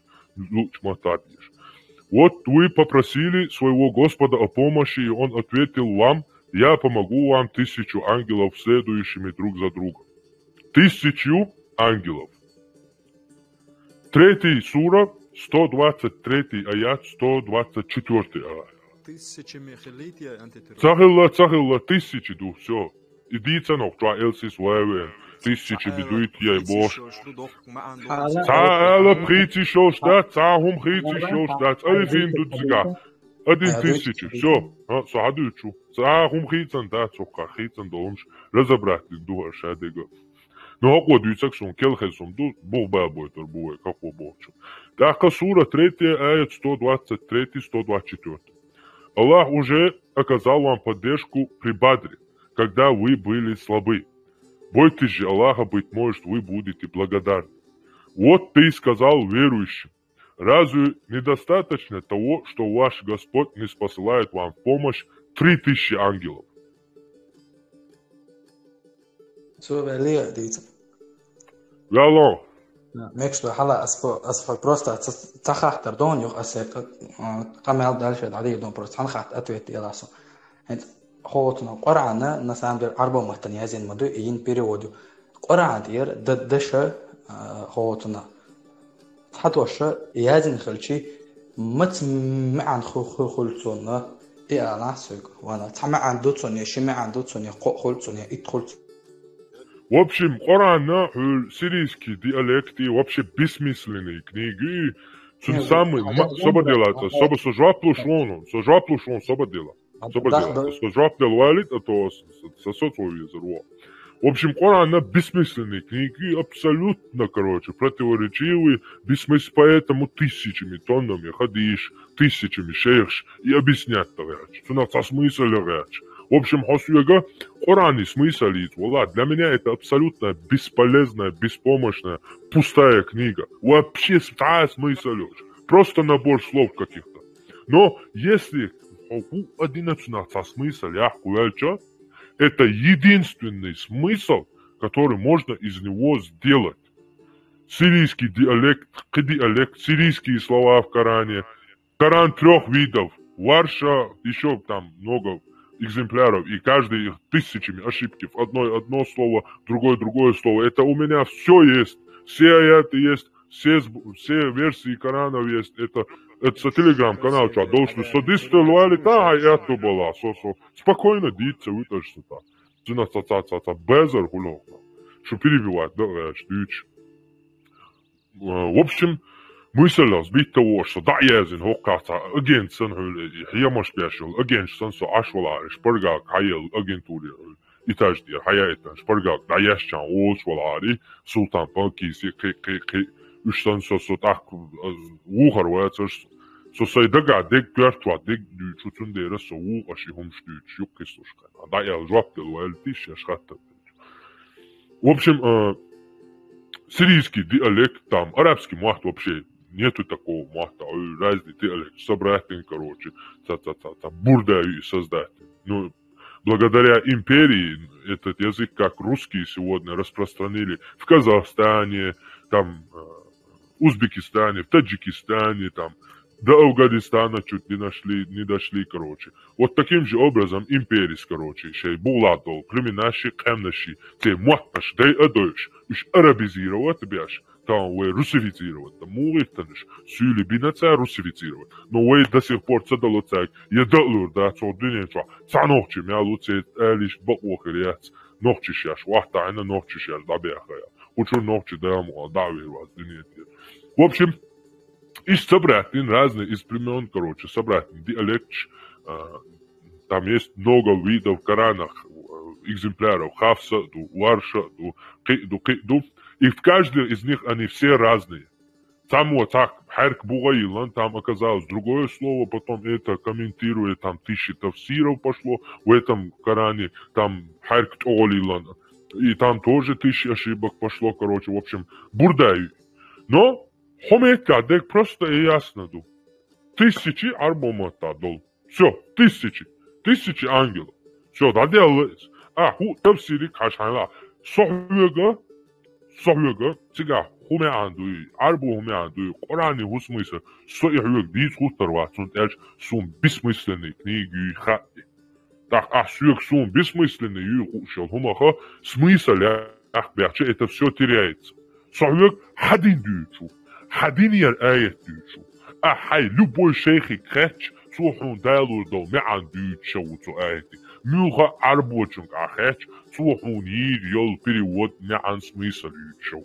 луч матадиш. Вот вы попросили своего Господа о помощи, и Он ответил вам: я помогу вам 1000 ангелов, следующими друг за другом. 1000 ангелов. 3 сура, 123 аят, 124 аят. Цагилла, 1000 ду, все. Идите ног, тва элсис вэвэн. 1000 бедует я и бош. Цаэла прийти шоштат, цахум прийти шоштат. Один дудзга. 1000, все. Садучу. Цахум прийцан, да, цока, прийцан долмш. Разобрать духа шадега. Но ако дүйцак сон келхесом ду, бог бабойтор буе, како бочу. Така сура 3 аят 123-124. Аллах уже оказал вам поддержку при Бадре, когда вы были слабы. Бойтесь же Аллаха, быть может, вы будете благодарны. Вот ты сказал верующим: разве недостаточно того, что ваш Господь не спосылает вам в помощь 3000 ангелов? Лало.
ميكشلو حلا أسفل بروستا تخاختر دون يخ أسيق قمال دالشد عليه دون بروستا خاخت أتويت يلاسو خوتنا قرآن نسام در أربع مهتنيازين مدو إين بيريودو قرآن دير ددش خوتنا حتوش يازين خلشي متمعن خلصونا إيه أنا سوق وانا تمعن دوتسون يشي معن دوتسون يخلصون يدخلصون.
В общем, Корана сирийский диалекты вообще бессмысленные книги. Sun самый соба делается, соба сожаплушон, соба дела. Соба дела. Сожаплуалит, а то сосоцовый зарво. В общем, Корана бессмысленные книги, абсолютно, противоречивые, бессмысленные, поэтому тысячами тоннами ходишь, тысячами шейхш и объяснять говоришь. Сунаца смысл говоришь. В общем, Хосуяга, Коран и смысл, для меня это абсолютно бесполезная, беспомощная, пустая книга. Вообще смысл, просто набор слов каких-то. Но если один смысл, это единственный смысл, который можно из него сделать. Сирийский диалект, сирийские слова в Коране, Коран 3 видов, Варша, еще там много экземпляров, и каждый их тысячами ошибки. В одно слово, другое слово. Это у меня все есть. Все аяты есть, все версии Коранов есть. Это телеграм-канал, что должны содействовали, да, аяту была. Спокойно диться, вытащится так. Цена цаца безар гулок. Что перебивать, да, в общем, мысль сбить того, что да, язин хокката, агентсан, ямаш пешил, агентсан, со ашвалар, шпаргак, хайел, агентури, и таждир, хаяйтан, шпаргак, да, яшчан, освалари, султан, панкиси, ушсан, со так, ухар, со сайдага, дек гвертва, дек чуцундера, со ухаши, хумштюч, юккистушка, да, я жваптел, вальтиш, я шхаттел. В общем, сирийский диалект, там, арабский махт вообще нету такого махта, разный диалект, собрать, бурда и создать. Ну, благодаря империи этот язык, как русский сегодня, распространили в Казахстане, там, Узбекистане, в Таджикистане, там, до Афганистана чуть не дошли, Вот таким же образом империс, шей буладол, криминаши, кемнаши, те муахташ, дай адойш, уж арабизировать бяш, там вы русифицировать, там мугитаниш, сюли бинаца русифицировать. Но вы до сих пор цадалоцак, едалур, да, цодынечва, цанохчи, мялуцет, элиш, баквохириац, نوخشيش واحدة عنا نوخشيش دابيخ يا وشو نوخش دام دعوي الدنيا. В общем, из собратин разные, из племен, короче, собратин, диалект, там есть много видов в Коранах, экземпляров, Хавса, Варша, Ду, и в каждой из них они все разные. Там вот так, Харк Бугаилан, там оказалось другое слово, потом это комментирует, там 1000 тавсиров пошло, в этом Коране, там Харк Толилан, и там тоже 1000 ошибок пошло, короче, в общем, бурдаю. Но Хометка, дек просто и ясно ду. 1000 арбомата дол. Все, 1000 ангелов. Все, да делается. Ху тавсири кашанла. Сохвега, тига, хуме андуи, арбу хуме андуи, Коране ху смысл, соихвег, диц хуторва, цун эльч, сум бессмысленный книги хатти. Так, сюек сум бессмысленный юхушел, хумаха, смысл ях бяче, это все теряется. Сохвег, хадин дючу. حديني الآية ديشو أحي لبوي شيخي كاتش صوحون دالو دو معان ديشو تو آيتي ميوغا عربوچنك أخاتش صوحون يد يول перевод معان смысл дيشو.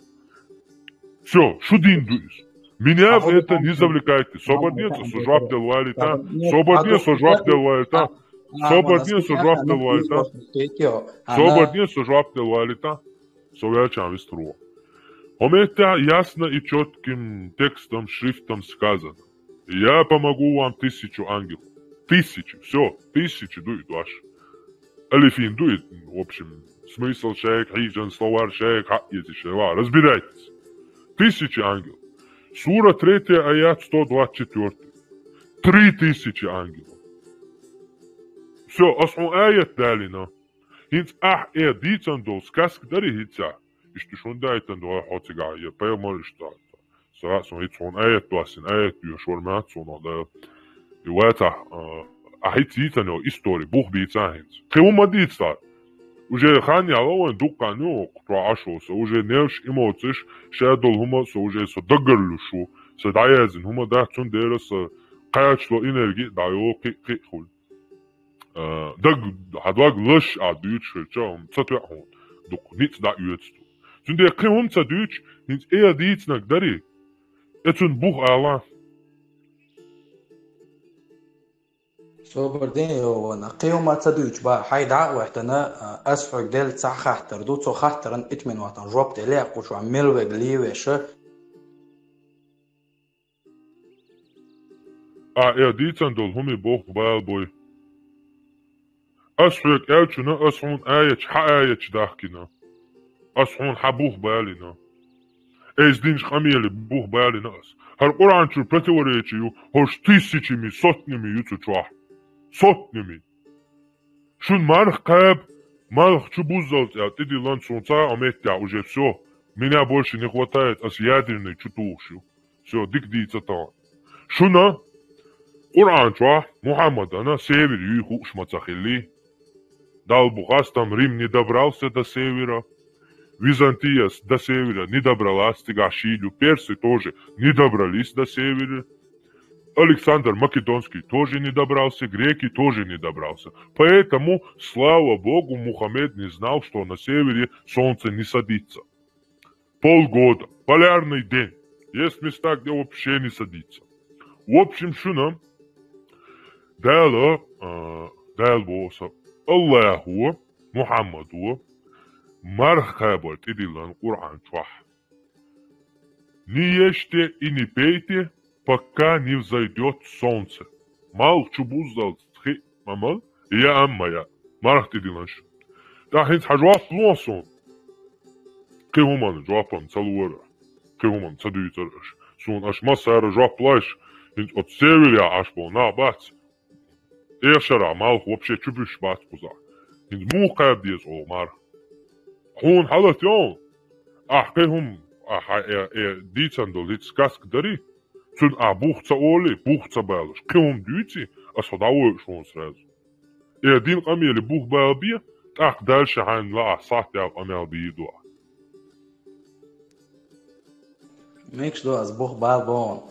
Все, шудин дуис. Меня это не завлекайте. Свободнее сожрав делвалита. Свободнее сожрав делвалита. Свободнее сожрав делвалита. Свободнее сожрав делвалита. Совячам вестру. Это ясно и четким текстом, шрифтом сказано. Я помогу вам 1000 ангелов. 1000, все, 1000 дует ваш. Алифин дует, в общем, смысл шейк, хиджан, словарь шейк, разбирайтесь. 1000 ангелов. Сура 3, аят 124. 3000 ангелов. Все, осму аят далина. Хинц дицан дол, сказк дари хитца. İşte şundaytan doğa hotiga ya peygamber işte sonra hiç son ayet duasın ayet diyor şormat sonra da yuata ahititan o istori buh bitahins kıvma ditsa уже хани алоэн дуккану траашоса уже невш эмоциш шадол хума со уже со дагерлушу со даязин хума дахтун дерас каячло энерги дайо хул даг хадваг лаш адюччам цатяхун дук нит да юетсту Toen de krimumca Deutsch ins eher diets nak dari. Etun buch Allah.
Soberdin yo na qiyumca Deutsch ba hayda waxtana asfag del sax xaxtar do so xaxtaran itmin watan job de leq qushu melweg liwesha.
Dietsan dol humi buch bal boy. Asfag elchuna ashun ayat ayat dahkina. أصحون حبوخ بالنا إزدينش خميلي بوخ بالنا أس هالقرآن شو برتوريتشيو هوش تيسيشي مي صوتنمي يوتو تشواح صوتنمي شون مارخ قاب مارخ شو بوزلت يا تدي لان سونتا أميت يا وجه все меня больше не хватает ас ядерной чутушью все дик дицатан шуна قرآن شواح محمد أنا север юху шмацахили дал Бухас там Рим не добрался до севера Византия до севера не добралась, Тигашилю, персы тоже не добрались до севера. Александр Македонский тоже не добрался, греки тоже не добрался. Поэтому, слава Богу, Мухаммед не знал, что на севере солнце не садится. Полгода, полярный день. Есть места, где вообще не садится. В общем, шунам, дал боса Аллаху, Мухаммаду, Мархабот идилан Кур'ан чвах. Не ешьте и не пейте, пока не взойдет солнце. Мал чубуздал тхи мамал, я аммая. Марх идиланш. Дахин хажваф лосон. Кевуман жвапан салуара. Кевуман садуитараш. Сун аш масара жвап плаш. От северя аш по на бац. Эшара мал вообще чубиш бац куза. Мухаб диес о марх. Хун халат йон. Ахкehum дицан дол диц каск дари. Цун бухца оли, бухца байлаш. Кehum дюци, асадавой шон сразу. Один амели бух байлбия, так дальше хайн ла сахтя амел биидуа.
Мекш до аз бух байлбон.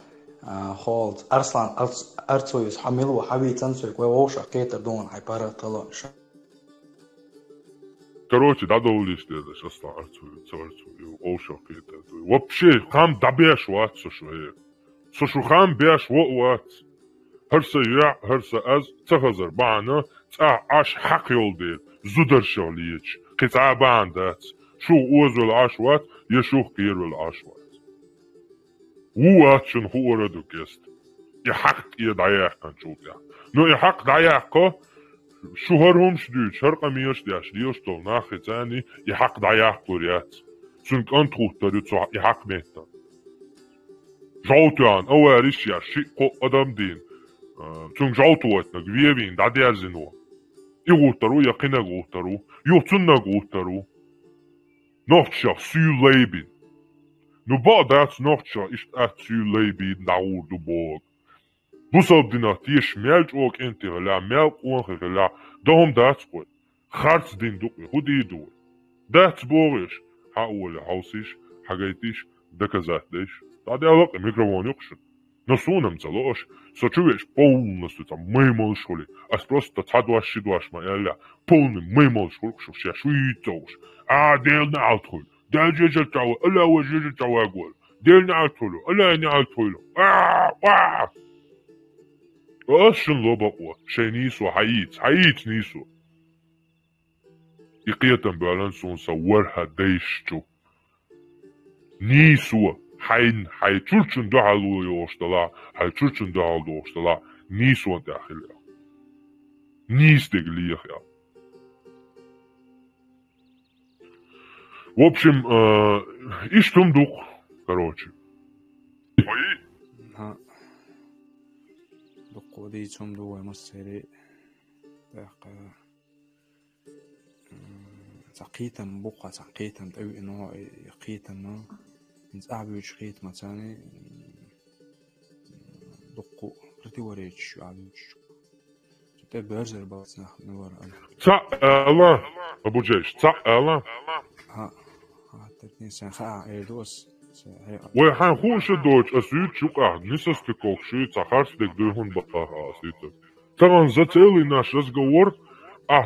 Холд Арслан Арцоюс Хамилу Хавицан Сойкве Оша Кетер Дон Хайпара Талон.
Короче, да доллись это сейчас царцу, олшок это. Вообще, хам дабеш ват сошве. Сошухам беш ват. Херса я, херса аз цахазар бана, ца аш хакилдир, зударшалич. Кица бандат. Шо озул ашват, ешух кирул ашват. Уатшн хуораду кест. Я хак я даяк kan чултя. Но я хак даяко شوهرهم شدید شرق میاش دیاش دیوش تو نخی زنی یه حق دایق دوریت چون آن توت داری تو یه حق میتن جاوتوان اوریش یا شیق آدم دین چون جاوتوات نگویه بین دادی ارزینو ای گوترو یقینه گوترو یوتون نگوترو نخشا سیلی بین نو با دست نخشا اشت ات سیلی بین داور دو باگ بوساب دینا تیش میلج اوک انتی غلا میلق اون غلا دهم داتس قوی خارج دین دوقی خودی دوی داتس بوغیش ها اول حوسیش حاجیتیش دکزات دیش دادی علاقه میکروفون یکشون نسونم زلوش سچویش полностью там меймол школе а просто тадваш шидваш маяля полный меймол школе шо шуитош а дел на алтхул дел жежел тау ала вежел тау агол дел на алтхул ала на алтхул а أشن لبقوا شيء نيسو حييت نيسو يقيتن بالانسون صورها ديشتو نيسو حي تشلشن دعالو يوشتلا حي تشلشن دعالو يوشتلا نيسو داخل نيس دقليخ يا в общем ищем дух короче
قودي تم دو مصيري تقيتم بقى تقيتم تقوي إنه يقيتم نتعبي وشقيت مثلا دقو قلتي وريتش عبيش تبرزر بس نحن ورا
الله أبو جيش الله
ها ترتين سنة خا إيدوس
وحن خوش دوش أسيد شوكا نسستكوك شي تخارستك دوهن بقاها أسيد تغن زتيلي ناش разговор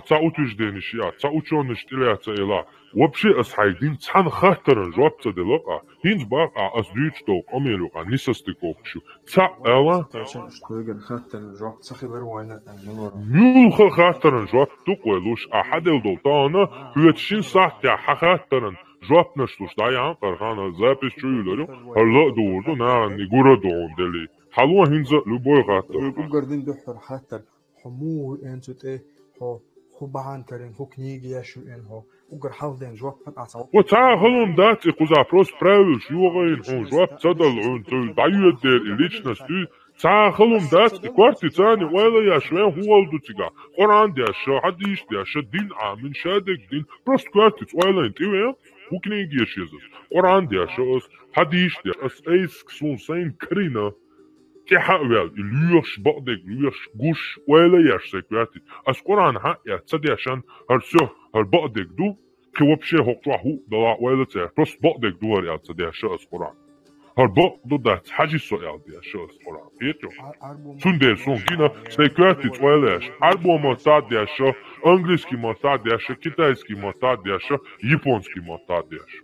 تعوتوجدينش يا تعوتشونش تلاتة إلا وبشي أسحايدين تحن خاطرن جواب تدلقا هينز باقا أسديش توق أميلوقا نسستكوك شو إلا ميول خاطرن جواب توقوالوش أحد الدولتانا هوتشين ساعتيا حخاطرن جواب نشتوش دايان قرخانا زابس чуюларю هلا دورду на нигура дондели халуа хинза любой хатар
угардин дохор хатар хому энцуте хо хубан тарин хо книги яшу эн хо угар халден жواب патасал
وتا خلون دات قزا بروس правил шугайн хо жواب цадал он даюдер личности تا خلون دات كوارتي تاني ولا يا شوين هو الدوتيغا قران دي شو حديث دي شو دين امن شادك دين بروس كوارتي ولا انت وين وكن يجيش يزس قران دي شو حديث دي اس ايس كسون سين كرينا كي حاول اليوش بعدك اليوش غوش ولا يش كوارتي اس قران ها يا تصدي عشان هرسو هالبعدك دو كي وبشي هو هو ضلا ولا تاع بروس بعدك دور يا تصدي عشان قران هالبعد ده حاجة سؤال دي شو القرآن فيتو سندر سون كنا سيكواتي تويلاش أربعة مطاد دي شو إنجليزي مطاد دي شو كيتايسكي مطاد دي شو يابانسكي مطاد دي شو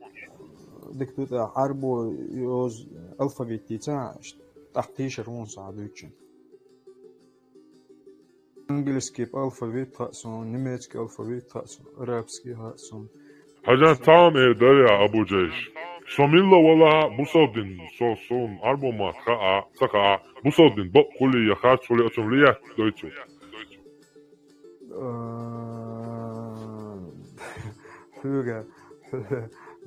دكتور أربعة يوز ألفابيتي تا تحتيش رون صعدوتشن إنجليزي ألفابيت خاصون نيميتسكي ألفابيت خاصون عربسكي خاصون
حاجة تام إدارة يا أبو جيش سميلا ولا بوسودين سون أربعة خاء سكاء بوسودين بقولي يا خاص ولا أسملية دويتو
حلوة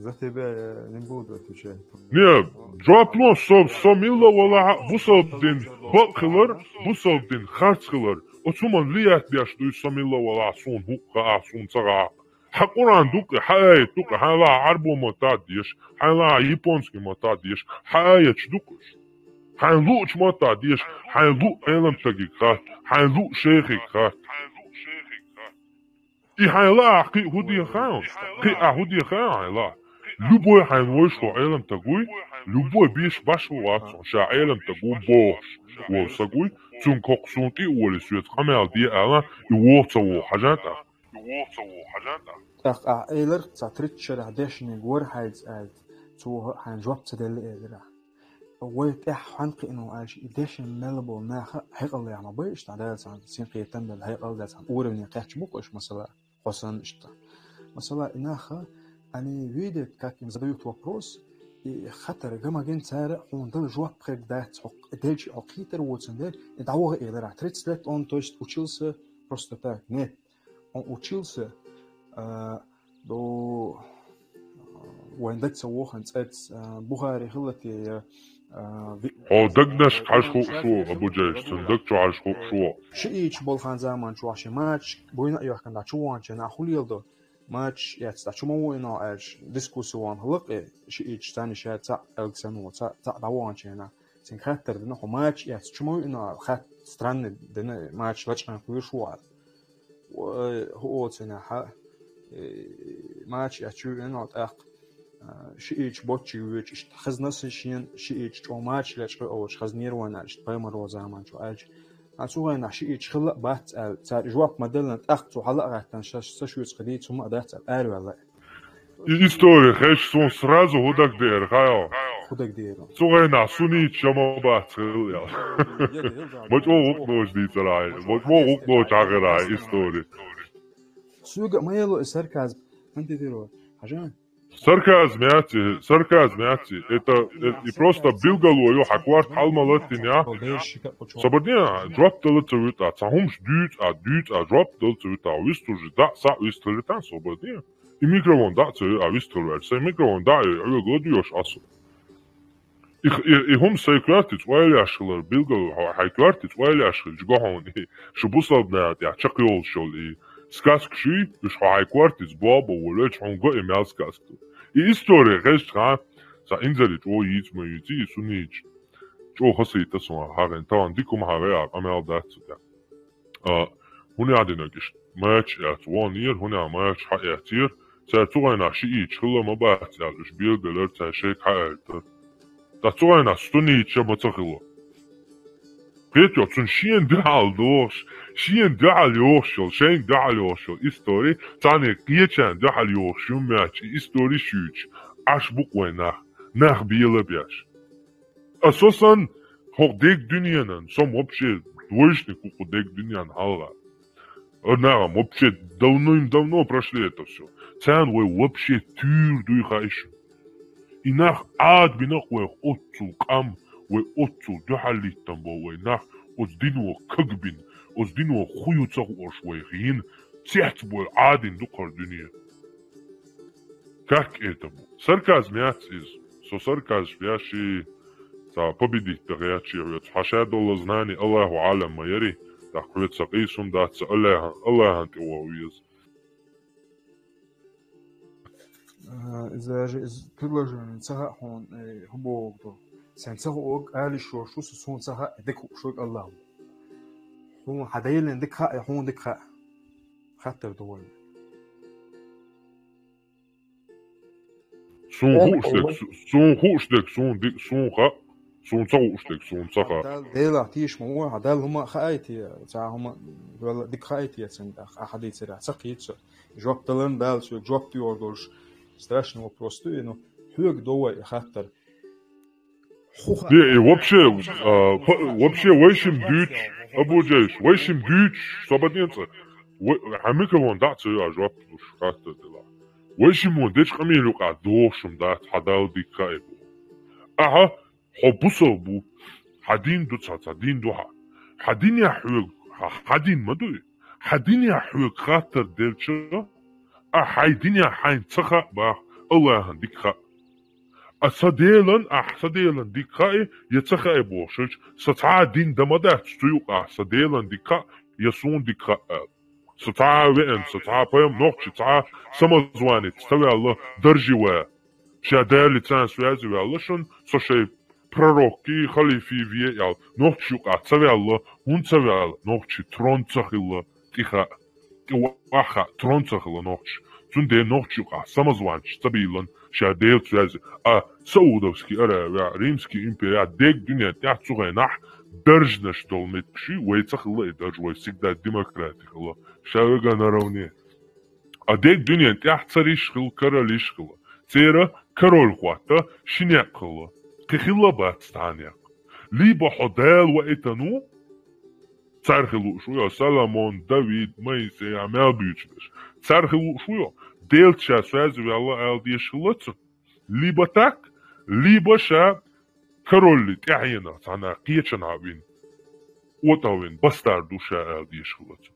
ذاتي بقى نبودة تشاهد
نعم جواب لون سميلا ولا بوسودين بقلر بوسودين خاص قلر أسملية بيش دوي سميلا ولا سون هو خاء سون سكاء حقوران دوك حاي دوك حالا عربو متاديش حالا يابانسكي متاديش حاي تشدوكش حايلوش متاديش حايلو علم تجيكات حايلو شيخيكات إي حالا قي هودي خان قي هودي خان حالا لبوي حايلوشو علم تجوي لبوي بيش باشو واتسون شا علم تجو بوش وسجوي تون كوكسونتي ولسويت خمال دي ألا يوتسو حاجات
إيلر تريتشر عداشني جور هايز تو هنجوب تدل إيلر ويت حنق إنه أش إداشن ملبو ناخ هيقل يعني بيش تعداد عن سين قيتن بل هيقل ده عن أورني قاش بوقش مثلا خصن إشتا مثلا إناخ أنا فيديو كاكين زبيوت وبروس خطر جمع جن سارع وندل جواب بخير دات حق ديج عقيتر وتسندر دعوه إيلر تريتسلت أون توست وتشيلس بروستاتا نت وتشيلس دو وين دك سووه هنسأت بخاري خلتي
دقناش عشقو شو أبو جيش صندق شو عشقو شو
شيء بول خان زمان شو عشان ماتش بوينا يحكي عن شو عشان أخولي يلدو ماتش ياتس شو مو إنه عش ديسكوسيون هلق شيء ثاني شيء تاع ألكسانو تاع دعوان عشان سنخاتر دنا هو ماتش ياتس شو مو إنه خات ستراند دنا ماتش ليش أنا كوير شو عاد وهو تناحة ماتش ياتشو إنه تأخ شيء بوتشي ويش خزنا سشين شيء جو ماتش ليش أوش خزنير وانا إيش بايم روزامان شو أج أسوغ أنا شيء خلق بات تار جواب مدلنا تأخ تو حلق عتن شو يسقدي ثم أدات الأر والله
история خش сон сразу худак дер хаяо
худак дер
сугайна суни чама бацыл я мочо укнож дицарай мочо укнож аграй история
суга маяло сарказм انت деро хажан
Сарказм, мяти. Это и просто билгалую хакварт халмалатиня. Сободня дроп телецевита. Цахумш дют, дроп телецевита. Вистужи да са вистлетан сободня. И микровон да це вистлер. Се микровон да гладиош асу. И хум се квартит вайляшлер билгалу хайквартит вайляшл жгохони. Шубусалбнат я чакиол шоли. Сказкши уж хайквартит баба волеч онго эмял сказку. И история, конечно, за инзали чё есть мы идти сунич. Чё хасита сун харен тан дикум хареа амел датс да. Хуни адинагиш. Матч at 1 year хуни матч хаятир. Цацугайна шии чхла мабат я уж билдер ца шейк хаят. Цацугайна сунич мацахло. Петё цун шиен далдош. شين دعال يوشل شين دعال يوشل إستوري تاني كيتشان دعال يوشل ماتش إستوري شوش عش بقوي ناخ بيلا بياش أساسا هو ديك دنيانا سم وبشي دوشني كوكو ديك دنيانا هلا أنا وبشي давно прошли это все تان وي وبشي تير دوي خايش إناخ عاد بناخ وي أوتو قام وي أوتو دعال يتنبو وي ناخ أزدينو كقبين أزدينو خويو تساقو أشويخين تيحتبو عادين دوقر دنيا كاك إتبو سركاز مياتيز سو سركاز بياشي تا победить تغياتشي ويت حشاد الله زناني الله عالم ما يري تا قويت سقيسهم دات الله هانت اوويز
إذا предложение цага хон хубогдо сен цага ог али шо сун цага дек шо الله هو حدايل عندك حق يحون عندك حق خاطر دول
سون خوشتك سون خا سون صوشتك سون صخا
ديلا تيش مو هدال هما خايتي تاع هما ولا ديك خايتي سن احد يصير سقيت جواب تلن بال شو جواب تيوردوش страшный вопрос ты но хюг довой خاطر
и вообще вайшим дюч أبو جيش ويشم ديتش صبادينسا عميكوان داتسو يا جواب شخاطة دلا ويشم ديتش قميلو قاعد دوشم دات حداو دي كايبو أها حبوصو بو حدين دو تساتين دوها حدين يا حوق حدين مدوي حدين يا حوق خاطر ديلشو حيدين يا حين تخا باخ الله هنديك خا أصديلن ديكاي يتخا بوشش ستعا دين دمدات سيوقع صديلن ديكا يسون ديكا ستعا وين ستعا بيم نوخش ستعا سمزواني تستوي الله درجي وا شادالي تسان سوازي والله شن سوشي пророки халифи вие ял نوخش يوقع تسوي الله هون تسوي الله نوخش ترون تخيل تيخا واخا ترون تخيل نوخش تون دي نوخش يوقع سمزوانش تبيلن شاديل تسازي سعودوسكي أرا ريمسكي إمبريا ديك دنيا تاع صغينح درج نشتول متكشي ويتخ الله درج ويسيك دا ديمقراطي الله شاوغا نروني Адек дуньян тяхцариш хил каралиш хила. Цера карол хвата шиняк хила. Кихила батстаняк. Либо حدال وإتنو ترخلو شوية سلمان داويد ميسي عمال بيوتش ترخلو شوية ديلت شا سوازي والله آل ديش خلطة ليبا تاك ليبا شا كارولي تعينا تانا قيتشن عبين وطاوين بستاردو شا آل ديش خلطة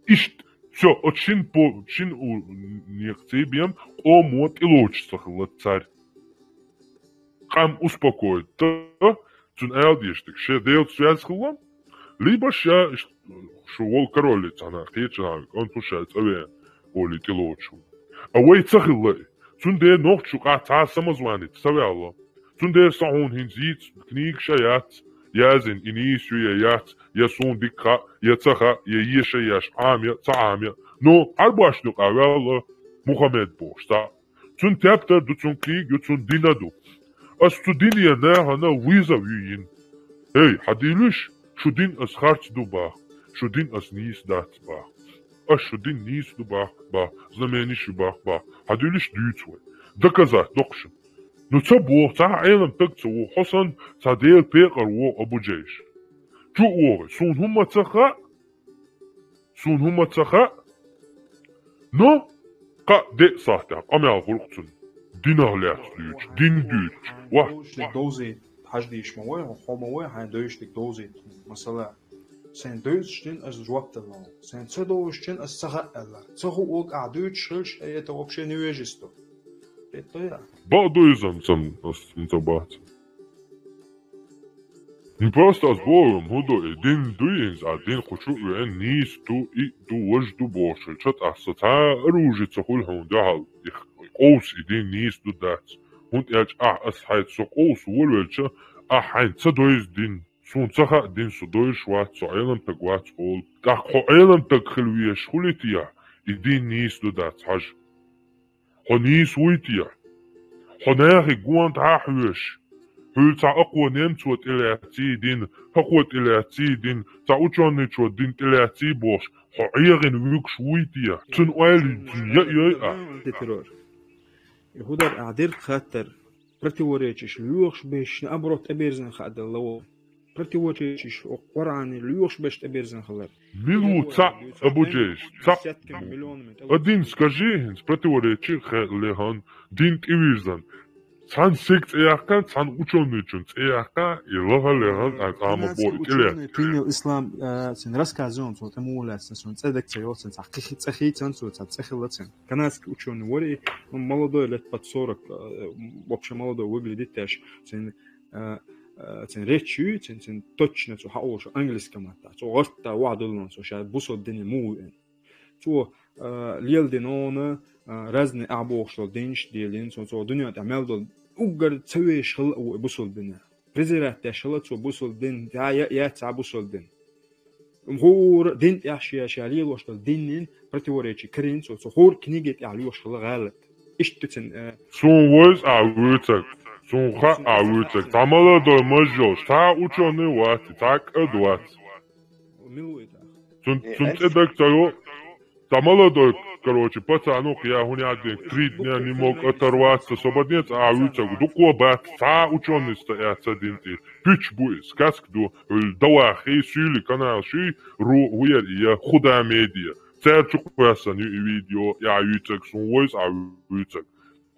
إشت سو اتشين بو تشين او نيقتي بيم او موت إلوش سخلط царь قام успокоит Цун элдиштик, ше делт связь хлам, либо ше шувол королец, она хеча, он пушает, аве, оли тилочу. А вей цахиллай, цун де нохчу ата самозванит, савяло. Цун де саун хинзит, книг шаят, язин, инисю яят, ясун дикха, яцаха, яеша яш, амя, цаамя. Но арбашнук авяло, Мухаммед бошта. Цун тептер ду цун книг, цун динаду. السودينيا ناهنا ويزا ويين هي حديلوش شو دين اس خارج دو باخ شو دين اس نيس دات باخ شو دين نيس دو باخ باخ زماني شو باخ باخ حديلوش ديوتوي دكازات دوقشن نو تبوه تا عيلم تكتو حسن تا ديل بيقر وو ابو جيش جو اوغي سون هما تخا نو قا دي صاحتك اميال غلقتن دينه لاتلوش دين دوش
دوشتك دوزي حجديش موي وخوموي هاي دوشتك دوزي مثلا سين دوشتين از جوابت الله سين تدوشتين از سخاء الله تخو اوك عدوش شلش ايتا وابشي نيويجستو بيطيع
بعضو يزم سم نتبات Просто сбором худой дин дуинс, а дин хочу уэн нис ту и ту вожду больше. Чат асата оружица хулхун дахал. قوس إدين نيس دو دات هونت يالج أصحيت سو قوس والوالجا حين تدويز دين سون تخا دين سدوي شوات سو عيلم تقوات قول تاقو عيلم تقخلوية شخوليتيا إدين نيس دو دات حاج خو نيس ويتيا خو ناخي قوان تعاحوش هل تا أقوى نمتوت إلاتي دين هقوت إلاتي دين تا أجاني تشوت دين إلاتي بوش خو عيغن ويكش ويتيا تن أيلي دين
يهودر أعدير خاطر برتوريتش ليوخش بيش نأبروت أبيرزن خاد الله برتوريتش قرآن ليوخش بيش أبيرزن خلر
ميلو تا أبو جيش تا أدين سكاجيهنس برتوريتش خليهان دين كيويرزن Цан секс эяхкан, цан ученый чун, эяхка и лоха лехан ама бой теле.
Принял ислам, цен рассказывал, что там улица, что цедек цел, цен цахи цен, что цахилацен. Канадский ученый, вори, он молодой, лет под 40, вообще молодой выглядит теж, цен речью, цен точно, что хауш английском это, что госта вадулон, что сейчас бусод день муэн, что лелдинона разные абох, что день делин, что дуня тамелдо угар цеве шел бусод день. Презират тяшел, что бусод день, я бусод день. هو دين يحشي شاليه وشتل دينين برتوريتشي كرين سو هور كنيجت عليه وشتل غلط ايش تتن
سون وز اوتك سون خا اوتك تعمل دو مجوش تا ученый وات так ادوات سون ادك تاو تعمل دو короче пацану я хуйня 3 дня не мог оторваться свободнец اوتك дуква бат та ученый стоят один ты Пич буй, сказк ду, давахи, сюли, канал, ши, ру, уер, я худа медиа. Церчук песан, видео, я ютек, сон войс, а ютек.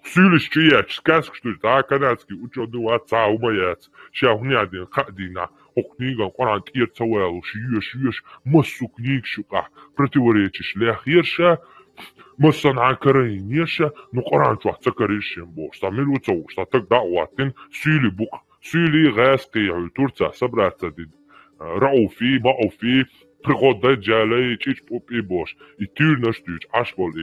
Сюли, щияч, сказк, что та канадский ученый ватса умаяц. Ща хунядин, хадина, о книгам, коран тир цауэл, шиеш, массу книг шука, противоречишь, лях ерша, مثلا عن كرينيشة نقرأ شو تكريشين بوش تعملوا تسوش تعتق دعواتين سيلي بوك سيلي غاسقي تورتا سبرات دي رأو في باو في تغود جالي تيش بوبي بوش يتير نشتوش عشبول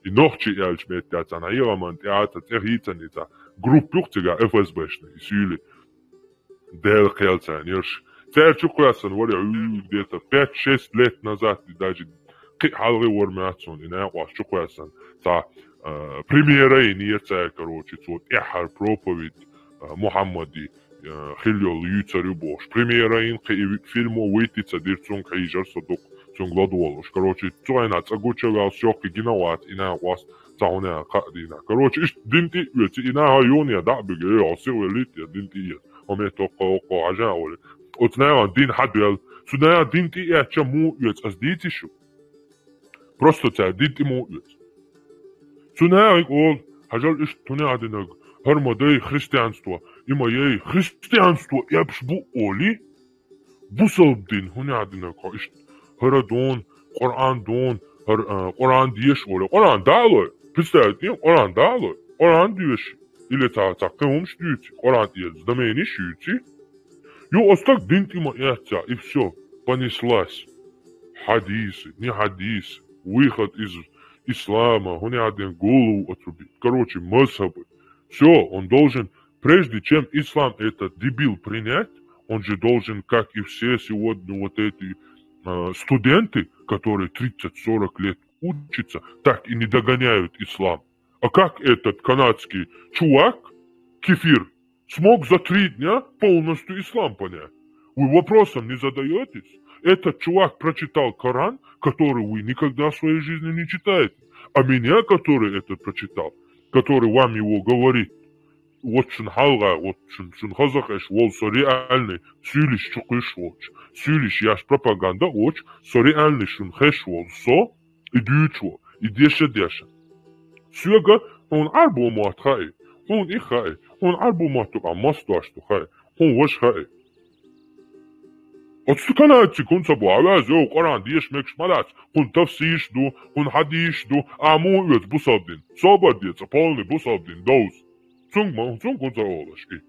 نوخشي يالش ميتات انا يغمان تياتا تغييتان ايتا جروب بوكتغا افس باشنا سيلي ديل قيالتان يرش تير شكراسان وري عيو ديتا 5-6 ليت نزات داجي قي حالغي ورماتون إنا واش شكواسن تا بريميرا نيرتا كروتشي تو إحر بروبويد محمدي خليو ليوتاريو بوش بريميرا قي فيلمو ويتي تديرتون كيجر صدق гладуолош. Короче, цойна цагучевал сёки гинават, ина вас цауня кадина. Короче, иш динти уйти, ина хайония да биге, осил элит, динти ет. Оме токо ажаоли. Отнева дин хадвел, сюда динти яча му уйти, аз дитишу. Просто ця динти му уйти. Сюда ол, хажал иш туня адинаг, хармадей христианство, има ей христианство, япш бу оли, бусалбдин, хуня адинаг, иш Haradon, Quran don, Quran diyeş oluyor. Quran dağılıyor. Piste diyeyim, Quran dağılıyor. Quran diyeş. İle takımmış diyoruz. Quran diyeş. Zameni şüyüci. Yo, ostak dintima etsa, и все. Понеслась. Хадисы, не хадисы. Выход из ислама. Он один голову отрубит. Короче, мазхабы. Все, он должен, прежде чем ислам этот дебил принять, он же должен, как и все сегодня вот эти студенты, которые 30-40 лет учатся, так и не догоняют ислам. А как этот канадский чувак, Кефир, смог за 3 дня полностью ислам понять? Вы вопросом не задаетесь? Этот чувак прочитал Коран, который вы никогда в своей жизни не читаете. А меня, который это прочитал, который вам его говорит, вот шун халга, вот шун хазахеш, вот реальный, сюлиш чукиш вот, сюлиш яш пропаганда вот, реальный шун хеш вот, со, и дючо, и деша. Сюга, он арбу мат хай, он и хай, он арбу мату, а масту ашту хай, он ваш хай. От стуканати кун сабу авазо, Коран деш мекш малац, кун тавсиш ду, кун хадиш ду, аму вет бусабдин, собадец, полный бусабдин, доус. Цунг кунца олашки.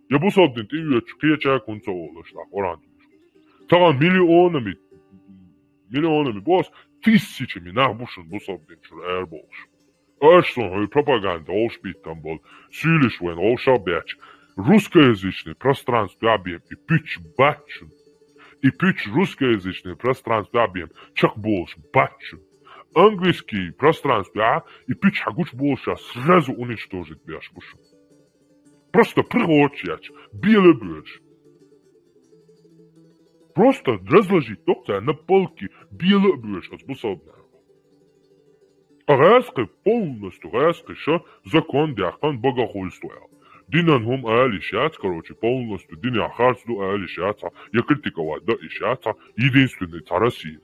Я бусабдин ти вет кеча кунца олаш на Коран. Таган миллионами бос, тысячами нахбушен бусабдин чур эрболш. Ашсон пропаганда олшбиттан бол, сюлишвен олшабяч, русскоязычный пространство объем и пич бачун. И пич русскоязычное пространство объем чак больше бачун. Английский пространство и пич хагуч больше сразу уничтожить бяшбушу. Просто пригочать, белый бэш. Просто разложить доктора на полке белый бэш от способного. А рэскай полностью рэскай, что закон дяхан богохульствовал. Динан хум алишат, короче, полностью дин ахарсду алишат, я критиковать да ишат, единственный Россия.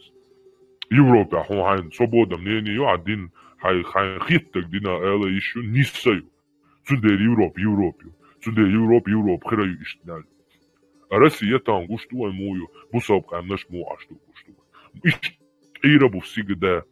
Европа хум хайн свобода мнения, один хай хиттак дина эла еще не саю. Сюда Европа, храю иштнал. А Россия там гуштуай мою, бусабка наш му ашту гуштуай. Ишт ирабу всегда.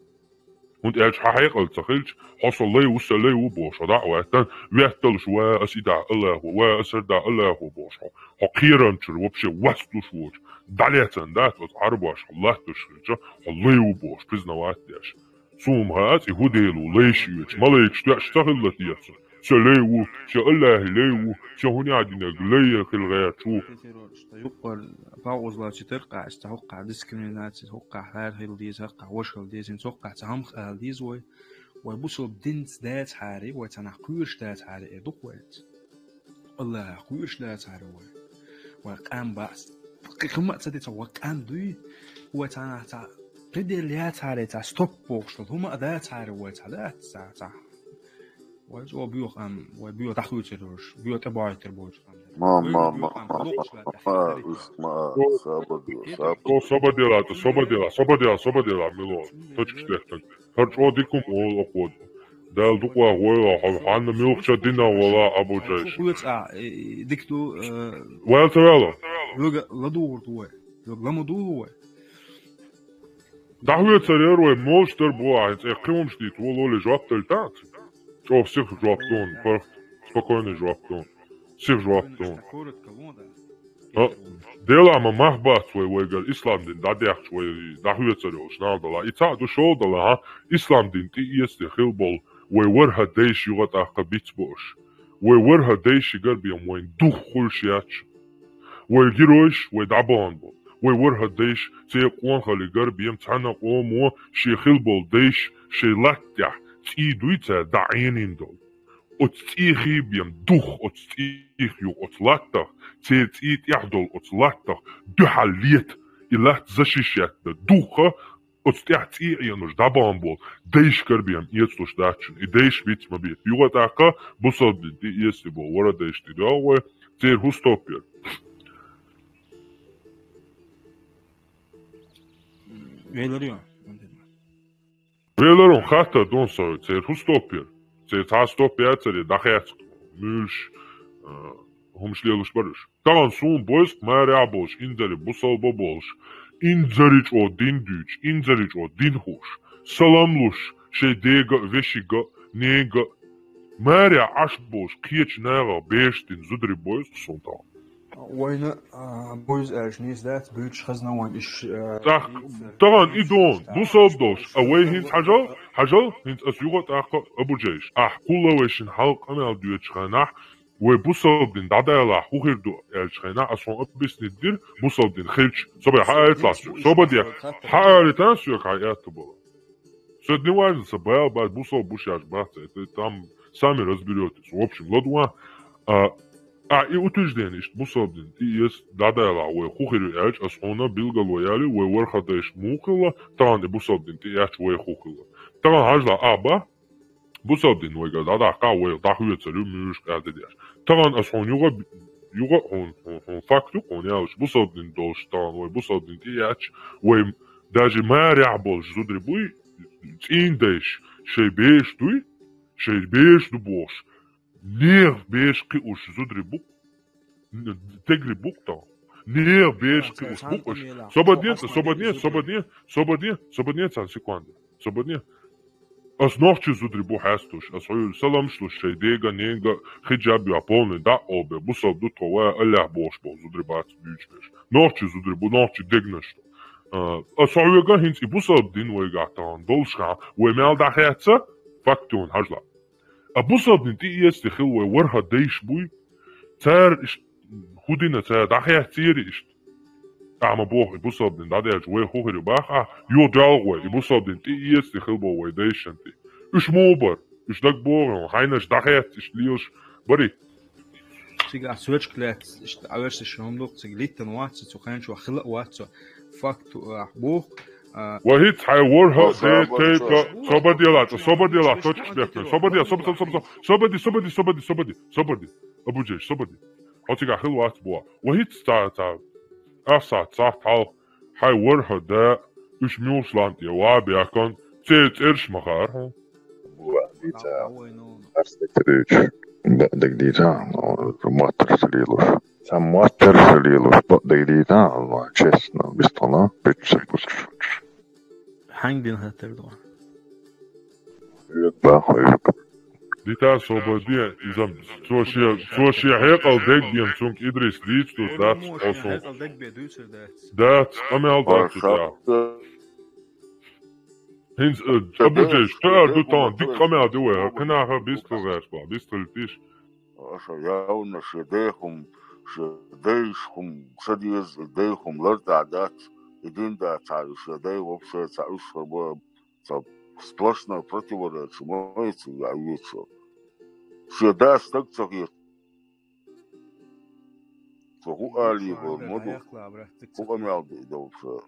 Und حقيقة تخيلش حصل لي وصل لي وبوش دعوة ويحتل شوية أسيدع الله وأسردع الله وبوش حقيرا شر وبشي وستو شوش دعليتن دات وتعرباش الله تشريجا الله وبوش بزنوات داش سوم هات يهوديلو ليشيوش ملايكش تشتغل لتياتس سليو الله ليو هوني عدينا لي خلغيات شو
يقول بعوض ترقع استحقع ديسكريميناتي توقع هذا ديز توقع وشل ديز توقع تهم ديز ويبوسوا بدنس دات حاري وتنحقوش دات حاري دقوات الله حقوش دات حاري وقام بس كم تصدق وقام دوي وتنحت بدليات حاري تا ستوب بوش هما دات حاري وتعدات ساعة و بيوخ وبيو تحوي تروش بيو تبعي تربوش
ما صبديلا ميلو تشكتك هرجوديكم او اقود دال دقوا هو عن ميوخ دينا ولا ابو جيش
ديكتو
ويل ترالو
لا دور تو لا مدو
تحوي تريرو موشتر بواعت اقيمم شديت ولو جواب تلتات شوف سيف جوابتون спокойно جوابتون سيف جوابتون ديلا ما محبات شوي ويقال إسلام دين داديح شوي دحوية سريو شنال دلا إتاعدو شو دلا ها إسلام دين تي يستي خلبول ويورها ديش يغط أخا بيتبوش ويورها ديش يقربيهم وين دوخ خل شياتش ويجيروش ويدعبان بول ويورها ديش تيقوان خالي قربيهم تحنا قومو شي خلبول ديش شي لاتيح تي دويتا دعينين دول أتيخي بيم دوخ أتيخيو أتلاتخ تيت يحدل أتلاتخ دحاليت إلا تزشيشات دوخة أستيعت ينوش دابان بول ديش كربيم يتلوش داتشن ديش بيت ما بيت يوغتاقا بصل دي يسي بول ورا ديش تداوه تير هستوبير Velerun hatta don so تير هستوبير تير تاستوبير تير دخيت مش همش ليلوش برش طبعا سون بويس ما رعبوش إنزري بصل ببولش إنزريج أو دين دوش إنزريج أو دين خوش سلاملوش شي ديغا وشيغا نيغا ما رعش بوش كيتش ناغا بيش دين زدري بويس سون طبعا
وين بويز ارجنيس ذات بيتش خزنا وين ايش
طبعا ايدون بوصل دوش اوي هينت حاجه هينت اسيوغت ابو جيش كل ويشن حلق امال دوتش خناح وبوصل دين دادا خوخير دو الشخنا اصلا ابس ندير بوصل دين خيلش صبا حايت لاسو صبا دي حارتان سوك حيات بو سدني وين صبا بعد بوصل بوشاش بات там сами разберётесь в общем лодуа и утверждение, что бусобдин и есть дадайла, уэ хухири эч, асхона билга лояли, уэ верхадеш мухила, тан и бусобдин ти эч уэ хухила. Тан хажла аба, бусобдин уэ гададака уэ дахуе царю мюш кадедяш. Тан асхон юга он факту, он ялш бусобдин долш тан уэ бусобдин ти эч, уэ даже мэря болж зудрибуй, индеш, шейбеш туй, шейбеш ду бош. Neer beeske us zudri boek. Tegri boek dan. Neer beeske us boek us. Sobadniet aan seconde. Sobadniet. Als nog je zudri boek hastus. Als je salam slus sheidega nenga hijab ya polne da obe. Busab du towa Allah boş bol zudri bat büyüçbeş. Nog je zudri boek nog je degnaş. Als je ga hins i busab din we gatan dolscha we mel da hetsa faktun hajla. أبوصل دي إيش تخلوه ورها ديش بوي تار إش خودينا تار دحيح تيري إش أعمى بوخ أبوصل دين دادي أجوه خوهر باخا يو جالغوه أبوصل دي إيش تخلوه ديش أنتي إش موبر إش دك بوغن حينش دحيح إش ليوش بري
سيجا سويتش كلات إش تعورش شنهم لوك سيجليتن واتس تخين شو خلق واتس فاكتو بوخ
وهيت حيورها تيتا صبدي توتش بيحكي صبدي ابو جيش صبدي هاتيغا خل وات بوا وهيت تا افسا تعال حيورها دا اش ميوسلاند يا وابي اكون تيت ارش مخار
بوا ديتا ارستريش بدك ديتا ماتر سليلوش ماتر سليلوش بدك ديتا الله честно بيستنا بيتشك بوش
Hangi din heter då?
Dita sobadiya izam soşya hekal degbiyam çünkü İdris Liç tu dat also dat amel dat ya. Hins abujeş kar du tan dik kamel du ya kana ha bistel versba bistel tiş.
Aşa yauna şedehum şedeyşhum şediz deyhum larda'dat Един да цариш, да и въобще цариш сплошно противоречие, моите я вече. Ще да стъкцах е. Соху али в моду. Кога мял да въобще.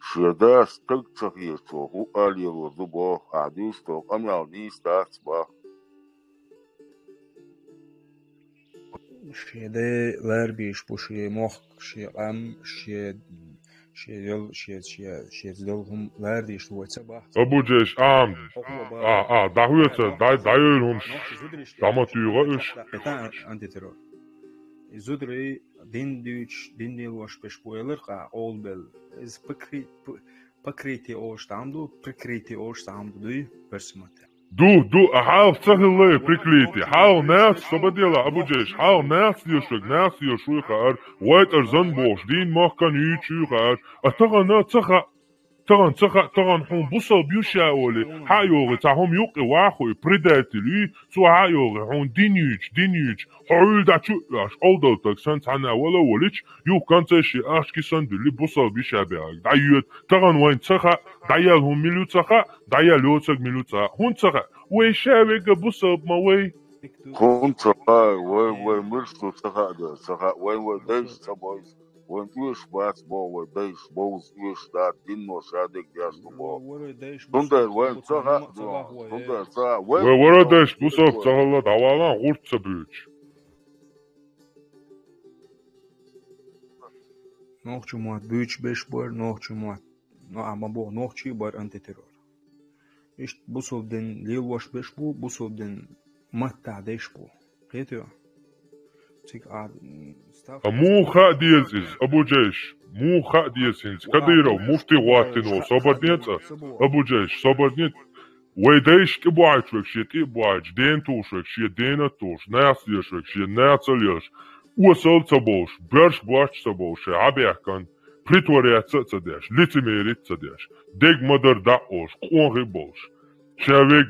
Ще да стъкцах е. Соху али в зубо. Адисто, амял ни стац ба.
شيء لاربيش بوشي مخ شيء أم شيء دلهم لارديش هو تبع
أبو جيش دعوة دايرهم داماتيغا إيش
أنتي ترى زودري دين ديلوش بش بويلر قا أول بل إز بكريتي أوش تامدو بكريتي أوش تامدو دوي برسمته
دو حاول تسهل بريكليتي حاول ناس صبديلا ابو جيش حاول ناس يشوي خار وايت ارزن بوش دين ما كان يشوي خار اتغنا تغن حون بوصل بيوشا اولي حايوغي تاهم يوقي واخوي بريداتي لي سو حايوغي حون دينيج حول دا تشولاش اولدلتك سنت عنا ولا وليش يو كان تشي اشكي سندلي بوصل بيشا بياك دايوت تغن وين تخا دايالهم ميلو تخا دايالوتك ميلو تخا هون تخا ويشاويك بوصل ما وي
هون تخا وين مرسو تخا وين دايش تبويس وين إيش بس بو دايش بوز إيش دا دينو شادك دياشتو بو تندر وين صغا تندر صغا
ورا دايش بوصف صغلا دعوالا غورت سبيج
نوخشي موات بيج بيش بور نوخشي موات نو أما بو نوخشي بور أنتي تيرور إيش بوصل دين ليل واش بيش بو بوصل دين متع ديش بو قيتيو
مو خا ديزز ابو جيش مو خا ديزز كديرو مفتي واتنو صبرنيت ابو جيش صبرنيت ويديش كبوايتشك شيتي بوايتش دين توشك شي دين توش ناس يشك شي ناس يش وصل تبوش برش بواش تبوش عبيكن بريتوريات تصديش ليتميريت تصديش ديك مدر داوش قونغي بوش شاويك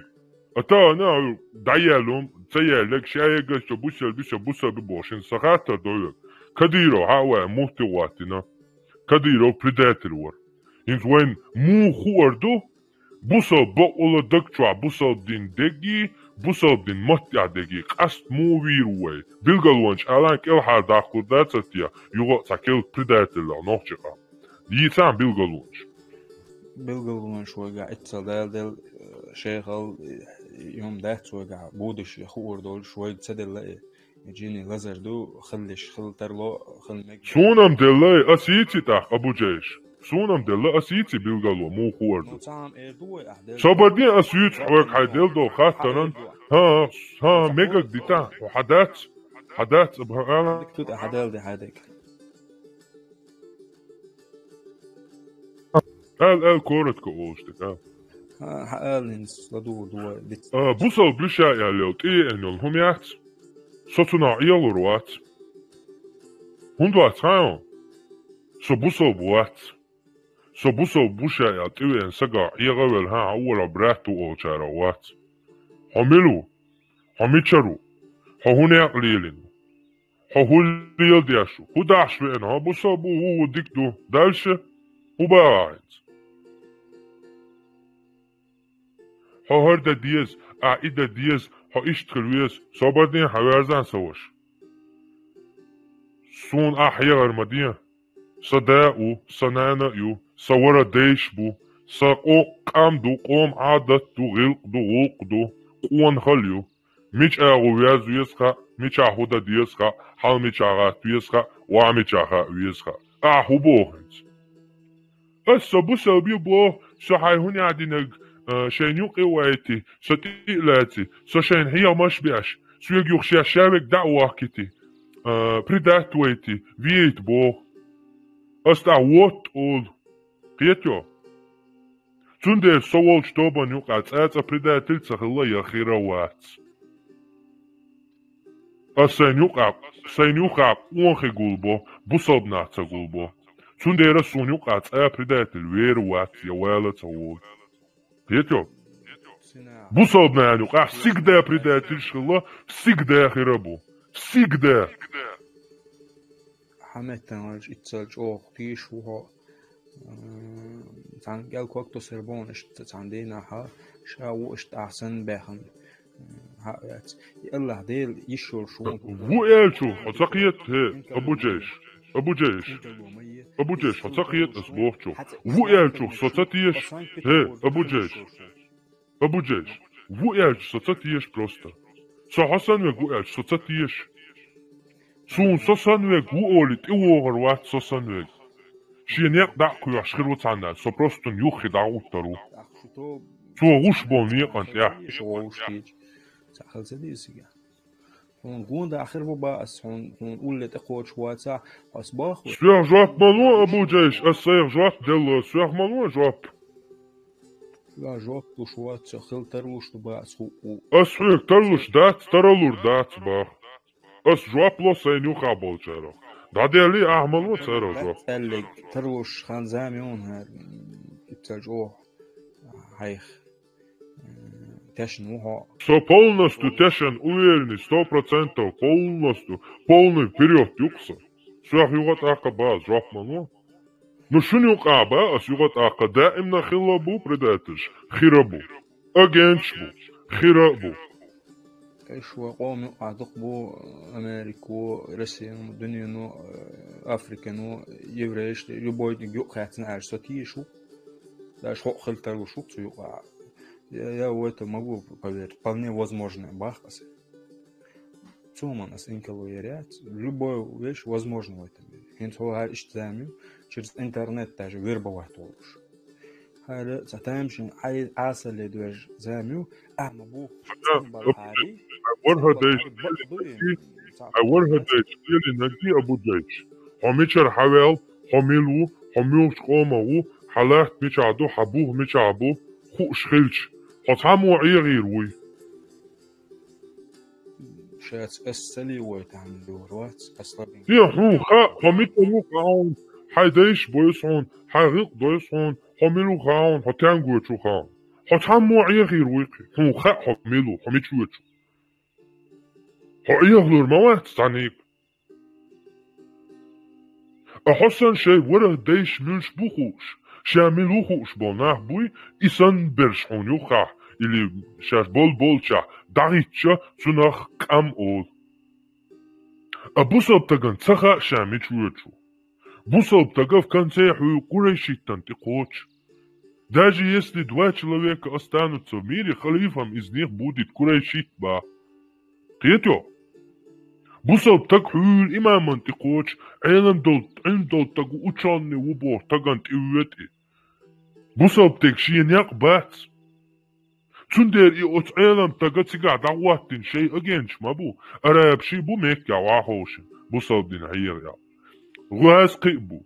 أتا أنا دعيالهم تيالك شايق شبوسل بشبوسل ببوشين سقاطة دويك كديرو هوا موتي واتنا كديرو بريداتر ور إنت وين مو خوردو بوصل بقول دكتور بوصل دين دقي بوصل دين متع دقي قصد مو ويروي بيلقلونش ألانك إلحار داخل داتستيا يغو تاكيل بريداتر لا نوخشقا يسان
بيلقلونش وقع اتصال دل شيخل يوم دات وقع بودش يخور دول شوي تصدق يجيني لزر دو خلش خل ترلو خل مك
سونم دلي أسيتي تاع أبو جيش سونم دلي أسيتي بيلقلو مو خور دو صبرني أسيت حوك حيدل دو خاطرن ها ميجك دي تاع وحدات حدات بها
دكتور حدال دي حدك
قال كورت كوشتك
هالنس لدور دو
بوصل بلشا يا لوتي إنه هم يات صوتنا يالروات هندوات هايون سو بوصل بوات سو بوصل بوشا يا تيوي إن سجع يغول ها أول براتو أو شاروات حملو حميتشرو هوني قليلين هوليل دياشو هو داش بينها بوصل بو هو ديك دو دالشه وباعد هردا ديز عيدا ديز اشتغلويز صبرني حوارزان سوش سون أحيا المدينة صداقو صنانا يو صورا ديش بو ساقو قام دو قوم عادت دو غلق دو غلق دو قوان خليو ميش اغو ويازو يسخا ميش احودا ديسخا حال ميش اغات يسخا وعميش اغات يسخا احو بوهنز السبو سبي بو صحي هوني عدينك شين يوقي وايتي ستيلاتي شين هي مش بيش سويق يخشي شابك دعوة كتي بريدات ويتي فيت بو استا وات اول قيتو تندر سوال شتوبان يوقعت اتsa بريدات تلتسخ الله يخيروات سين يوقع قوانخي قلبو بصاب ناتسا قلبو تندر سون يوقعت بريدات الويروات يوالا تاول قيتو بصاب نانو قاع سيقدا بريدات تلشخ سيقدا خيربو سيقدا
حمتنالج اتسالج اوخ تيش وها تان قال كوكتو سربون اشت تاندينا ها شاو اشت احسن باخن ها يلا ديل يشور شو
هو يالشو حسقيت هي ابو جيش حسقيت اسبوعشو هو يالشو سوتاتيش هي ابو جيش هو يالش سوتاتيش بروستا سو حسن وقو يالش سوتاتيش سون سوسانويك وقولت اوغر وات سوسانويك شينيق دعكو يعشخر وطعنا سو بروستون يوخي دعوت ترو سو غوش بونيق انت يا
غوش كيج ساخل سديسيا هون قون دا اخر بباس هون قولت اقوى شواتسا اسباخ
سير جواب مانو ابو جيش السير جواب دل سير مانو جواب
لا جواب تو شواتسا خل تروش تباس هو
اسحيك ترلوش دات ترلور دات باخ اس جواب لو سينيو خابل جارو دادي لي اعمل وتسيرو جواب
تلق تروش خان زاميون هاد اتسالجوه هايخ تشن وها
سو полностью тешен уверенный 100% полностью полный вперед юкса سوح يغط اقا باز جواب منو نو شنو يقع باس يغط اقا دائما خلابو بريداتش خيرابو اجنش بو خيرابو
إيش وقوم عدق بو أمريكا روسيا دنيا أفريقيا يوريش يبغى يجوا خاتنا عرستي شو ده شو خلتر وشو تسوق я в это могу поверить. Вполне возможно. Бахас. Цума нас инкалуерят. Любую вещь возможна в этом мире. Хинтуа иштзамил через интернет даже вербовать толуш. هذا ستمشي عايز عسل دوج زاميو أمبو بالحاري.
أورها ديش اللي نجي أبو ديش. هميشر حوال هميلو هميوش قومه حالات مش عدو حبوه مش عبوه خوش خلش. هتعمو عيغير وي.
شات أسلي ويتعملوا روات أصلابين.
يا هو هميتلو قاون حيديش بويسون حيغيق بويسون هميلو قاون هتانجو شو قاون هتعمو عيغير ويقي هو هميلو هميتشو يتشو هعيغلو الموات تعنيب أحسن شي وره ديش ملش بوخوش شاملو خوش بوناه بوي إسان برشحون يوخح اللي شاش بولشا داريتشا سنخ كام أول أبوسا بتغن تسخا شامي شويتشو بوسا بتغف كان سيحوي قريشي تنتقوش داجي يسلي دوا человека останутся в мире халифом из них будет قريشي با قيتو بوسا بتغحول إما منتقوش عندو تغو أچاني وبو تغن تيويتي بوسا بتغشين يق بات تندر يوت عالم تغتسقع دعواتين شيء أجنش مابو أراب شي بو ميك يا واحوش بوسا بدين عير يا غاز قيبو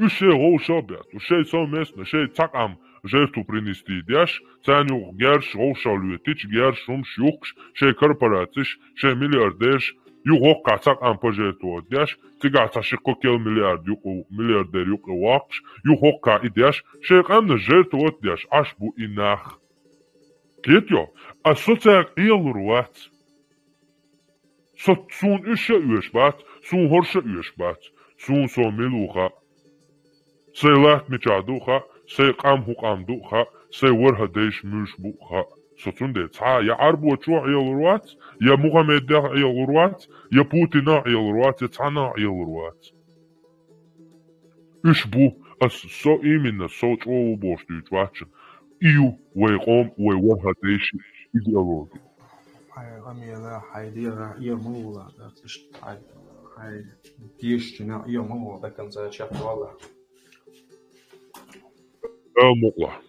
وشي غو شابيات وشي سو مسنا شي تقعم جيتو برينستي دياش تانيو غيرش غو شالويتيش غيرش رمش يوكش شي كربراتيش شي مليارديش يوغوكا تقعم بجيتو دياش تقع تشيكو كيل ملياردير يوكو واقش يوغوكا إدياش شي قامنا جيتو دياش عشبو إناخ كيتيو أصوتك إيالروات سون إشا يشبات سون هرشا يشبات سون سو ملوخا سيلات مجادوخا سي قام قام دوخا سي ورها ديش مش بوخا سوتون دي تا يا عربو تشوع إيالروات يا محمد ده إيالروات يا بوتينا إيالروات يا تانا إيالروات إش بو أس سو إيمنا سو تشوو بوش ديجواتشن إيو ويقوم ويوها ديشي إيديالوجي
هاي غميلا حيديرا يمولا داتش هاي ديشنا يمولا ده كان زي شاف والله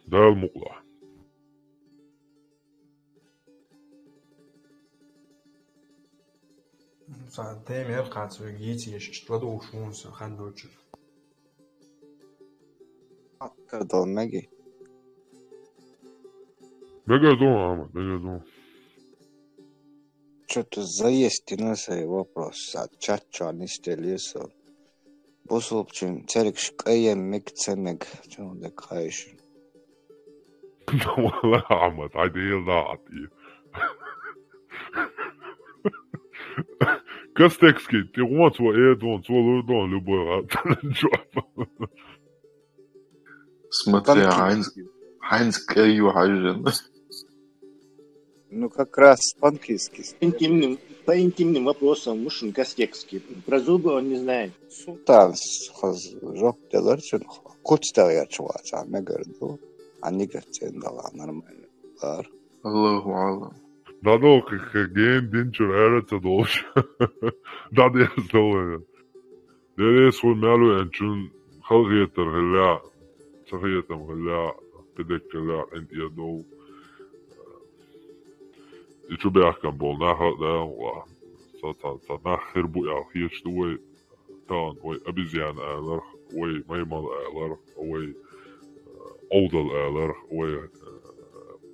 ده المقلع
ساعتين يرقع تسويجيتي اشتغلوا شون خندوش
كردون نجي
Бегадон, Ама, бегадон.
Что-то заестился вопрос, чача не стелился. Послушай, церк шкаем микцемек, что он декаешь.
والله عمد عادي ضاعتي كاستكسكي تي وانت وايدون تولودون لبوغا
Смотри, Хайнц Каю Хайжен.
Ну, как раз по-английски.
По интимным вопросам мужчин кастекский. Про зубы он не знает.
Султан, жоп делар, что кучтал я чувача, не говорю. Они говорят, нормально.
Аллаху Аллах.
Dat ook geen dintje er te doen. Dat is zo. Dit is gewoon melo en toen gaat er hela, zeg je het hem hela, bedekt hela en die doel. Ik probeer echt een bol na gaat daar, dat na gerbo ja hier stoe dan oei abizian aller, oei mijmal aller, oei oudel aller, oei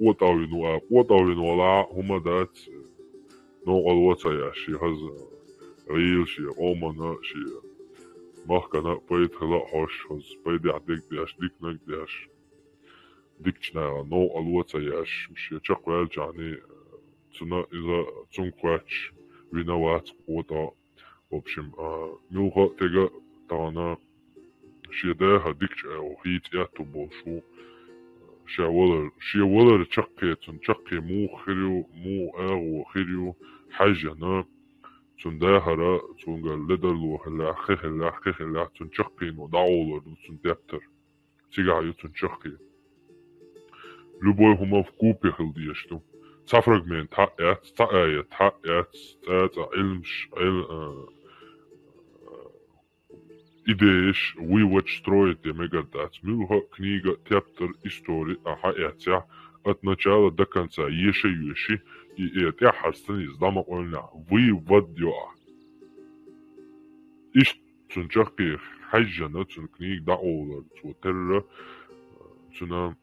وطاوين ولا هما دات نوع الوطا شي هز غيل شي قومنا شي مخكنا بيت خلا حوش هز بيد يعديك دياش ديك نك دياش ديكشنا نوع الوطا ياش مش يتشقوال جاني تنا إذا تنكواتش وينوات قوطا وبشم ميوغا تيغا تانا شي داها ديكش او هيت ياتو بوشو شي ولر تشقي مو خريو مو اغو خريو حاجة نا تون داهرة تون قال لدلو هلا خي تون شقين ودعولر تون دابتر تيجا تون شقين لبوي هما في كوبي خلديشتو تفرق من تحقيات تحقيات علمش idéish wat строить мегадат. Милха книга театр истории ахаятя от начала до конца еши и это харстан издама ольна выводя. Иш цунчахи хajjana цун книг да олар цутер цуна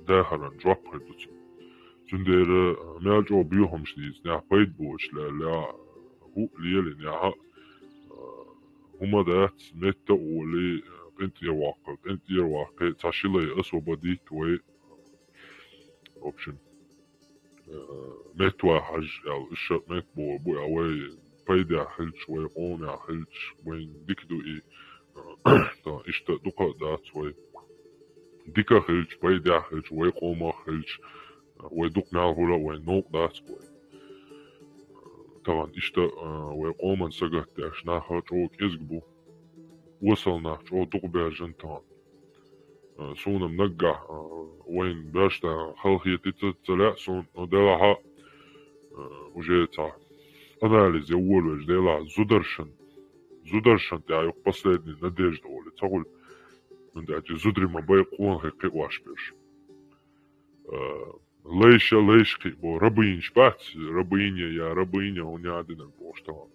дахаран жопхет цундер мелжо биохомшниз на пайдбош ла ху лиелин я هما دات متى ولي انت يا واقع تاشيلا اسوبدي توي اوبشن متى حاج او الشط مت بو اوي بايدا حلش وي قونا حلش وين ديكدو اي تا اشت دوقا دات وي ديكا حلش بايدا حلش وي قوما حلش وي دوق نالهولا وي نوق دات وي طبعا اشتا ويقوما سقط اشناها جوك ازقبو وصلنا جو دقبا جنتان سونا منقع وين باشتا خلقية تتسلع سون ودلها وجيتا أناليز أول وجه دلها زودرشن تاعي последний надежда ولي تقول من داعي زودري ما بيقوان خيقي واشبش лейшки, бо рабынь шпат, рабыня, я рабыня, он не один поштовал.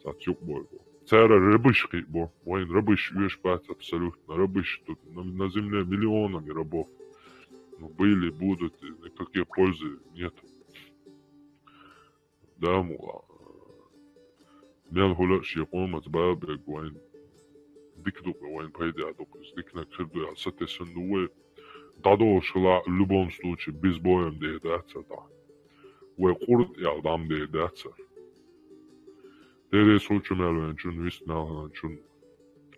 Сатюк бой бо. Цара рабышки, бо, воин рабыш шпат абсолютно, рабыш тут на земле миллионами рабов. Ну, были, будут, никакой пользы нет. Да, мула. Мел хула шиقوم اتبابك وين ديكدوك وين пойдядук, дикна кирду я сатесунуе. Дадо шла в любом случае без боем деедаться да. Векурт я дам деедаться. Дере случай мелвен чун вист мелвен чун.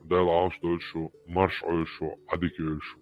Дел авш дольшу марш ойшу адик ойшу.